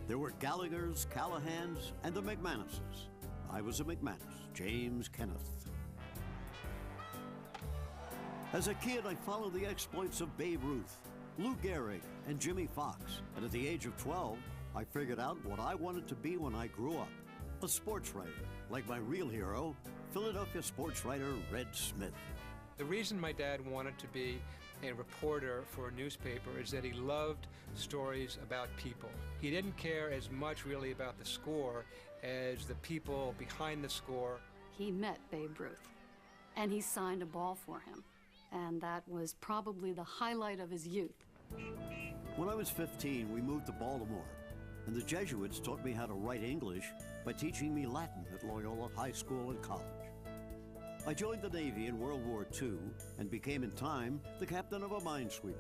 There were Gallaghers, Callahans, and the McManuses. I was a McManus, James Kenneth. As a kid, I followed the exploits of Babe Ruth, Lou Gehrig, and Jimmy Fox. And at the age of 12, I figured out what I wanted to be when I grew up. A sports writer, like my real hero, Philadelphia sports writer Red Smith. The reason my dad wanted to be a reporter for a newspaper is that he loved stories about people. He didn't care as much really about the score as the people behind the score. He met Babe Ruth, and he signed a ball for him, and that was probably the highlight of his youth. When I was 15, we moved to Baltimore, and the Jesuits taught me how to write English by teaching me Latin at Loyola High School and College. I joined the Navy in World War II and became in time the captain of a minesweeper.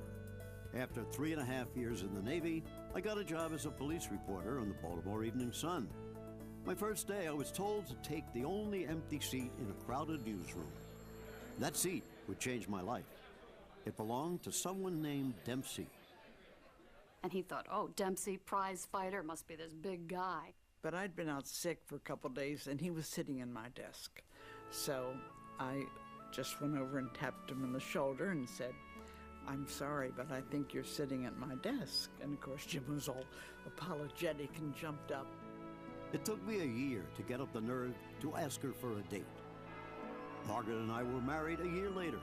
After 3.5 years in the Navy, I got a job as a police reporter on the Baltimore Evening Sun. My first day, I was told to take the only empty seat in a crowded newsroom. That seat would change my life. It belonged to someone named Dempsey. And he thought, oh, Dempsey, prize fighter, must be this big guy. But I'd been out sick for a couple days, and he was sitting in my desk. So I just went over and tapped him on the shoulder and said, I'm sorry, but I think you're sitting at my desk. And of course, Jim was all apologetic and jumped up. It took me a year to get up the nerve to ask her for a date. Margaret and I were married a year later.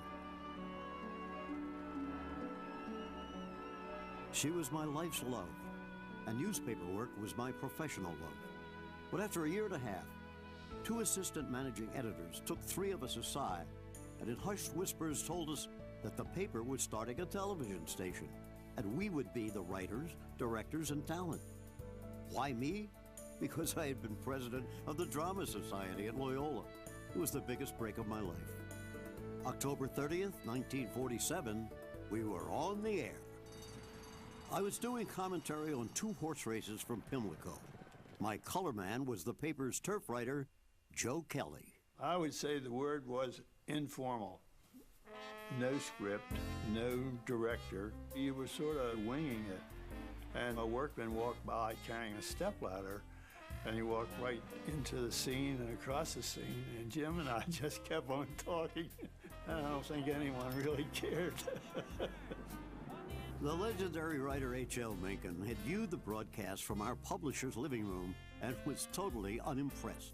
She was my life's love, and newspaper work was my professional love. But after a year and a half, 2 assistant managing editors took 3 of us aside and in hushed whispers told us that the paper was starting a television station and we would be the writers, directors, and talent. Why me? Because I had been president of the Drama Society at Loyola. It was the biggest break of my life. October 30th, 1947, we were on the air. I was doing commentary on 2 horse races from Pimlico. My color man was the paper's turf writer, Joe Kelly. I would say the word was informal. No script, no director. You were sort of winging it. And a workman walked by carrying a stepladder, and he walked right into the scene and across the scene. And Jim and I just kept on talking. And I don't think anyone really cared. The legendary writer H.L. Mencken had viewed the broadcast from our publisher's living room and was totally unimpressed.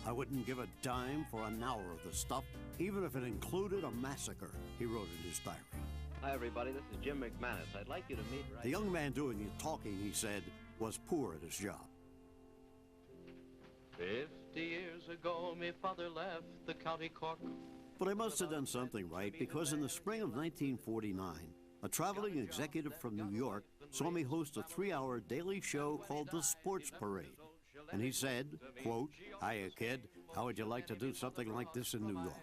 I wouldn't give a dime for an hour of the stuff, even if it included a massacre, he wrote in his diary. Hi, everybody. This is Jim McManus. I'd like you to meet... The young man doing the talking, he said, was poor at his job. 50 years ago, my father left the county Cork. But I must have done something right, because in the spring of 1949, a traveling executive from New York saw me host a 3-hour daily show called The Sports Parade. And he said, quote, "Hiya, kid. How would you like to do something like this in New York?"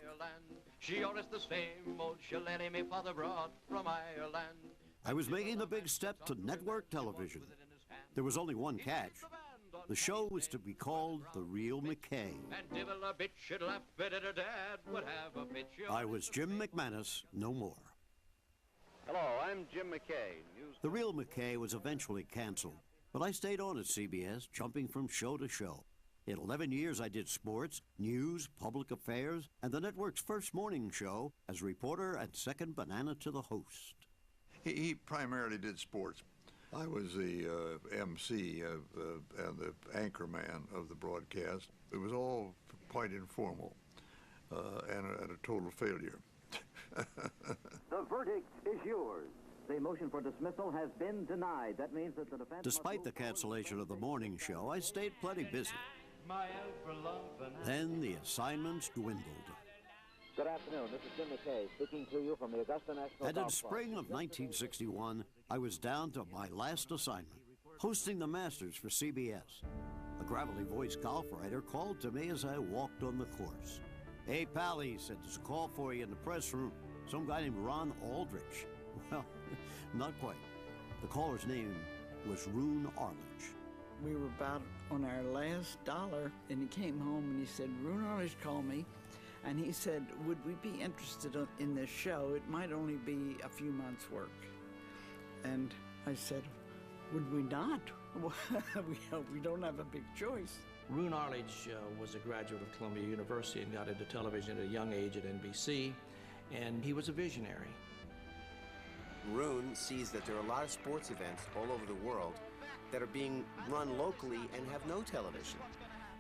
She always the same old shillelagh my father brought from Ireland. I was making the big step to network television. There was only one catch. The show was to be called The Real McKay. And divil a bitch should laugh at it, her dad would have a fit. I was Jim McManus, no more. Hello, I'm Jim McKay. The Real McKay was eventually canceled, but I stayed on at CBS, jumping from show to show. In 11 years, I did sports, news, public affairs, and the network's first morning show as reporter and second banana to the host. He primarily did sports. I was the MC and the anchor man of the broadcast. It was all quite informal and a total failure. The verdict is yours. The motion for dismissal has been denied. That means that the defense... Despite the cancellation of the morning show, I stayed plenty busy. Then the assignments dwindled. Good afternoon. This is Jim McKay speaking to you from the Augusta National And in spring of 1961, I was down to my last assignment, hosting the Masters for CBS. A gravelly-voiced golf writer called to me as I walked on the course. "Hey, pal," he said, "there's a call for you in the press room. Some guy named Ron Aldrich." Well, not quite. The caller's name was Roone Arledge. We were about on our last dollar, and he came home and he said, "Roone Arledge called me," and he said, "Would we be interested in this show? It might only be a few months' work." And I said, "Would we not? We don't have a big choice." Roone Arledge was a graduate of Columbia University and got into television at a young age at NBC, and he was a visionary. Roone sees that there are a lot of sports events all over the world that are being run locally and have no television.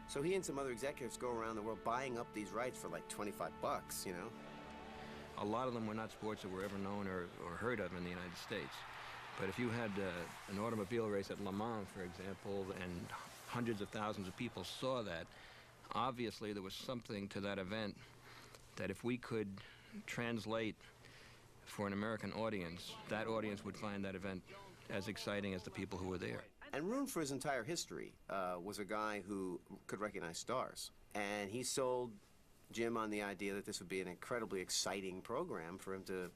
So he and some other executives go around the world buying up these rights for like $25, you know? A lot of them were not sports that were ever known or heard of in the United States. But if you had an automobile race at Le Mans, for example, and hundreds of thousands of people saw that, obviously there was something to that event that if we could translate for an American audience, that audience would find that event as exciting as the people who were there. And Roone, for his entire history, was a guy who could recognize stars. And he sold Jim on the idea that this would be an incredibly exciting program for him to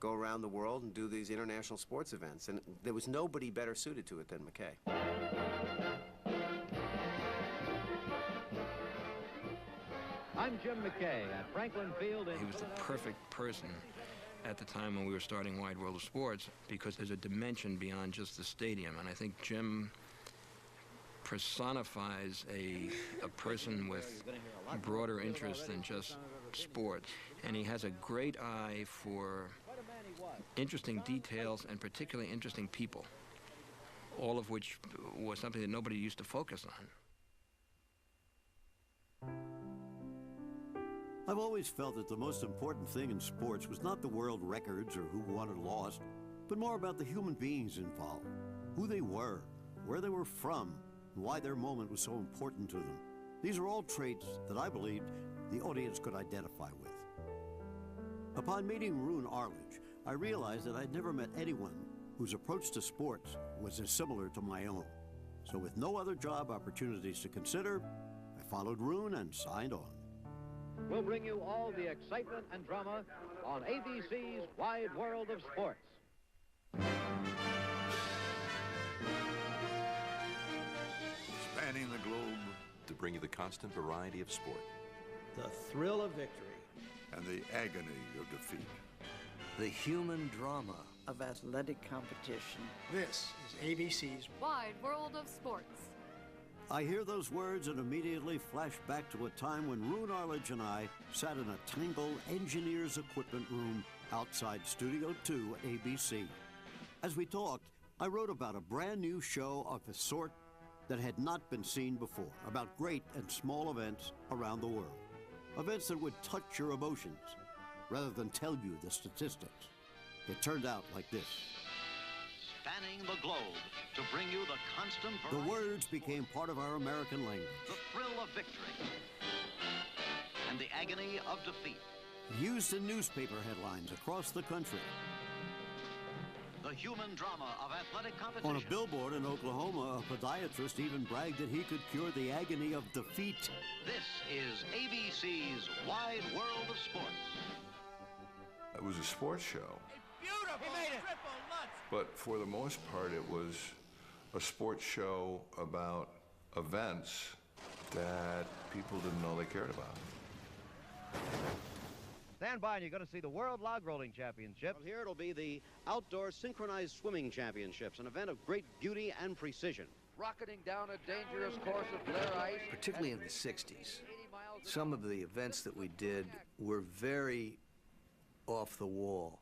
go around the world and do these international sports events. And there was nobody better suited to it than McKay. I'm Jim McKay at Franklin Field. He was the perfect person at the time when we were starting Wide World of Sports, because there's a dimension beyond just the stadium. And I think Jim personifies a person with broader interest than just sport. And he has a great eye for interesting details and particularly interesting people, all of which was something that nobody used to focus on. I've always felt that the most important thing in sports was not the world records or who won or lost, but more about the human beings involved, who they were, where they were from, and why their moment was so important to them. These are all traits that I believed the audience could identify with. Upon meeting Roone Arledge, I realized that I'd never met anyone whose approach to sports was as similar to my own. So with no other job opportunities to consider, I followed Roone and signed on. We'll bring you all the excitement and drama on ABC's Wide World of Sports. Spanning the globe to bring you the constant variety of sport. The thrill of victory. And the agony of defeat. The human drama of athletic competition. This is ABC's Wide World of Sports. I hear those words and immediately flash back to a time when Roone Arledge and I sat in a tangled engineer's equipment room outside Studio 2 at ABC. As we talked, I wrote about a brand new show of a sort that had not been seen before, about great and small events around the world. Events that would touch your emotions rather than tell you the statistics. It turned out like this. Spanning the globe to bring you the constant The words became part of our American language. the thrill of victory, and the agony of defeat. Used in newspaper headlines across the country. The human drama of athletic competition. On a billboard in Oklahoma, a podiatrist even bragged that he could cure the agony of defeat. This is ABC's Wide World of Sports. It was a sports show, Beautiful! He made it! but for the most part, it was a sports show about events that people didn't know they cared about. Stand by and you're going to see the World Log Rolling Championships. Well, here it'll be the Outdoor Synchronized Swimming Championships, an event of great beauty and precision. Rocketing down a dangerous course of glare ice. Particularly in the 60s, some of the events that we did were very off the wall.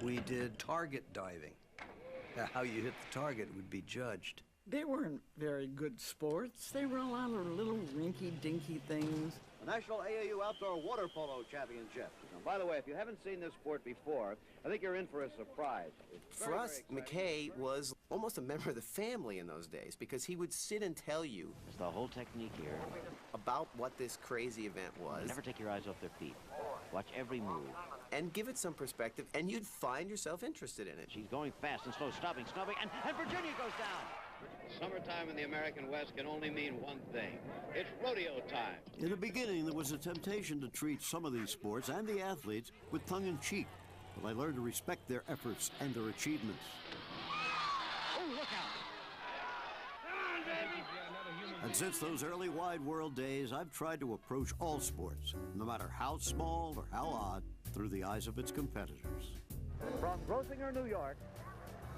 We did target diving. How you hit the target would be judged. They weren't very good sports. They were a lot of little rinky-dinky things. The National AAU Outdoor Water Polo Championship. Now, by the way, if you haven't seen this sport before, I think you're in for a surprise. For us, McKay was almost a member of the family in those days because he would sit and tell you It's the whole technique here. about what this crazy event was. Never take your eyes off their feet. Watch every move. And give it some perspective, and you'd find yourself interested in it. She's going fast and slow, stopping, and Virginia goes down. Summertime in the American West can only mean one thing. It's rodeo time. In the beginning, there was a temptation to treat some of these sports and the athletes with tongue-in-cheek, but I learned to respect their efforts and their achievements. Oh, look out! And since those early Wide World days, I've tried to approach all sports, no matter how small or how odd, through the eyes of its competitors. From Grosinger, New York,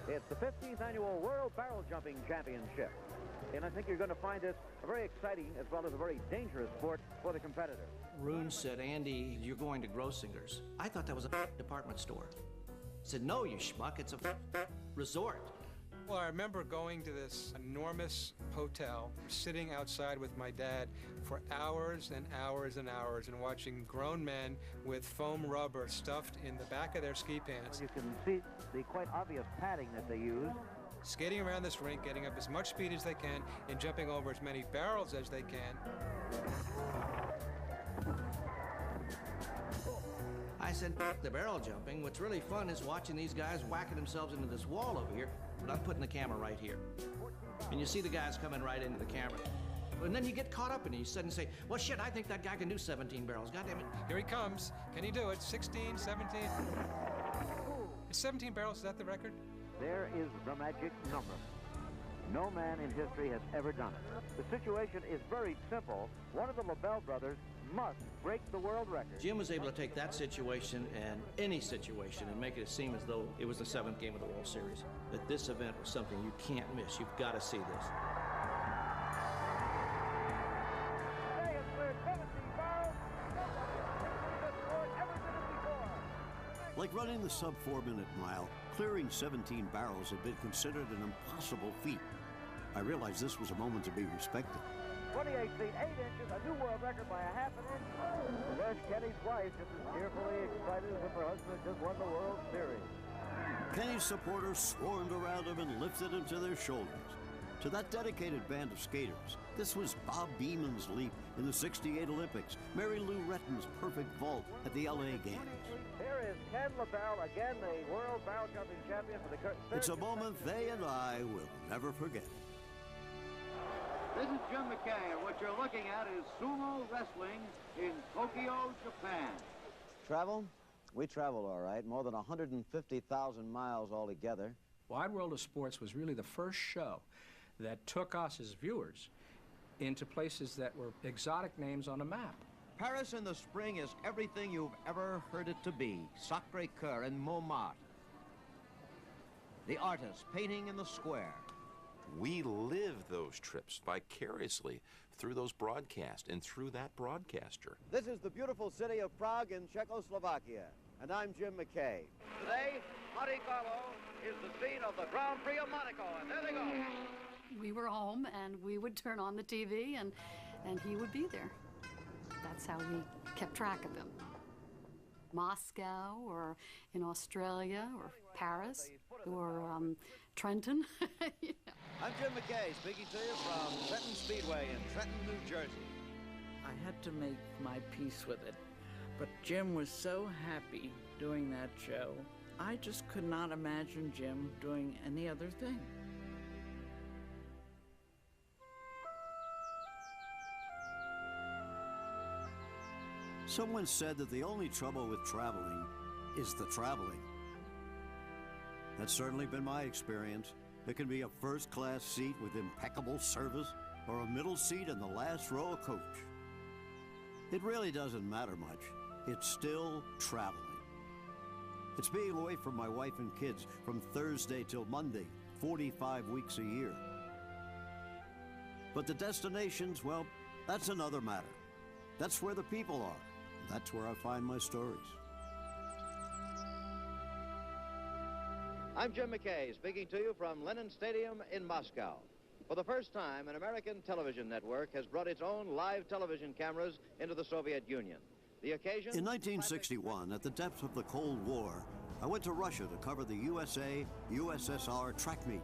it's the 15th Annual World Barrel Jumping Championship. And I think you're going to find this a very exciting as well as a very dangerous sport for the competitors. Roone said, Andy, you're going to Grosinger's. I thought that was a department store. I said, no, you schmuck, it's a resort. Well, I remember going to this enormous hotel, sitting outside with my dad for hours and hours and hours and watching grown men with foam rubber stuffed in the back of their ski pants. You can see the quite obvious padding that they use. Skating around this rink, getting up as much speed as they can, and jumping over as many barrels as they can. I said, the barrel jumping. What's really fun is watching these guys whacking themselves into this wall over here, but I'm putting the camera right here. And you see the guys coming right into the camera. And then you get caught up in it. You suddenly say, well, shit, I think that guy can do 17 barrels. God damn it. Here he comes. Can he do it? 16, 17? Is 17 barrels, is that the record? There is the magic number. No man in history has ever done it. The situation is very simple. One of the LaBelle brothers must break the world record. Jim was able to take that situation and any situation and make it seem as though it was the 7th game of the World Series. That this event was something you can't miss. You've got to see this. Like running the sub-4-minute mile, clearing 17 barrels had been considered an impossible feat. I realized this was a moment to be respected. 28 feet, 8 inches, a new world record by a half an inch. And there's Kenny's wife, just as cheerfully excited as if her husband just won the World Series. Kenny's supporters swarmed around him and lifted him to their shoulders. To that dedicated band of skaters, this was Bob Beeman's leap in the '68 Olympics, Mary Lou Retton's perfect vault at the LA Games. Here is Ken LaBelle, again the world barrel jumping champion for the third. It's a moment they and I will never forget. This is Jim McKay, and what you're looking at is sumo wrestling in Tokyo, Japan. Travel? We traveled all right, more than 150,000 miles altogether. Wide World of Sports was really the first show that took us as viewers into places that were exotic names on a map. Paris in the spring is everything you've ever heard it to be. Sacré-Cœur and Montmartre. The artists painting in the square. We live those trips vicariously through those broadcasts and through that broadcaster. This is the beautiful city of Prague in Czechoslovakia, and I'm Jim McKay. Today, Monte Carlo is the scene of the Grand Prix of Monaco, and there they go. We were home, and we would turn on the TV, and he would be there. That's how we kept track of him. Moscow, or in Australia, or Paris, or Trenton. You know. I'm Jim McKay, speaking to you from Trenton Speedway in Trenton, New Jersey. I had to make my peace with it, but Jim was so happy doing that show. I just could not imagine Jim doing any other thing. Someone said that the only trouble with traveling is the traveling. That's certainly been my experience. It can be a first-class seat with impeccable service or a middle seat in the last row of coach. It really doesn't matter much. It's still traveling. It's being away from my wife and kids from Thursday till Monday, 45 weeks a year. But the destinations, well, that's another matter. That's where the people are. That's where I find my stories. I'm Jim McKay, speaking to you from Lenin Stadium in Moscow. For the first time, an American television network has brought its own live television cameras into the Soviet Union. The occasion? In 1961, at the depths of the Cold War, I went to Russia to cover the USA-USSR track meet.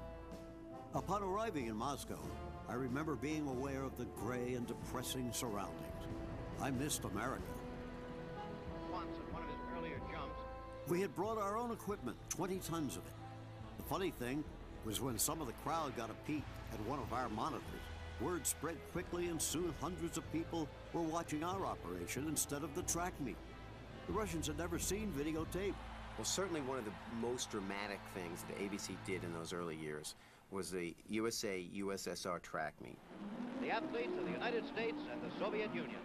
Upon arriving in Moscow, I remember being aware of the gray and depressing surroundings. I missed America. Once at one of his earlier jumps. We had brought our own equipment, 20 tons of it. The funny thing was when some of the crowd got a peek at one of our monitors, word spread quickly and soon hundreds of people were watching our operation instead of the track meet. The Russians had never seen videotape. Well, certainly one of the most dramatic things that ABC did in those early years was the USA-USSR track meet. The athletes of the United States and the Soviet Union.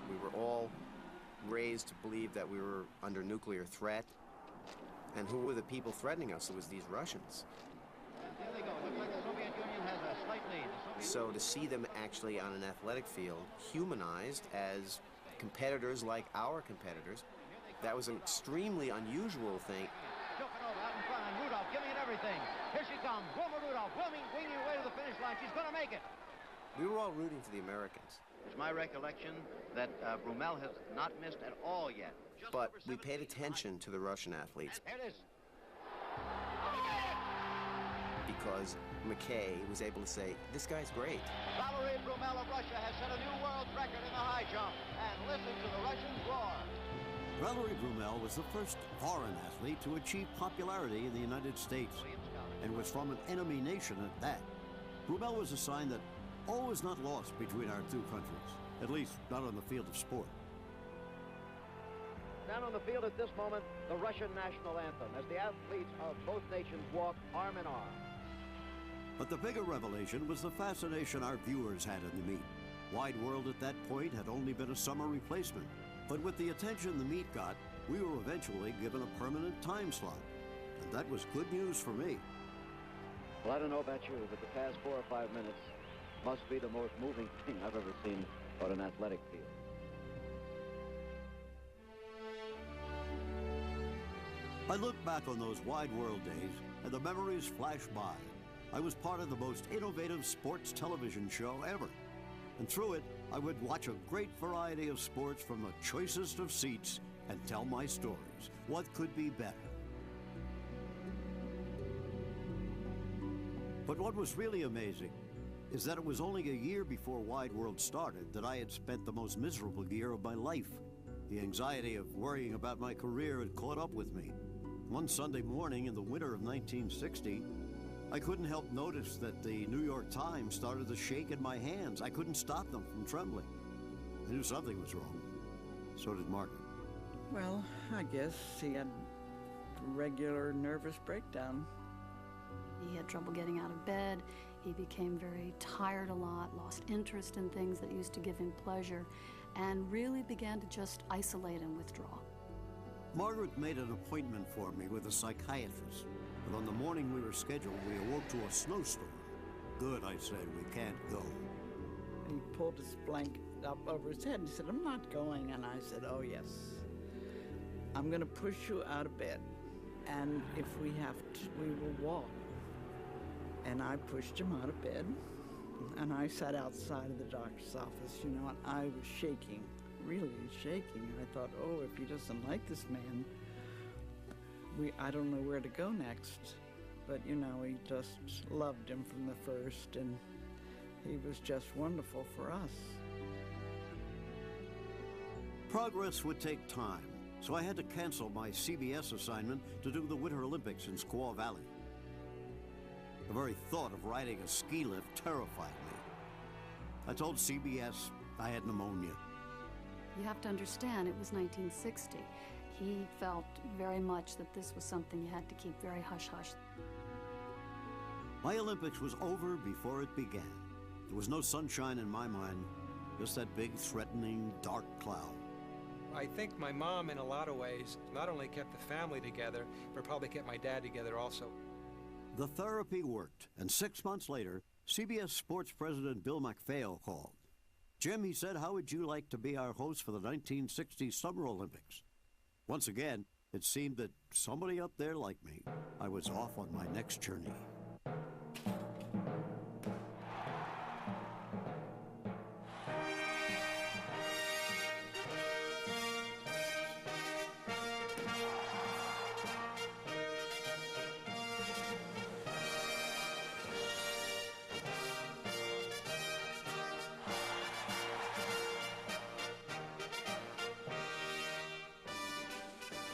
We were all raised to believe that we were under nuclear threat. And who were the people threatening us? It was these Russians. There they go. It looks like the Soviet Union has a slight lead. So to see them actually on an athletic field humanized as competitors like our competitors, that was an extremely unusual thing. Out in front, and Rudolph giving it everything. everything. Here she comes, Wilma Rudolph, winging her way to the finish line. She's going to make it. We were all rooting for the Americans. It's my recollection that Brumel has not missed at all yet. But we paid attention to the Russian athletes. There it is. Because McKay was able to say, this guy's great. Valerie Brumel of Russia has set a new world record in the high jump. And listen to the Russians roar. Valerie Brumel was the first foreign athlete to achieve popularity in the United States, and was from an enemy nation at that. Brumel was a sign that all was not lost between our two countries, at least not on the field of sport. Down on the field at this moment, the Russian national anthem, as the athletes of both nations walk arm in arm. But the bigger revelation was the fascination our viewers had in the meet. Wide World at that point had only been a summer replacement, but with the attention the meet got, we were eventually given a permanent time slot. And that was good news for me. Well, I don't know about you, but the past 4 or 5 minutes must be the most moving thing I've ever seen on an athletic field. I look back on those Wide World days, and the memories flash by. I was part of the most innovative sports television show ever. And through it, I would watch a great variety of sports from the choicest of seats and tell my stories. What could be better? But what was really amazing is that it was only a year before Wide World started that I had spent the most miserable year of my life. The anxiety of worrying about my career had caught up with me. One Sunday morning in the winter of 1960, I couldn't help notice that the New York Times started to shake in my hands. I couldn't stop them from trembling. I knew something was wrong. So did Margaret. Well, I guess he had regular nervous breakdown. He had trouble getting out of bed. He became very tired a lot, lost interest in things that used to give him pleasure, and really began to just isolate and withdraw. Margaret made an appointment for me with a psychiatrist, but on the morning we were scheduled, we awoke to a snowstorm. Good, I said, we can't go. He pulled his blanket up over his head and he said, I'm not going. And I said, oh yes, I'm gonna push you out of bed. And if we have to, we will walk. And I pushed him out of bed, and I sat outside of the doctor's office, you know, and I was shaking, really shaking. I thought, oh, if he doesn't like this man, I don't know where to go next. But, you know, he just loved him from the first, and he was just wonderful for us. Progress would take time, so I had to cancel my CBS assignment to do the Winter Olympics in Squaw Valley. The very thought of riding a ski lift terrified me. I told CBS I had pneumonia. You have to understand, it was 1960. He felt very much that this was something you had to keep very hush-hush. My Olympics was over before it began. There was no sunshine in my mind, just that big, threatening, dark cloud. I think my mom, in a lot of ways, not only kept the family together, but probably kept my dad together also. The therapy worked, and 6 months later, CBS Sports President Bill McKay called. Jim, he said, how would you like to be our host for the 1960 Summer Olympics? Once again, it seemed that somebody up there liked me. I was off on my next journey.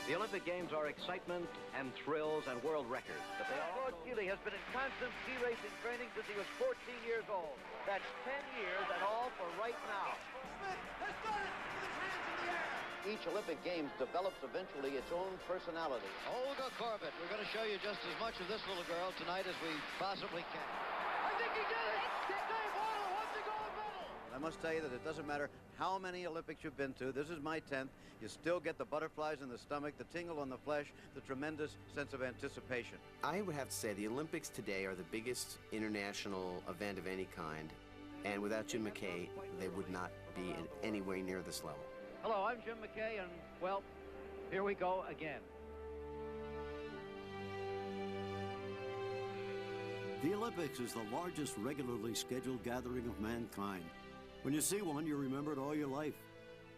The Olympic Games are excitement and thrills and world records, but they are... George Keeley has been in constant ski racing training since he was 14 years old. That's 10 years and all for right now. Smith has done it with his hands in the air. Each Olympic Games develops eventually its own personality. Olga Corbett, we're going to show you just as much of this little girl tonight as we possibly can. I think he did it! Dave Waller wants to go to medal! I must tell you that it doesn't matter how many Olympics you've been to. This is my 10th. You still get the butterflies in the stomach, the tingle on the flesh, the tremendous sense of anticipation. I would have to say the Olympics today are the biggest international event of any kind, and without Jim McKay, they would not be in anywhere near this level. Hello, I'm Jim McKay, and, well, here we go again. The Olympics is the largest regularly scheduled gathering of mankind. When you see one, you remember it all your life.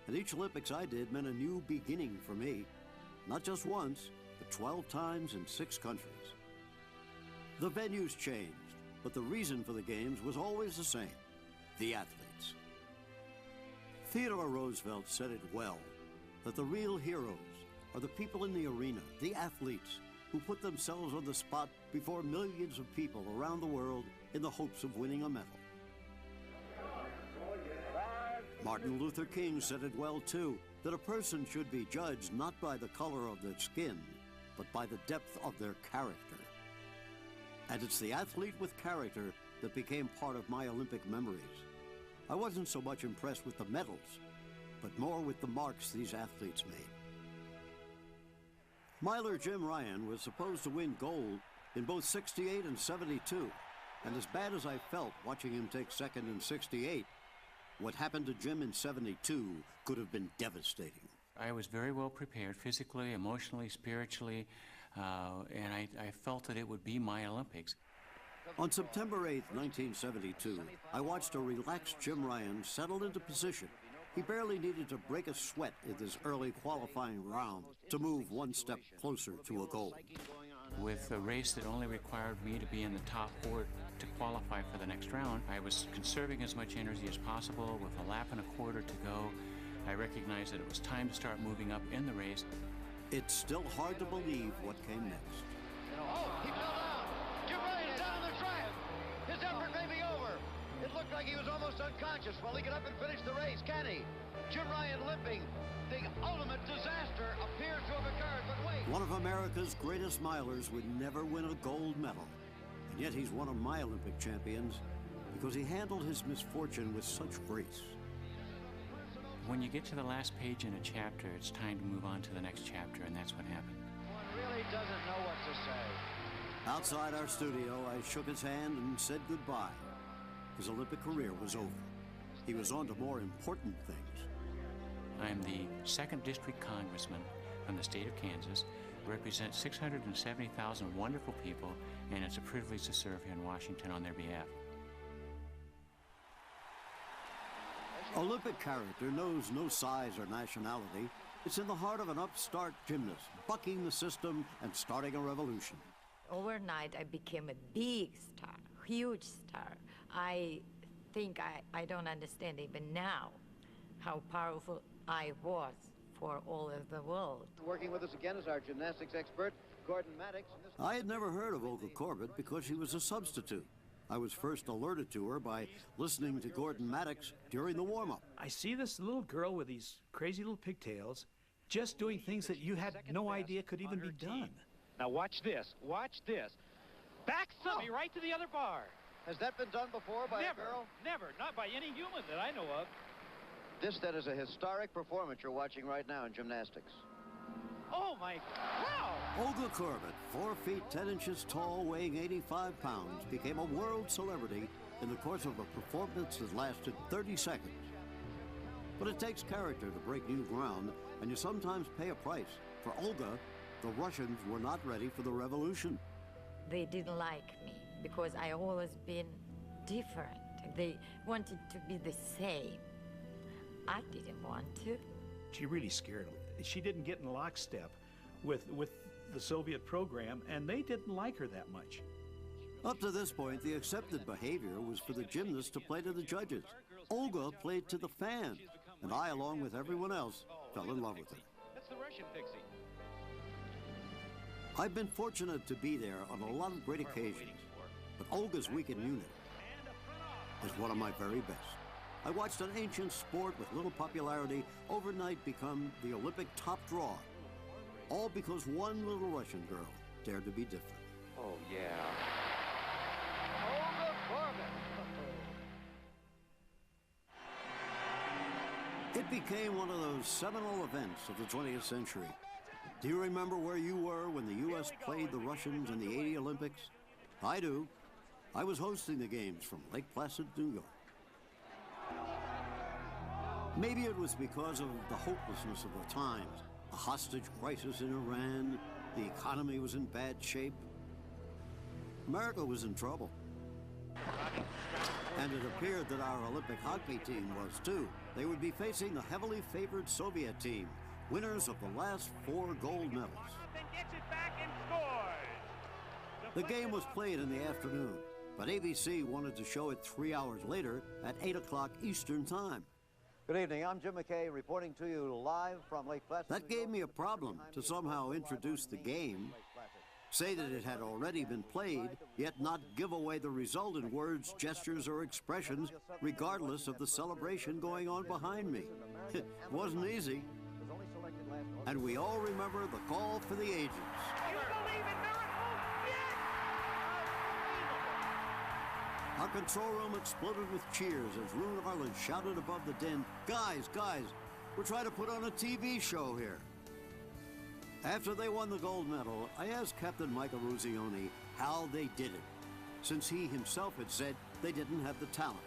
And each Olympics I did meant a new beginning for me. Not just once, but 12 times in 6 countries. The venues changed, but the reason for the games was always the same: the athletes. Theodore Roosevelt said it well, that the real heroes are the people in the arena, the athletes, who put themselves on the spot before millions of people around the world in the hopes of winning a medal. Martin Luther King said it well too, that a person should be judged not by the color of their skin, but by the depth of their character. And it's the athlete with character that became part of my Olympic memories. I wasn't so much impressed with the medals, but more with the marks these athletes made. Miler Jim Ryan was supposed to win gold in both 68 and 72, and as bad as I felt watching him take second in 68, what happened to Jim in 72 could have been devastating. I was very well prepared physically, emotionally, spiritually, and I felt that it would be my Olympics. On September 8, 1972, I watched a relaxed Jim Ryan settle into position. He barely needed to break a sweat in this early qualifying round to move one step closer to a goal. With a race that only required me to be in the top 4 to qualify for the next round, I was conserving as much energy as possible. With a lap and a quarter to go, I recognized that it was time to start moving up in the race. It's still hard to believe what came next. Oh, he fell down. Jim Ryan down the track. His effort may be over. It looked like he was almost unconscious. Will he get up and finish the race? Can he? Jim Ryan limping. The ultimate disaster appears to have occurred, but wait. One of America's greatest milers would never win a gold medal. And yet he's one of my Olympic champions because he handled his misfortune with such grace. When you get to the last page in a chapter, it's time to move on to the next chapter, and that's what happened. One really doesn't know what to say. Outside our studio, I shook his hand and said goodbye. His Olympic career was over. He was on to more important things. I'm the 2nd District Congressman from the state of Kansas, represent 670,000 wonderful people, and it's a privilege to serve here in Washington on their behalf. Olympic character knows no size or nationality. It's in the heart of an upstart gymnast, bucking the system and starting a revolution. Overnight, I became a big star, huge star. I think I don't understand even now how powerful I was for all of the world. Working with us again is our gymnastics expert, Gordon Maddox. I had never heard of Olga Corbett because she was a substitute. I was first alerted to her by listening to Gordon Maddox during the warm-up. I see this little girl with these crazy little pigtails just doing things that you had no idea could even be done. Now watch this, watch this. Back summy right to the other bar. Has that been done before by a girl? Never, not by any human that I know of. This, then, is a historic performance you're watching right now in gymnastics. Oh, my, wow! Olga Corbett, 4 feet 10 inches tall, weighing 85 pounds, became a world celebrity in the course of a performance that lasted 30 seconds. But it takes character to break new ground, and you sometimes pay a price. For Olga, the Russians were not ready for the revolution. They didn't like me because I always been different. They wanted to be the same. I didn't want to. She really scared me. She didn't get in lockstep with the Soviet program, and they didn't like her that much. Up to this point, the accepted behavior was for the gymnasts to play to the judges. Olga played to the fans, and I, along with everyone else, fell in love with her. That's the Russian pixie. I've been fortunate to be there on a lot of great occasions, but Olga's weekend unit is one of my very best. I watched an ancient sport with little popularity overnight become the Olympic top draw, all because one little Russian girl dared to be different. Oh, yeah. Olga Corbett. It became one of those seminal events of the 20th century. Do you remember where you were when the U.S. played the Russians in the '80 Olympics? I do. I was hosting the games from Lake Placid, New York. Maybe it was because of the hopelessness of the times. A hostage crisis in Iran, the economy was in bad shape. America was in trouble. And it appeared that our Olympic hockey team was too. They would be facing the heavily favored Soviet team, winners of the last 4 gold medals. The game was played in the afternoon, but ABC wanted to show it 3 hours later at 8 o'clock Eastern Time. Good evening, I'm Jim McKay reporting to you live from Lake Placid. That gave me a problem to somehow introduce the game, say that it had already been played, yet not give away the result in words, gestures, or expressions, regardless of the celebration going on behind me. It wasn't easy. And we all remember the call for the agents. Our control room exploded with cheers as Roone Arledge shouted above the din, guys, we're trying to put on a TV show here. After they won the gold medal, I asked Captain Mike Eruzione how they did it, since he himself had said they didn't have the talent.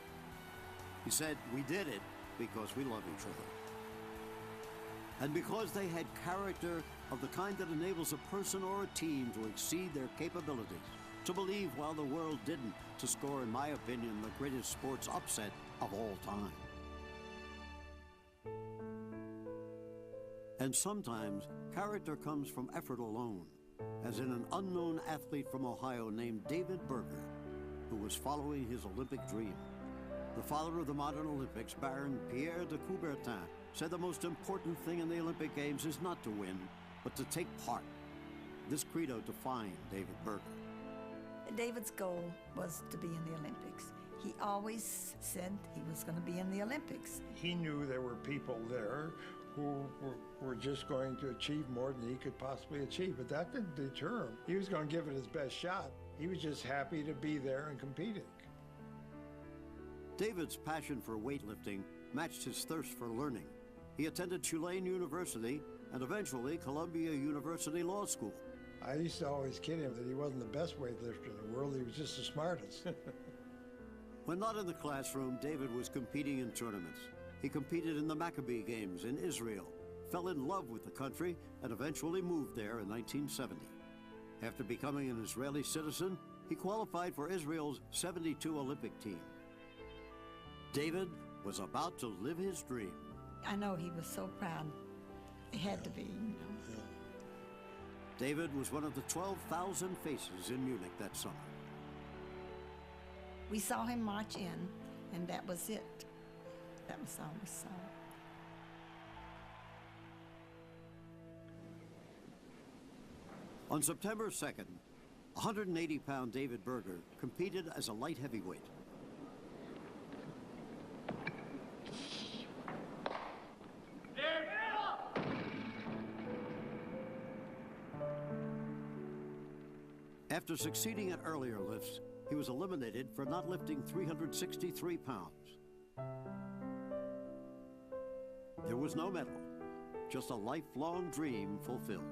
He said, we did it because we love each other. And because they had character of the kind that enables a person or a team to exceed their capabilities, to believe while the world didn't, to score, in my opinion, the greatest sports upset of all time. And sometimes, character comes from effort alone, as in an unknown athlete from Ohio named David Berger, who was following his Olympic dream. The father of the modern Olympics, Baron Pierre de Coubertin, said the most important thing in the Olympic Games is not to win, but to take part. This credo defined David Berger. David's goal was to be in the Olympics. He always said he was going to be in the Olympics. He knew there were people there who were just going to achieve more than he could possibly achieve, but that didn't deter him. He was going to give it his best shot. He was just happy to be there and competing. David's passion for weightlifting matched his thirst for learning. He attended Tulane University and eventually Columbia University Law School. I used to always kid him that he wasn't the best weightlifter in the world, he was just the smartest. When not in the classroom, David was competing in tournaments. He competed in the Maccabee Games in Israel, fell in love with the country, and eventually moved there in 1970. After becoming an Israeli citizen, he qualified for Israel's 72 Olympic team. David was about to live his dream. I know he was so proud. It had to be, you know. David was one of the 12,000 faces in Munich that summer. We saw him march in, and that was it. That was all we saw. On September 2nd, 180-pound David Berger competed as a light heavyweight. After succeeding at earlier lifts, he was eliminated for not lifting 363 pounds. There was no medal, just a lifelong dream fulfilled.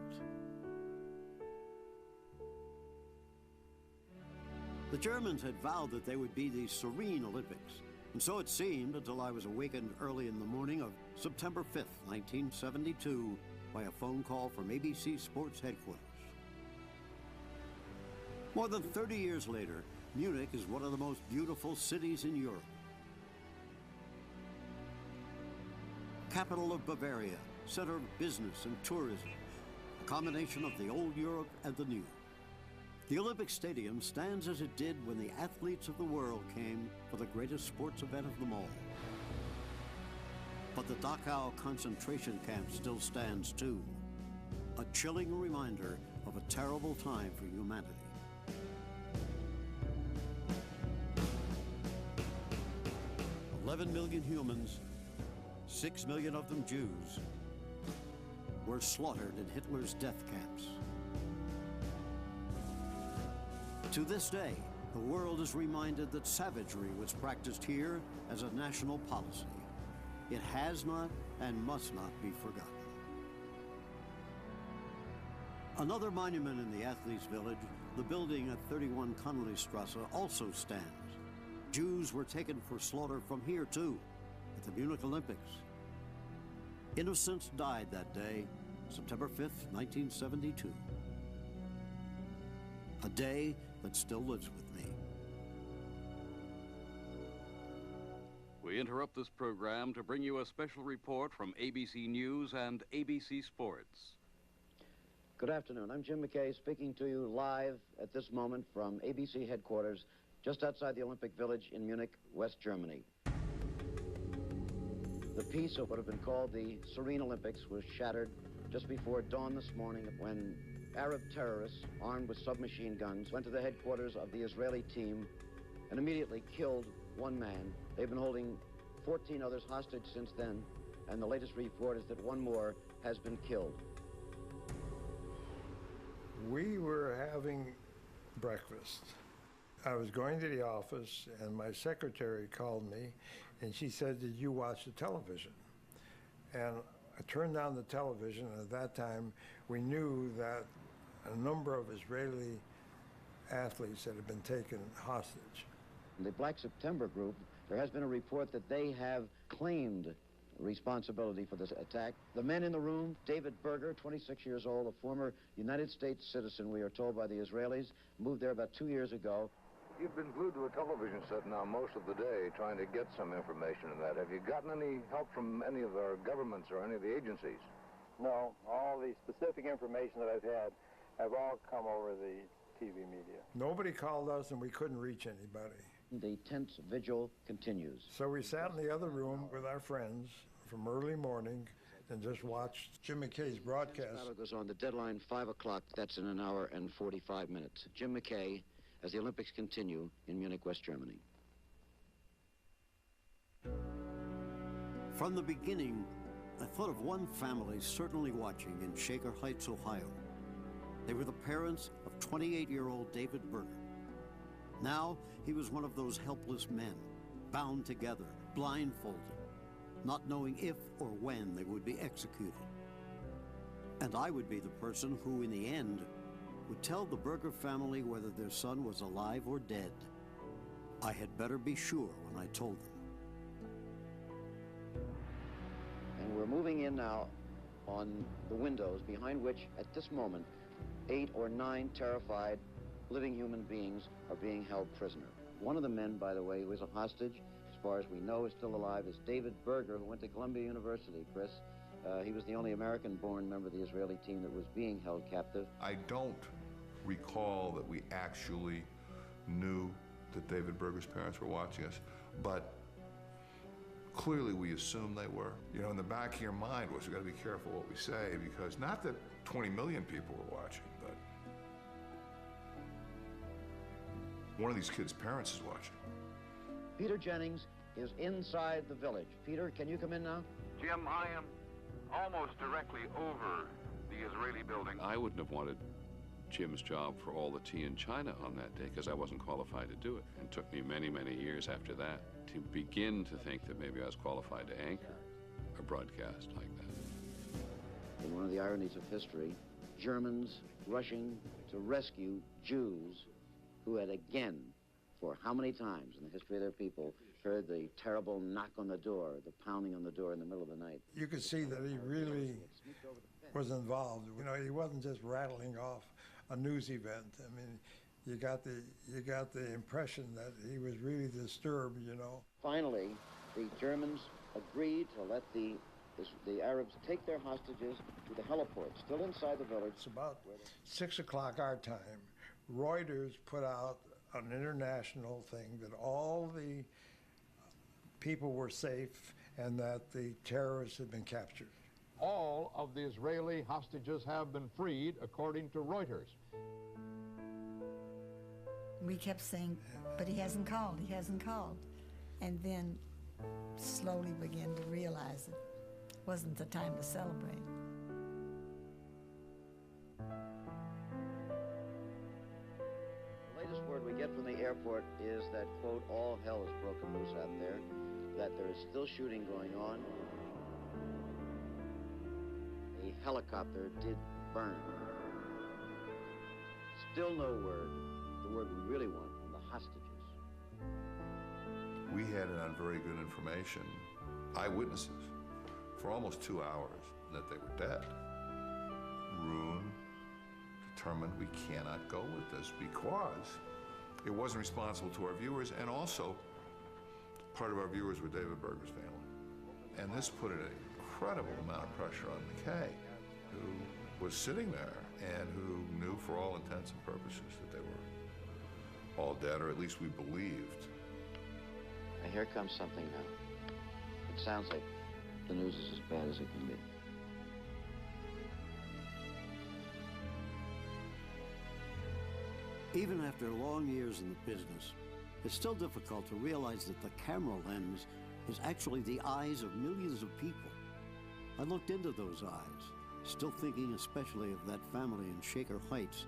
The Germans had vowed that they would be the serene Olympics, and so it seemed until I was awakened early in the morning of September 5th, 1972, by a phone call from ABC Sports headquarters. More than 30 years later, Munich is one of the most beautiful cities in Europe. Capital of Bavaria, center of business and tourism, a combination of the old Europe and the new. The Olympic Stadium stands as it did when the athletes of the world came for the greatest sports event of them all. But the Dachau concentration camp still stands too, a chilling reminder of a terrible time for humanity. 11 million humans, 6 million of them Jews, were slaughtered in Hitler's death camps. To this day, the world is reminded that savagery was practiced here as a national policy. It has not and must not be forgotten. Another monument in the athletes' village, the building at 31 Connollystrasse, also stands. Jews were taken for slaughter from here, too, at the Munich Olympics. Innocents died that day, September 5th, 1972. A day that still lives with me. We interrupt this program to bring you a special report from ABC News and ABC Sports. Good afternoon. I'm Jim McKay speaking to you live at this moment from ABC headquarters just outside the Olympic Village in Munich, West Germany. The peace of what had been called the Serene Olympics was shattered just before dawn this morning when Arab terrorists armed with submachine guns went to the headquarters of the Israeli team and immediately killed one man. They've been holding 14 others hostage since then, and the latest report is that one more has been killed. We were having breakfast. I was going to the office, and my secretary called me, and she said, "Did you watch the television?" And I turned on the television, and at that time, we knew that a number of Israeli athletes that had been taken hostage. The Black September group, there has been a report that they have claimed responsibility for this attack. The men in the room, David Berger, 26 years old, a former United States citizen, we are told by the Israelis, moved there about 2 years ago. You've been glued to a television set now most of the day trying to get some information on that. Have you gotten any help from any of our governments or any of the agencies? No, all the specific information that I've had have all come over the TV media. Nobody called us, and we couldn't reach anybody. The tense vigil continues. So we sat in the other room with our friends from early morning and just watched Jim McKay's broadcast. Battle goes on. The deadline, 5 o'clock. That's in an hour and 45 minutes. Jim McKay, as the Olympics continue in Munich, West Germany. From the beginning, I thought of one family certainly watching in Shaker Heights, Ohio. They were the parents of 28-year-old David Berger. Now, he was one of those helpless men, bound together, blindfolded, not knowing if or when they would be executed. And I would be the person who, in the end, would tell the Berger family whether their son was alive or dead. I had better be sure when I told them. And we're moving in now on the windows behind which, at this moment, 8 or 9 terrified living human beings are being held prisoner. One of the men, by the way, who is a hostage, as far as we know is still alive, is David Berger, who went to Columbia University, Chris. He was the only American-born member of the Israeli team that was being held captive. I don't recall that we actually knew that David Berger's parents were watching us, but clearly we assumed they were. You know, in the back of your mind was, we gotta be careful what we say, because not that 20 million people were watching, but one of these kids' parents is watching. Peter Jennings is inside the village. Peter, can you come in now? Jim, I am almost directly over the Israeli building. I wouldn't have wanted Jim's job for all the tea in China on that day because I wasn't qualified to do it. It took me many, many years after that to begin to think that maybe I was qualified to anchor a broadcast like that. In one of the ironies of history, Germans rushing to rescue Jews who had again, for how many times in the history of their people, heard the terrible knock on the door, the pounding on the door in the middle of the night. You could see that he really was involved. You know, he wasn't just rattling off a news event. I mean, you got the impression that he was really disturbed, you know. Finally, the Germans agreed to let the Arabs take their hostages to the heliport, still inside the village. It's about 6 o'clock our time. Reuters put out an international thing that all the people were safe and that the terrorists had been captured. All of the Israeli hostages have been freed, according to Reuters. We kept saying, but he hasn't called, he hasn't called. And then slowly began to realize it wasn't the time to celebrate. The latest word we get from the airport is that, quote, all hell is broken loose out there, that there is still shooting going on. A helicopter did burn. Still no word, the word we really want, from the hostages. We had it on very good information, eyewitnesses, for almost 2 hours that they were dead. Roon determined we cannot go with this because It wasn't responsible to our viewers, and also part of our viewers were David Berger's family. And this put an incredible amount of pressure on McKay, who was sitting there and who knew for all intents and purposes that they were all dead, or at least we believed. Now, here comes something now. It sounds like the news is as bad as it can be. Even after long years in the business, it's still difficult to realize that the camera lens is actually the eyes of millions of people. I looked into those eyes, still thinking especially of that family in Shaker Heights,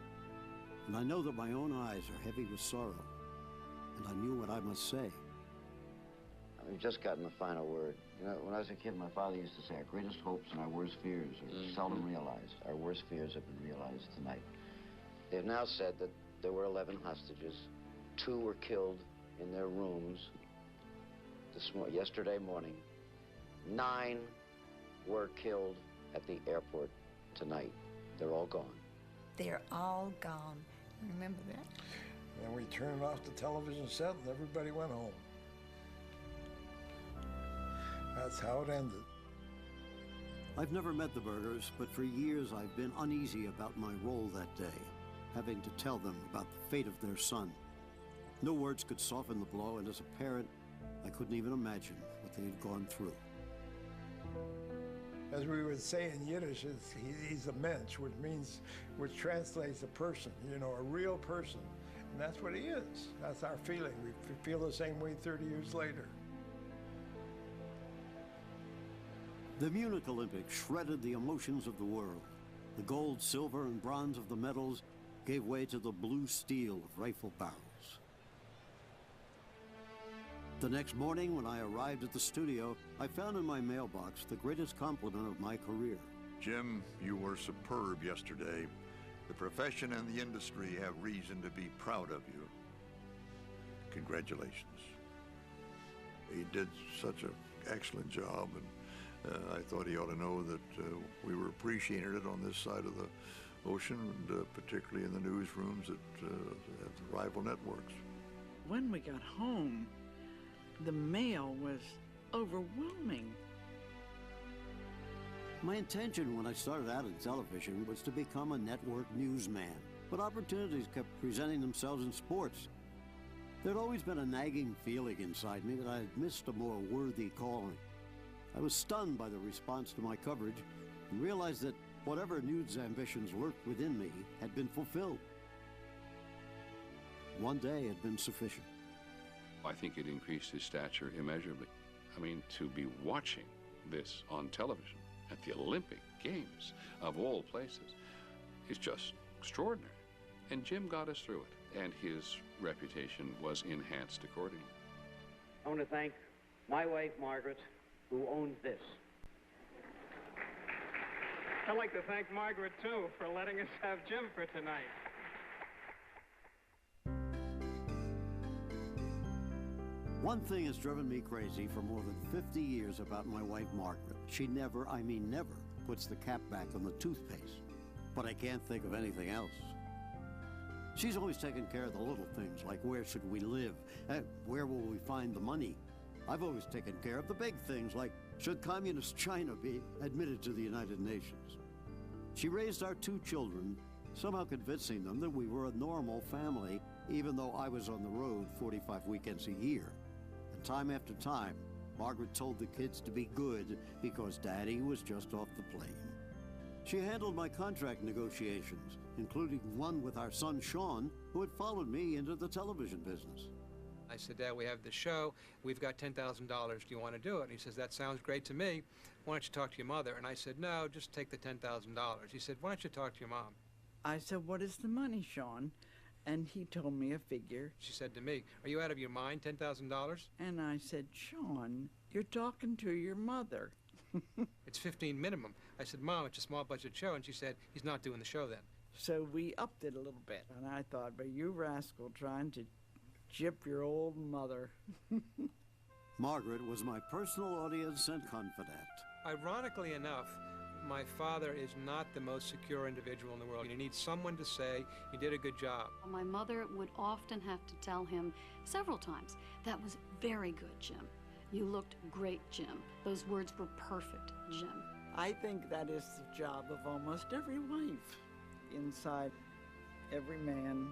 and I know that my own eyes are heavy with sorrow, and I knew what I must say. We've just gotten the final word. You know, when I was a kid, my father used to say, our greatest hopes and our worst fears are seldom realized. Our worst fears have been realized tonight. They've now said that there were 11 hostages. 2 were killed in their rooms yesterday morning. 9 were killed at the airport tonight. They're all gone. They're all gone. Remember that? And we turned off the television set and everybody went home. That's how it ended. I've never met the Bergers, but for years I've been uneasy about my role that day, having to tell them about the fate of their son. No words could soften the blow, and as a parent, I couldn't even imagine what they had gone through. As we would say in Yiddish, he's a mensch, which translates a person, you know, a real person. And that's what he is. That's our feeling. We feel the same way 30 years later. The Munich Olympics shredded the emotions of the world. The gold, silver, and bronze of the medals gave way to the blue steel of rifle barrels. The next morning, when I arrived at the studio, I found in my mailbox the greatest compliment of my career. Jim, you were superb yesterday. The profession and the industry have reason to be proud of you. Congratulations. He did such an excellent job, and I thought he ought to know that we were appreciating it on this side of the ocean, and particularly in the newsrooms at the rival networks. When we got home, the mail was overwhelming. My intention when I started out in television was to become a network newsman, but opportunities kept presenting themselves in sports. There'd always been a nagging feeling inside me that I had missed a more worthy calling. I was stunned by the response to my coverage and realized that whatever news ambitions lurked within me had been fulfilled. One day had been sufficient. I think it increased his stature immeasurably. I mean, to be watching this on television at the Olympic Games, of all places, is just extraordinary. And Jim got us through it, and his reputation was enhanced accordingly. I want to thank my wife, Margaret, who owns this. I'd like to thank Margaret, too, for letting us have Jim for tonight. One thing has driven me crazy for more than 50 years about my wife, Margaret. She never, I mean never, puts the cap back on the toothpaste. But I can't think of anything else. She's always taken care of the little things, like where should we live? Where will we find the money? I've always taken care of the big things, like should communist China be admitted to the United Nations? She raised our 2 children, somehow convincing them that we were a normal family, even though I was on the road 45 weekends a year. And time after time, Margaret told the kids to be good because Daddy was just off the plane. She handled my contract negotiations, including one with our son Sean, who had followed me into the television business. I said, Dad, we have the show. We've got $10,000. Do you want to do it? And he says, that sounds great to me. Why don't you talk to your mother? And I said, no, just take the $10,000. He said, why don't you talk to your mom? I said, what is the money, Sean? And he told me a figure. She said to me, are you out of your mind, $10,000? And I said, Sean, you're talking to your mother. It's 15 minimum. I said, Mom, it's a small budget show. And she said, he's not doing the show then. So we upped it a little bit. And I thought, but you rascal trying to gyp your old mother. Margaret was my personal audience and confidant. Ironically enough, my father is not the most secure individual in the world. You need someone to say, you did a good job. My mother would often have to tell him several times, that was very good, Jim. You looked great, Jim. Those words were perfect, Jim. I think that is the job of almost every wife. Inside every man,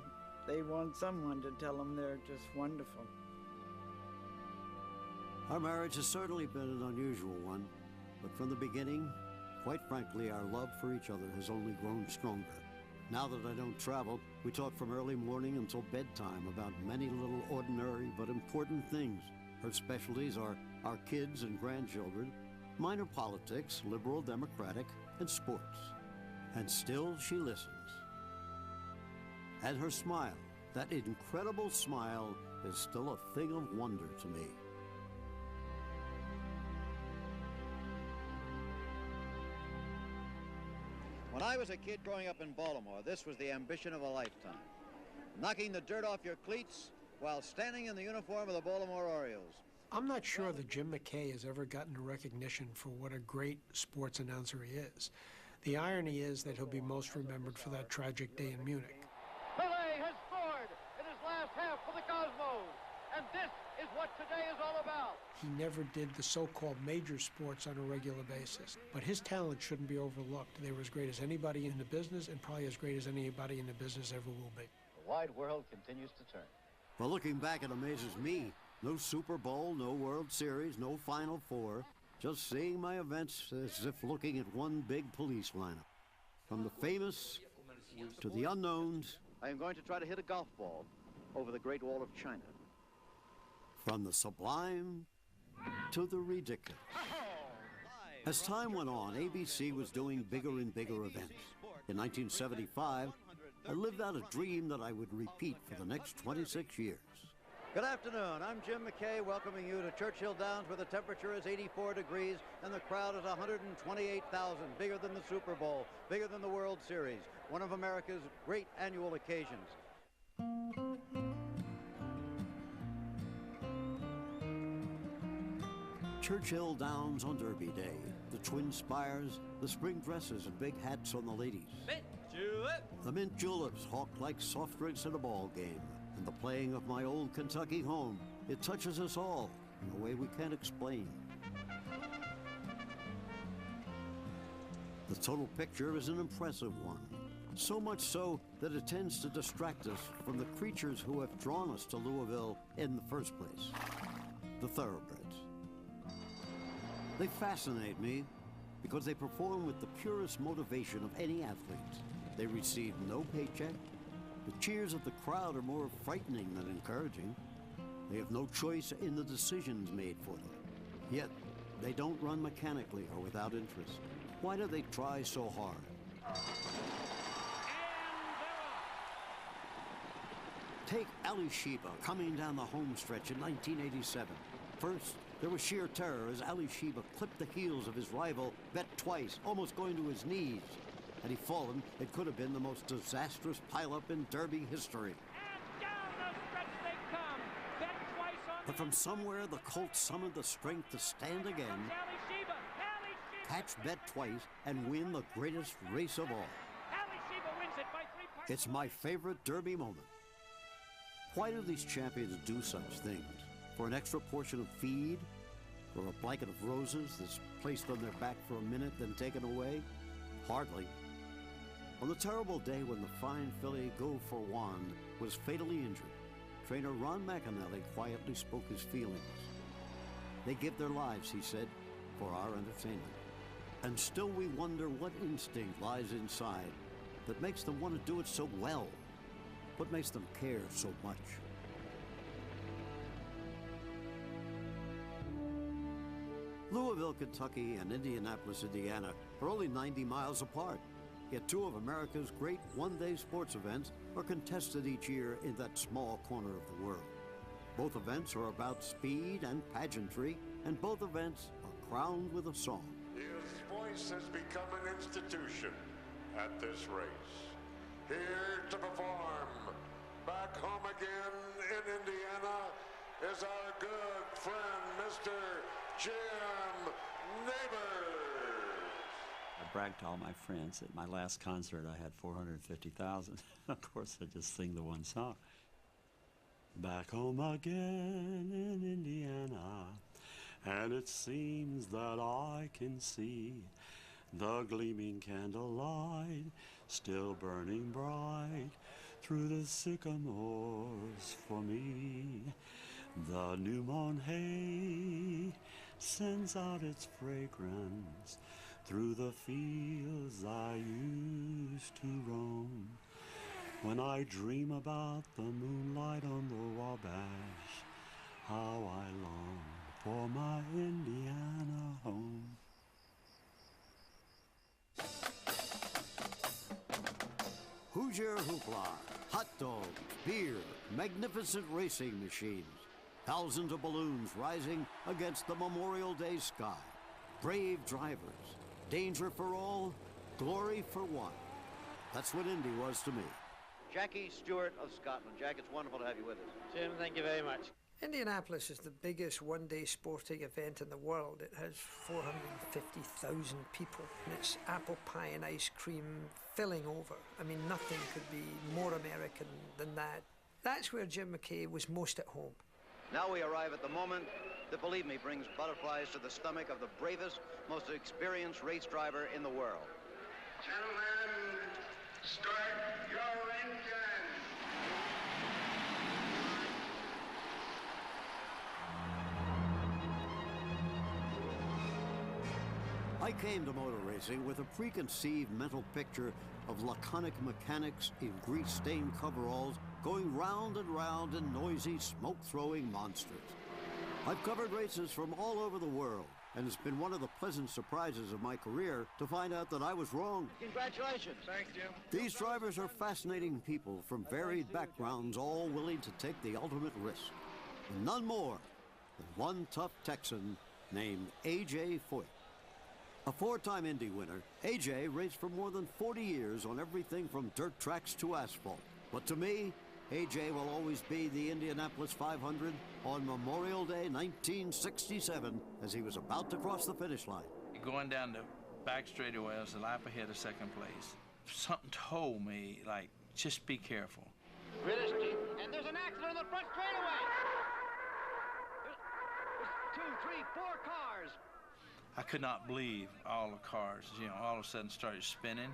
they want someone to tell them they're just wonderful. Our marriage has certainly been an unusual one, but from the beginning, quite frankly, our love for each other has only grown stronger. Now that I don't travel, we talk from early morning until bedtime about many little ordinary but important things. Her specialties are our kids and grandchildren, minor politics, liberal, democratic, and sports. And still she listens. And her smile, that incredible smile, is still a thing of wonder to me. When I was a kid growing up in Baltimore, this was the ambition of a lifetime. Knocking the dirt off your cleats while standing in the uniform of the Baltimore Orioles. I'm not sure that Jim McKay has ever gotten recognition for what a great sports announcer he is. The irony is that he'll be most remembered for that tragic day in Munich. Pele has scored in his last half for the Cosmos, and this is what today is all about. He never did the so-called major sports on a regular basis, but his talent shouldn't be overlooked. They were as great as anybody in the business, and probably as great as anybody in the business ever will be. The wide world continues to turn. Well, looking back, it amazes me. No Super Bowl, no World Series, no Final Four. Just seeing my events as if looking at one big police lineup. From the famous to the unknowns. I am going to try to hit a golf ball over the Great Wall of China. From the sublime to the ridiculous. As time went on, ABC was doing bigger and bigger events. In 1975, I lived out a dream that I would repeat for the next 26 years. Good afternoon. I'm Jim McKay welcoming you to Churchill Downs, where the temperature is 84 degrees and the crowd is 128,000, bigger than the Super Bowl, bigger than the World Series, one of America's great annual occasions. Churchill Downs on Derby Day, the twin spires, the spring dresses and big hats on the ladies. Mint julep! The mint juleps hawked like soft drinks at a ball game. And the playing of my old Kentucky home, it touches us all in a way we can't explain. The total picture is an impressive one. So much so that it tends to distract us from the creatures who have drawn us to Louisville in the first place. The thoroughbreds. They fascinate me because they perform with the purest motivation of any athlete. They receive no paycheck. The cheers of the crowd are more frightening than encouraging. They have no choice in the decisions made for them. Yet, they don't run mechanically or without interest. Why do they try so hard? Take Ali Sheba coming down the home stretch in 1987. First, there was sheer terror as Ali Sheba clipped the heels of his rival, bet twice, almost going to his knees. Had he fallen, it could have been the most disastrous pileup in Derby history. And down the stretch they come. Bet twice on But from somewhere, the Colts summoned the strength to stand again, Ali Sheba. catch Bet twice, and win the greatest race of all. Ali Sheba wins it by 3 points. It's my favorite Derby moment. Why do these champions do such things? For an extra portion of feed? For a blanket of roses that's placed on their back for a minute, then taken away? Hardly. On the terrible day when the fine filly Go for Wand was fatally injured, trainer Ron McAnally quietly spoke his feelings. They give their lives, he said, for our entertainment. And still we wonder what instinct lies inside that makes them want to do it so well. What makes them care so much? Louisville, Kentucky and Indianapolis, Indiana are only 90 miles apart. Yet two of America's great one-day sports events are contested each year in that small corner of the world. Both events are about speed and pageantry, and both events are crowned with a song. His voice has become an institution at this race. Here to perform, back home again in Indiana, is our good friend, Mr. Jim Neighbors. brag to all my friends. At my last concert, I had 450,000. Of course, I just sing the one song. Back home again in Indiana, and it seems that I can see the gleaming candlelight still burning bright through the sycamores for me. The new mown hay sends out its fragrance through the fields I used to roam. When I dream about the moonlight on the Wabash, how I long for my Indiana home. Hoosier hoopla, hot dogs, beer, magnificent racing machines, thousands of balloons rising against the Memorial Day sky, brave drivers, danger for all, glory for one. That's what Indy was to me. Jackie Stewart of Scotland. Jack, it's wonderful to have you with us. Jim, thank you very much. Indianapolis is the biggest one-day sporting event in the world. It has 450,000 people, and it's apple pie and ice cream filling over. I mean, nothing could be more American than that. That's where Jim McKay was most at home. Now we arrive at the moment that, believe me, brings butterflies to the stomach of the bravest, most experienced race driver in the world. Gentlemen, start your engine. I came to motor racing with a preconceived mental picture of laconic mechanics in grease-stained coveralls going round and round in noisy, smoke-throwing monsters. I've covered races from all over the world, and it's been one of the pleasant surprises of my career to find out that I was wrong. Congratulations. Thanks, Jim. These drivers are fascinating people from varied backgrounds, all willing to take the ultimate risk. And none more than one tough Texan named A.J. Foyt. A four-time Indy winner, A.J. raced for more than 40 years on everything from dirt tracks to asphalt. But to me, A.J. will always be the Indianapolis 500 on Memorial Day 1967 as he was about to cross the finish line. Going down the back straightaway, I was a lap ahead of second place. Something told me, like, just be careful. British Jeep, and there's an accident on the front straightaway. There's 2, 3, 4 cars. I could not believe all the cars, all of a sudden started spinning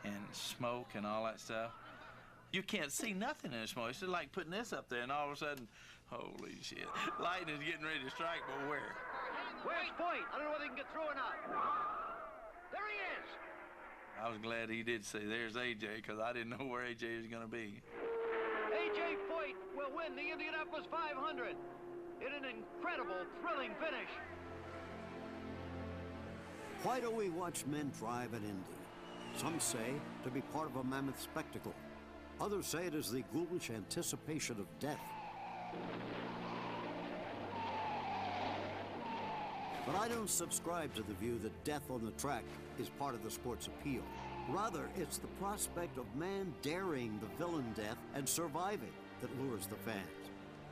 and smoke and all that stuff. You can't see nothing in the smoke. It's just like putting this up there and all of a sudden, holy shit, lightning is getting ready to strike, but where? Where's Foyt? I don't know whether he can get through or not. There he is. I was glad he did say, there's AJ, because I didn't know where AJ was going to be. A.J. Foyt will win the Indianapolis 500 in an incredible, thrilling finish. Why do we watch men drive at Indy? Some say to be part of a mammoth spectacle. Others say it is the ghoulish anticipation of death. But I don't subscribe to the view that death on the track is part of the sport's appeal. Rather, it's the prospect of man daring the villain death and surviving that lures the fans.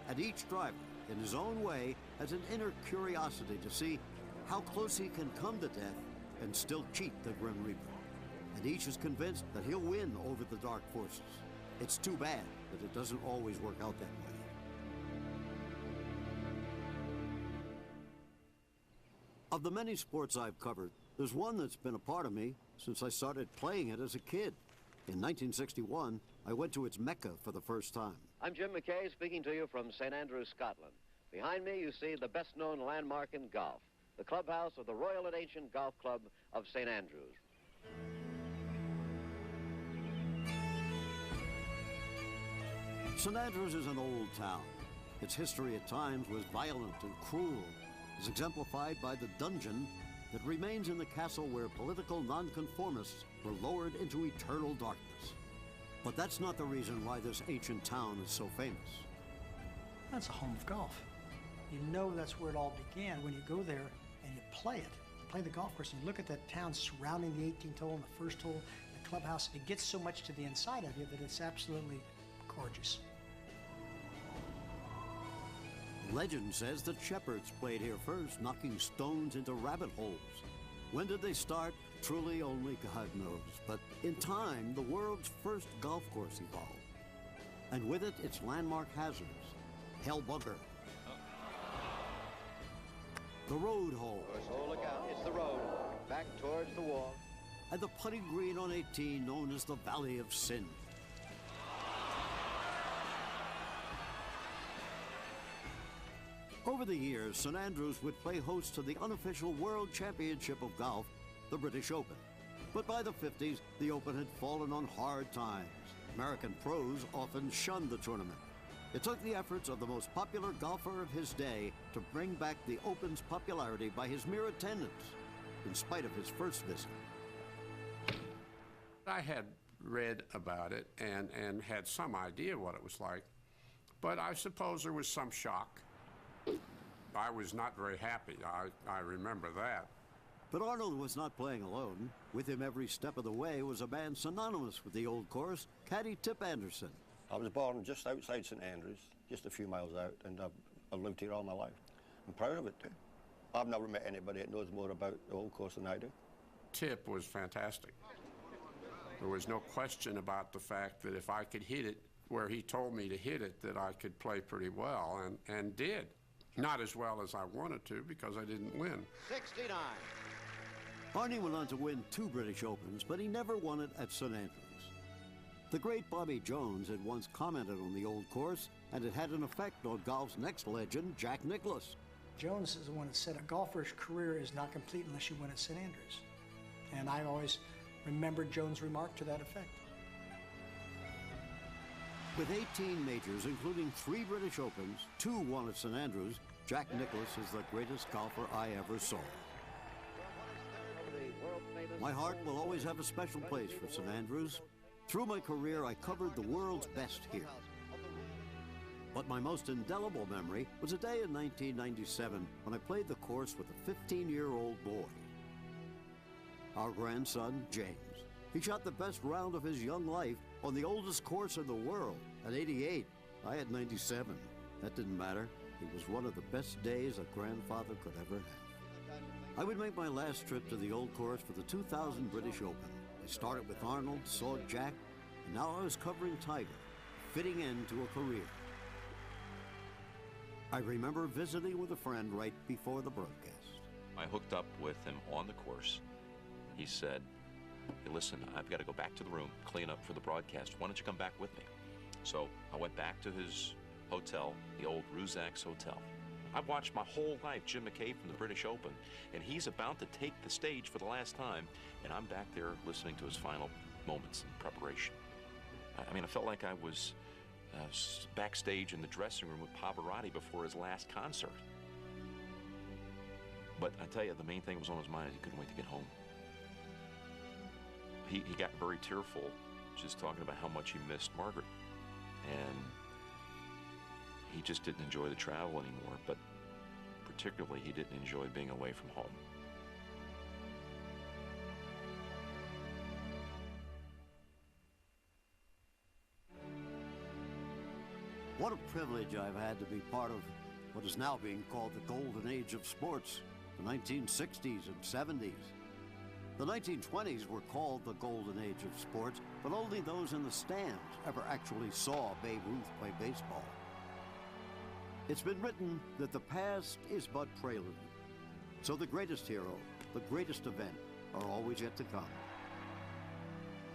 And each driver, in his own way, has an inner curiosity to see how close he can come to death and still cheat the Grim Reaper. And each is convinced that he'll win over the dark forces. It's too bad that it doesn't always work out that way. Of the many sports I've covered, there's one that's been a part of me since I started playing it as a kid. In 1961, I went to its Mecca for the first time. I'm Jim McKay speaking to you from St. Andrews, Scotland. Behind me you see the best-known landmark in golf, the clubhouse of the Royal and Ancient Golf Club of St. Andrews. St. Andrews is an old town. Its history at times was violent and cruel, as exemplified by the dungeon that remains in the castle where political nonconformists were lowered into eternal darkness. But that's not the reason why this ancient town is so famous. That's a home of golf. You know that's where it all began when you go there and you play the golf course, and you look at that town surrounding the 18th hole and the first hole, the clubhouse. It gets so much to the inside of you that it's absolutely gorgeous. Legend says that shepherds played here first, knocking stones into rabbit holes. When did they start? Truly only God knows. But in time, the world's first golf course evolved. And with it, its landmark hazards. Hell bunker. The road hole. Oh, look out. It's the road. Back towards the wall. And the putting green on 18, known as the Valley of Sin. Over the years, St Andrews would play host to the unofficial World Championship of Golf, the British Open. But by the 50s, the Open had fallen on hard times. American pros often shunned the tournament. It took the efforts of the most popular golfer of his day to bring back the Open's popularity by his mere attendance, in spite of his first visit. I had read about it and had some idea what it was like, but I suppose there was some shock. I was not very happy, I remember that. But Arnold was not playing alone. With him every step of the way was a man synonymous with the old course, caddy Tip Anderson. I was born just outside St Andrews, just a few miles out, and I've lived here all my life. I'm proud of it too. I've never met anybody that knows more about the old course than I do. Tip was fantastic. There was no question about the fact that if I could hit it where he told me to hit it, that I could play pretty well, and did. Not as well as I wanted to, because I didn't win. 69. Arnie went on to win 2 British Opens, but he never won it at St Andrews. The great Bobby Jones had once commented on the old course, and it had an effect on golf's next legend, Jack Nicklaus. Jones is the one that said a golfer's career is not complete unless you win at St Andrews. And I always remembered Jones' remark to that effect. With 18 majors, including 3 British Opens, 2 won at St Andrews, Jack Nicklaus is the greatest golfer I ever saw. My heart will always have a special place for St Andrews. Through my career, I covered the world's best here. But my most indelible memory was a day in 1997 when I played the course with a 15-year-old boy. Our grandson, James. He shot the best round of his young life on the oldest course in the world at 88. I had 97. That didn't matter. It was one of the best days a grandfather could ever have. I would make my last trip to the old course for the 2000 British Open. I started with Arnold, saw Jack, and now I was covering Tiger, fitting end to a career. I remember visiting with a friend right before the broadcast. I hooked up with him on the course. He said, "Hey, listen, I've got to go back to the room, clean up for the broadcast. Why don't you come back with me?" So I went back to his hotel, the old Ruzak's Hotel. I've watched my whole life Jim McKay from the British Open, and he's about to take the stage for the last time, and I'm back there listening to his final moments in preparation. I mean, I felt like I was backstage in the dressing room with Pavarotti before his last concert. But I tell you, the main thing that was on his mind is he couldn't wait to get home. He got very tearful just talking about how much he missed Margaret. And he just didn't enjoy the travel anymore, but particularly he didn't enjoy being away from home. What a privilege I've had to be part of what is now being called the golden age of sports, the 1960s and 70s. The 1920s were called the golden age of sports, but only those in the stands ever actually saw Babe Ruth play baseball. It's been written that the past is but prelude, so the greatest hero, the greatest event, are always yet to come.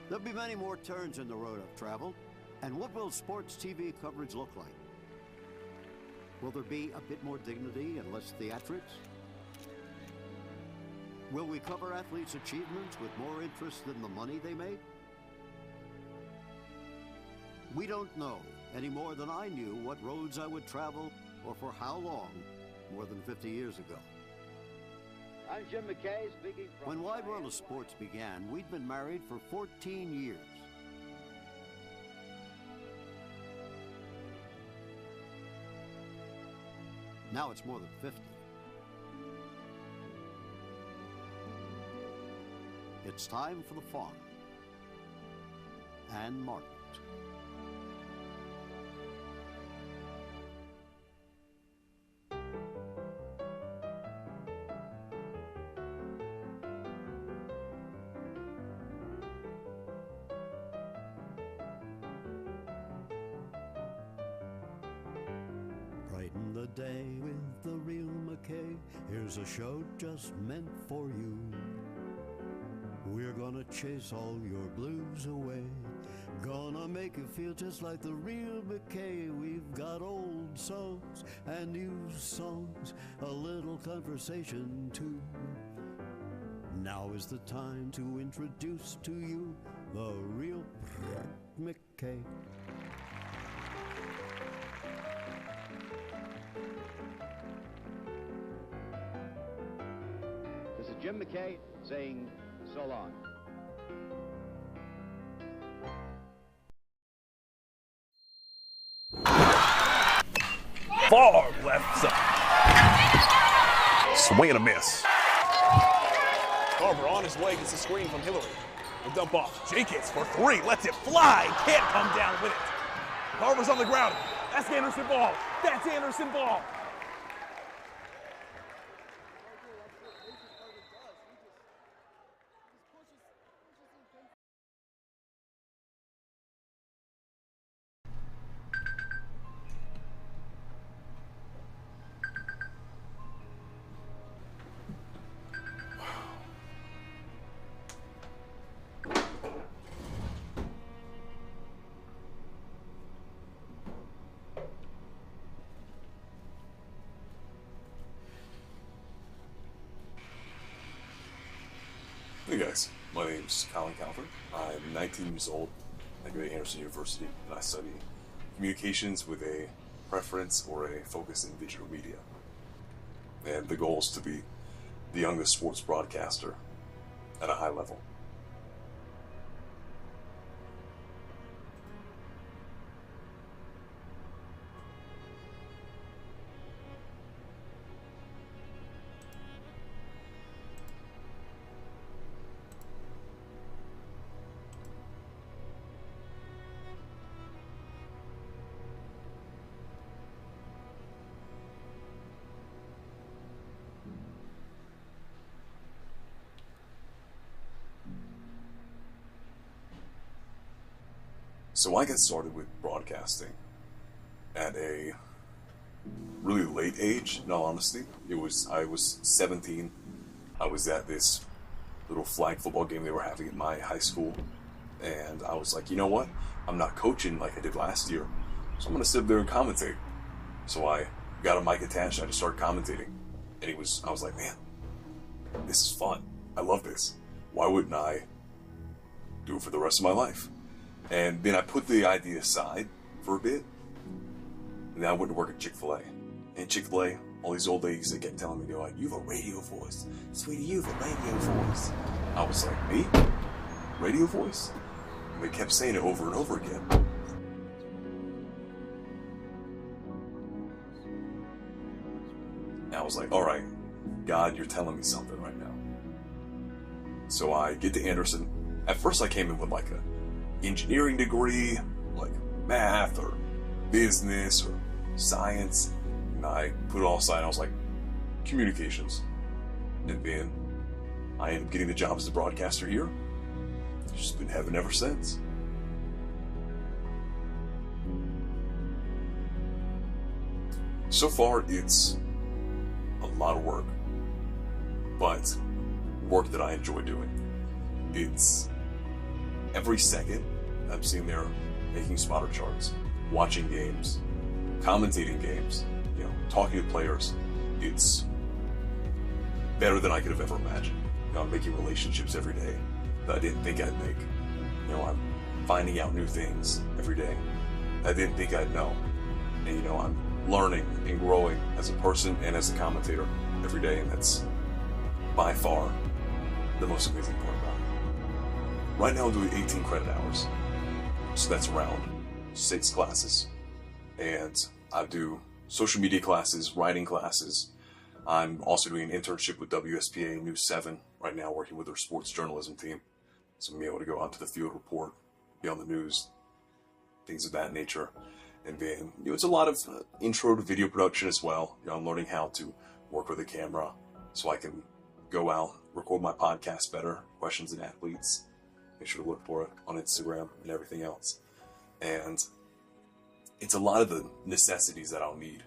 There'll be many more turns in the road I've traveled, and what will sports TV coverage look like? Will there be a bit more dignity and less theatrics? Will we cover athletes' achievements with more interest than the money they make? We don't know any more than I knew what roads I would travel or for how long more than 50 years ago. I'm Jim McKay speaking from... When Wide World of Sports began, we'd been married for 14 years. Now it's more than 50. It's time for the farm and Margaret. a day with the real McKay. Here's a show just meant for you. We're gonna chase all your blues away. Gonna make you feel just like the real McKay. We've got old songs and new songs, a little conversation too. Now is the time to introduce to you the real McKay. This is Jim McKay saying so long. Far left side. Swing and a miss. Carver on his way gets a screen from Hillary. The dump off. Jenkins for three. Lets it fly. Can't come down with it. Carver's on the ground. That's Anderson ball. That's Anderson ball. Hey guys, my name's Colin Calvert. I'm 19 years old. I go to Anderson University and I study communications with a preference or a focus in digital media. And the goal is to be the youngest sports broadcaster at a high level. So I got started with broadcasting at a really late age, in all honesty. I was 17. I was at this little flag football game they were having at my high school. And I was like, you know what? I'm not coaching like I did last year. So I'm going to sit there and commentate. So I got a mic attached and I just started commentating. And I was like, man, this is fun. I love this. Why wouldn't I do it for the rest of my life? And then I put the idea aside for a bit, and then I went to work at Chick-fil-A. And Chick-fil-A, all these old ladies, they kept telling me, they're like, you have a radio voice. Sweetie, you have a radio voice. I was like, me? Radio voice? And they kept saying it over and over again. And I was like, all right, God, you're telling me something right now. So I get to Anderson. At first I came in with like a engineering degree, like math or business or science, and I put it all aside. I was like, communications. And then I ended up getting the job as a broadcaster here. It's just been heaven ever since. So far, it's a lot of work, but work that I enjoy doing. It's every second I'm sitting there making spotter charts, watching games, commentating games, talking to players. It's better than I could have ever imagined. I'm making relationships every day that I didn't think I'd make. I'm finding out new things every day that I didn't think I'd know. And I'm learning and growing as a person and as a commentator every day, and that's by far the most amazing part about it. Right now I'm doing 18 credit hours. So that's around 6 classes. And I do social media classes, writing classes. I'm also doing an internship with WSPA News 7 right now, working with their sports journalism team. So I'm able to go out to the field report, be on the news, things of that nature. And then, it's a lot of intro to video production as well. I'm learning how to work with a camera so I can go out, record my podcast better, Questions and Athletes. Make sure to look for it on Instagram and everything else. And it's a lot of the necessities that I'll need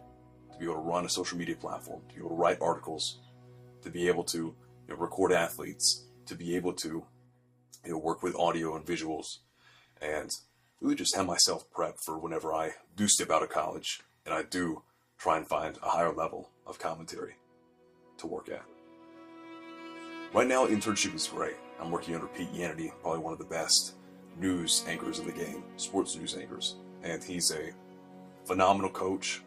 to be able to run a social media platform, to be able to write articles, to be able to record athletes, to be able to work with audio and visuals, and really just have myself prepped for whenever I do step out of college and I do try and find a higher level of commentary to work at. Right now, internship is great. I'm working under Pete Yannity, probably one of the best news anchors in the game, sports news anchors, and he's a phenomenal coach.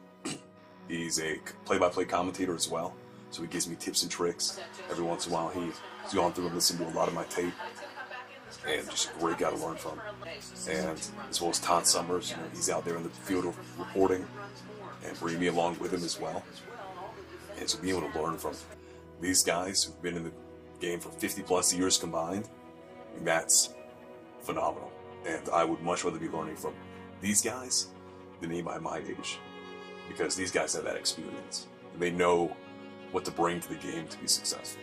He's a play-by-play commentator as well, so he gives me tips and tricks. Every once in a while, he's gone through and listened to a lot of my tape, and just a great guy to learn from. And as well as Todd Summers, he's out there in the field of reporting and bringing me along with him as well. And so being able to learn from these guys who've been in the game for 50+ years combined, that's phenomenal. And I would much rather be learning from these guys than anybody my age, because these guys have that experience. And they know what to bring to the game to be successful.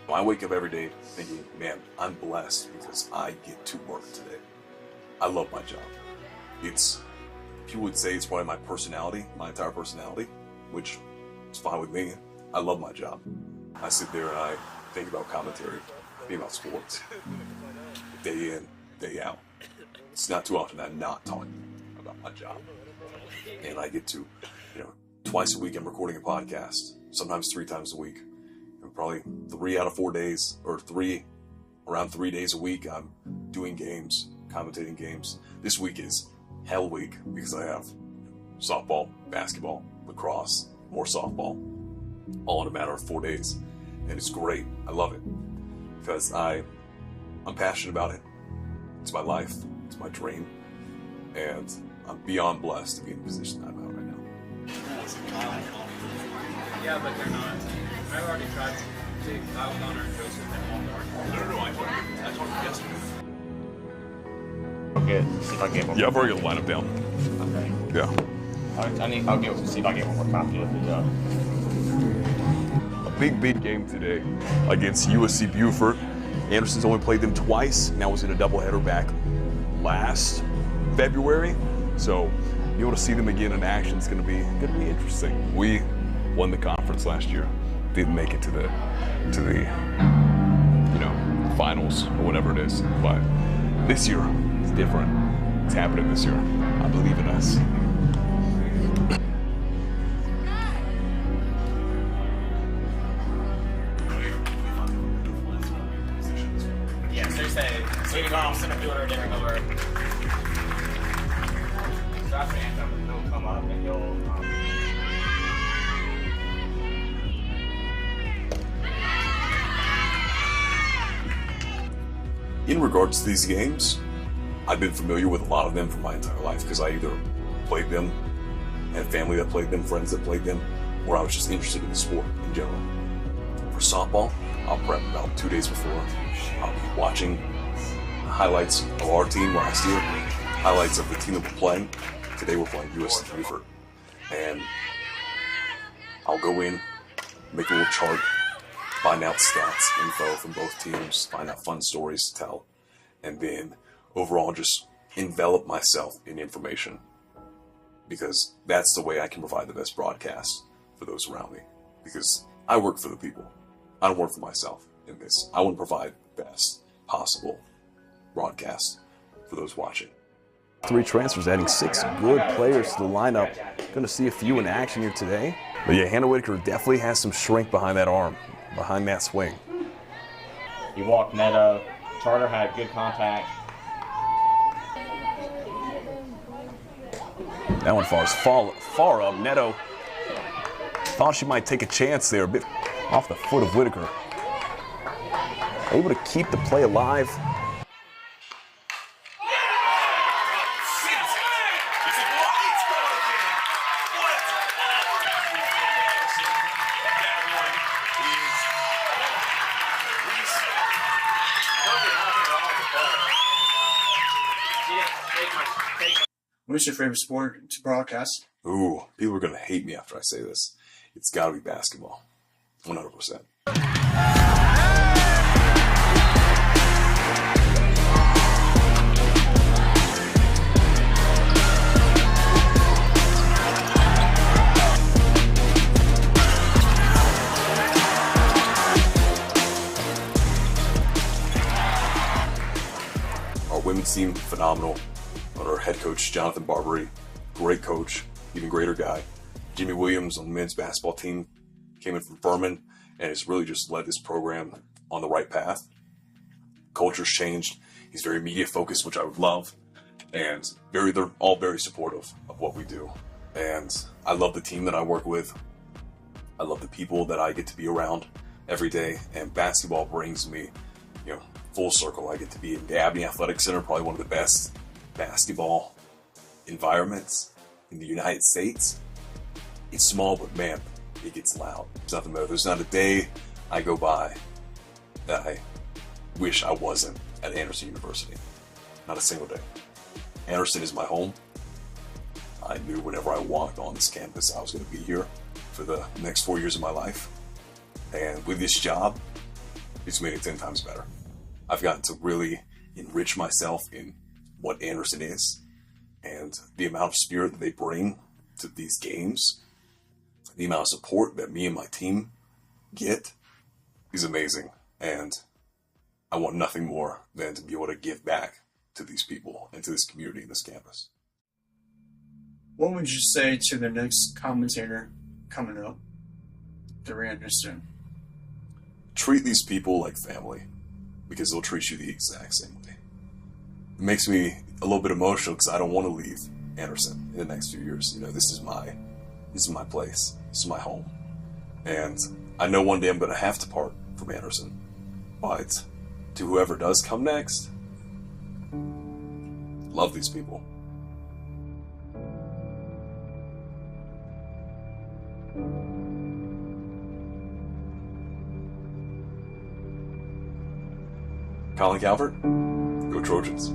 I wake up every day thinking, man, I'm blessed because I get to work today. I love my job. People would say it's probably my personality, my entire personality, which is fine with me. I love my job. I sit there and I think about commentary, think about sports, day in, day out. It's not too often that I'm not talking about my job. And I get to, twice a week I'm recording a podcast, sometimes 3 times a week. And probably 3 out of 4 days, or around 3 days a week, I'm doing games, commentating games. This week is hell week because I have softball, basketball, lacrosse, more softball, all in a matter of 4 days. And it's great. I love it because I'm passionate about it. It's my life. It's my dream. And I'm beyond blessed to be in the position I'm at right now. Yeah, but they're not. I've already tried to take Kyle Connor and Joseph and Walmart. No, I told him yesterday. Okay, see if I can get one. Yeah, I've already got the lineup down. Okay. Yeah. I'll see if I can get one more copy of it. A big game today against USC Beaufort. Anderson's only played them twice. Now was in a doubleheader back last February. So be able to see them again in action is going to be interesting. We won the conference last year. Didn't make it to the finals or whatever it is. But this year it's different. It's happening this year. I believe in us. Yes, they say leading off, center fielder, getting over. Stop the anthem, he'll come up and he'll. In regards to these games, I've been familiar with a lot of them for my entire life because I either played them, had family that played them, friends that played them, or I was just interested in the sport in general. For softball, I'll prep about 2 days before. I'll be watching highlights of our team last year, highlights of the team that we're playing. Today we're playing USC Beaufort. And I'll go in, make a little chart, find out stats, info from both teams, find out fun stories to tell, and then overall just envelop myself in information, because that's the way I can provide the best broadcast for those around me, because I work for the people. I don't work for myself in this. I want to provide the best possible broadcast for those watching. 3 transfers, adding 6 good players to the lineup. Going to see a few in action here today. But yeah, Hannah Whitaker definitely has some strength behind that arm, behind that swing. He walked Neto. Charter had good contact. That one falls far up. Neto thought she might take a chance there, a bit off the foot of Whitaker. Able to keep the play alive. What's your favorite sport to broadcast? Ooh, people are going to hate me after I say this. It's got to be basketball. 100%. women's team, phenomenal. Our head coach, Jonathan Barbary, great coach, even greater guy. Jimmy Williams on the men's basketball team came in from Furman and has really just led this program on the right path. Culture's changed. He's very media focused, which I would love. And they're all very supportive of what we do. And I love the team that I work with. I love the people that I get to be around every day. And basketball brings me, full circle. I get to be in the Abney Athletic Center, probably one of the best basketball environments in the United States. It's small, but man, it gets loud. There's nothing better. There's not a day I go by that I wish I wasn't at Anderson University. Not a single day. Anderson is my home. I knew whenever I walked on this campus I was going to be here for the next 4 years of my life. And with this job, it's made it 10 times better. I've gotten to really enrich myself in what Anderson is and the amount of spirit that they bring to these games. The amount of support that me and my team get is amazing. And I want nothing more than to be able to give back to these people and to this community and this campus. What would you say to the next commentator coming up, Ray Anderson? Treat these people like family, because they'll treat you the exact same way. It makes me a little bit emotional because I don't want to leave Anderson in the next few years. This is my place. This is my home. And I know one day I'm going to have to part from Anderson. But to whoever does come next, love these people. Colin Calvert, go Trojans.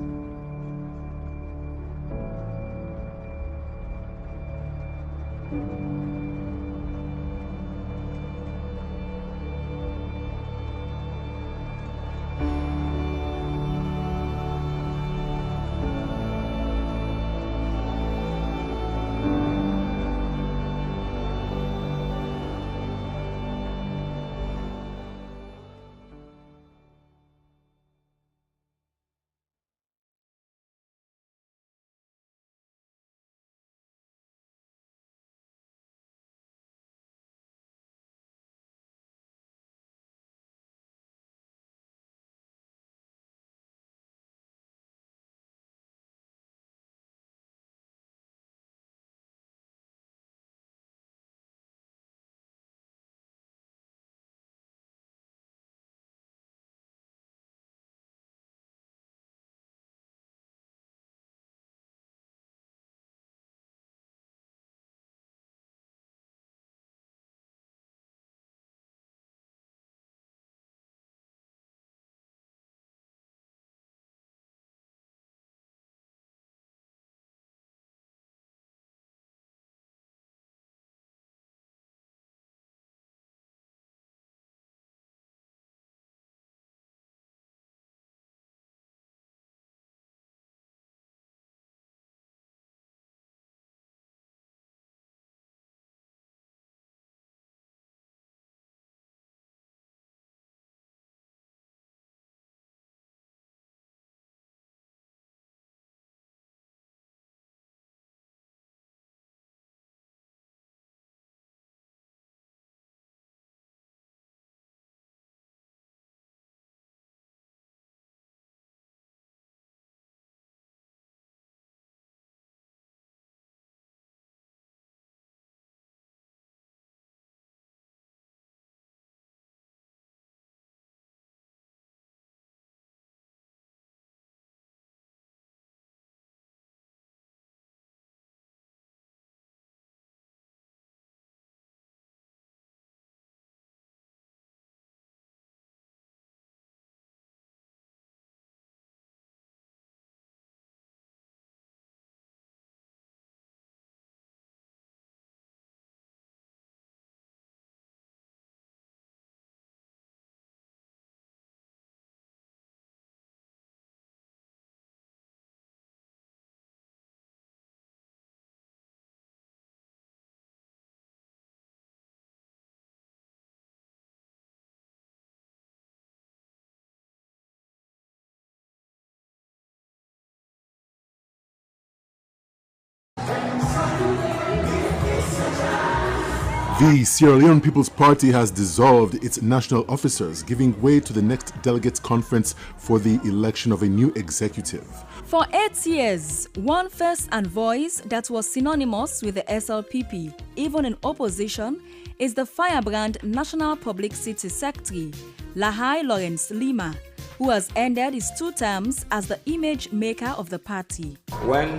The Sierra Leone People's Party has dissolved its national officers, giving way to the next delegates conference for the election of a new executive. For 8 years, one face and voice that was synonymous with the SLPP, even in opposition, is the firebrand National Publicity Secretary, Lahai Lawrence Lima, who has ended his 2 terms as the image maker of the party. When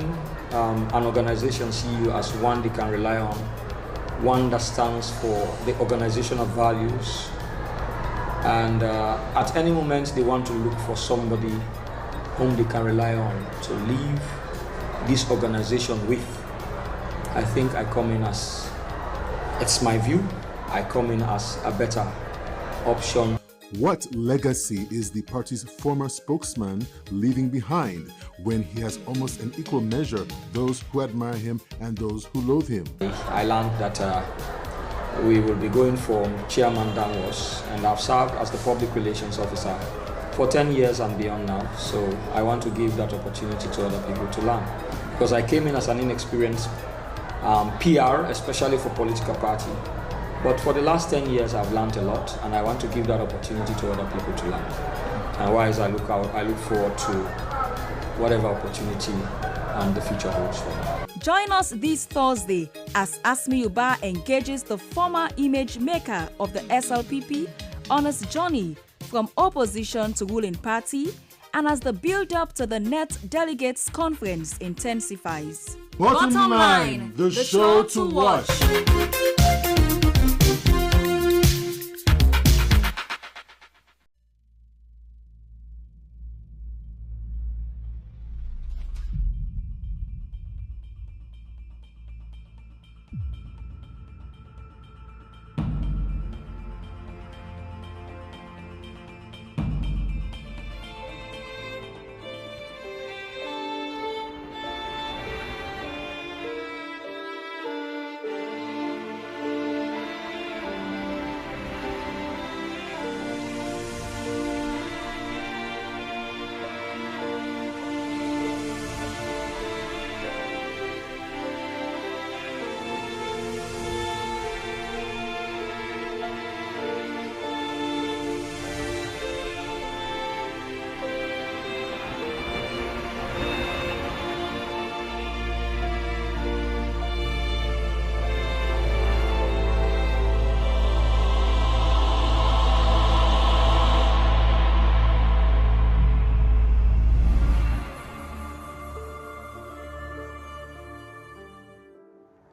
an organization sees you as one they can rely on, one that stands for the organizational values, and at any moment they want to look for somebody whom they can rely on to leave this organization with, I think I come in as, it's my view, I come in as a better option. What legacy is the party's former spokesman leaving behind when he has almost an equal measure those who admire him and those who loathe him? I learned that we will be going from chairman downwards, and I've served as the public relations officer for 10 years and beyond now, so I want to give that opportunity to other people to learn. Because I came in as an inexperienced PR, especially for political party. But for the last 10 years, I've learned a lot, and I want to give that opportunity to other people to learn. And wise, I look forward to whatever opportunity the future holds for me. Join us this Thursday as Asmi Uba engages the former image maker of the SLPP on his journey from opposition to ruling party, and as the build-up to the next delegates conference intensifies. Bottom line, the show to watch.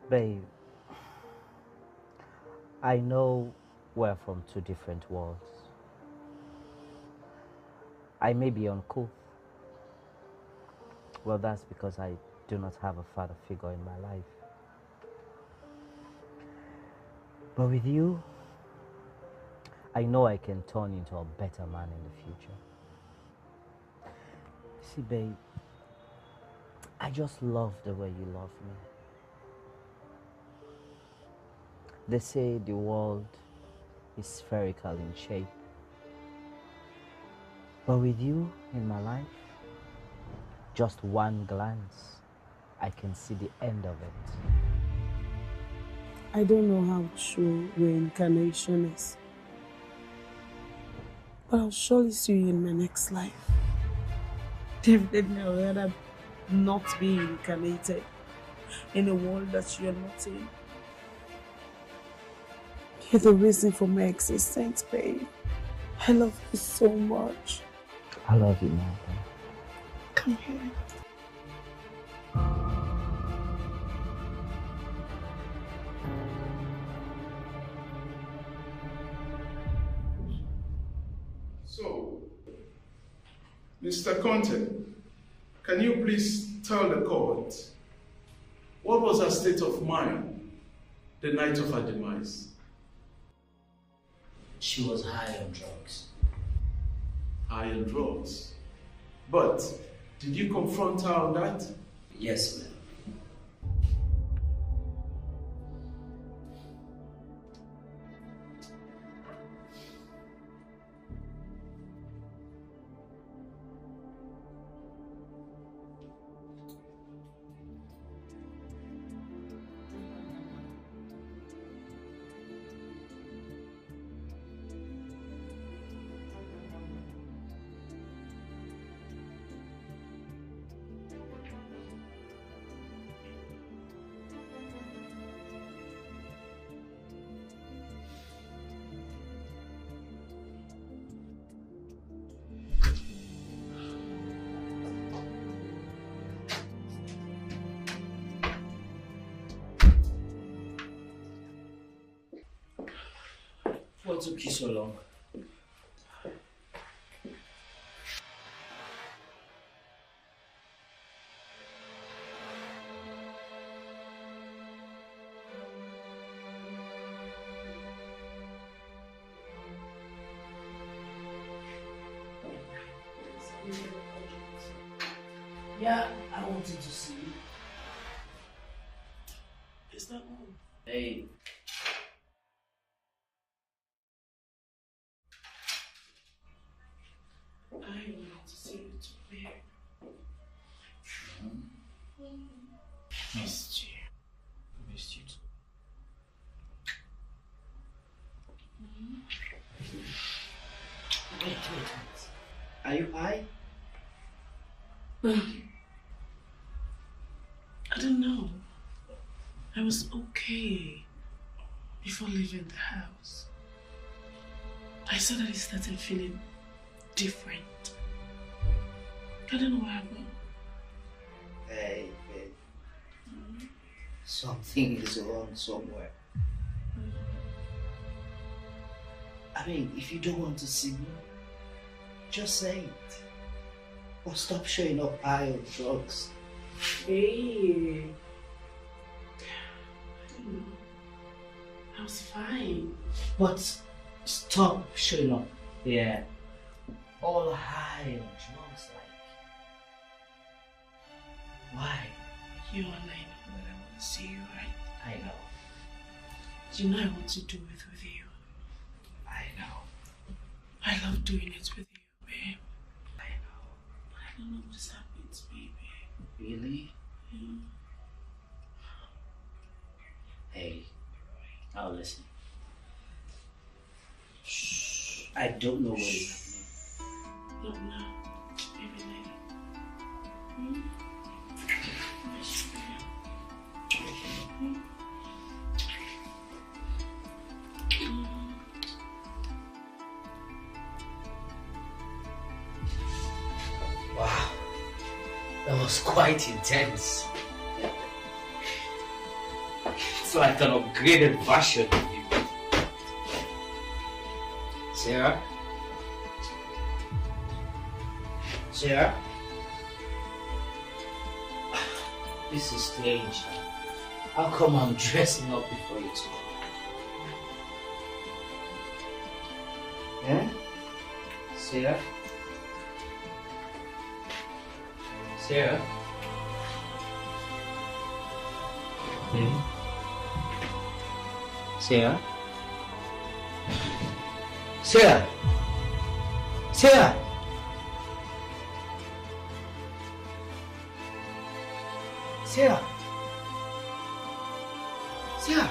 Babe, I know we're from 2 different worlds. I may be uncouth. Well, that's because I do not have a father figure in my life. But with you, I know I can turn into a better man in the future. See, babe, I just love the way you love me. They say the world is spherical in shape. But with you in my life, just one glance, I can see the end of it. I don't know how true reincarnation is, but I'll surely see you in my next life. Definitely, I'd rather not be reincarnated in a world that you're not in. You're the reason for my existence, babe. I love you so much. I love you, Martha. Come here. So, Mr. Conte, can you please tell the court what was her state of mind the night of her demise? She was high on drugs. High on drugs? But did you confront her on that? Yes, ma'am. What took you so long? Yeah, I wanted to see you. Is that all? Hey. I want to see you too, babe. Missed you. Missed you too. Wait. Are you high? I don't know. I was okay before leaving the house. I suddenly started feeling different. I don't know what happened. Hey, babe. Something is wrong somewhere. I mean, if you don't want to see me, just say it. Or stop showing up high on drugs. Hey. I don't know. I was fine. But stop showing up. Yeah. All high on drugs, like. Why? You and I know that I want to see you, right? I know. You know I want to do it with you. I know. I love doing it with you, babe. I know. But I don't know what is happening to me, babe. Really? Yeah. Hey, now listen. Shh. I don't know what is happening. Not now. Maybe later. Wow, that was quite intense. It's like an upgraded version of you. Sarah? Sarah? This is strange. How come I'm dressing up before you today? Yeah? Sarah? Sarah? Sarah? Sarah? Sarah? Sarah? Sarah?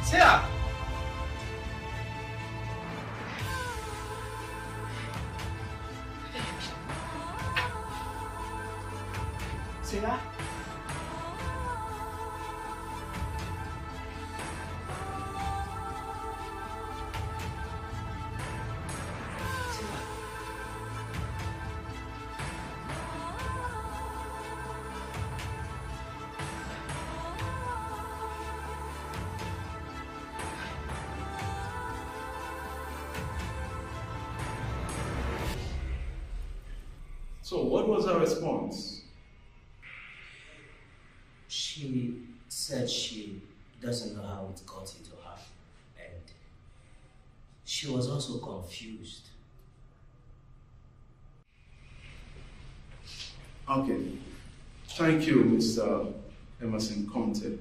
Sarah? Sarah? So what was her response? She said she doesn't know how it got into her, and she was also confused. Okay. Thank you, Mr. Emerson Conte.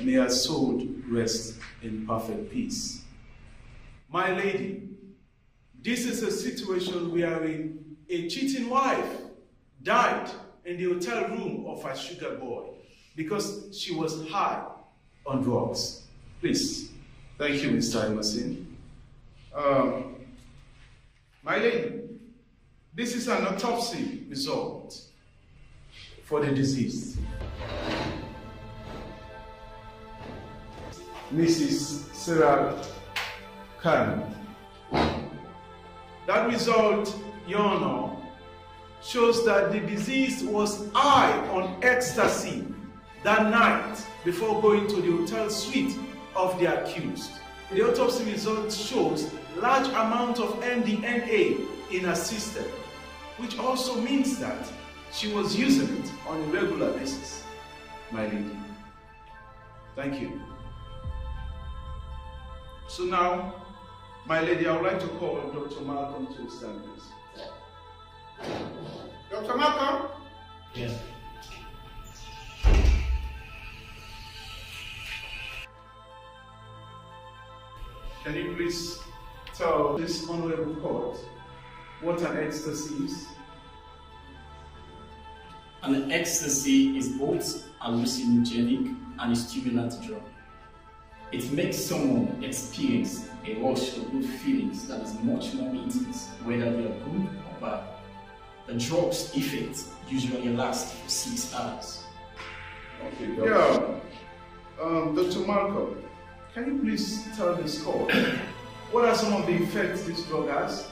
May her soul rest in perfect peace. My lady, this is a situation wherein a cheating wife died in the hotel room of her sugar boy because she was high on drugs. Please. Thank you, Mr. Emerson. My lady, this is an autopsy result for the deceased. Mrs. Sarah Khan. That result, Your Honor, shows that the deceased was high on ecstasy that night before going to the hotel suite of the accused. The autopsy result shows large amount of MDMA in her system, which also means that she was using it on a regular basis. My lady, thank you. So now, my lady, I would like to call Dr. Malcolm to stand, please. Dr. Malcolm? Yes. Can you please tell this honorable court what an ecstasy is? An ecstasy is both hallucinogenic and a stimulant drug. It makes someone experience a rush of good feelings that is much more intense, whether they are good or bad. The drug's effect usually lasts for 6 hours. Okay, yeah. Dr. Malcolm, can you please tell this court what are some of the effects this drug has?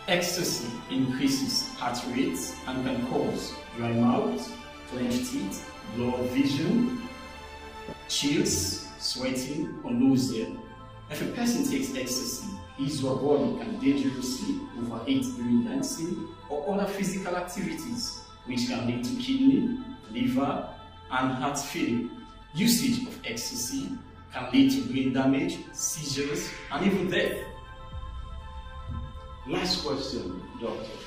Ecstasy increases heart rate and can cause dry mouth, clenched teeth, blurred vision, chills, sweating, or nausea. If a person takes ecstasy, his or her body can dangerously overheat during dancing or other physical activities, which can lead to kidney, liver, and heart failure. Usage of ecstasy can lead to brain damage, seizures, and even death. Last question, doctor.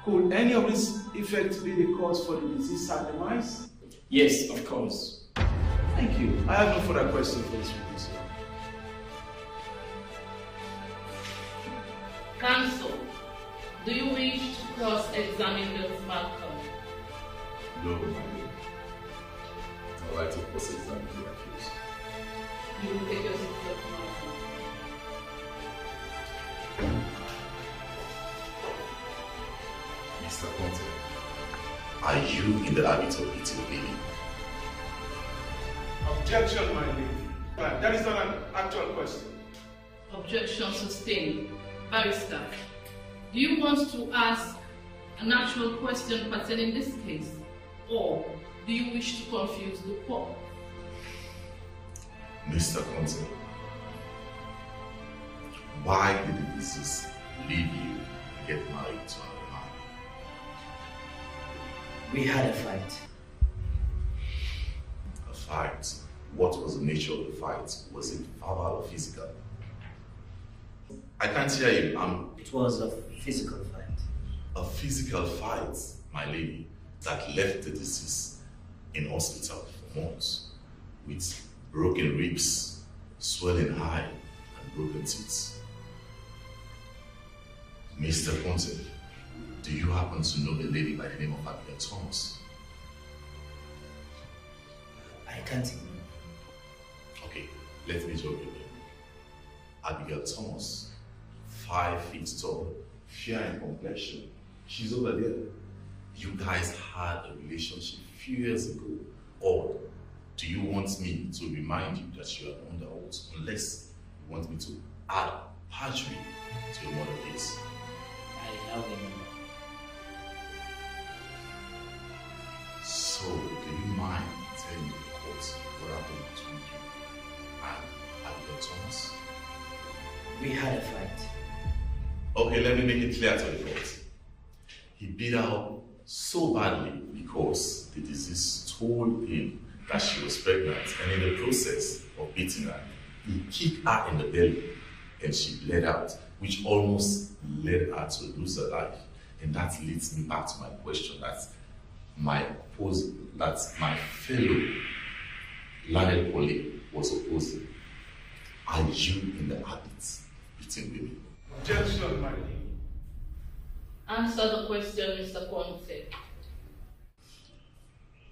Could any of these effects be the cause for the disease demise? Yes, of course. Thank you. I have no further questions for this witness. Counsel, do you wish to cross-examine Dr. Malcolm? No, my lady. I would like to cross-examine the accused. You will take your seat, Dr. Malcolm. Mr. Conte, are you in the habit of eating baby? Objection, my lady. That is not an actual question. Objection sustained. Barrister, do you want to ask an actual question pertaining this case, or do you wish to confuse the court? Mr. Conte, why did the deceased leave you and get married to another man? We had a fight. A fight? What was the nature of the fight? Was it verbal or physical? I can't hear you. It was a physical fight. A physical fight, my lady, that left the deceased in hospital for months with broken ribs, swelling eye, and broken teeth. Mr. Ponte, do you happen to know a lady by the name of Abigail Thomas? I can't even. Okay, let me joke with you. Abigail Thomas, 5 feet tall, fair in complexion. She's over there. You guys had a relationship a few years ago. Or do you want me to remind you that you are under oath, unless you want me to add perjury to your murder case? I now remember. So, do you mind telling the court what happened between you and Abigail Thomas? We had a fight. Okay, let me make it clear to the court. He beat her up so badly because the deceased told him that she was pregnant, and in the process of beating her, he kicked her in the belly and she bled out, which almost led her to lose her life. And that leads me back to my question that my fellow learned colleague was opposing. Are you in the habit of beating women? Objection, my lady. Answer the question, Mr. Conte.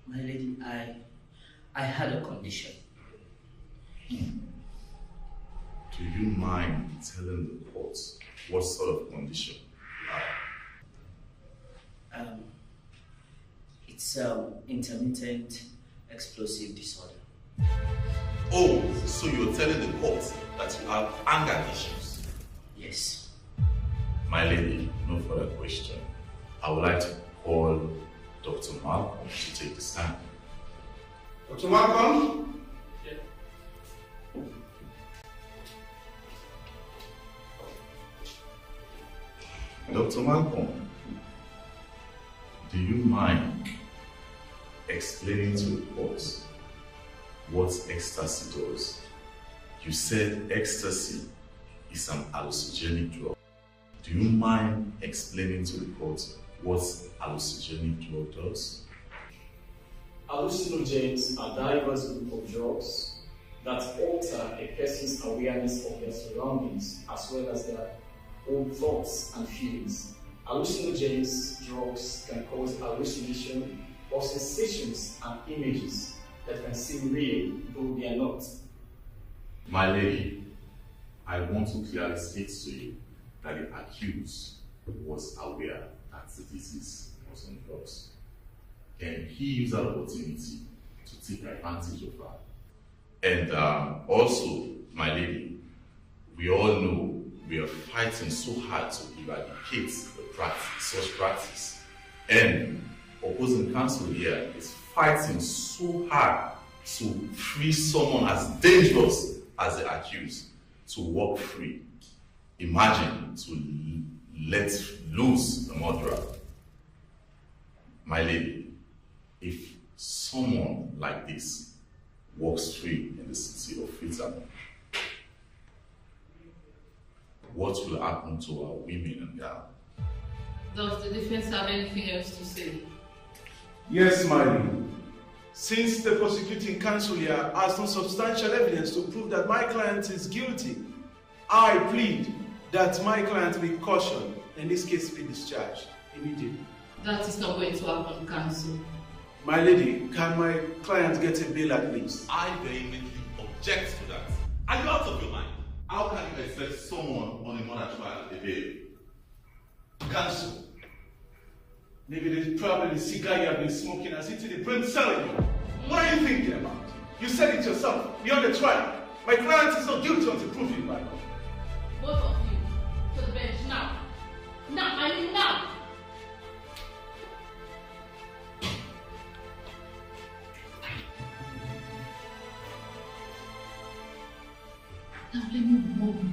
My lady, I had a condition. Do you mind telling the court what sort of condition you have? It's intermittent explosive disorder. Oh, so you're telling the court that you have anger issues? Yes. My lady, no further question. I would like to call Dr. Malcolm to take the stand. Dr. Malcolm? Dr. Malcolm, do you mind explaining to the court what ecstasy does? You said ecstasy is an hallucinogenic drug. Do you mind explaining to the court what hallucinogenic drug does? Hallucinogens are diverse group of drugs that alter a person's awareness of their surroundings as well as their own thoughts and feelings. Hallucinogens drugs can cause hallucination or sensations and images that can seem real, though they are not. My lady, I want to clearly state to you that the accused was aware that the disease was on drugs. And he used that opportunity to take advantage of her. And also, my lady, we all know we are fighting so hard to eradicate such practice. And opposing counsel here is fighting so hard to free someone as dangerous as the accused to walk free. Imagine to let loose the murderer. My lady, if someone like this walks free in the city of Freetown, what will happen to our women and girls? Does the defense have anything else to say? Yes, my lady. Since the prosecuting counsel here has no substantial evidence to prove that my client is guilty, I plead that my client be cautioned and this case be discharged immediately. That is not going to happen, counsel. My lady, can my client get a bail at least? I vehemently object to that. Are you out of your mind? How can you expect someone on a murder trial a bail? Counsel, maybe the probably the cigar you have been smoking has eaten the brain cell in you. What are you thinking about? You said it yourself, beyond the trial. My client is not guilty until proven by law. Both of you, to the bench now. Now, I mean now. Now let me warn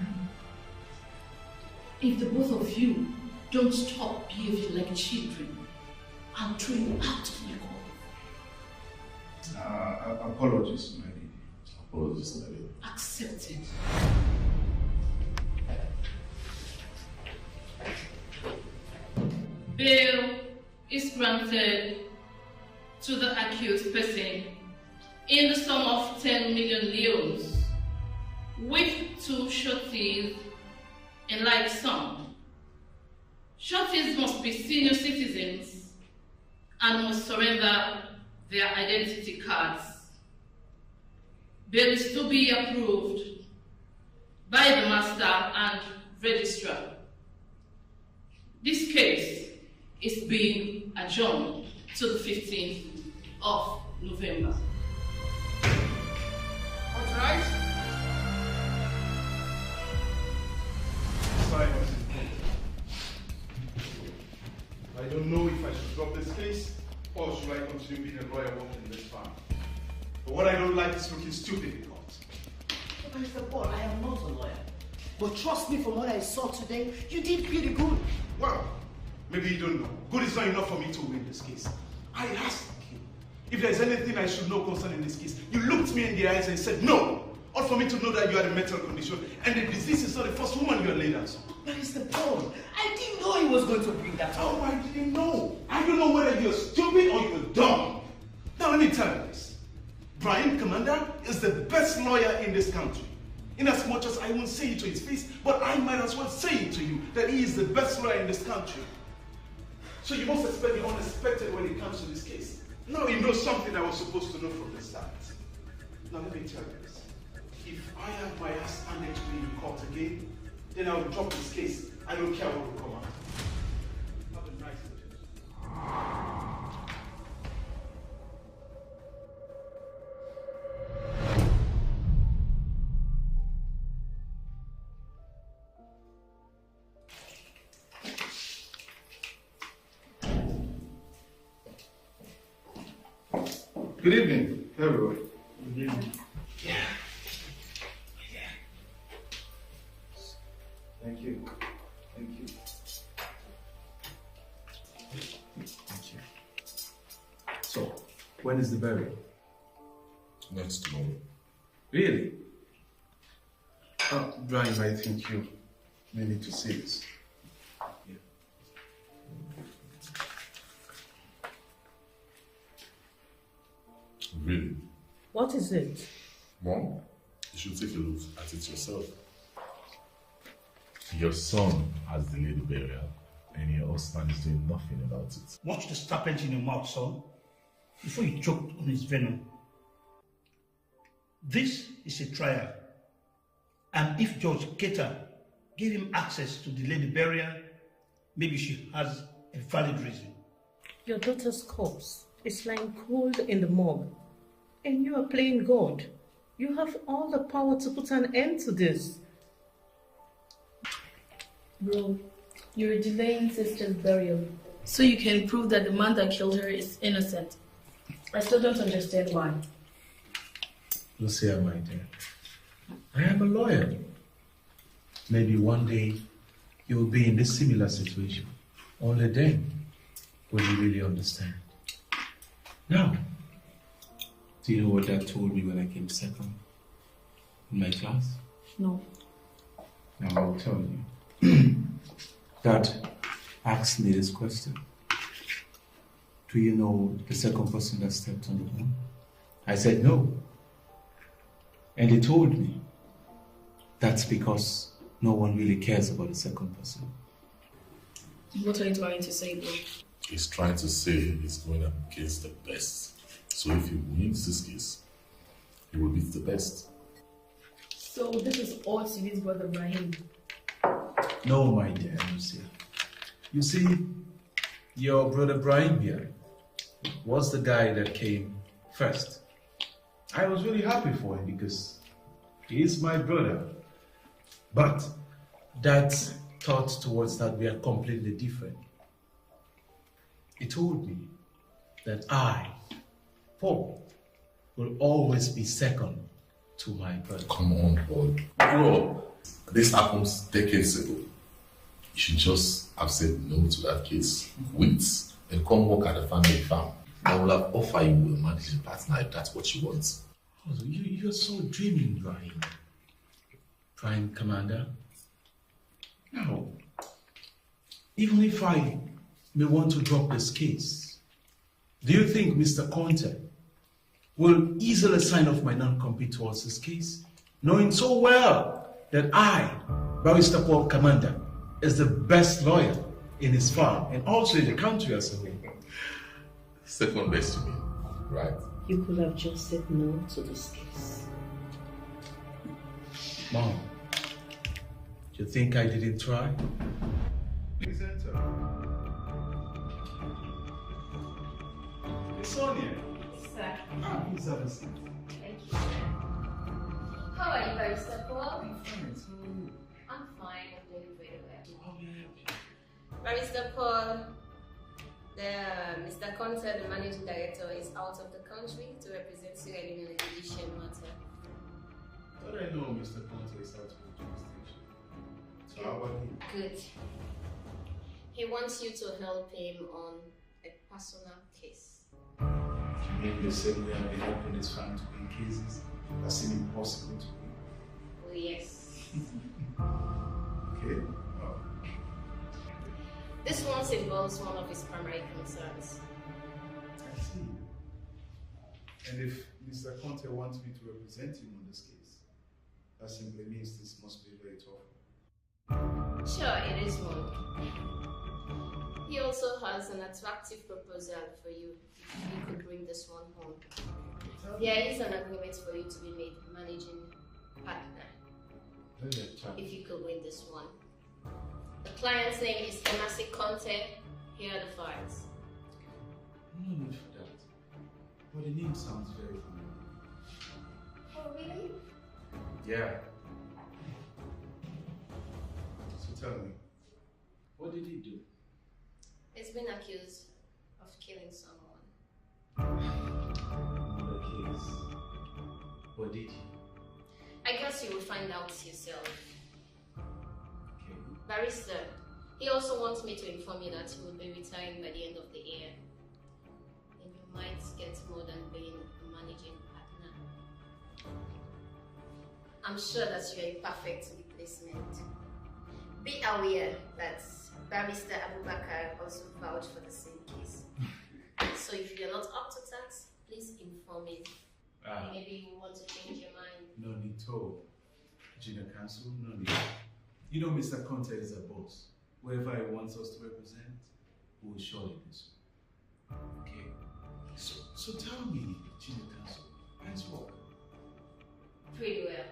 you. If the both of you don't stop behaving like children, I'll throw you out of my court. Apologies, my lady. Apologies, my lady. Accept it. Bail is granted to the accused person in the sum of 10 million leones, with 2 sureties in like sum. Sureties must be senior citizens and must surrender their identity cards. Bail is to be approved by the master and registrar. This case is being adjourned to the 15th of November. What's right? Silence. I don't know if I should drop this case or should I continue being a lawyer working this farm. But what I don't like is looking stupid in court. But Mr. Paul, I am not a lawyer. But trust me, from what I saw today, you did pretty good. Well, maybe you don't know. Good is not enough for me to win this case. I asked you if there's anything I should know concerning this case. You looked me in the eyes and said no. All for me to know that you had a mental condition and the disease is not the first woman you are laid hands on. But Mr. Paul, I didn't know he was going to bring that up. Oh, I didn't know. I don't know whether you're stupid or you're dumb. Now let me tell you this. Brian Commander is the best lawyer in this country. In as much as I won't say it to his face, but I might as well say it to you that he is the best lawyer in this country. So you must expect the unexpected when it comes to this case. Now you know something I was supposed to know from the start. Now let me tell you this. If I have my ass handed to me in court again, then I will drop this case. I don't care what will come out. Have a nice day. Good evening, everyone. Good evening. Thank you. Thank you. Thank you. So, when is the burial? Next tomorrow. Really? Brian, I think you may need to see this. Really? What is it? Mom, you should take a look at it yourself. Your son has delayed the burial, and your husband is doing nothing about it. Watch the serpent in your mouth, son, before you choke on his venom. This is a trial, and if Judge Keita gave him access to delay the burial, maybe she has a valid reason. Your daughter's corpse is lying cold in the morgue, and you are playing God. You have all the power to put an end to this. Bro, you're delaying sister's burial so you can prove that the man that killed her is innocent. I still don't understand why. Lucia, my dear, I am a lawyer. Maybe one day you will be in this similar situation. Only then will you really understand. Now, do you know what Dad told me when I came second in my class? No. Now I'll tell you. Dad asked me this question. Do you know the second person that stepped on the horn? I said no. And he told me that's because no one really cares about the second person. What are you trying to say, bro? He's trying to say he's going up against the best. So if he wins this case, he will beat the best. So this is all to his brother Brahim. No, my dear Lucia. You see, your brother Brian here was the guy that came first. I was really happy for him because he is my brother. But Dad's thoughts towards that were completely different. He told me that I, Paul, will always be second to my brother. Come on, Paul. Bro, this happened decades ago. You should just have said no to that case, quit, and come work at the family farm. I will have offered you a managing partner if that's what you want. Oh, you're so dreaming, Brian. Prime Commander. Now, even if I may want to drop this case, do you think Mr. Conte will easily sign off my non-compete towards this case, knowing so well that I, Barrister Paul Commander, is the best lawyer in his firm and also in the country as a whole? Second best to me, right? You could have just said no to this case. Mom, do you think I didn't try? Please enter. It's Sonia. Sir. Please have a seat. Thank you, sir. How are you, Barrister Paul? I'm fine, so are you? I'm fine. I'm doing very well. How may I help you? Barrister Paul, Mr. Conte, the managing director, is out of the country to represent Sierra Leone in the judicial matter. But I know Mr. Conte is out of the jurisdiction. So how about him? Good. He wants you to help him on a personal case. You mean the same way I've been helping his family to win cases that seem impossible to win? Oh, yes. Okay. This one involves one of his primary concerns. I see. And if Mr. Conte wants me to represent him on this case, that simply means this must be very tough. Sure, it is one. He also has an attractive proposal for you if you could bring this one home. There is an agreement for you to be made managing partner if you could win this one. The client's name is Kenema Conte. Here are the files. No need for that. But the name sounds very familiar. Oh, really? Yeah. So tell me, what did he do? He's been accused of killing someone. Yes. What did he? I guess you will find out yourself. Okay. Barrister, he also wants me to inform you that he will be retiring by the end of the year. And you might get more than being a managing partner. I'm sure that you're a perfect replacement. Be aware that Barrister Abubakar also vouched for the same case. So if you're not up to task, please inform me. Maybe you want to change your mind. No need to. Junior Counsel, no need. You know Mr. Conte is a boss. Whoever he wants us to represent, we will surely do so. Okay. So tell me, Junior Counsel, how's work? Pretty well.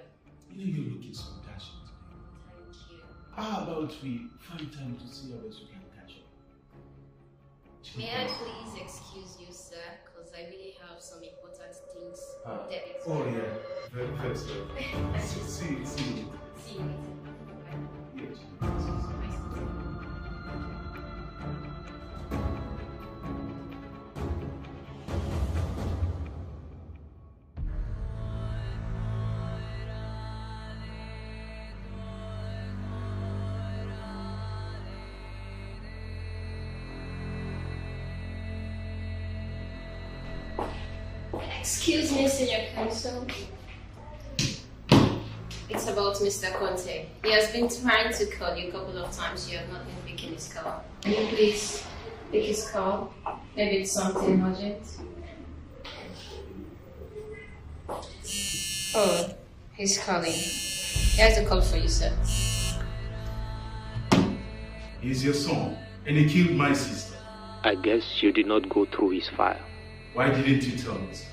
You know you're looking so dashing today. Thank you. How about we find time to see how best we can catch up? May I please excuse you, sir, because I really have some important things. Oh yeah, very first. See you. See you. Yes. Excuse me, Senior Counsel. It's about Mr. Conte. He has been trying to call you a couple of times. You have not been picking his call. Can you please pick his call? Maybe it's something urgent. Oh, he's calling. He has a call for you, sir. He's your son, and he killed my sister. I guess you did not go through his file. Why didn't you tell me, sir?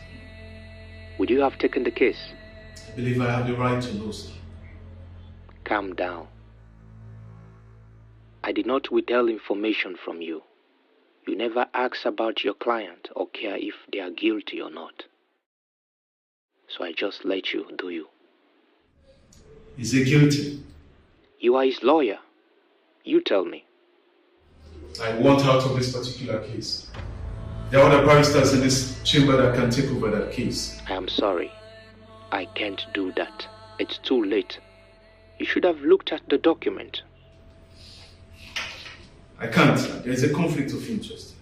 Would you have taken the case? I believe I have the right to know, sir. Calm down. I did not withhold information from you. You never asked about your client or care if they are guilty or not. So I just let you do you. Is he guilty? You are his lawyer. You tell me. I want out of this particular case. There are other barristers in this chamber that can take over that case. I am sorry. I can't do that. It's too late. You should have looked at the document. I can't. There is a conflict of interest.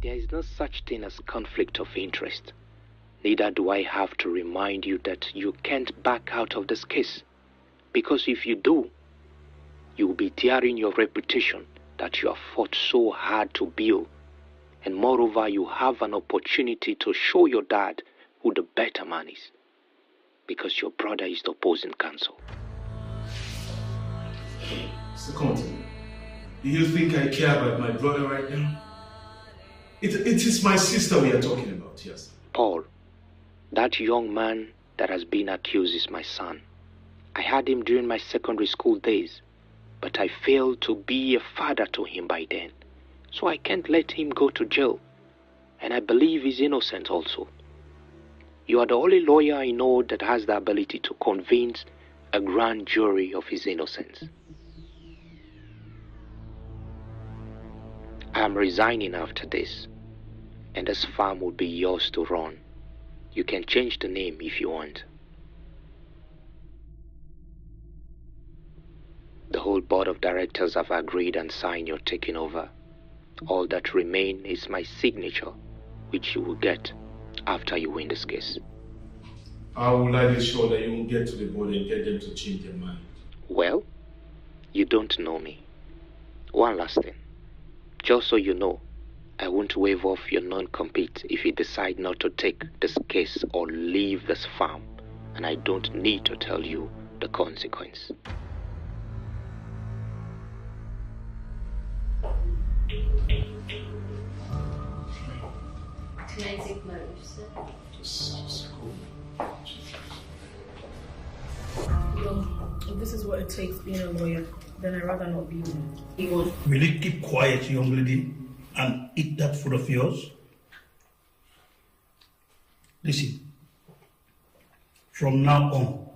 There is no such thing as conflict of interest. Neither do I have to remind you that you can't back out of this case. Because if you do, you will be tearing your reputation that you have fought so hard to build. And moreover, you have an opportunity to show your dad who the better man is. Because your brother is the opposing counsel. Mr. Conte, do you think I care about my brother right now? It is my sister we are talking about, yes. Paul, that young man that has been accused is my son. I had him during my secondary school days, but I failed to be a father to him by then. So I can't let him go to jail. And I believe he's innocent also. You are the only lawyer I know that has the ability to convince a grand jury of his innocence. I am resigning after this, and this farm will be yours to run. You can change the name if you want. The whole board of directors have agreed and signed your taking over. All that remains is my signature, which you will get after you win this case. How will I be sure that you won't get to the board and get them to change their mind? Well, you don't know me. One last thing. Just so you know, I won't waive off your non-compete if you decide not to take this case or leave this farm, and I don't need to tell you the consequence. Can I take my leave, sir? Just go. Well, if this is what it takes being a lawyer, then I'd rather not be one. Will you keep quiet, young lady, and eat that food of yours? Listen, from now on,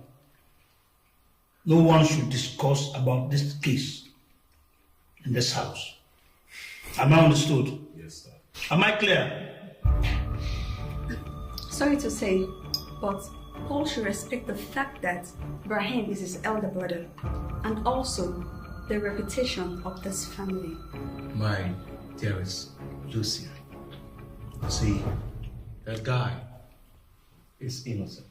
no one should discuss about this case in this house. Am I understood? Yes, sir. Am I clear? Sorry to say, but Paul should respect the fact that Brahim is his elder brother and also the reputation of this family. My dearest Lucia, see, that guy is innocent.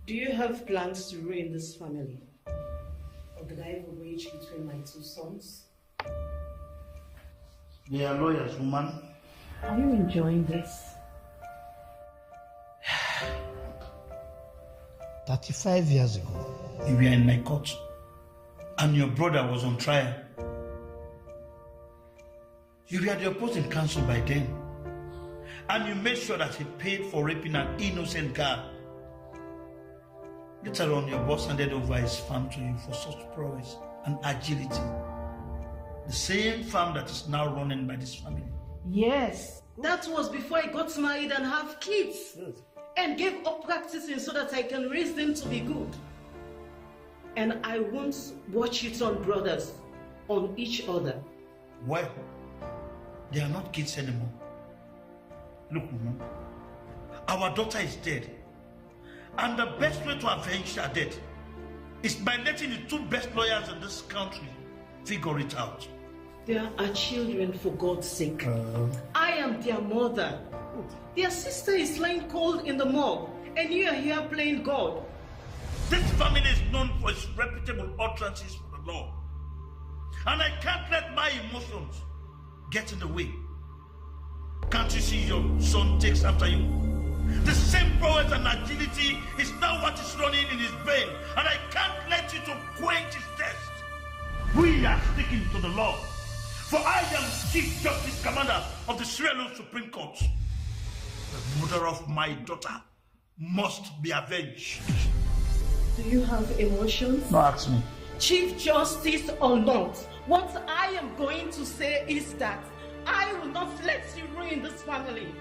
Do you have plans to ruin this family? Or did I ever wage between my two sons? They are lawyers, woman. Are you enjoying this? 35 years ago, you were in my court, and your brother was on trial. You were the opposing counsel by then, and you made sure that he paid for raping an innocent girl. Later on, your boss handed over his farm to you for such prowess and agility. The same farm that is now running by this family. Yes, that was before I got married and have kids. And gave up practicing so that I can raise them to be good. And I won't watch you turn brothers on each other. Well, they are not kids anymore. Look, woman, our daughter is dead. And the best way to avenge her death is by letting the two best lawyers in this country figure it out. They are children, for God's sake. I am their mother. Their sister is lying cold in the morgue, and you are here playing God. This family is known for its reputable utterances for the law. And I can't let my emotions get in the way. Can't you see your son takes after you? The same prowess and agility is now what is running in his vein, and I can't let you to quench his thirst. We are sticking to the law, for I am Chief Justice Commander of the Sierra Leone Supreme Court. The murder of my daughter must be avenged. Do you have emotions? No, ask me. Chief Justice or not, what I am going to say is that I will not let you ruin this family.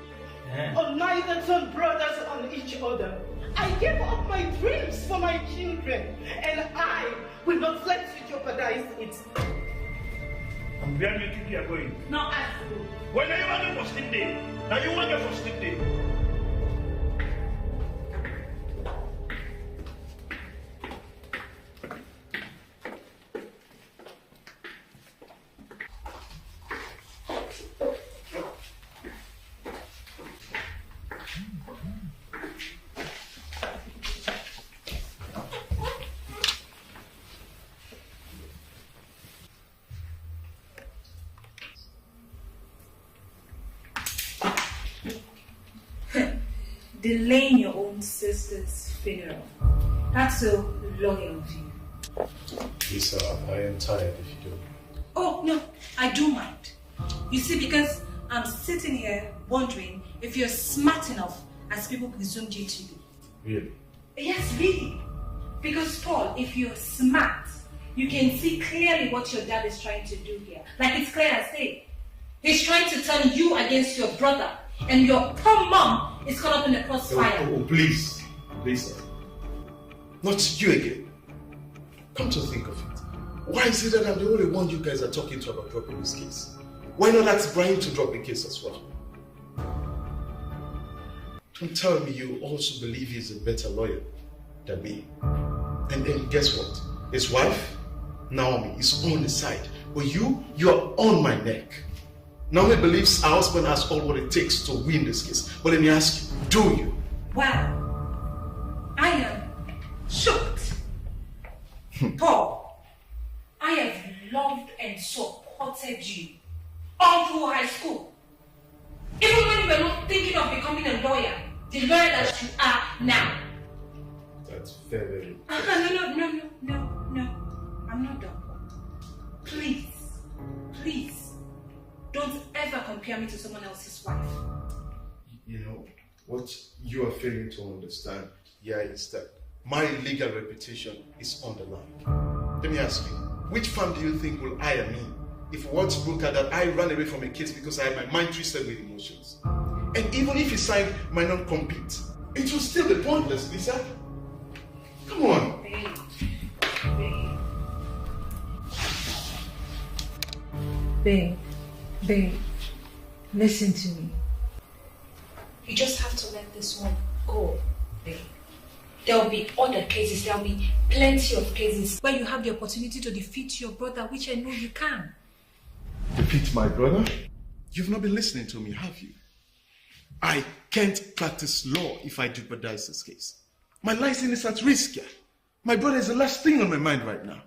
Or neither turn brothers on each other. I gave up my dreams for my children, and I will not let you jeopardize it. And where do you think you are going? Now ask me. When are you going for sleep day? Now you want to for sleep day? Delaying your own sister's funeral. That's so loyal of you. Lisa, I am tired if you don't. Oh, no, I do mind. You see, because I'm sitting here wondering if you're smart enough as people presumed you to be. Really? Yes, really. Because, Paul, if you're smart, you can see clearly what your dad is trying to do here. Like it's clear as day. He's trying to turn you against your brother, and your poor mom is caught up in the crossfire. Oh, please. Lisa. Not you again. Come to think of it. Why is it that I'm the only one you guys are talking to about dropping this case? Why not ask Brian to drop the case as well? Don't tell me you also believe he's a better lawyer than me. And then guess what? His wife, Naomi, is on his side. But you're on my neck. Naomi believes her husband has all what it takes to win this case. But let me ask you, do you? Wow. I am shocked. Paul, I have loved and supported you all through high school. Even when you were not thinking of becoming a lawyer, the lawyer that you are now. That's very... No. I'm not done. Please, don't ever compare me to someone else's wife. You know, what you are failing to understand here is that my legal reputation is on the line. Let me ask you, which firm do you think will hire me if words broke out that I ran away from a case because I had my mind twisted with emotions. And even if he signed my non-compete, it will still be pointless, Lisa. Come on. Babe, listen to me. You just have to let this one go, babe. There'll be other cases, there'll be plenty of cases where you have the opportunity to defeat your brother, which I know you can. Defeat my brother? You've not been listening to me, have you? I can't practice law if I jeopardize this case. My license is at risk here. My brother is the last thing on my mind right now.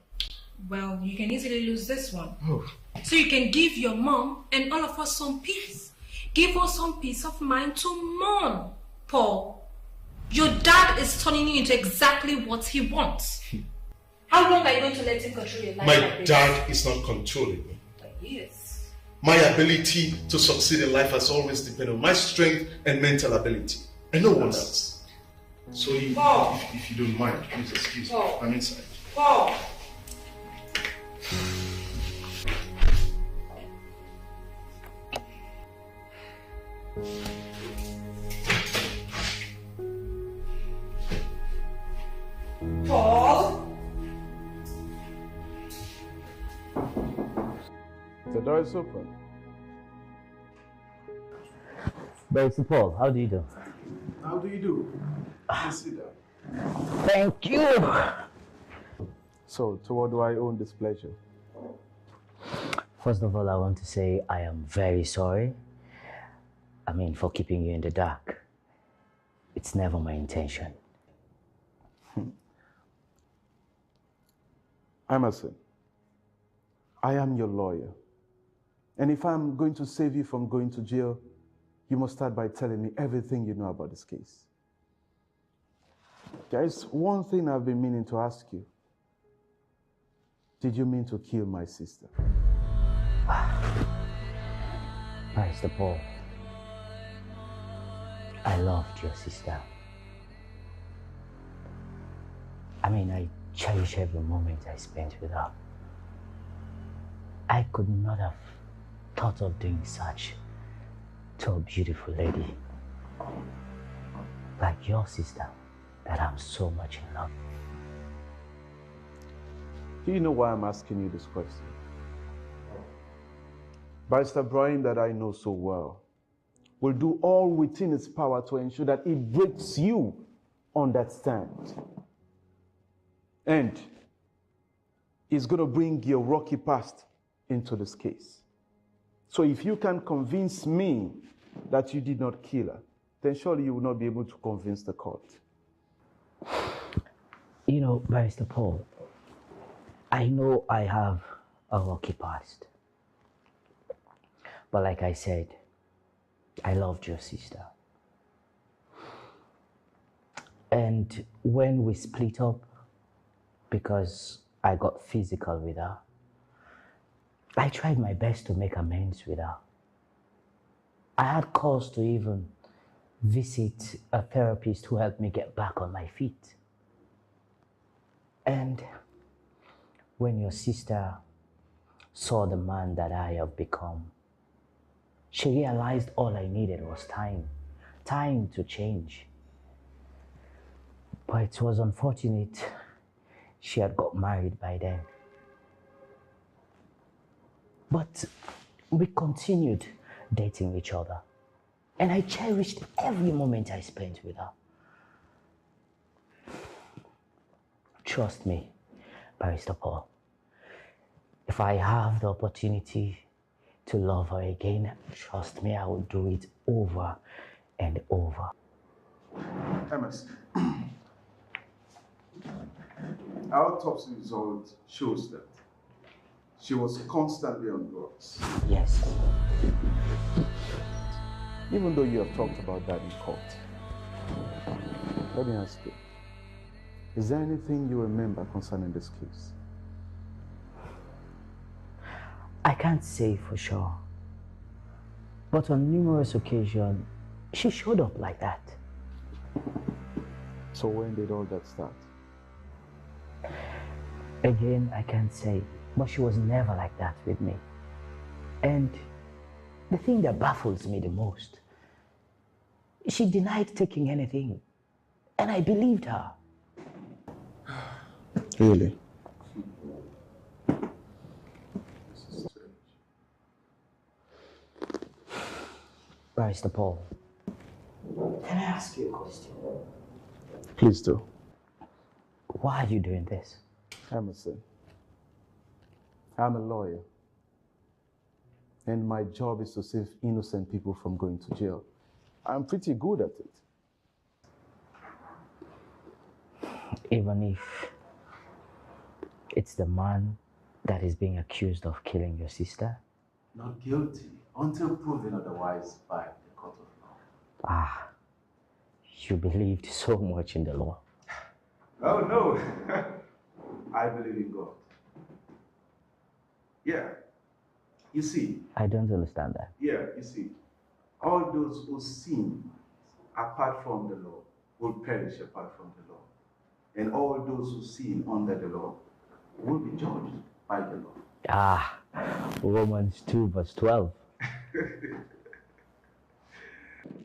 Well, you can easily lose this one. Oh. So you can give your mom and all of us some peace. Give us some peace of mind to mourn, Paul. Your dad is turning you into exactly what he wants. How long are you going to let him control your life My like this? dad is not controlling me. But he is. My ability to succeed in life has always depended on my strength and mental ability, and no one else. So if you don't mind, please excuse me. I'm inside. Paul! Paul? The door is open. Barrister Paul, how do you do? How do you do? Please sit down. Thank you. So, to what do I owe this pleasure? First of all, I want to say I am very sorry. For keeping you in the dark. It's never my intention. Emerson, I am your lawyer. And if I'm going to save you from going to jail, you must start by telling me everything you know about this case. There is one thing I've been meaning to ask you. Did you mean to kill my sister? Barrister Paul, I loved your sister. I cherish every moment I spent with her. I could not have thought of doing such to a beautiful lady like your sister that I'm so much in love. Do you know why I'm asking you this question? Barrister Brian, that I know so well, will do all within his power to ensure that he breaks you on that stand. And he's going to bring your rocky past into this case. So if you can convince me that you did not kill her, then surely you will not be able to convince the court. Barrister Paul, I know I have a rocky past. But like I said, I loved your sister. And when we split up, because I got physical with her, I tried my best to make amends with her. I had cause to even visit a therapist who helped me get back on my feet. And when your sister saw the man that I have become, she realized all I needed was time to change. But it was unfortunate she had got married by then. But we continued dating each other, and I cherished every moment I spent with her. Trust me, Barrister Paul, if I have the opportunity to love her again, trust me, I will do it over and over. Emerson, our autopsy result shows that she was constantly on drugs. Yes. Even though you have talked about that in court, let me ask you, is there anything you remember concerning this case? I can't say for sure, but on numerous occasions, she showed up like that. So when did all that start? Again, I can't say, but she was never like that with me. And the thing that baffles me the most, she denied taking anything, and I believed her. Really? Barrister Paul, can I ask you a question? Please do. Why are you doing this? Emerson, I'm a lawyer, and my job is to save innocent people from going to jail. I'm pretty good at it. Even if it's the man that is being accused of killing your sister? Not guilty until proven otherwise by the court of law. Ah, you believed so much in the law. Oh, no. I believe in God. Yeah. You see. I don't understand that. Yeah, you see. All those who sin apart from the law will perish apart from the law. And all those who sin under the law will be judged by the law. Ah, Romans 2 verse 12.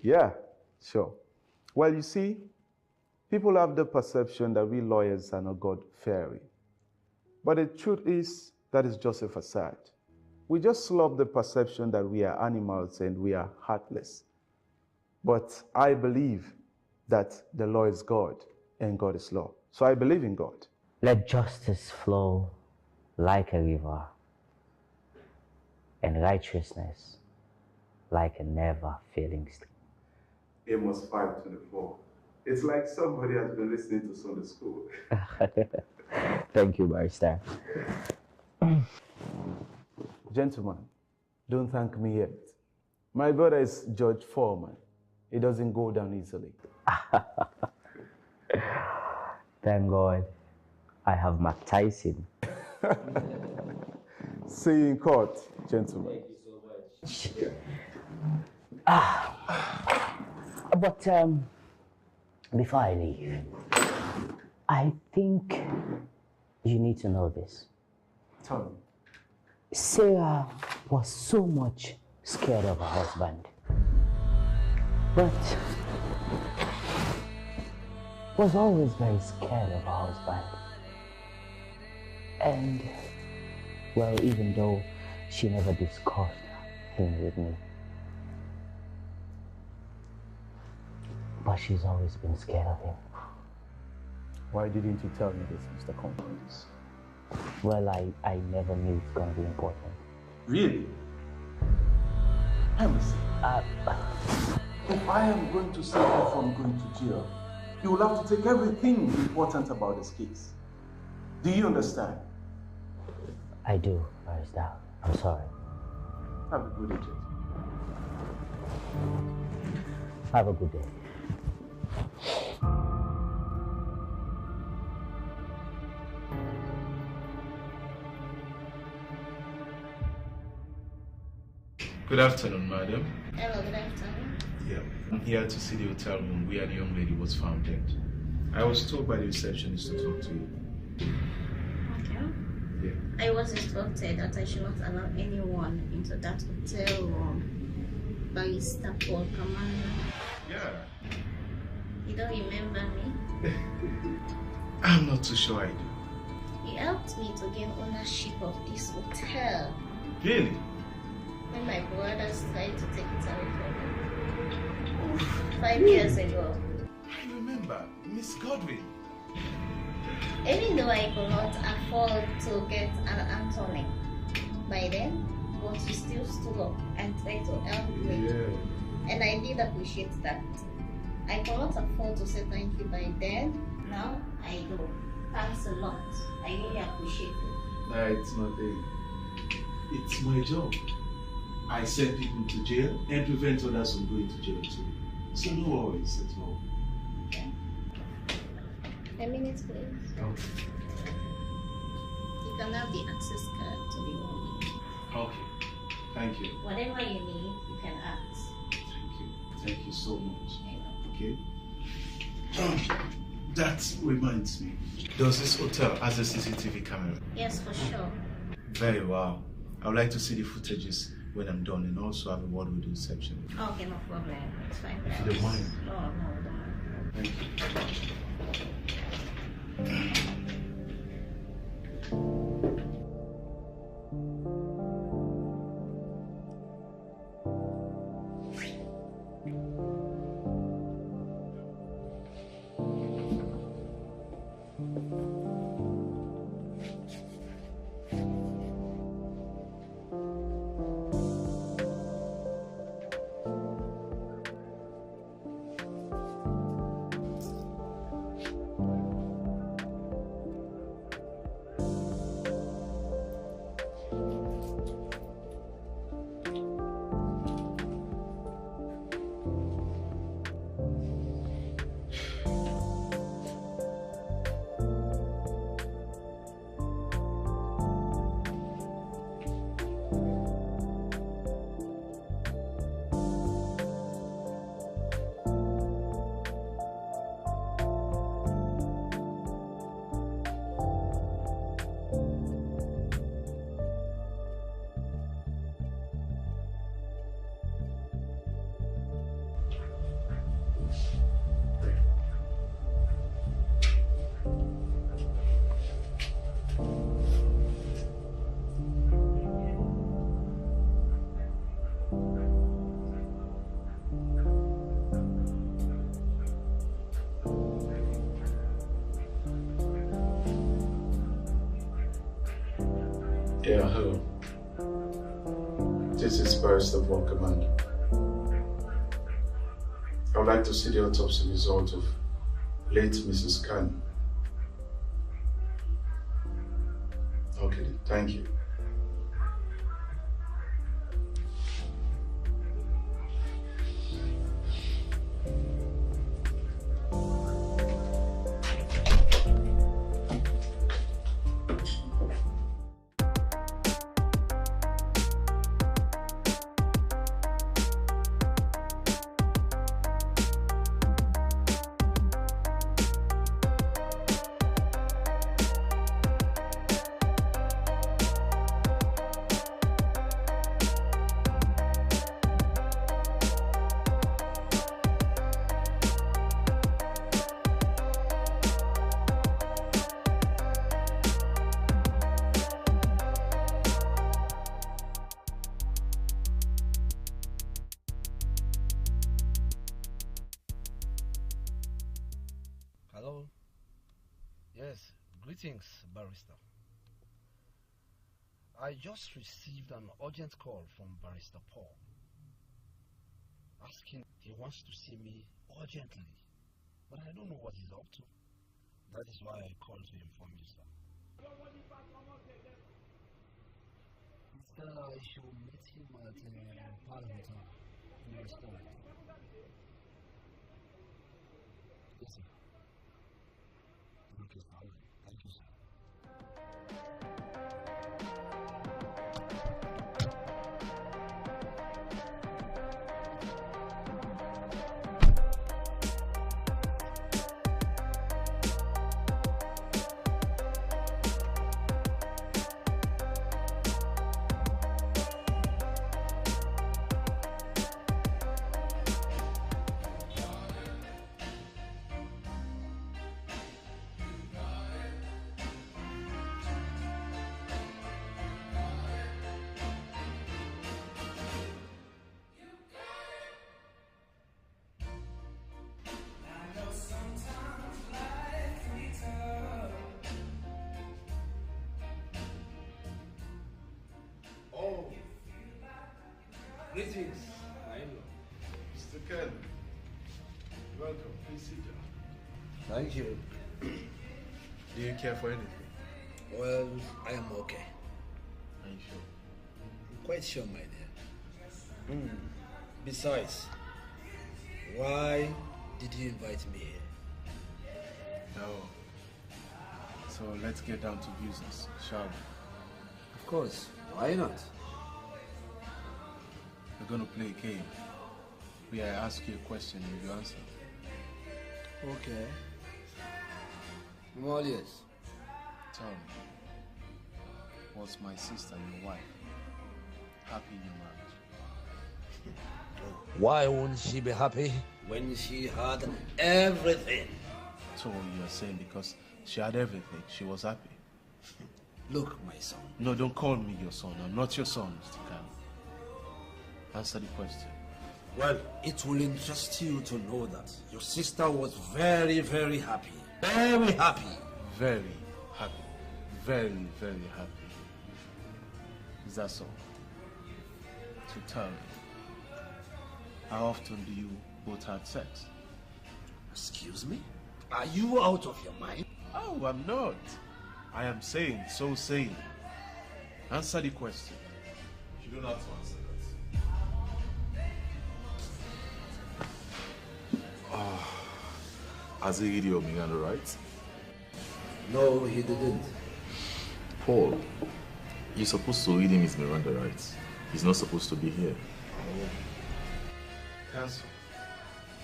Yeah, sure. Well, you see, people have the perception that we lawyers are not God-fearing. But the truth is that is just a facade. We just love the perception that we are animals and we are heartless. But I believe that the law is God and God is law. So I believe in God. Let justice flow like a river and righteousness like a never-failing stream. Amos 5:24. It's like somebody has been listening to Sunday school. Thank you, Barrister. Gentlemen, don't thank me yet. My brother is Judge Foreman. It doesn't go down easily. Thank God I have Mike Tyson. See you in court, gentlemen. Thank you so much. But before I leave, I think you need to know this. Tell me. Sarah was so much scared of her husband, but was always very scared of her husband. And, well, even though she never discussed him with me, but she's always been scared of him. Why didn't you tell me this, Mr. Confidence? Well, I never knew it's going to be important. Really? Emerson, if I am going to save you from going to jail, you will have to take everything important about this case. Do you understand? I do, Barrister. I'm sorry. Have a good day, gentlemen. Have a good day. Good afternoon, madam. Hello, good afternoon. Yeah, I'm here to see the hotel room where the young lady was found dead. I was told by the receptionist to talk to you. Okay. Yeah. I was instructed that I should not allow anyone into that hotel room. Barrister Paul Commander. Yeah. You don't remember me? I'm not too sure I do. He helped me to gain ownership of this hotel. Really? When my brothers tried to take it away from me. 5 years ago. I remember, Miss Godwin. Even though I could not afford to get an Anthony by then, but you still stood up and tried to help me. Yeah. And I did appreciate that. I could not afford to say thank you by then. Now I do. Thanks a lot. I really appreciate it. Nah, it's nothing. It's my job. I send people to jail and prevent others from going to jail too. So no worries at all. A minute, please. Okay. You can have the access card to the room. Okay. Thank you. Whatever you need, you can ask. Thank you. Thank you so much. Okay. That reminds me. Does this hotel has a CCTV camera? Yes, for sure. Very well. I would like to see the footages when I'm done and also have a word with the reception. Okay, no problem. It's fine. If you don't mind. No, I don't mind. Thank you. Yeah, hello. This is Barrister Von Command. I would like to see the autopsy result of late Mrs. Khan. Okay, thank you. Yes, greetings, Barrister. I just received an urgent call from Barrister Paul, asking he wants to see me urgently, but I don't know what he's up to. That is why I called to inform you, sir. I should meet him at Parliamentary in the restaurant. Yes, sir. Okay, all right. Thank you, sir. Greetings, Mr. Ken. Welcome. Please sit down. Thank you. Do you care for anything? Well, I am okay. Are you sure? I'm quite sure, my dear. Besides, why did you invite me here? No. So let's get down to business, shall we? Of course. Why not? We're going to play a game where I ask you a question and you answer. Okay. I'm all ears. Tell me, was my sister your wife? Happy new marriage? Why won't she be happy when she had everything? So you're saying because she had everything, she was happy? Look, my son. No, don't call me your son. I'm not your son, Mr. Khan. Answer the question. Well, it will interest you to know that your sister was very, very happy. Very happy. Very happy. Very, very happy. Is that so? So tell me, how often do you both have sex? Excuse me? Are you out of your mind? Oh, I'm not. I am saying, so saying. Answer the question. You don't have to answer that. Has he read your Miranda rights? No, he didn't. Paul, you're supposed to read him his Miranda rights. He's not supposed to be here. Counsel,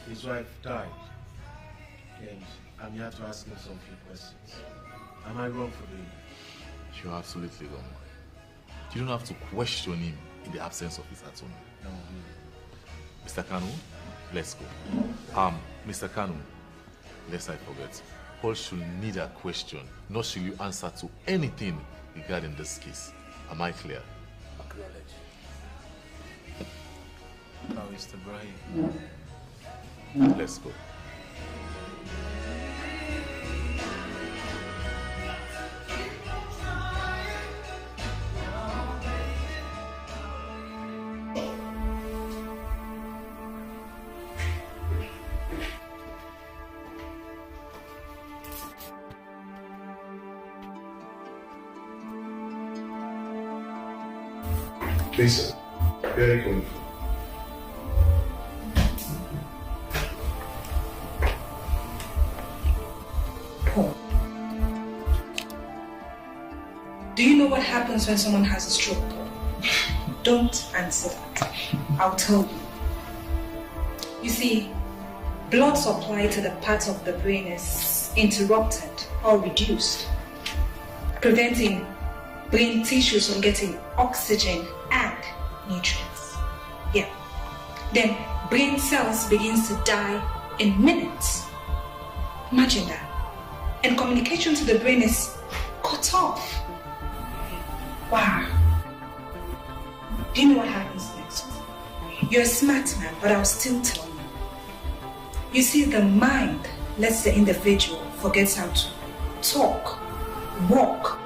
his wife died. And I'm here to ask him some few questions. Am I wrong for doing that? You're absolutely wrong. You don't have to question him in the absence of his attorney. No. Mr. Kanu, let's go. Mr. Kanu, lest I forget, Paul should neither question nor should you answer to anything regarding this case. Am I clear? Acknowledge. Now, Mr. Brahim. Let's go. Listen, very good. Paul, do you know what happens when someone has a stroke, Paul? Don't answer that. I'll tell you. You see, blood supply to the parts of the brain is interrupted or reduced, preventing brain tissues from getting oxygen and nutrients. Yeah. Then brain cells begins to die in minutes. Imagine that. And communication to the brain is cut off. Wow. Do you know what happens next? You're a smart man, but I'll still tell you. You see, the mind lets the individual forget how to talk, walk,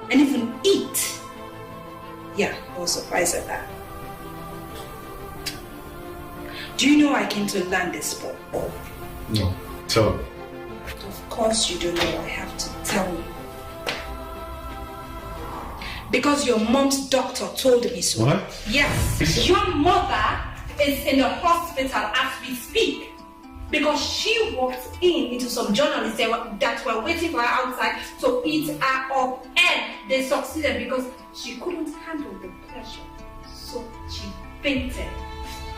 and even eat. Yeah, I was surprised at that. Do you know I came to learn this, Paul? No. Tell me. Of course you don't know. I have to tell you. Because your mom's doctor told me so. What? Yes. Your mother is in the hospital as we speak. Because she walked into some journalists that were waiting for her outside to eat her up, and they succeeded because she couldn't handle the pressure. So she fainted.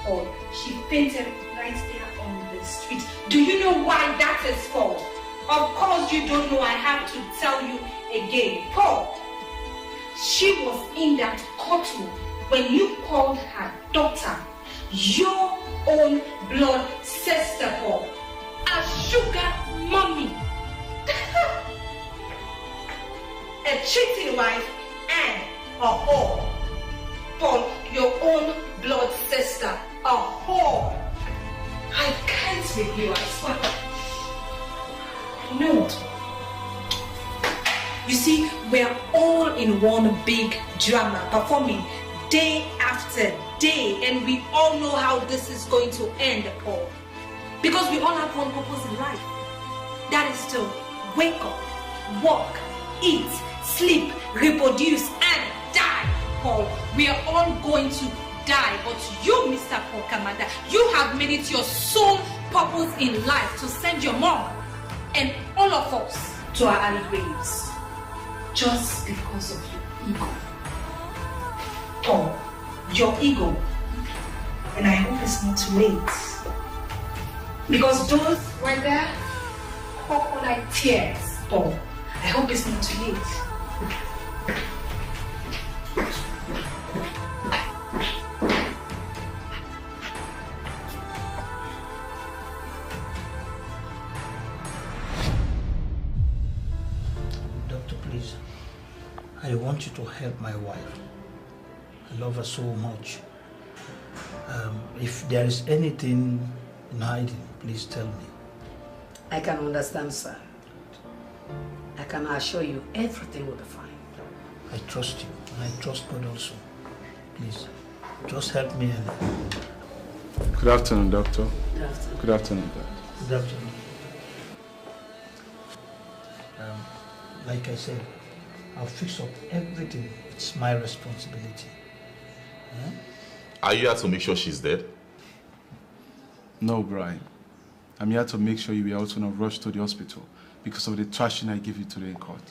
Or she fainted right there on the street. Do you know why that is for? Of course you don't know. I have to tell you again. Paul, she was in that courtroom when you called her daughter your own blood sister, Paul, a sugar mommy, a cheating wife, and a whore. Paul, your own blood sister, a whore. I can't with you, I swear. No. You see, we're all in one big drama, performing day after day, and we all know how this is going to end, Paul. Because we all have one purpose in life. That is to wake up, walk, eat, sleep, reproduce, and die, Paul. We are all going to die, but you, Mr. Paul Kamada, you have made it your sole purpose in life to send your mom and all of us to our early graves. Just because of your ego. Paul, your ego. And I hope it's not too late. Because those were there crocodile tears, Paul. I hope it's not too late. I want you to help my wife. I love her so much. If there is anything in hiding, please tell me. I can understand, sir. I can assure you everything will be fine. I trust you, and I trust God also. Please, just help me. Good afternoon, Doctor. Good afternoon. Good afternoon, Doctor. Good afternoon. Like I said, I'll fix up everything. It's my responsibility. Huh? Are you here to make sure she's dead? No, Brian. I'm here to make sure you will also not rush to the hospital because of the thrashing I give you today in court.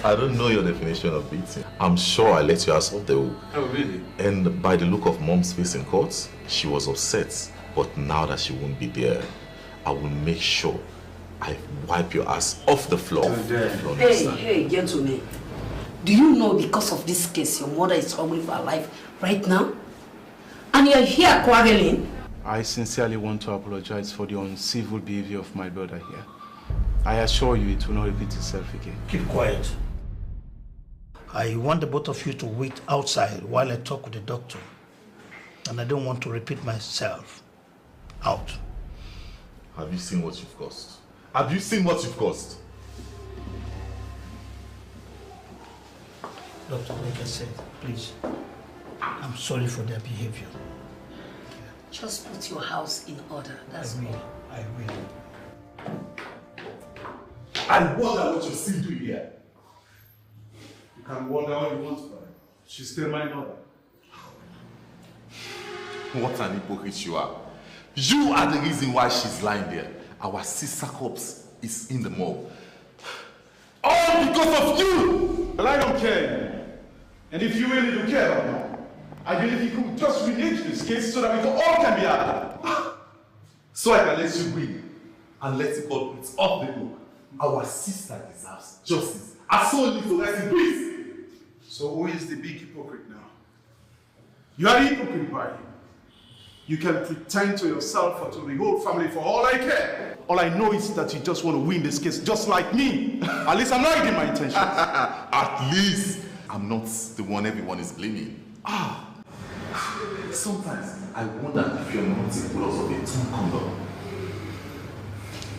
I don't know your definition of beating. I'm sure I let you assault the hook. Oh, really? And by the look of Mom's face in court, she was upset. But now that she won't be there, I will make sure I wipe your ass off the floor. Hey, gentlemen. Do you know because of this case your mother is struggling for her life right now? And you're here quarreling? I sincerely want to apologize for the uncivil behavior of my brother here. I assure you it will not repeat itself again. Keep quiet. I want the both of you to wait outside while I talk with the doctor. And I don't want to repeat myself. Out. Have you seen what you've caused? Have you seen what you've caused? Doctor, like I said, please, I'm sorry for their behavior. Just put your house in order, that's all. I will. I wonder what you're still doing here. You can wonder all you want, Brian. She's still my mother. What an hypocrite you are. You are the reason why she's lying there. Our sister corpse is in the morgue. All because of you! Well, I don't care. And if you really do care about me, I believe you could just relate this case so that we all can be happy. So I can let you win and let the culprits off the hook. Our sister deserves justice. Our soul needs to rest in peace. So who is the big hypocrite now? You are the hypocrite, Brian. You can pretend to yourself or to the whole family for all I care. All I know is that you just want to win this case just like me. At least I'm not hiding my intentions. At least I'm not the one everyone is blaming. Sometimes I wonder if you're not the cause of a two condom.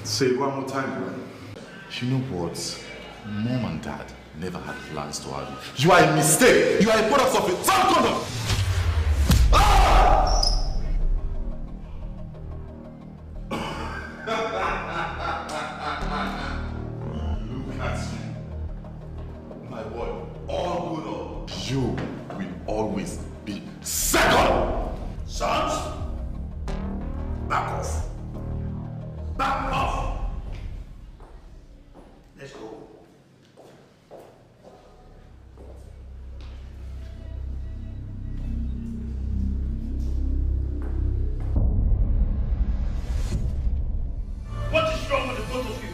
Say it one more time, Brian. You know what? Mom and Dad never had plans to have you. You are a mistake. You are a product of a two condom. Look at you. My boy, all good up. You will always be second. Sons, back off. Back off. Let's go. What is wrong with the both of you?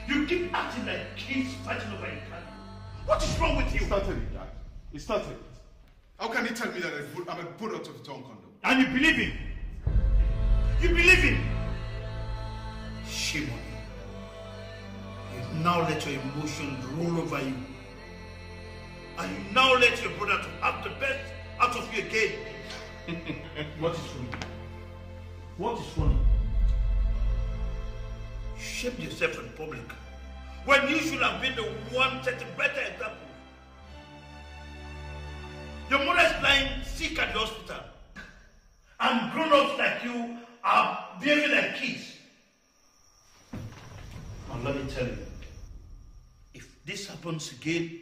You keep acting like kids fighting over a candy. What is wrong with you? He started it, Dad. He started it. How can he tell me that I'm a product of a torn condom? And you believe him? You believe him? Shame on you. You now let your emotions roll over you. And you now let your brother to have the best out of you again. What is wrong? What is wrong? You shamed yourself in public when you should have been the one setting better example. Your mother is lying sick at the hospital. And grown-ups like you are behaving like kids. And let me tell you, if this happens again,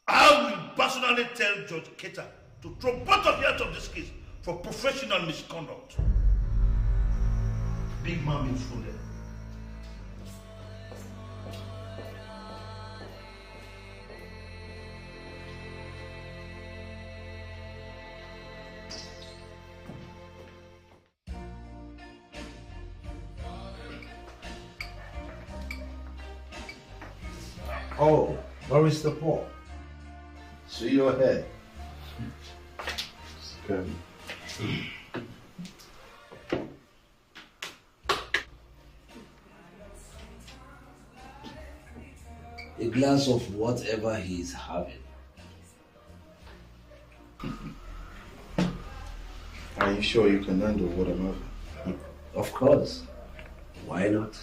I will personally tell Judge Keita to throw both of you out of this case for professional misconduct. Big man means fool. Oh, Barrister Paul. See your head. Good. a glass of whatever he is having. Are you sure you can handle what I'm having? Of course. Why not?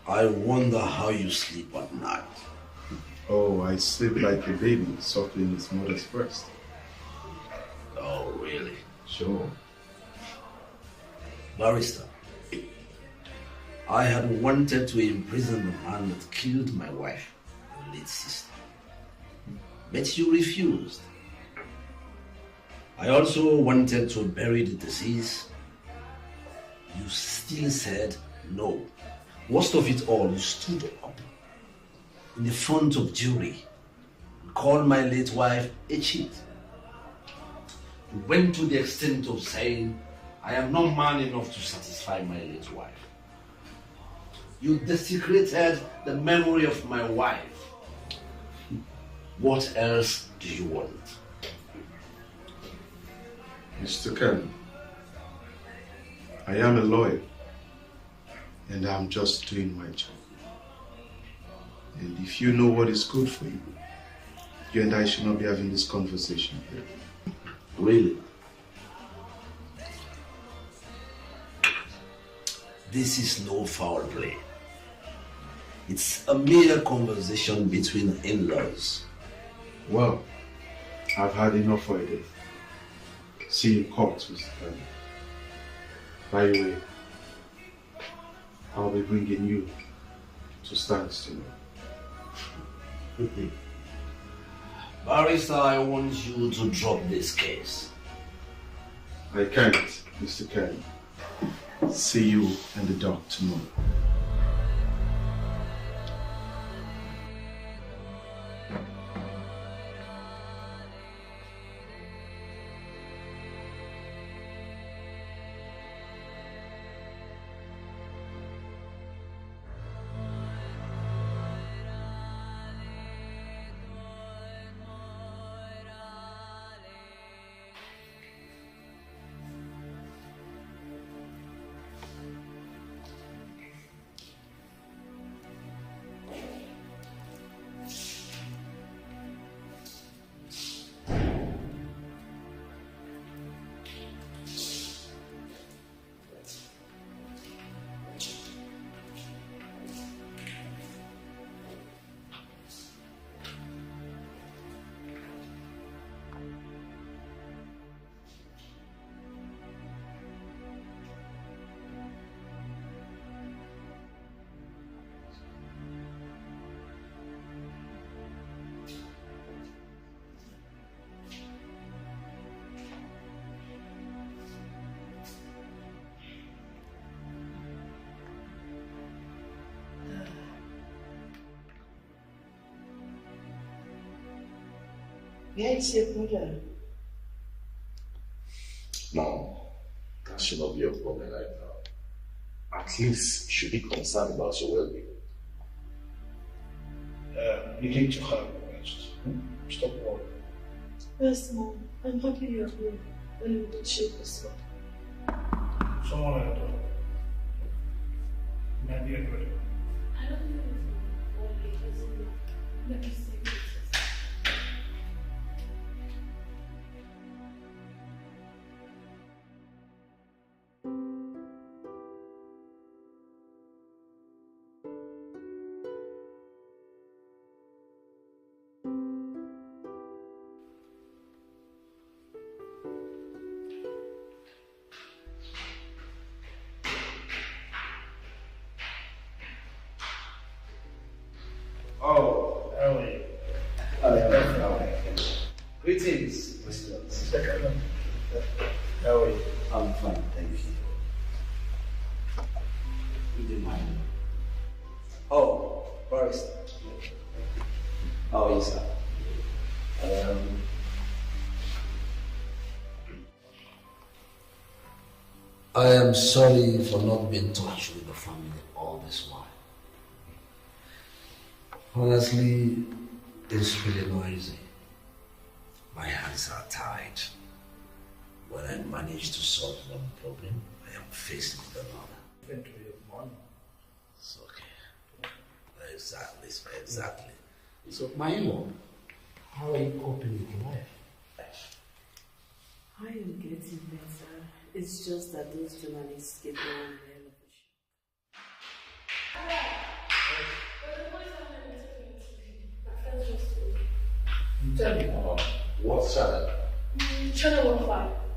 I wonder how you sleep at night. Oh, I sleep like a baby suckling his mother's breast. Oh, really? Sure. Barrister, I had wanted to imprison the man that killed my wife, your late sister. But you refused. I also wanted to bury the deceased. You still said no. Worst of it all, you stood up in the front of jury and called my late wife a cheat. You went to the extent of saying, I am not man enough to satisfy my late wife. You desecrated the memory of my wife. What else do you want? Mr. Ken, I am a lawyer. And I'm just doing my job. And if you know what is good for you, you and I should not be having this conversation here. Really? This is no foul play. It's a mere conversation between in-laws. Well, I've had enough for a day. See you in court, Mr. Ken. By the way, I'll be bringing you to stand still. Barrister, I want you to drop this case. I can't, Mr. Ken. See you and the doc tomorrow. Where is your brother? No, that should not be a problem right now. At least you should be concerned about your well-being. You need to have rest. Stop worrying. Yes, Mom. I'm happy you're here. And you will shape this one. Someone I don't. My dear brother. I don't know if let me say this. Oh, how are you? Greetings, Mr. How are you? I'm fine, thank you. Would you mind? Oh, barrister. Oh, yes, sir. I am sorry for not being in touch with the family all this while. Honestly, it's really noisy. My hands are tied. When I manage to solve one problem, I am faced with another. It's okay. Exactly, exactly. So, my in-law, how are you coping with life? I am getting better. It's just that those journalists get on the end of the show. Tell me more. What's channel? Channel 15.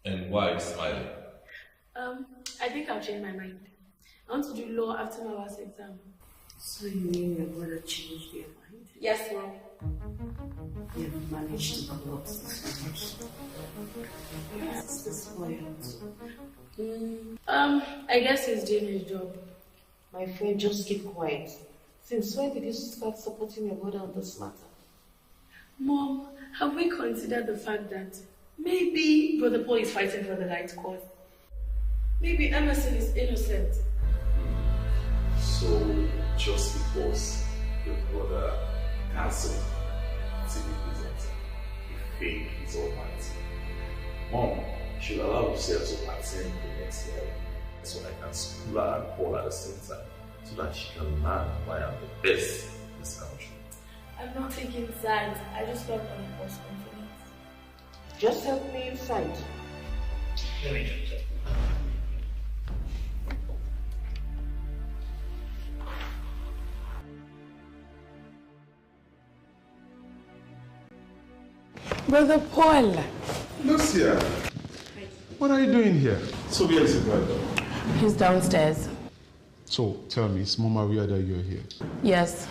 And why are you smiling? I think I'll change my mind. I want to do law after my last exam. So you mean your brother changed their mind? Yes, Mom. You've managed to collapse this one. Yes, this boy. I guess he's doing his job. My friend, just keep quiet. Since when did you start supporting your brother on this matter? Mom, have we considered the fact that maybe Brother Paul is fighting for the right cause? Maybe Emerson is innocent. So, just because your brother cancelled TV presents, you think he's almighty. Mom, you should allow yourself to attend the next level so I can school her and Paul at the same time so that she can learn why I'm the best in this country. I'm not taking sides. I just felt Paul's confidence. Just help me inside. Let me just check. Brother Paul. Lucia, what are you doing here? So where is your brother? He's downstairs. So tell me, is Mama aware that you're here? Yes.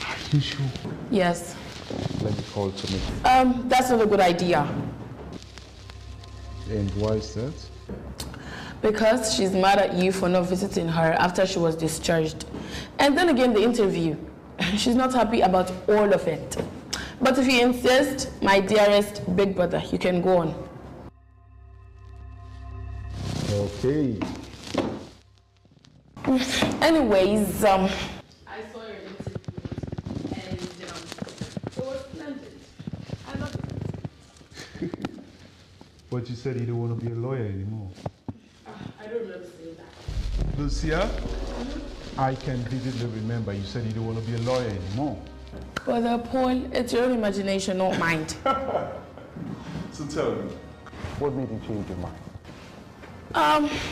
Are you sure? Yes. Let me call to me. That's not a good idea. And why is that? Because she's mad at you for not visiting her after she was discharged. And then again, the interview. She's not happy about all of it. But if you insist, my dearest big brother, you can go on. Okay. Anyways, I saw your interview and it was splendid. I love it. But you said you don't want to be a lawyer anymore. I don't remember saying that. Lucia, I can vividly remember you said you don't want to be a lawyer anymore. Brother Paul, it's your own imagination, not mine. So tell me, what made you change your mind?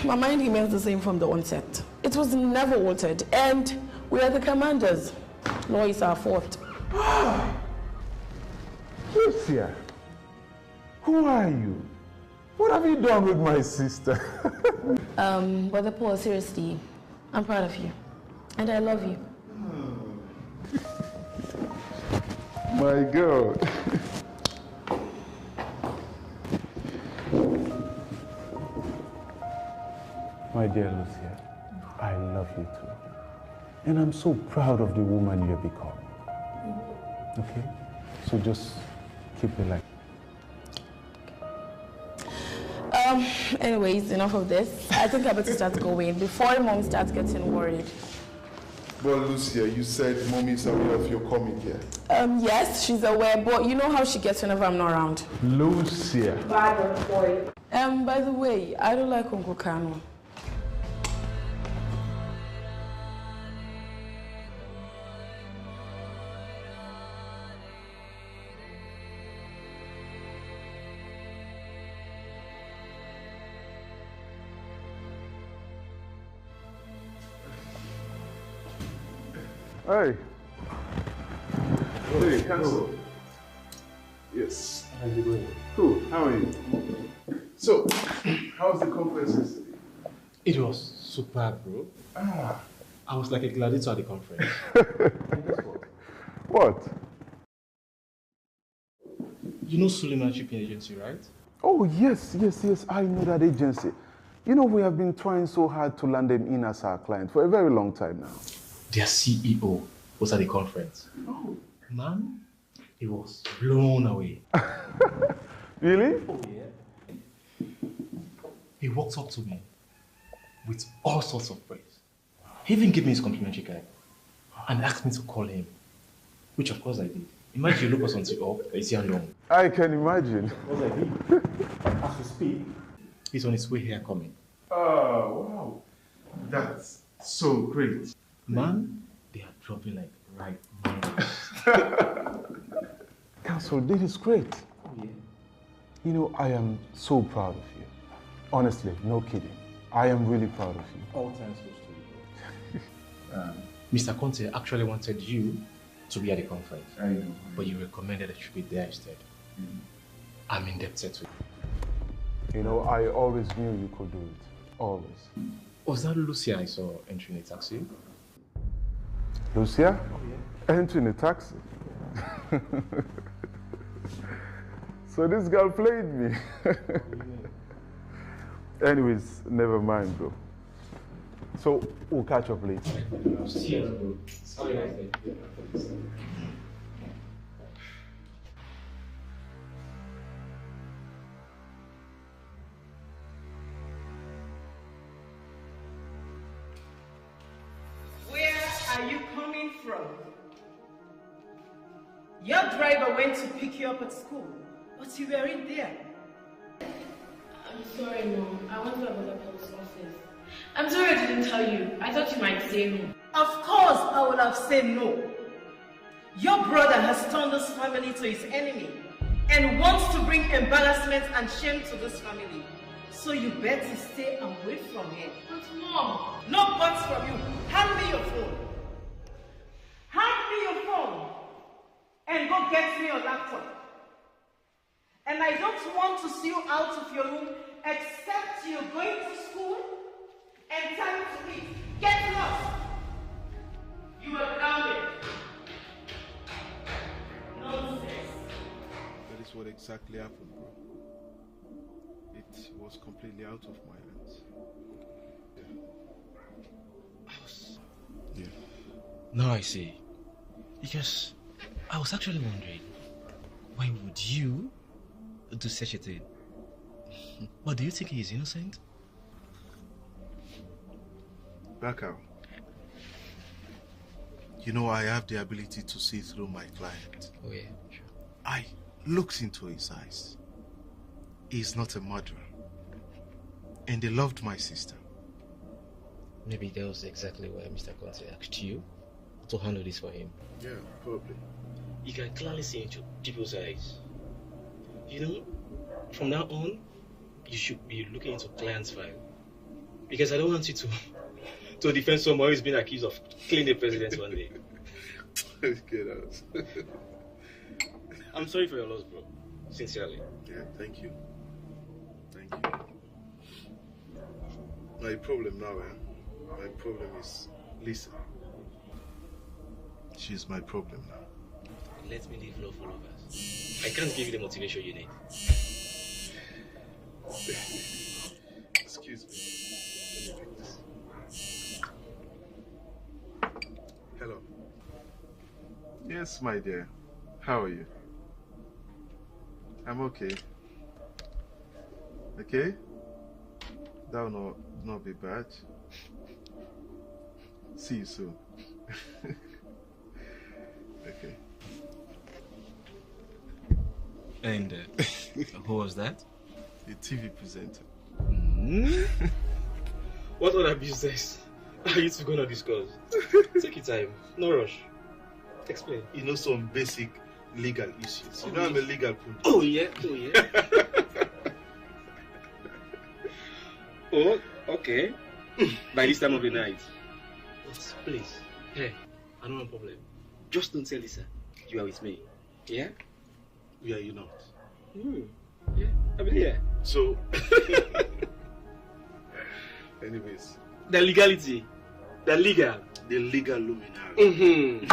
My mind remains the same from the onset. It was never altered, and we are the commanders. Law is our fault. Lucia, who are you? What have you done with my sister? Brother Paul, seriously, I'm proud of you, and I love you. My girl. My dear Lucia, I love you too. And I'm so proud of the woman you have become. Okay? So just keep it like. Anyways, enough of this. I think I better start going before Mom starts getting worried. Well, Lucia, you said Mommy's aware of your coming here. Yes, she's aware, but you know how she gets whenever I'm not around. Lucia. Bye, boy. By the way, I don't like Uncle Kano. Hey. Hey, Council. Yes. How's it going? Cool. How are you? So, how was the conference yesterday? It was superb, bro. I was like a gladiator at the conference. What? You know Suleiman Shipping Agency, right? Oh, yes. I know that agency. You know, we have been trying so hard to land them in as our client for a very long time now. Their CEO was at the conference. Oh. Man, he was blown away. Really? Oh, yeah. He walked up to me with all sorts of praise. He even gave me his complimentary card and asked me to call him, which of course I did. Imagine you look us on up, it's young. I can imagine. What I did. As we speak, he's on his way here coming. Oh, wow. That's so great. Man, they are dropping like right now. Council, this is great. Oh, yeah. You know, I am so proud of you. Honestly, no kidding. I am really proud of you. All times goes to you. Mr. Conte actually wanted you to be at the conference. I know. But you recommended that you should be there instead. I'm indebted to you. You know, I always knew you could do it. Always. Was that Lucia I saw entering a taxi? Lucia? Entering a taxi? So this girl played me. Anyways, never mind, bro. So, we'll catch up later. See you, bro. Sorry, I said. Where are you coming from? Your driver went to pick you up at school, but you weren't there. I'm sorry, Mom. I went to the post office. I'm sorry I didn't tell you. I thought you might say no. Of course I would have said no. Your brother has turned this family to his enemy and wants to bring embarrassment and shame to this family. So you better stay away from him. But Mom! No buts from you. Hand me your phone. Hand me your phone. And go get me your laptop. And I don't want to see you out of your room except you're going to school and time to eat. Get lost. You are grounded. Nonsense. That is what exactly happened, bro. It was completely out of my hands. Yeah. Now I see. Because I was actually wondering, why would you do such a thing? But do you think he is innocent? Back you know, I have the ability to see through my client. Oh yeah, sure. I looked into his eyes. He's not a murderer. And they loved my sister. Maybe that was exactly why Mr. Conte asked you to handle this for him. Yeah, probably. You can clearly see into people's eyes. You know, from now on, you should be looking into client's file. Because I don't want you to defend someone who's been accused of killing the president one day. Get out. I'm sorry for your loss, bro. Sincerely. Yeah, thank you. Thank you. My problem now, my problem is Lisa. She's my problem now. Let me live love for lovers. I can't give you the motivation you need. Excuse me. Hello. Yes, my dear. How are you? I'm okay. Okay? That will not be bad. See you soon. Okay. And who was that? The TV presenter. What other business are you two gonna discuss? Take your time. No rush. Explain. You know, some basic legal issues. You know, I'm a legal producer. Oh yeah, oh yeah. Oh, okay. By this time of the night. But please, hey, I don't have a problem. Just don't tell Lisa you are with me. Yeah? Yeah, you not. Yeah, I'll be here. So, anyways. The legality. The legal. The legal luminary.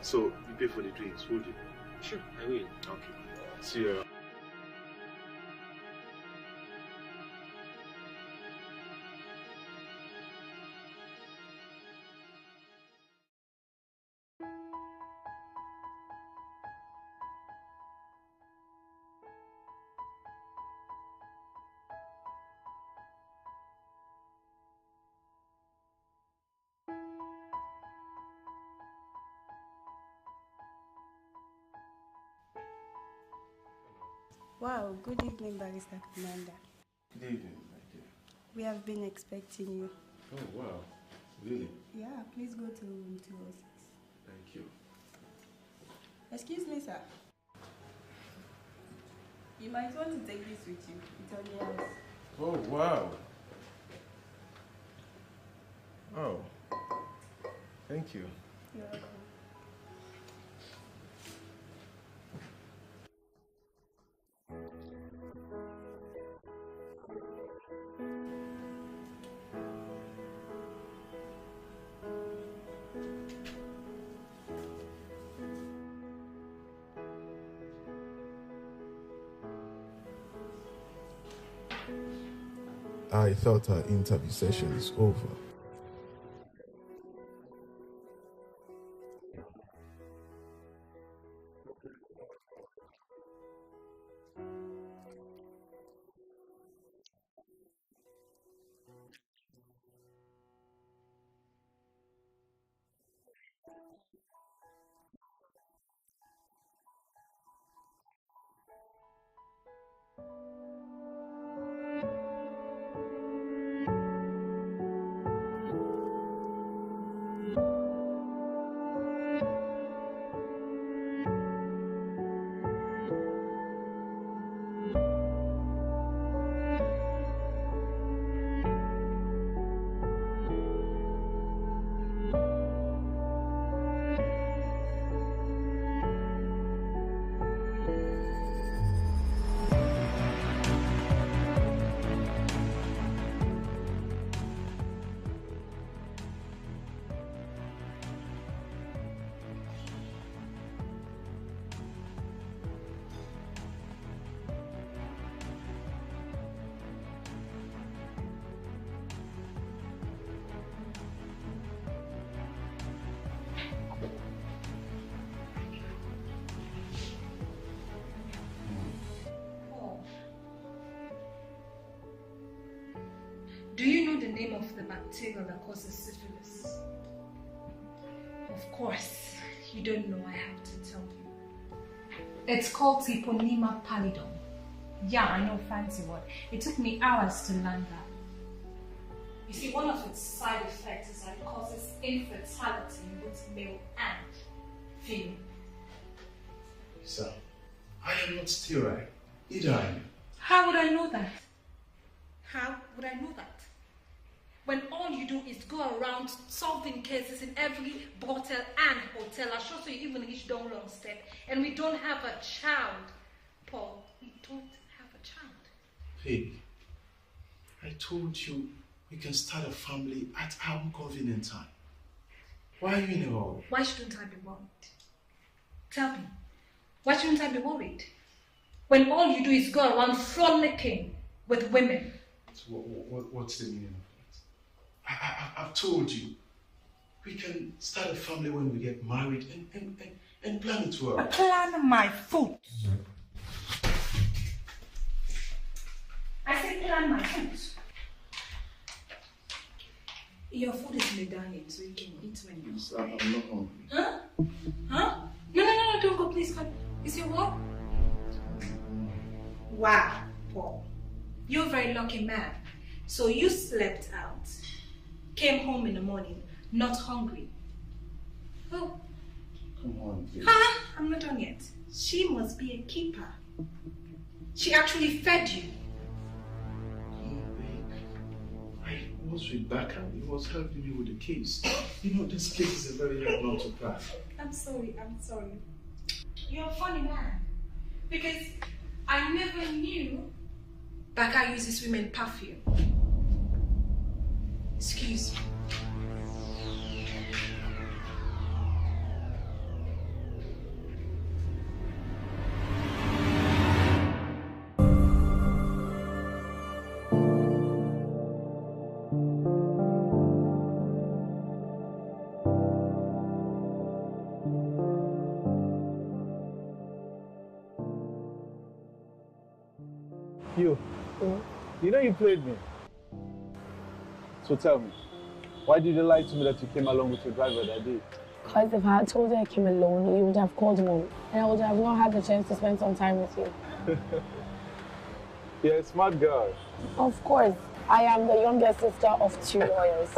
So, you pay for the drinks, will you? Sure, I will. Okay. See you around. Wow, good evening, Barrister Commander. Good evening, my dear. We have been expecting you. Oh, wow. Really? Yeah, please go to room 206. Thank you. Excuse me, sir. You might want to take this with you. It's on the house. Oh, wow. Oh. Thank you. You're welcome. I thought our interview session is over. Do you know the name of the bacteria that causes syphilis? Of course, you don't know, I have to tell you. It's called Kenema pallidum. Yeah, I know, fancy word. It took me hours to learn that. You see, one of its side effects is that it causes infertility in both male and female. Sir, I am not sterile. Either I am. How would I know that? How would I know that? When all you do is go around solving cases in every brothel and hotel, I show you even reach down long step, and we don't have a child. Paul, we don't have a child. Pig, I told you we can start a family at our convenient time. Why are you in a hurry? Why shouldn't I be worried? Tell me, why shouldn't I be worried? When all you do is go around frolicking with women. So what's the meaning of that? I've told you, we can start a family when we get married and plan it well. Plan my foot. I said plan my foot. Your food is in the dining, so you can eat when you... Sir, I'm not hungry. Huh? Huh? No, don't go, please come. Is your what? Wow, Paul. You're a very lucky man. So you slept out, came home in the morning, not hungry. Oh. Come on, please. Huh? I'm not done yet. She must be a keeper. She actually fed you. I was with Becca. He was helping me with the case. You know, this case is a very hard one to crack. I'm sorry. You're a funny man. Because I never knew Becca uses women perfume. Excuse me. You know you played me. So tell me, why did you lie to me that you came along with your driver that day? Because if I had told you I came alone, you would have called Mom, and I would have not had the chance to spend some time with you. You're a smart girl. Of course. I am the younger sister of 2 lawyers.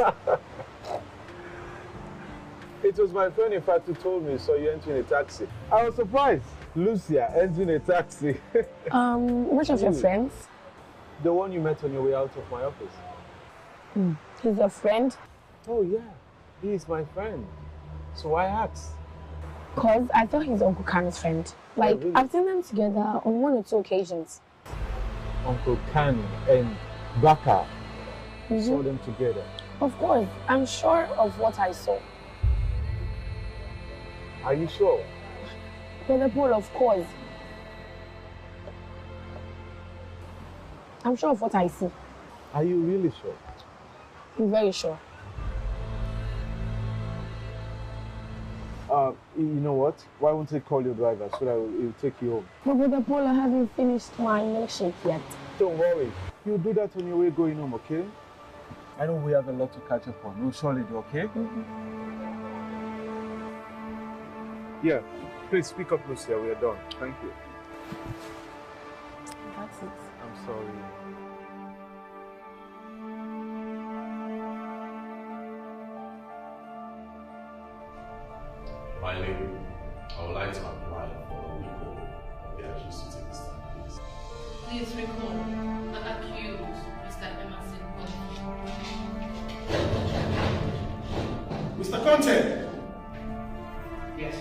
It was my friend, in fact, who told me, so you entering a taxi. I was surprised. Lucia entering a taxi. Which of your friends? The one you met on your way out of my office. He's your friend? Oh, yeah. He is my friend. So why ask? Because I thought he's Uncle Khan's friend. Like, really? I've seen them together on 1 or 2 occasions. Uncle Khan and Baka saw them together? Of course. I'm sure of what I saw. Are you sure? Brother Paul, of course. I'm sure of what I see. Are you really sure? I'm very sure. You know what? Why won't I call your driver so that he'll take you home? But Brother Paul, I haven't finished my milkshake yet. Don't worry. You'll do that on your way going home, okay? I know we have a lot to catch up on. We'll surely do, okay? Yeah. Please speak up, Lucia. We are done. Thank you. That's it. I'm sorry. My lady, I would like to apply for the recall of the accused to take the stand, please. Please recall the accused, Mr. Emerson. Mr. Conte! Yes.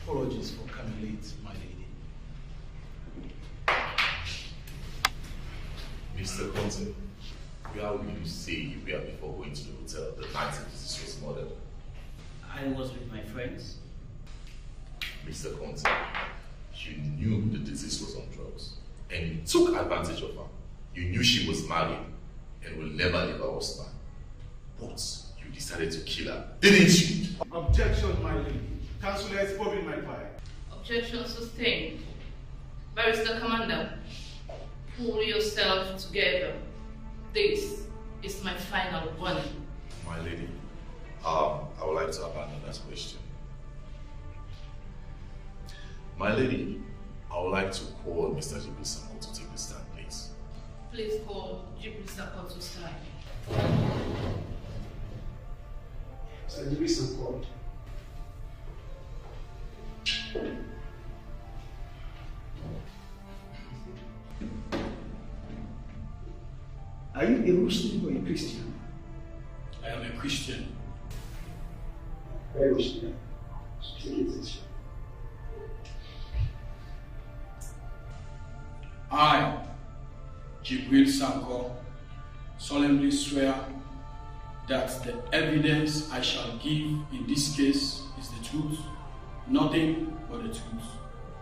Apologies for coming late, my lady. Mr. Conte, where will you say you were before going to the hotel the night the deceased was murdered? I was with my friends. Mr. Conte, you knew the deceased was on drugs and you took advantage of her. You knew she was married and will never leave her husband. But you decided to kill her, didn't you? Objection, my lady. Councillor is probing my file. Objection sustained. Barrister Commander, pull yourself together. This is my final warning. My lady, I would like to abandon that question. My lady, I would like to call Mr. J.P. Sanko to take the stand, please. Please call J.P. Sanko to stand. Mr. J.P. Sanko. Are you a Muslim or a Christian? I am a Christian. Very Christian. Take it. I, Jibril Sanko, solemnly swear that the evidence I shall give in this case is the truth, nothing but the truth.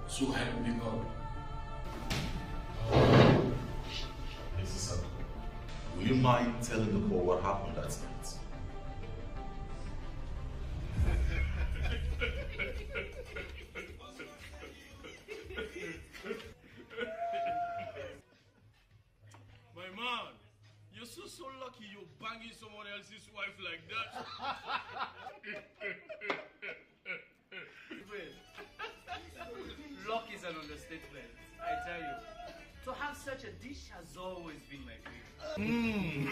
So help me God. Mrs. Sanko, will you mind telling the court what happened that night? My man, you're so lucky you're banging someone else's wife like that. Luck is an understatement, I tell you. To have such a dish has always been my dream.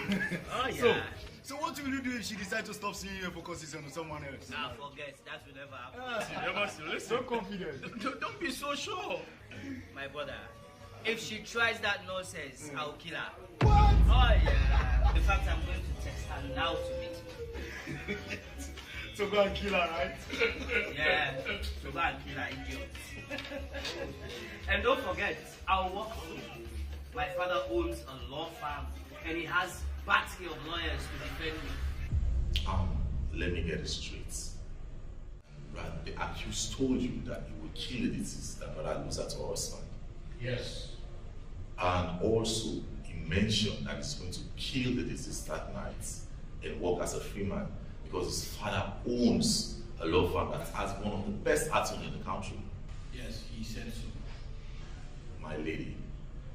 Oh yeah. So what will you do if she decides to stop seeing you and focuses on someone else? Nah, forget, that will never happen. You're so confident. Don't be so sure. My brother, if she tries that nonsense, I'll kill her. What? Oh yeah. In fact, I'm going to text her now to meet me. So go and kill her, right? Yeah, so go and kill her, idiot. And don't forget, I'll work too. My father owns a law firm and he has a battery of lawyers to defend me. Let me get it straight. The accused told you that he would kill the deceased and not lose her to her husband. Yes. And also, he mentioned that he's going to kill the deceased that night and work as a free man because his father owns a law firm that has one of the best attorneys in the country. Yes, he said so. My lady,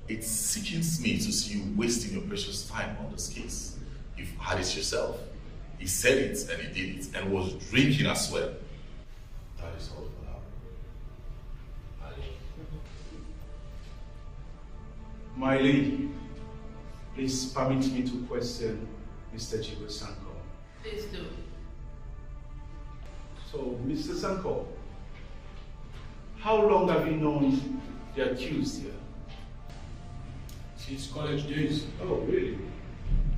it sickens me to see you wasting your precious time on this case. You've had it yourself. He said it and he did it and was drinking as well. That is all for now. My lady, please permit me to question Mr. Jibril Sanko. Please do. So, Mr. Sanko, how long have you known the accused here? Since college days. Oh, really?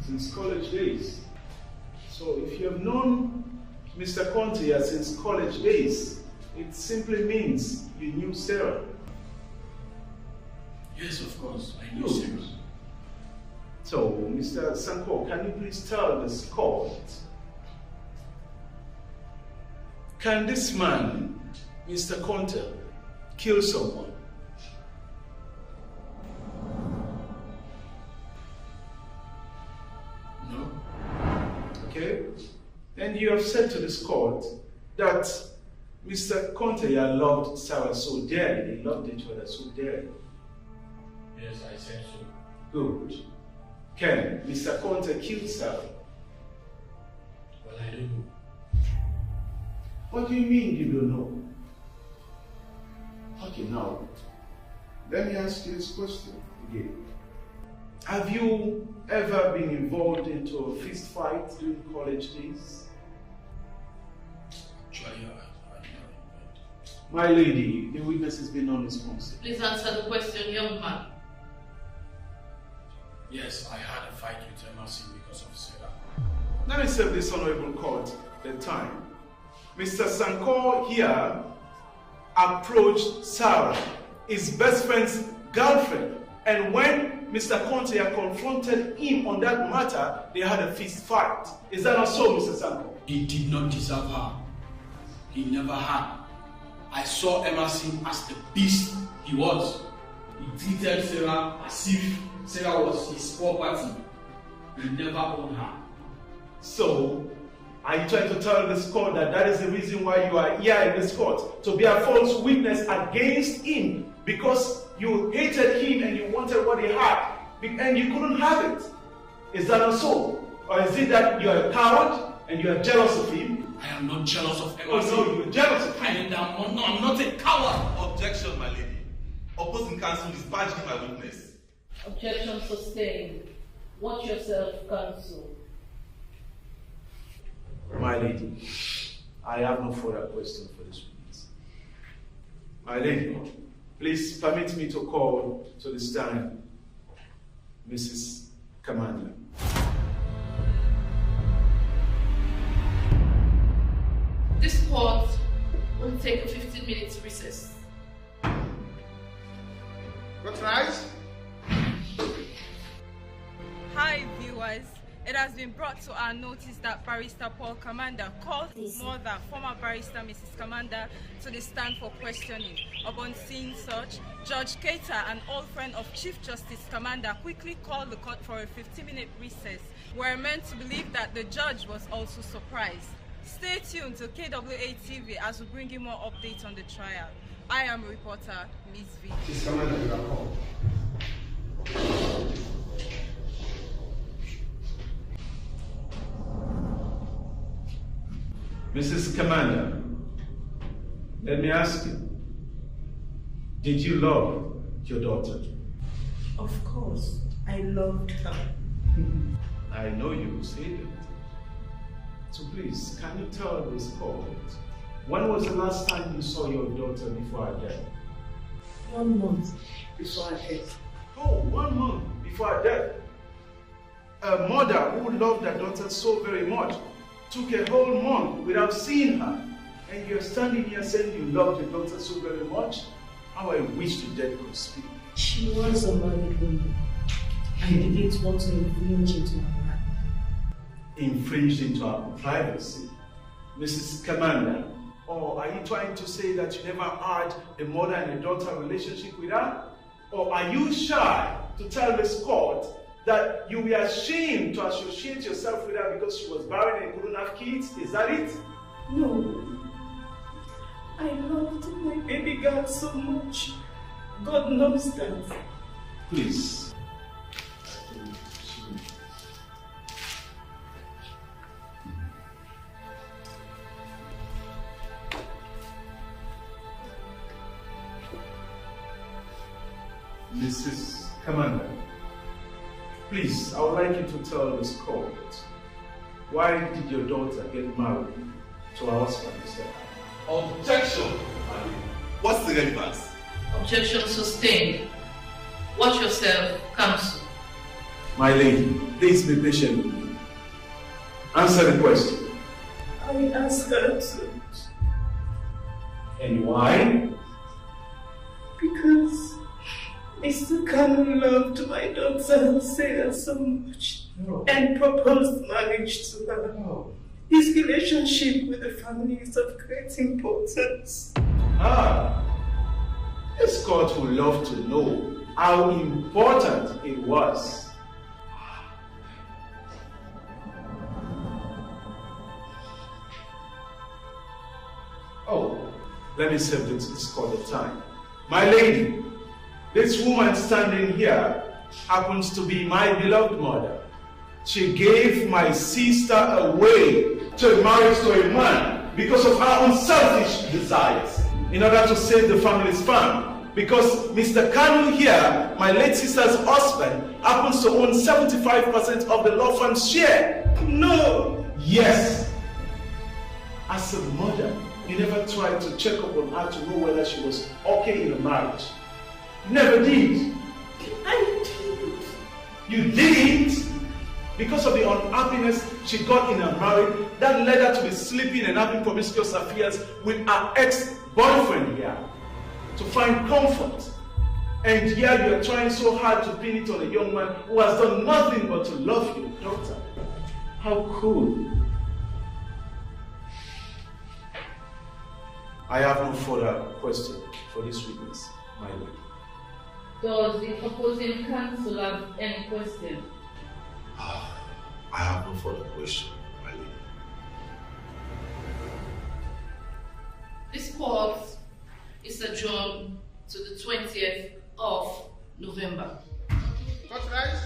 Since college days? So, if you have known Mr. Conte here since college days, It simply means you knew Sarah. Yes, of course, I knew Good. Sarah. So, Mr. Sanko, can you please tell this court, can this man, Mr. Conte, kill someone? No. Okay? And you have said to this court that Mr. Conte loved Sarah so dearly, they loved each other so dearly. Yes, I said so. Good. Can Mr. Conte kill Sarah? Well, I don't know. What do you mean you don't know? Okay, now, let me ask you this question again. Have you ever been involved into a fist fight during college days? Actually, My lady, the witness has been non-responsive. Please answer the question, young man. yes, I had a fight with Emerson because of Sarah. Let me serve this honorable court the time. Mr. Sanko here approached Sarah, his best friend's girlfriend, and when Mr. Conte confronted him on that matter, they had a fist fight. Is that not so, Mr. Sanko? He did not deserve her. He never had. I saw Emerson as the beast he was. He treated Sarah as if Sarah was his property. He never owned her. So, are you trying to tell this court that that is the reason why you are here in this court? To be a false witness against him because you hated him and you wanted what he had and you couldn't have it? Is that not so? Or is it that you are a coward and you are jealous of him? I am not jealous of Oh Emerson. no, you are jealous of him. I'm not a coward. Objection, my lady. Opposing counsel is badging my witness. Objection sustained. Watch yourself, counsel. My lady, I have no further question for this witness. My lady, please permit me to call to the stand Mrs. Commander. This court will take a 15-minute recess. What's rise? Hi viewers, it has been brought to our notice that Barrister Paul Commander called his mother, former barrister Mrs. Commander, to the stand for questioning. Upon seeing such, Judge Keita, an old friend of Chief Justice Commander, quickly called the court for a 15-minute recess. We're meant to believe that the judge was also surprised. Stay tuned to KWA TV as we bring you more updates on the trial. I am reporter Ms. V. Mrs. Commander, you are called. Mrs. Commander, let me ask you, did you love your daughter? Of course, I loved her. I know you will say that. So please, can you tell this court, when was the last time you saw your daughter before her death? 1 month before her death. Oh, 1 month before her death. A mother who loved her daughter so very much took a whole month without seeing her. And you're standing here saying you loved your daughter so very much? How I wish the dead could speak. She was a married woman. I didn't want to infringe into her life. Infringed into our privacy. Mrs. Commander, or are you trying to say that you never had a mother and a daughter relationship with her? Or are you shy to tell this court that you were ashamed to associate yourself with her because she was barren and couldn't have kids? Is that it? No. I loved my baby girl so much. God knows that. Please. Mrs. Commander, please, I would like you to tell this court, why did your daughter get married to her husband, Mr. Objection! What's the relevance? Objection sustained. Watch yourself, counsel. My lady, please be patient with me. Answer the question. I asked her to. And why? Because Mr. Kanu loved my daughter Sarah so much and proposed marriage to her. His relationship with the family is of great importance. This court would love to know how important it was. Oh, let me save this court the time. My lady, this woman standing here happens to be my beloved mother. She gave my sister away to marry to a man because of her unselfish desires, in order to save the family's farm. Because Mr. Kanu here, my late sister's husband, happens to own 75% of the law firm's share. No! Yes. As a mother, you never tried to check up on her to know whether she was okay in the marriage. You never did. I did. You didn't? Because of the unhappiness she got in her marriage, that led her to be sleeping and having promiscuous affairs with her ex-boyfriend here to find comfort. And here you are trying so hard to pin it on a young man who has done nothing but to love your daughter. How cool. I have no further question for this witness, my lady. Does the opposing counsel have any question? I have no further question, my lady. This court is adjourned to the 20th of November. Court rise.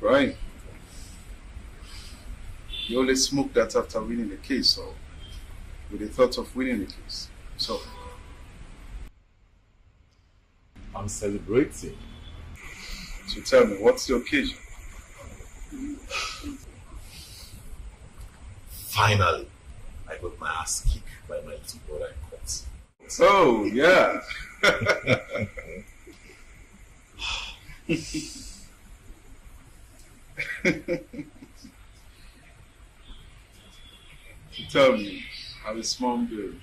Right. You only smoke that after winning the case, or with the thought of winning the case. So, I'm celebrating. So tell me, what's the occasion? Finally, I got my ass kicked by my little brother in court. Oh, yeah. Tell me, how is mom doing?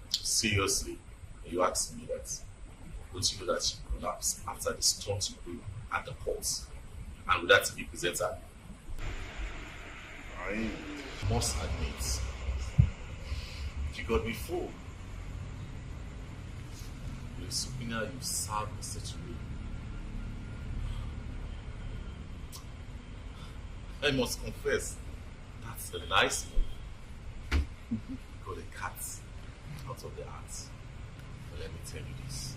Seriously, you asked me that. Don't you know that she collapsed after the stunt you blew at the court? And with that TV presenter, I must admit, you got me fooled. With the subpoena you served in such a way. I must confess, that's a nice move. Got the cat out of the hat. But let me tell you this.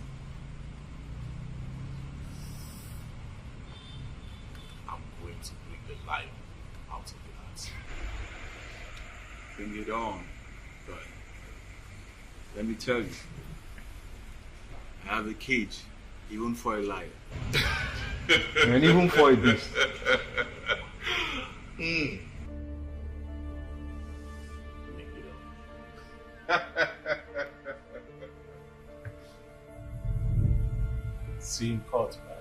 I'm going to bring the lion out of the hat. Bring it on. But let me tell you, I have a cage, even for a lion. And even for a beast. See you in court, man.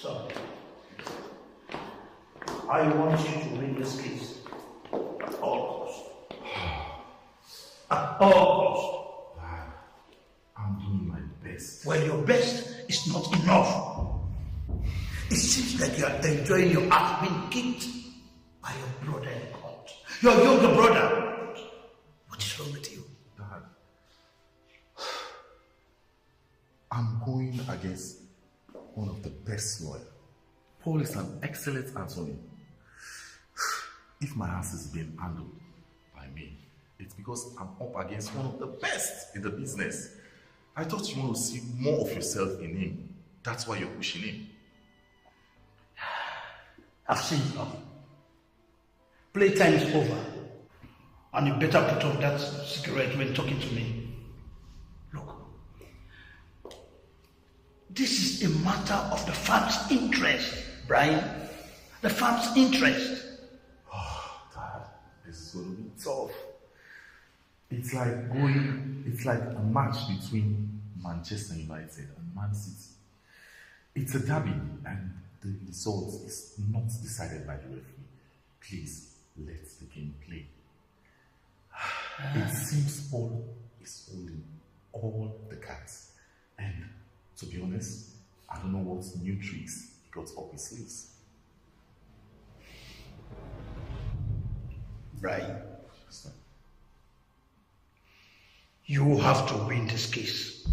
Stop. I want you to win this case at all costs. At all costs. I'm doing my best. Well, your best is not enough. It seems like you are enjoying your ass being kicked by your brother in court. Your younger brother. What is wrong with you? Dad, I'm going against one of the best lawyers. Paul is an excellent attorney. If my ass is being handled by me, it's because I'm up against one of the best in the business. I thought you want to see more of yourself in him. That's why you're pushing him. I've seen enough. Playtime is over. And you better put off that cigarette when talking to me. Look. This is a matter of the farm's interest, Brian. The farm's interest. Oh, Dad, this is going to be tough. It's like a match between Manchester United and Man City. It's a derby and the result is not decided by the referee. Please, let the game play. It seems Paul is holding all the cards. And to be honest, I don't know what new tricks he got up his sleeves. Brian, you have to win this case.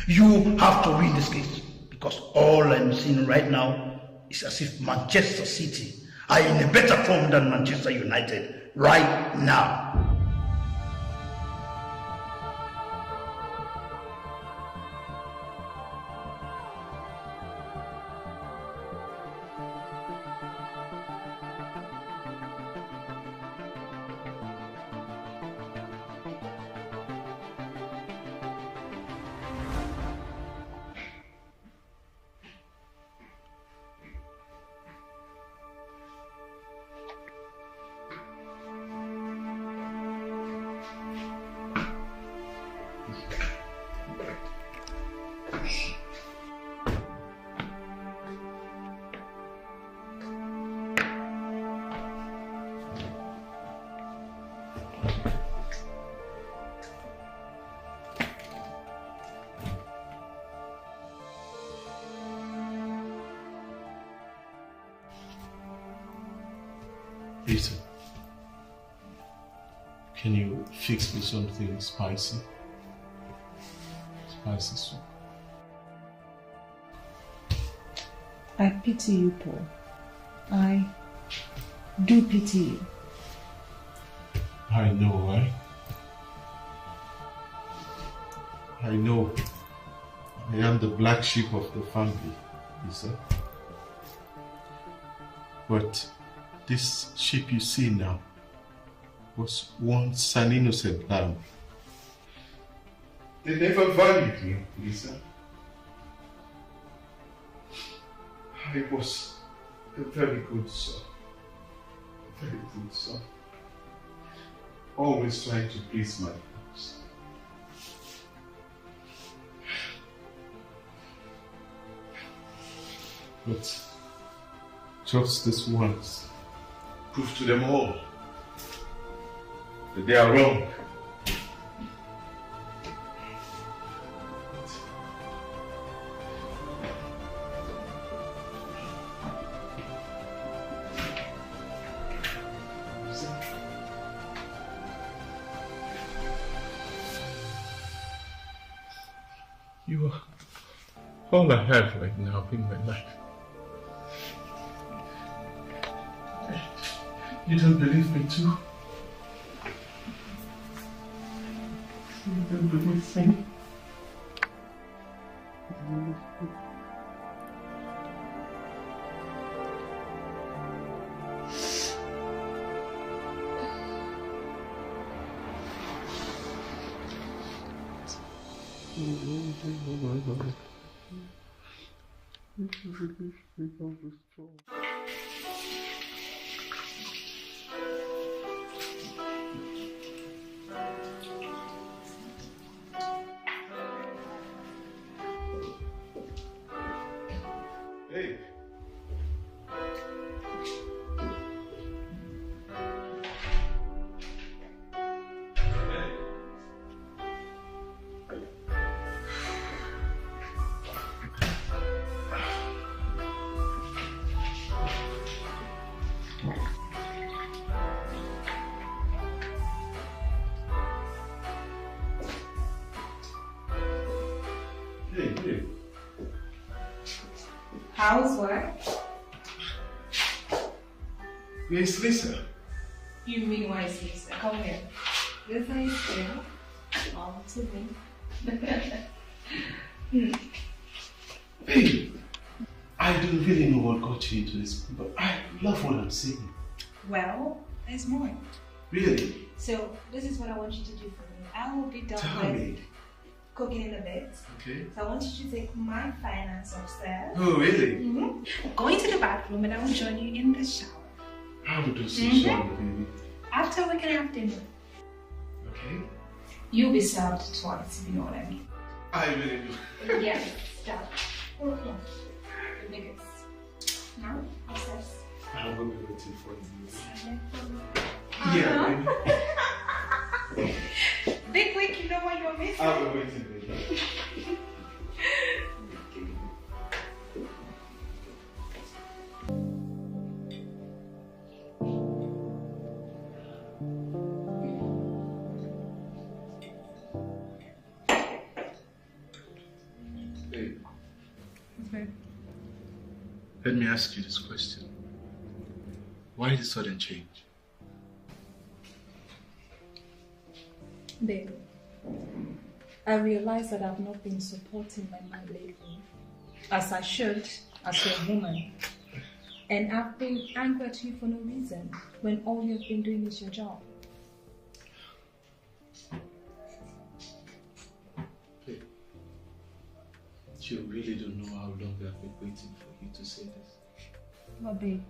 You have to win this case because all I'm seeing right now is as if Manchester City are in a better form than Manchester United right now. Peter, can you fix me something spicy? Spicy soup. I pity you, Paul. I do pity you. I know, right? I know. I am the black sheep of the family, Lisa. But this sheep you see now was once an innocent lamb. They never valued me, Lisa. I was a very good son. A very good son. Always trying to please my parents. But just this once, prove to them all that they are wrong. You are all I have right now in my life. You don't believe me too? You don't believe me? Hey. Hey. How's work? Where is Lisa? You mean why is Lisa? Come here. Lisa is here. All to me. Hey, I don't really know what got you into this, but I love what I'm seeing. Well, there's more. Really? So, this is what I want you to do for me. I will be done Tell with me. cooking in a bit. Okay. So I want you to take my finance upstairs. Oh, really? Go into the bathroom and I will join you in the shower. I will do some showering, baby. After we can have dinner. Okay. You'll be served twice, if you know what I mean. I really do. Yes, stop. The biggest. Now, upstairs. I will be waiting for you. Uh-huh. Yeah, baby. Be quick, you know what you're missing. I will be waiting, baby. Let me ask you this question. Why the sudden change? Babe, I realize that I've not been supporting my man lately, as I should, as a woman. And I've been angry at you for no reason, when all you've been doing is your job. Babe, you really don't know how long I've been waiting for you to say this. But babe,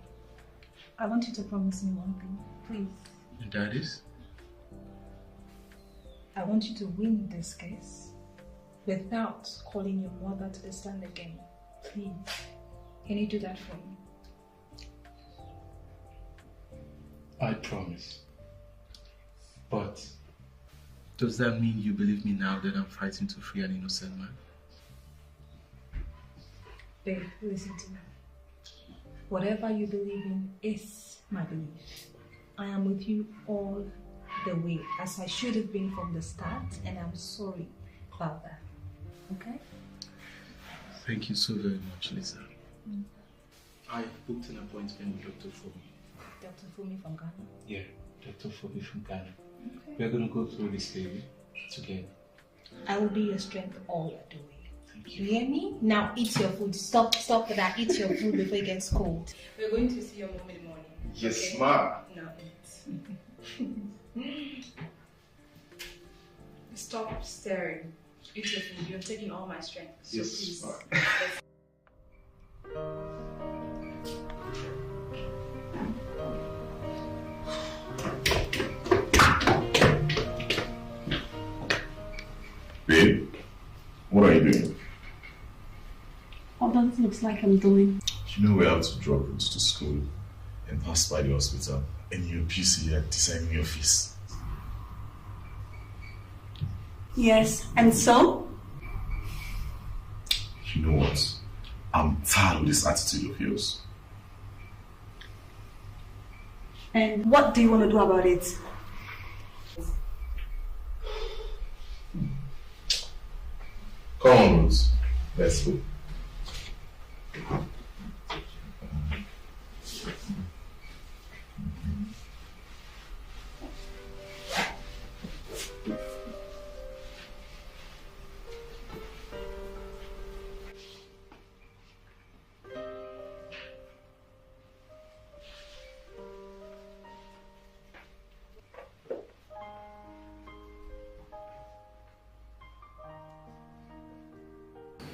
I want you to promise me one thing, please. And that is? I want you to win this case without calling your mother to the stand again. Please. Can you do that for me? I promise. But does that mean you believe me now that I'm fighting to free an innocent man? Babe, listen to me. Whatever you believe in is my belief. I am with you all the way, as I should have been from the start, and I'm sorry about that. Okay? Thank you so very much, Lisa. I booked an appointment with Dr. Fobi. Dr. Fumi from Ghana? Yeah, Dr. Fobi from Ghana. Okay. We're going to go through this baby together. I will be your strength all the way. You hear me? Now eat your food. Stop with that. Eat your food before it gets cold. We're going to see your mom in the morning. Yes, okay? ma. Now eat. Stop staring. Eat your food. You're taking all my strength. So Yes, please. ma. Babe, what are you doing? What does it look like I'm doing? You know we have to drop routes to school and pass by the hospital, and you're busy here designing your face. Yes, and so? You know what? I'm tired of this attitude of yours. And what do you want to do about it? Come on, Rose. Let's go.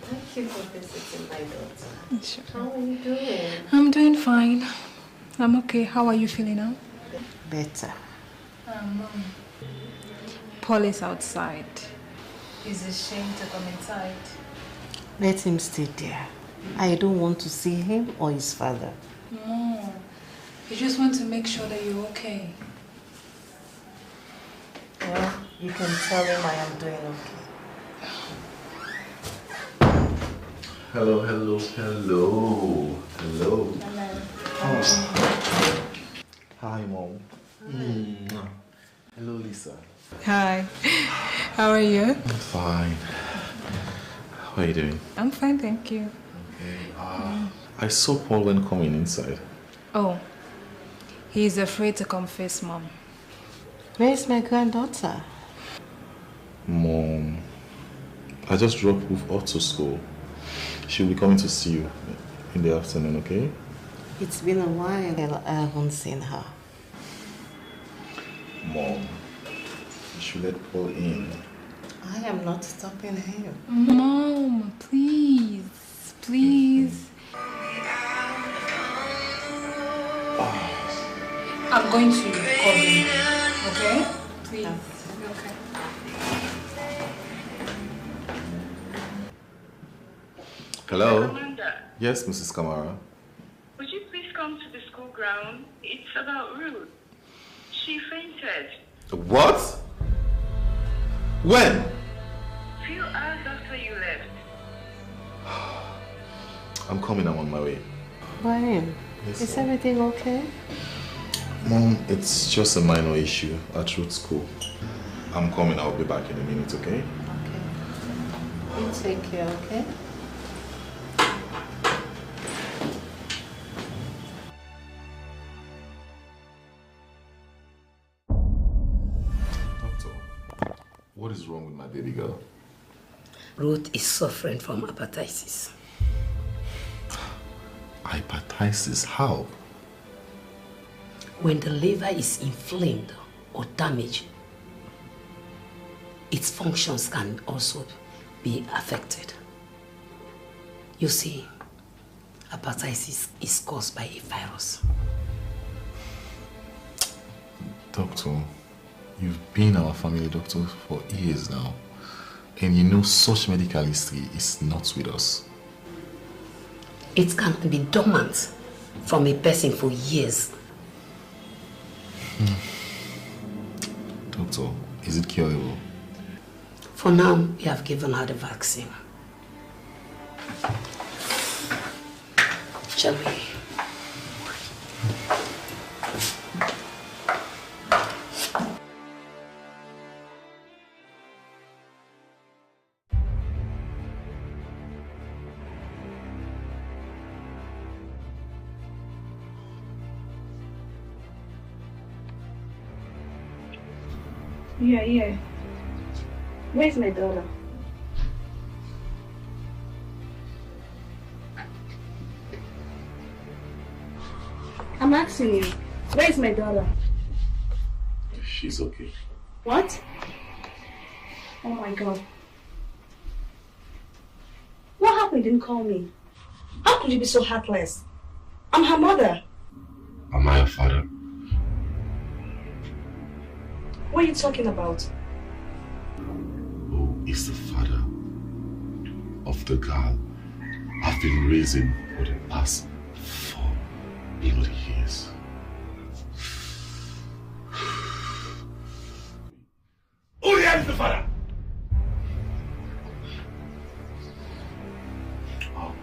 Thank you for visiting my daughter. Sure. How are you doing? I'm doing fine. I'm okay. How are you feeling now? Better. Mom. Paul is outside. He's ashamed to come inside. Let him stay there. I don't want to see him or his father. No. You just want to make sure that you're okay. Well, you can tell him I am doing okay. Hello, hello, hello. Hello. Hello. Hi, Mom. Hello, Lisa. Hi. How are you? I'm fine. How are you doing? I'm fine, thank you. Okay. I saw Paul when coming inside. Oh. He's afraid to confess, Mom. Where is my granddaughter? Mom, I just dropped Ruth off to school. She'll be coming to see you in the afternoon, okay? It's been a while I haven't seen her. Mom, you should let Paul in. I am not stopping him. Mom, please. Please. I'm going to call him, okay? Please. Okay. Hello? Commander, Yes, Mrs. Kamara. would you please come to the school ground? It's about Ruth. She fainted. What? When? Few hours after you left. I'm coming, I'm on my way. Brian, Yes, is Mom. everything okay? Mom, it's just a minor issue at Ruth School. I'm coming, I'll be back in a minute, okay? You take care, okay? Doctor, what is wrong with my baby girl? Ruth is suffering from hepatitis. Hepatitis? How? When the liver is inflamed or damaged, its functions can also be affected. You see, hepatitis is caused by a virus. Doctor, you've been our family doctor for years now, and you know such medical history is not with us. It can be dormant from a person for years. Doctor, is it curable? For now, we have given her the vaccine. Shall we? Yeah. Where's my daughter? I'm asking you, where's my daughter? She's okay. What? Oh my God. What happened? You didn't call me. How could you be so heartless? I'm her mother. Am I your father? What are you talking about? Who is the father of the girl I've been raising for the past 4 bloody years? Who here is the father? Oh,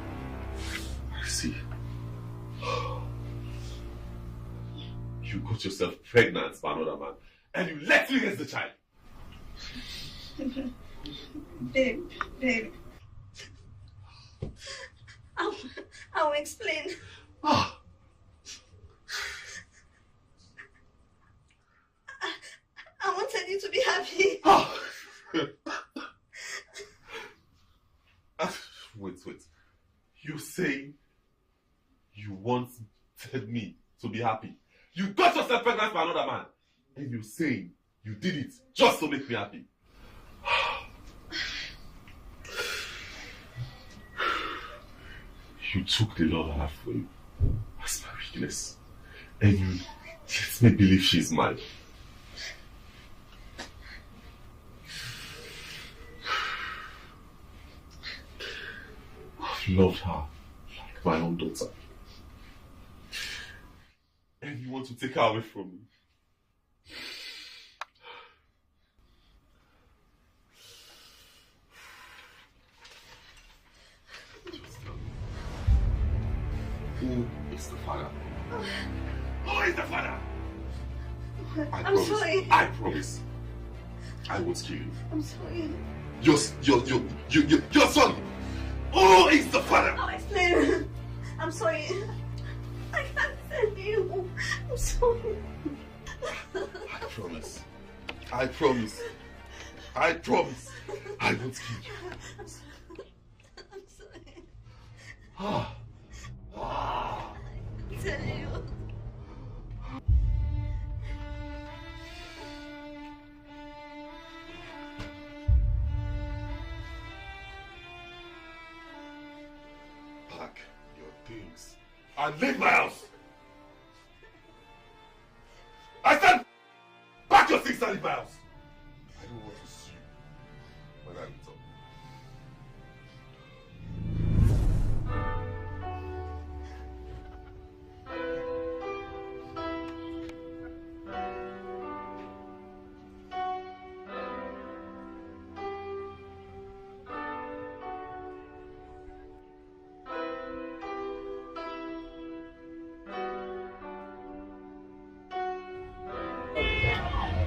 I see. You got yourself pregnant by another man, and you let me raise the child. Babe. I'll explain. Ah. I wanted you to be happy. Wait. You say you wanted me to be happy. You got yourself pregnant by another man. And you say you did it just to make me happy. You took the love I have for you as my weakness. And you let me believe she's mine. I've loved her my own daughter. And you want to take her away from me? Who is the father? Who is the father? I'm sorry. I promise. I won't kill you. I'm sorry. Your son. Who is the father? I'll explain. I'm sorry. I can't tell you. I'm sorry. I promise. I promise. I promise. I won't kill you. I'm sorry. I'm sorry. Ah. I can't tell you. Pack your things and leave my house. I said, pack your things and leave my house. I don't want to see you when I return.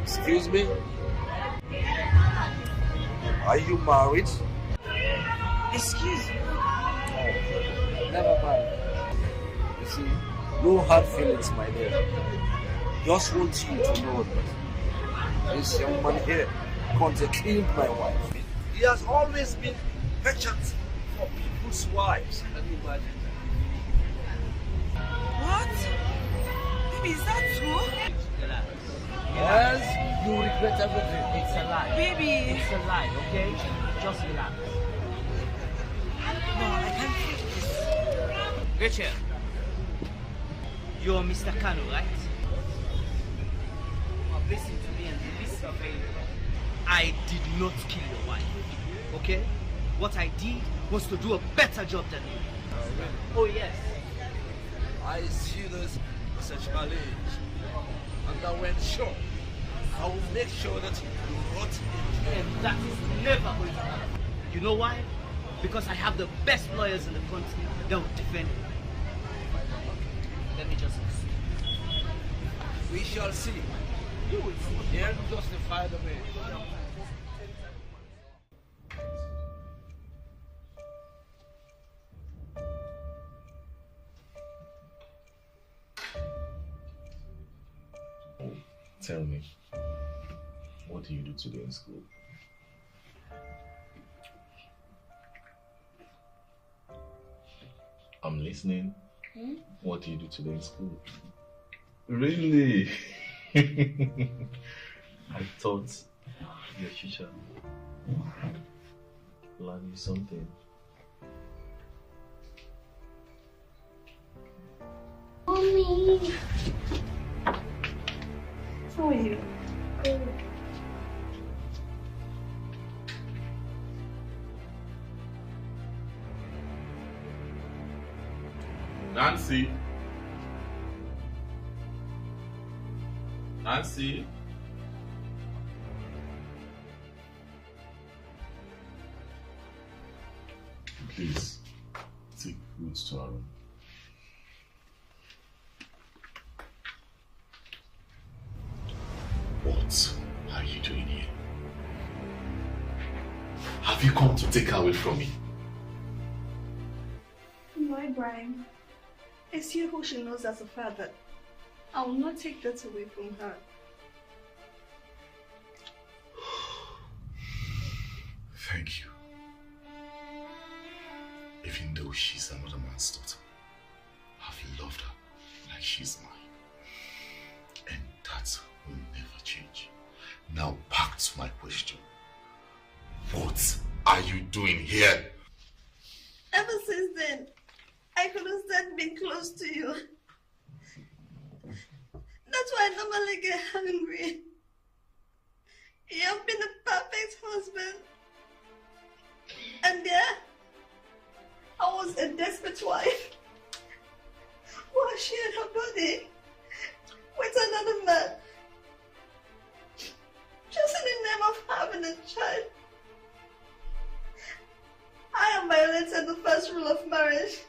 Excuse me? Are you married? Excuse me? Oh, never mind. You see, no hard feelings, my dear. Just want you to know that this young man here can't kill my wife. He has always been patient for people's wives. Can you imagine? What? Baby, is that true? Yes, you regret everything. It's a lie. Baby. It's a lie, okay? Just relax. No, I can't take this. Rachel, you're Mr. Kano, right? Now listen to me and listen very well. I did not kill your wife, okay? What I did was to do a better job than you. Oh, yes. I see this as a challenge. And when sure, I will make sure that you rot in jail. And that is never going to happen. You know why? Because I have the best lawyers in the country that will defend me. Let me just see. We shall see. You will see. Here justify the way. Tell me, what do you do today in school? I'm listening. What do you do today in school? Really? I thought your teacher learned you something. Mommy. How are you? Good. Nancy? Nancy? Please, take Roots to our room. What are you doing here? Have you come to take her away from me? No, Brian. I see who she knows as a father. I will not take that away from her. Thank you. Even though she's another man's daughter, I've loved her like she's mine. And that will never change. Now back to my question. What are you doing here? Ever since then, I couldn't stand being close to you. That's why I normally get hungry. You have been a perfect husband. And there, I was a desperate wife. shared her body with another man. Just in the name of having a child. I have violated the first rule of marriage.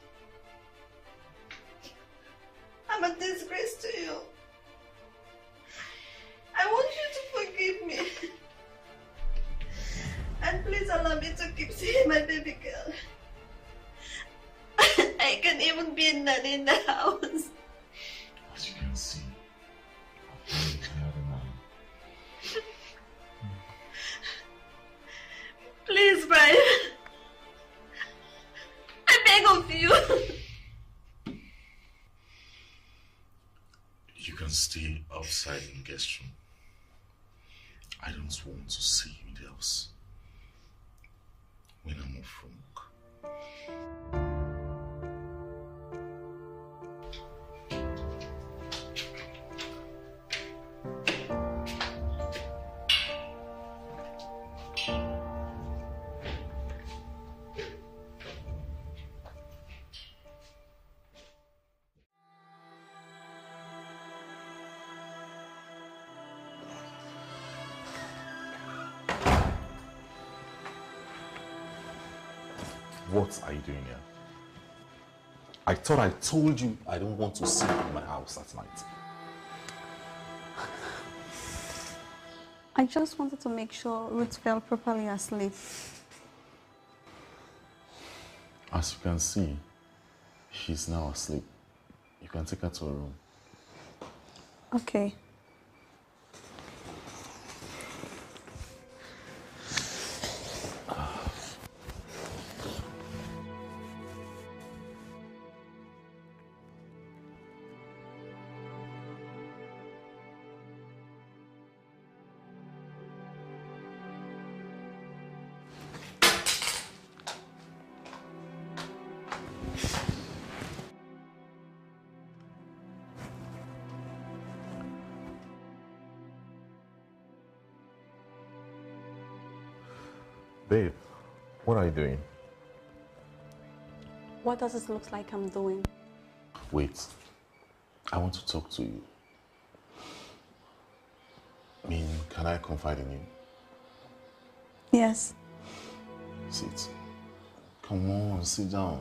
I'm a disgrace to you. I want you to forgive me. And please allow me to keep seeing my baby girl. I can even be a nanny in the house. As you can see, I'm very tired now. Please, Brian. I beg of you. You can stay outside in the guest room. I don't want to see you in the house when I'm off from work. What are you doing here? I thought I told you I don't want to see you in my house at night. I just wanted to make sure Ruth fell properly asleep. As you can see, she's now asleep. You can take her to her room. Okay. Babe, what are you doing? What does it look like I'm doing? Wait, I want to talk to you. I mean, can I confide in you? Yes. Sit. Come on, sit down.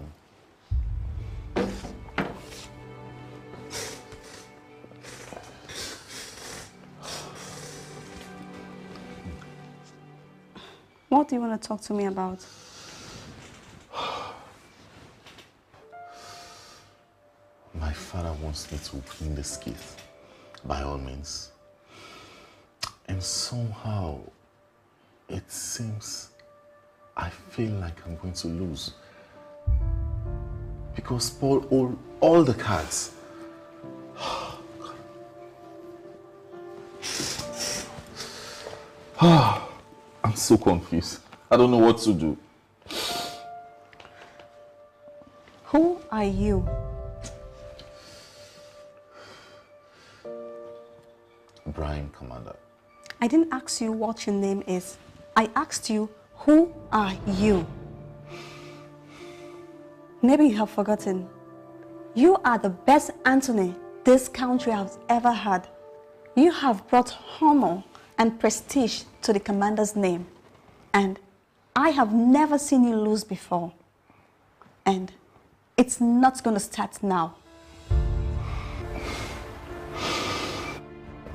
What do you want to talk to me about? My father wants me to win this case, by all means. And somehow, it seems I feel like I'm going to lose. Because Paul all the cards. I'm so confused. I don't know what to do. Who are you? Brian, Commander. I didn't ask you what your name is. I asked you, who are you? Maybe you have forgotten. You are the best Anthony this country has ever had. You have brought honor and prestige to the commander's name. And I have never seen you lose before. And it's not going to start now.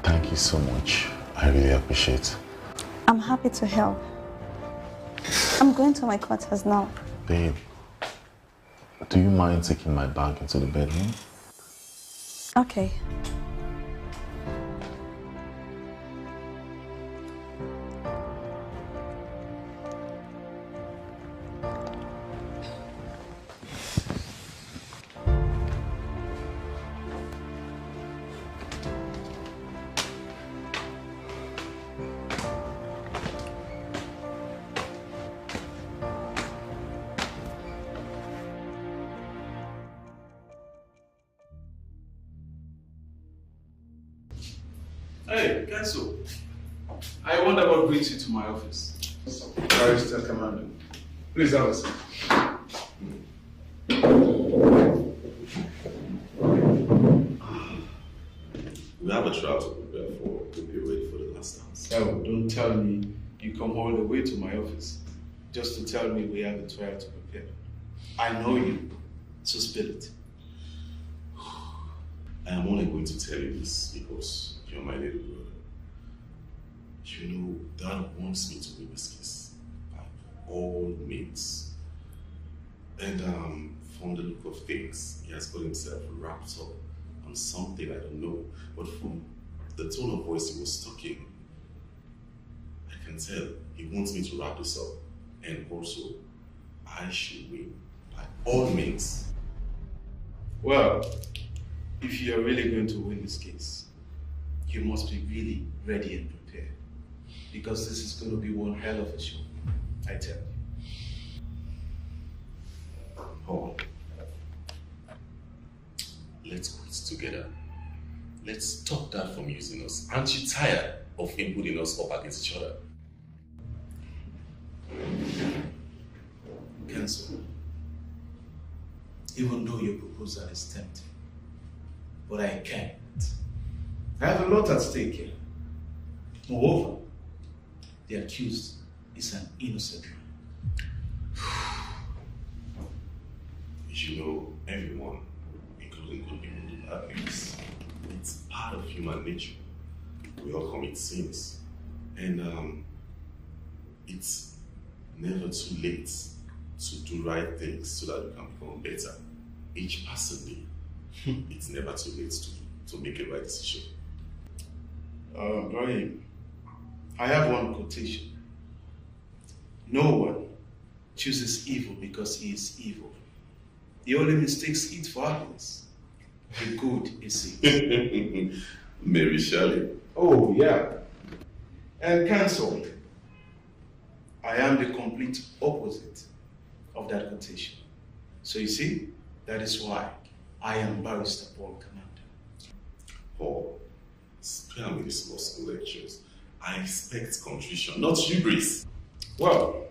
Thank you so much. I really appreciate it. I'm happy to help. I'm going to my quarters now. Babe, do you mind taking my bag into the bedroom? Okay. Hey, Qcell. I wonder what brings you to my office. Barrister Commander. Please have a seat. We have a trial to prepare for to be ready for the last dance. Oh, don't tell me you come all the way to my office just to tell me we have a trial to prepare. I know you, so spill it. I am only going to tell you this because you're my little brother. You know, Dad wants me to win this case by all means. And from the look of things, he has got himself wrapped up on something I don't know. But from the tone of voice he was talking, I can tell he wants me to wrap this up. And also, I should win by all means. Well, if you are really going to win this case, you must be really ready and prepared. Because this is going to be one hell of a show, I tell you. Paul, let's quit together. Let's stop that from using us. Aren't you tired of him putting us up against each other? Cancel. Even though your proposal is tempting. But I can't. I have a lot at stake here. Moreover, the accused is an innocent man. You know, everyone, including good people, do bad things. It's part of human nature. We all commit sins. And it's never too late to do right things so that we can become better. Each personally, it's never too late to make a right decision. Brahim, I have one quotation. No one chooses evil because he is evil. He only mistakes it for happiness. The good is it. Mary Shelley. Oh, yeah. And cancelled. I am the complete opposite of that quotation. So you see, that is why I am Barrister Paul Commander. Paul, spare me these law school lectures. I expect contrition, not hubris. Well,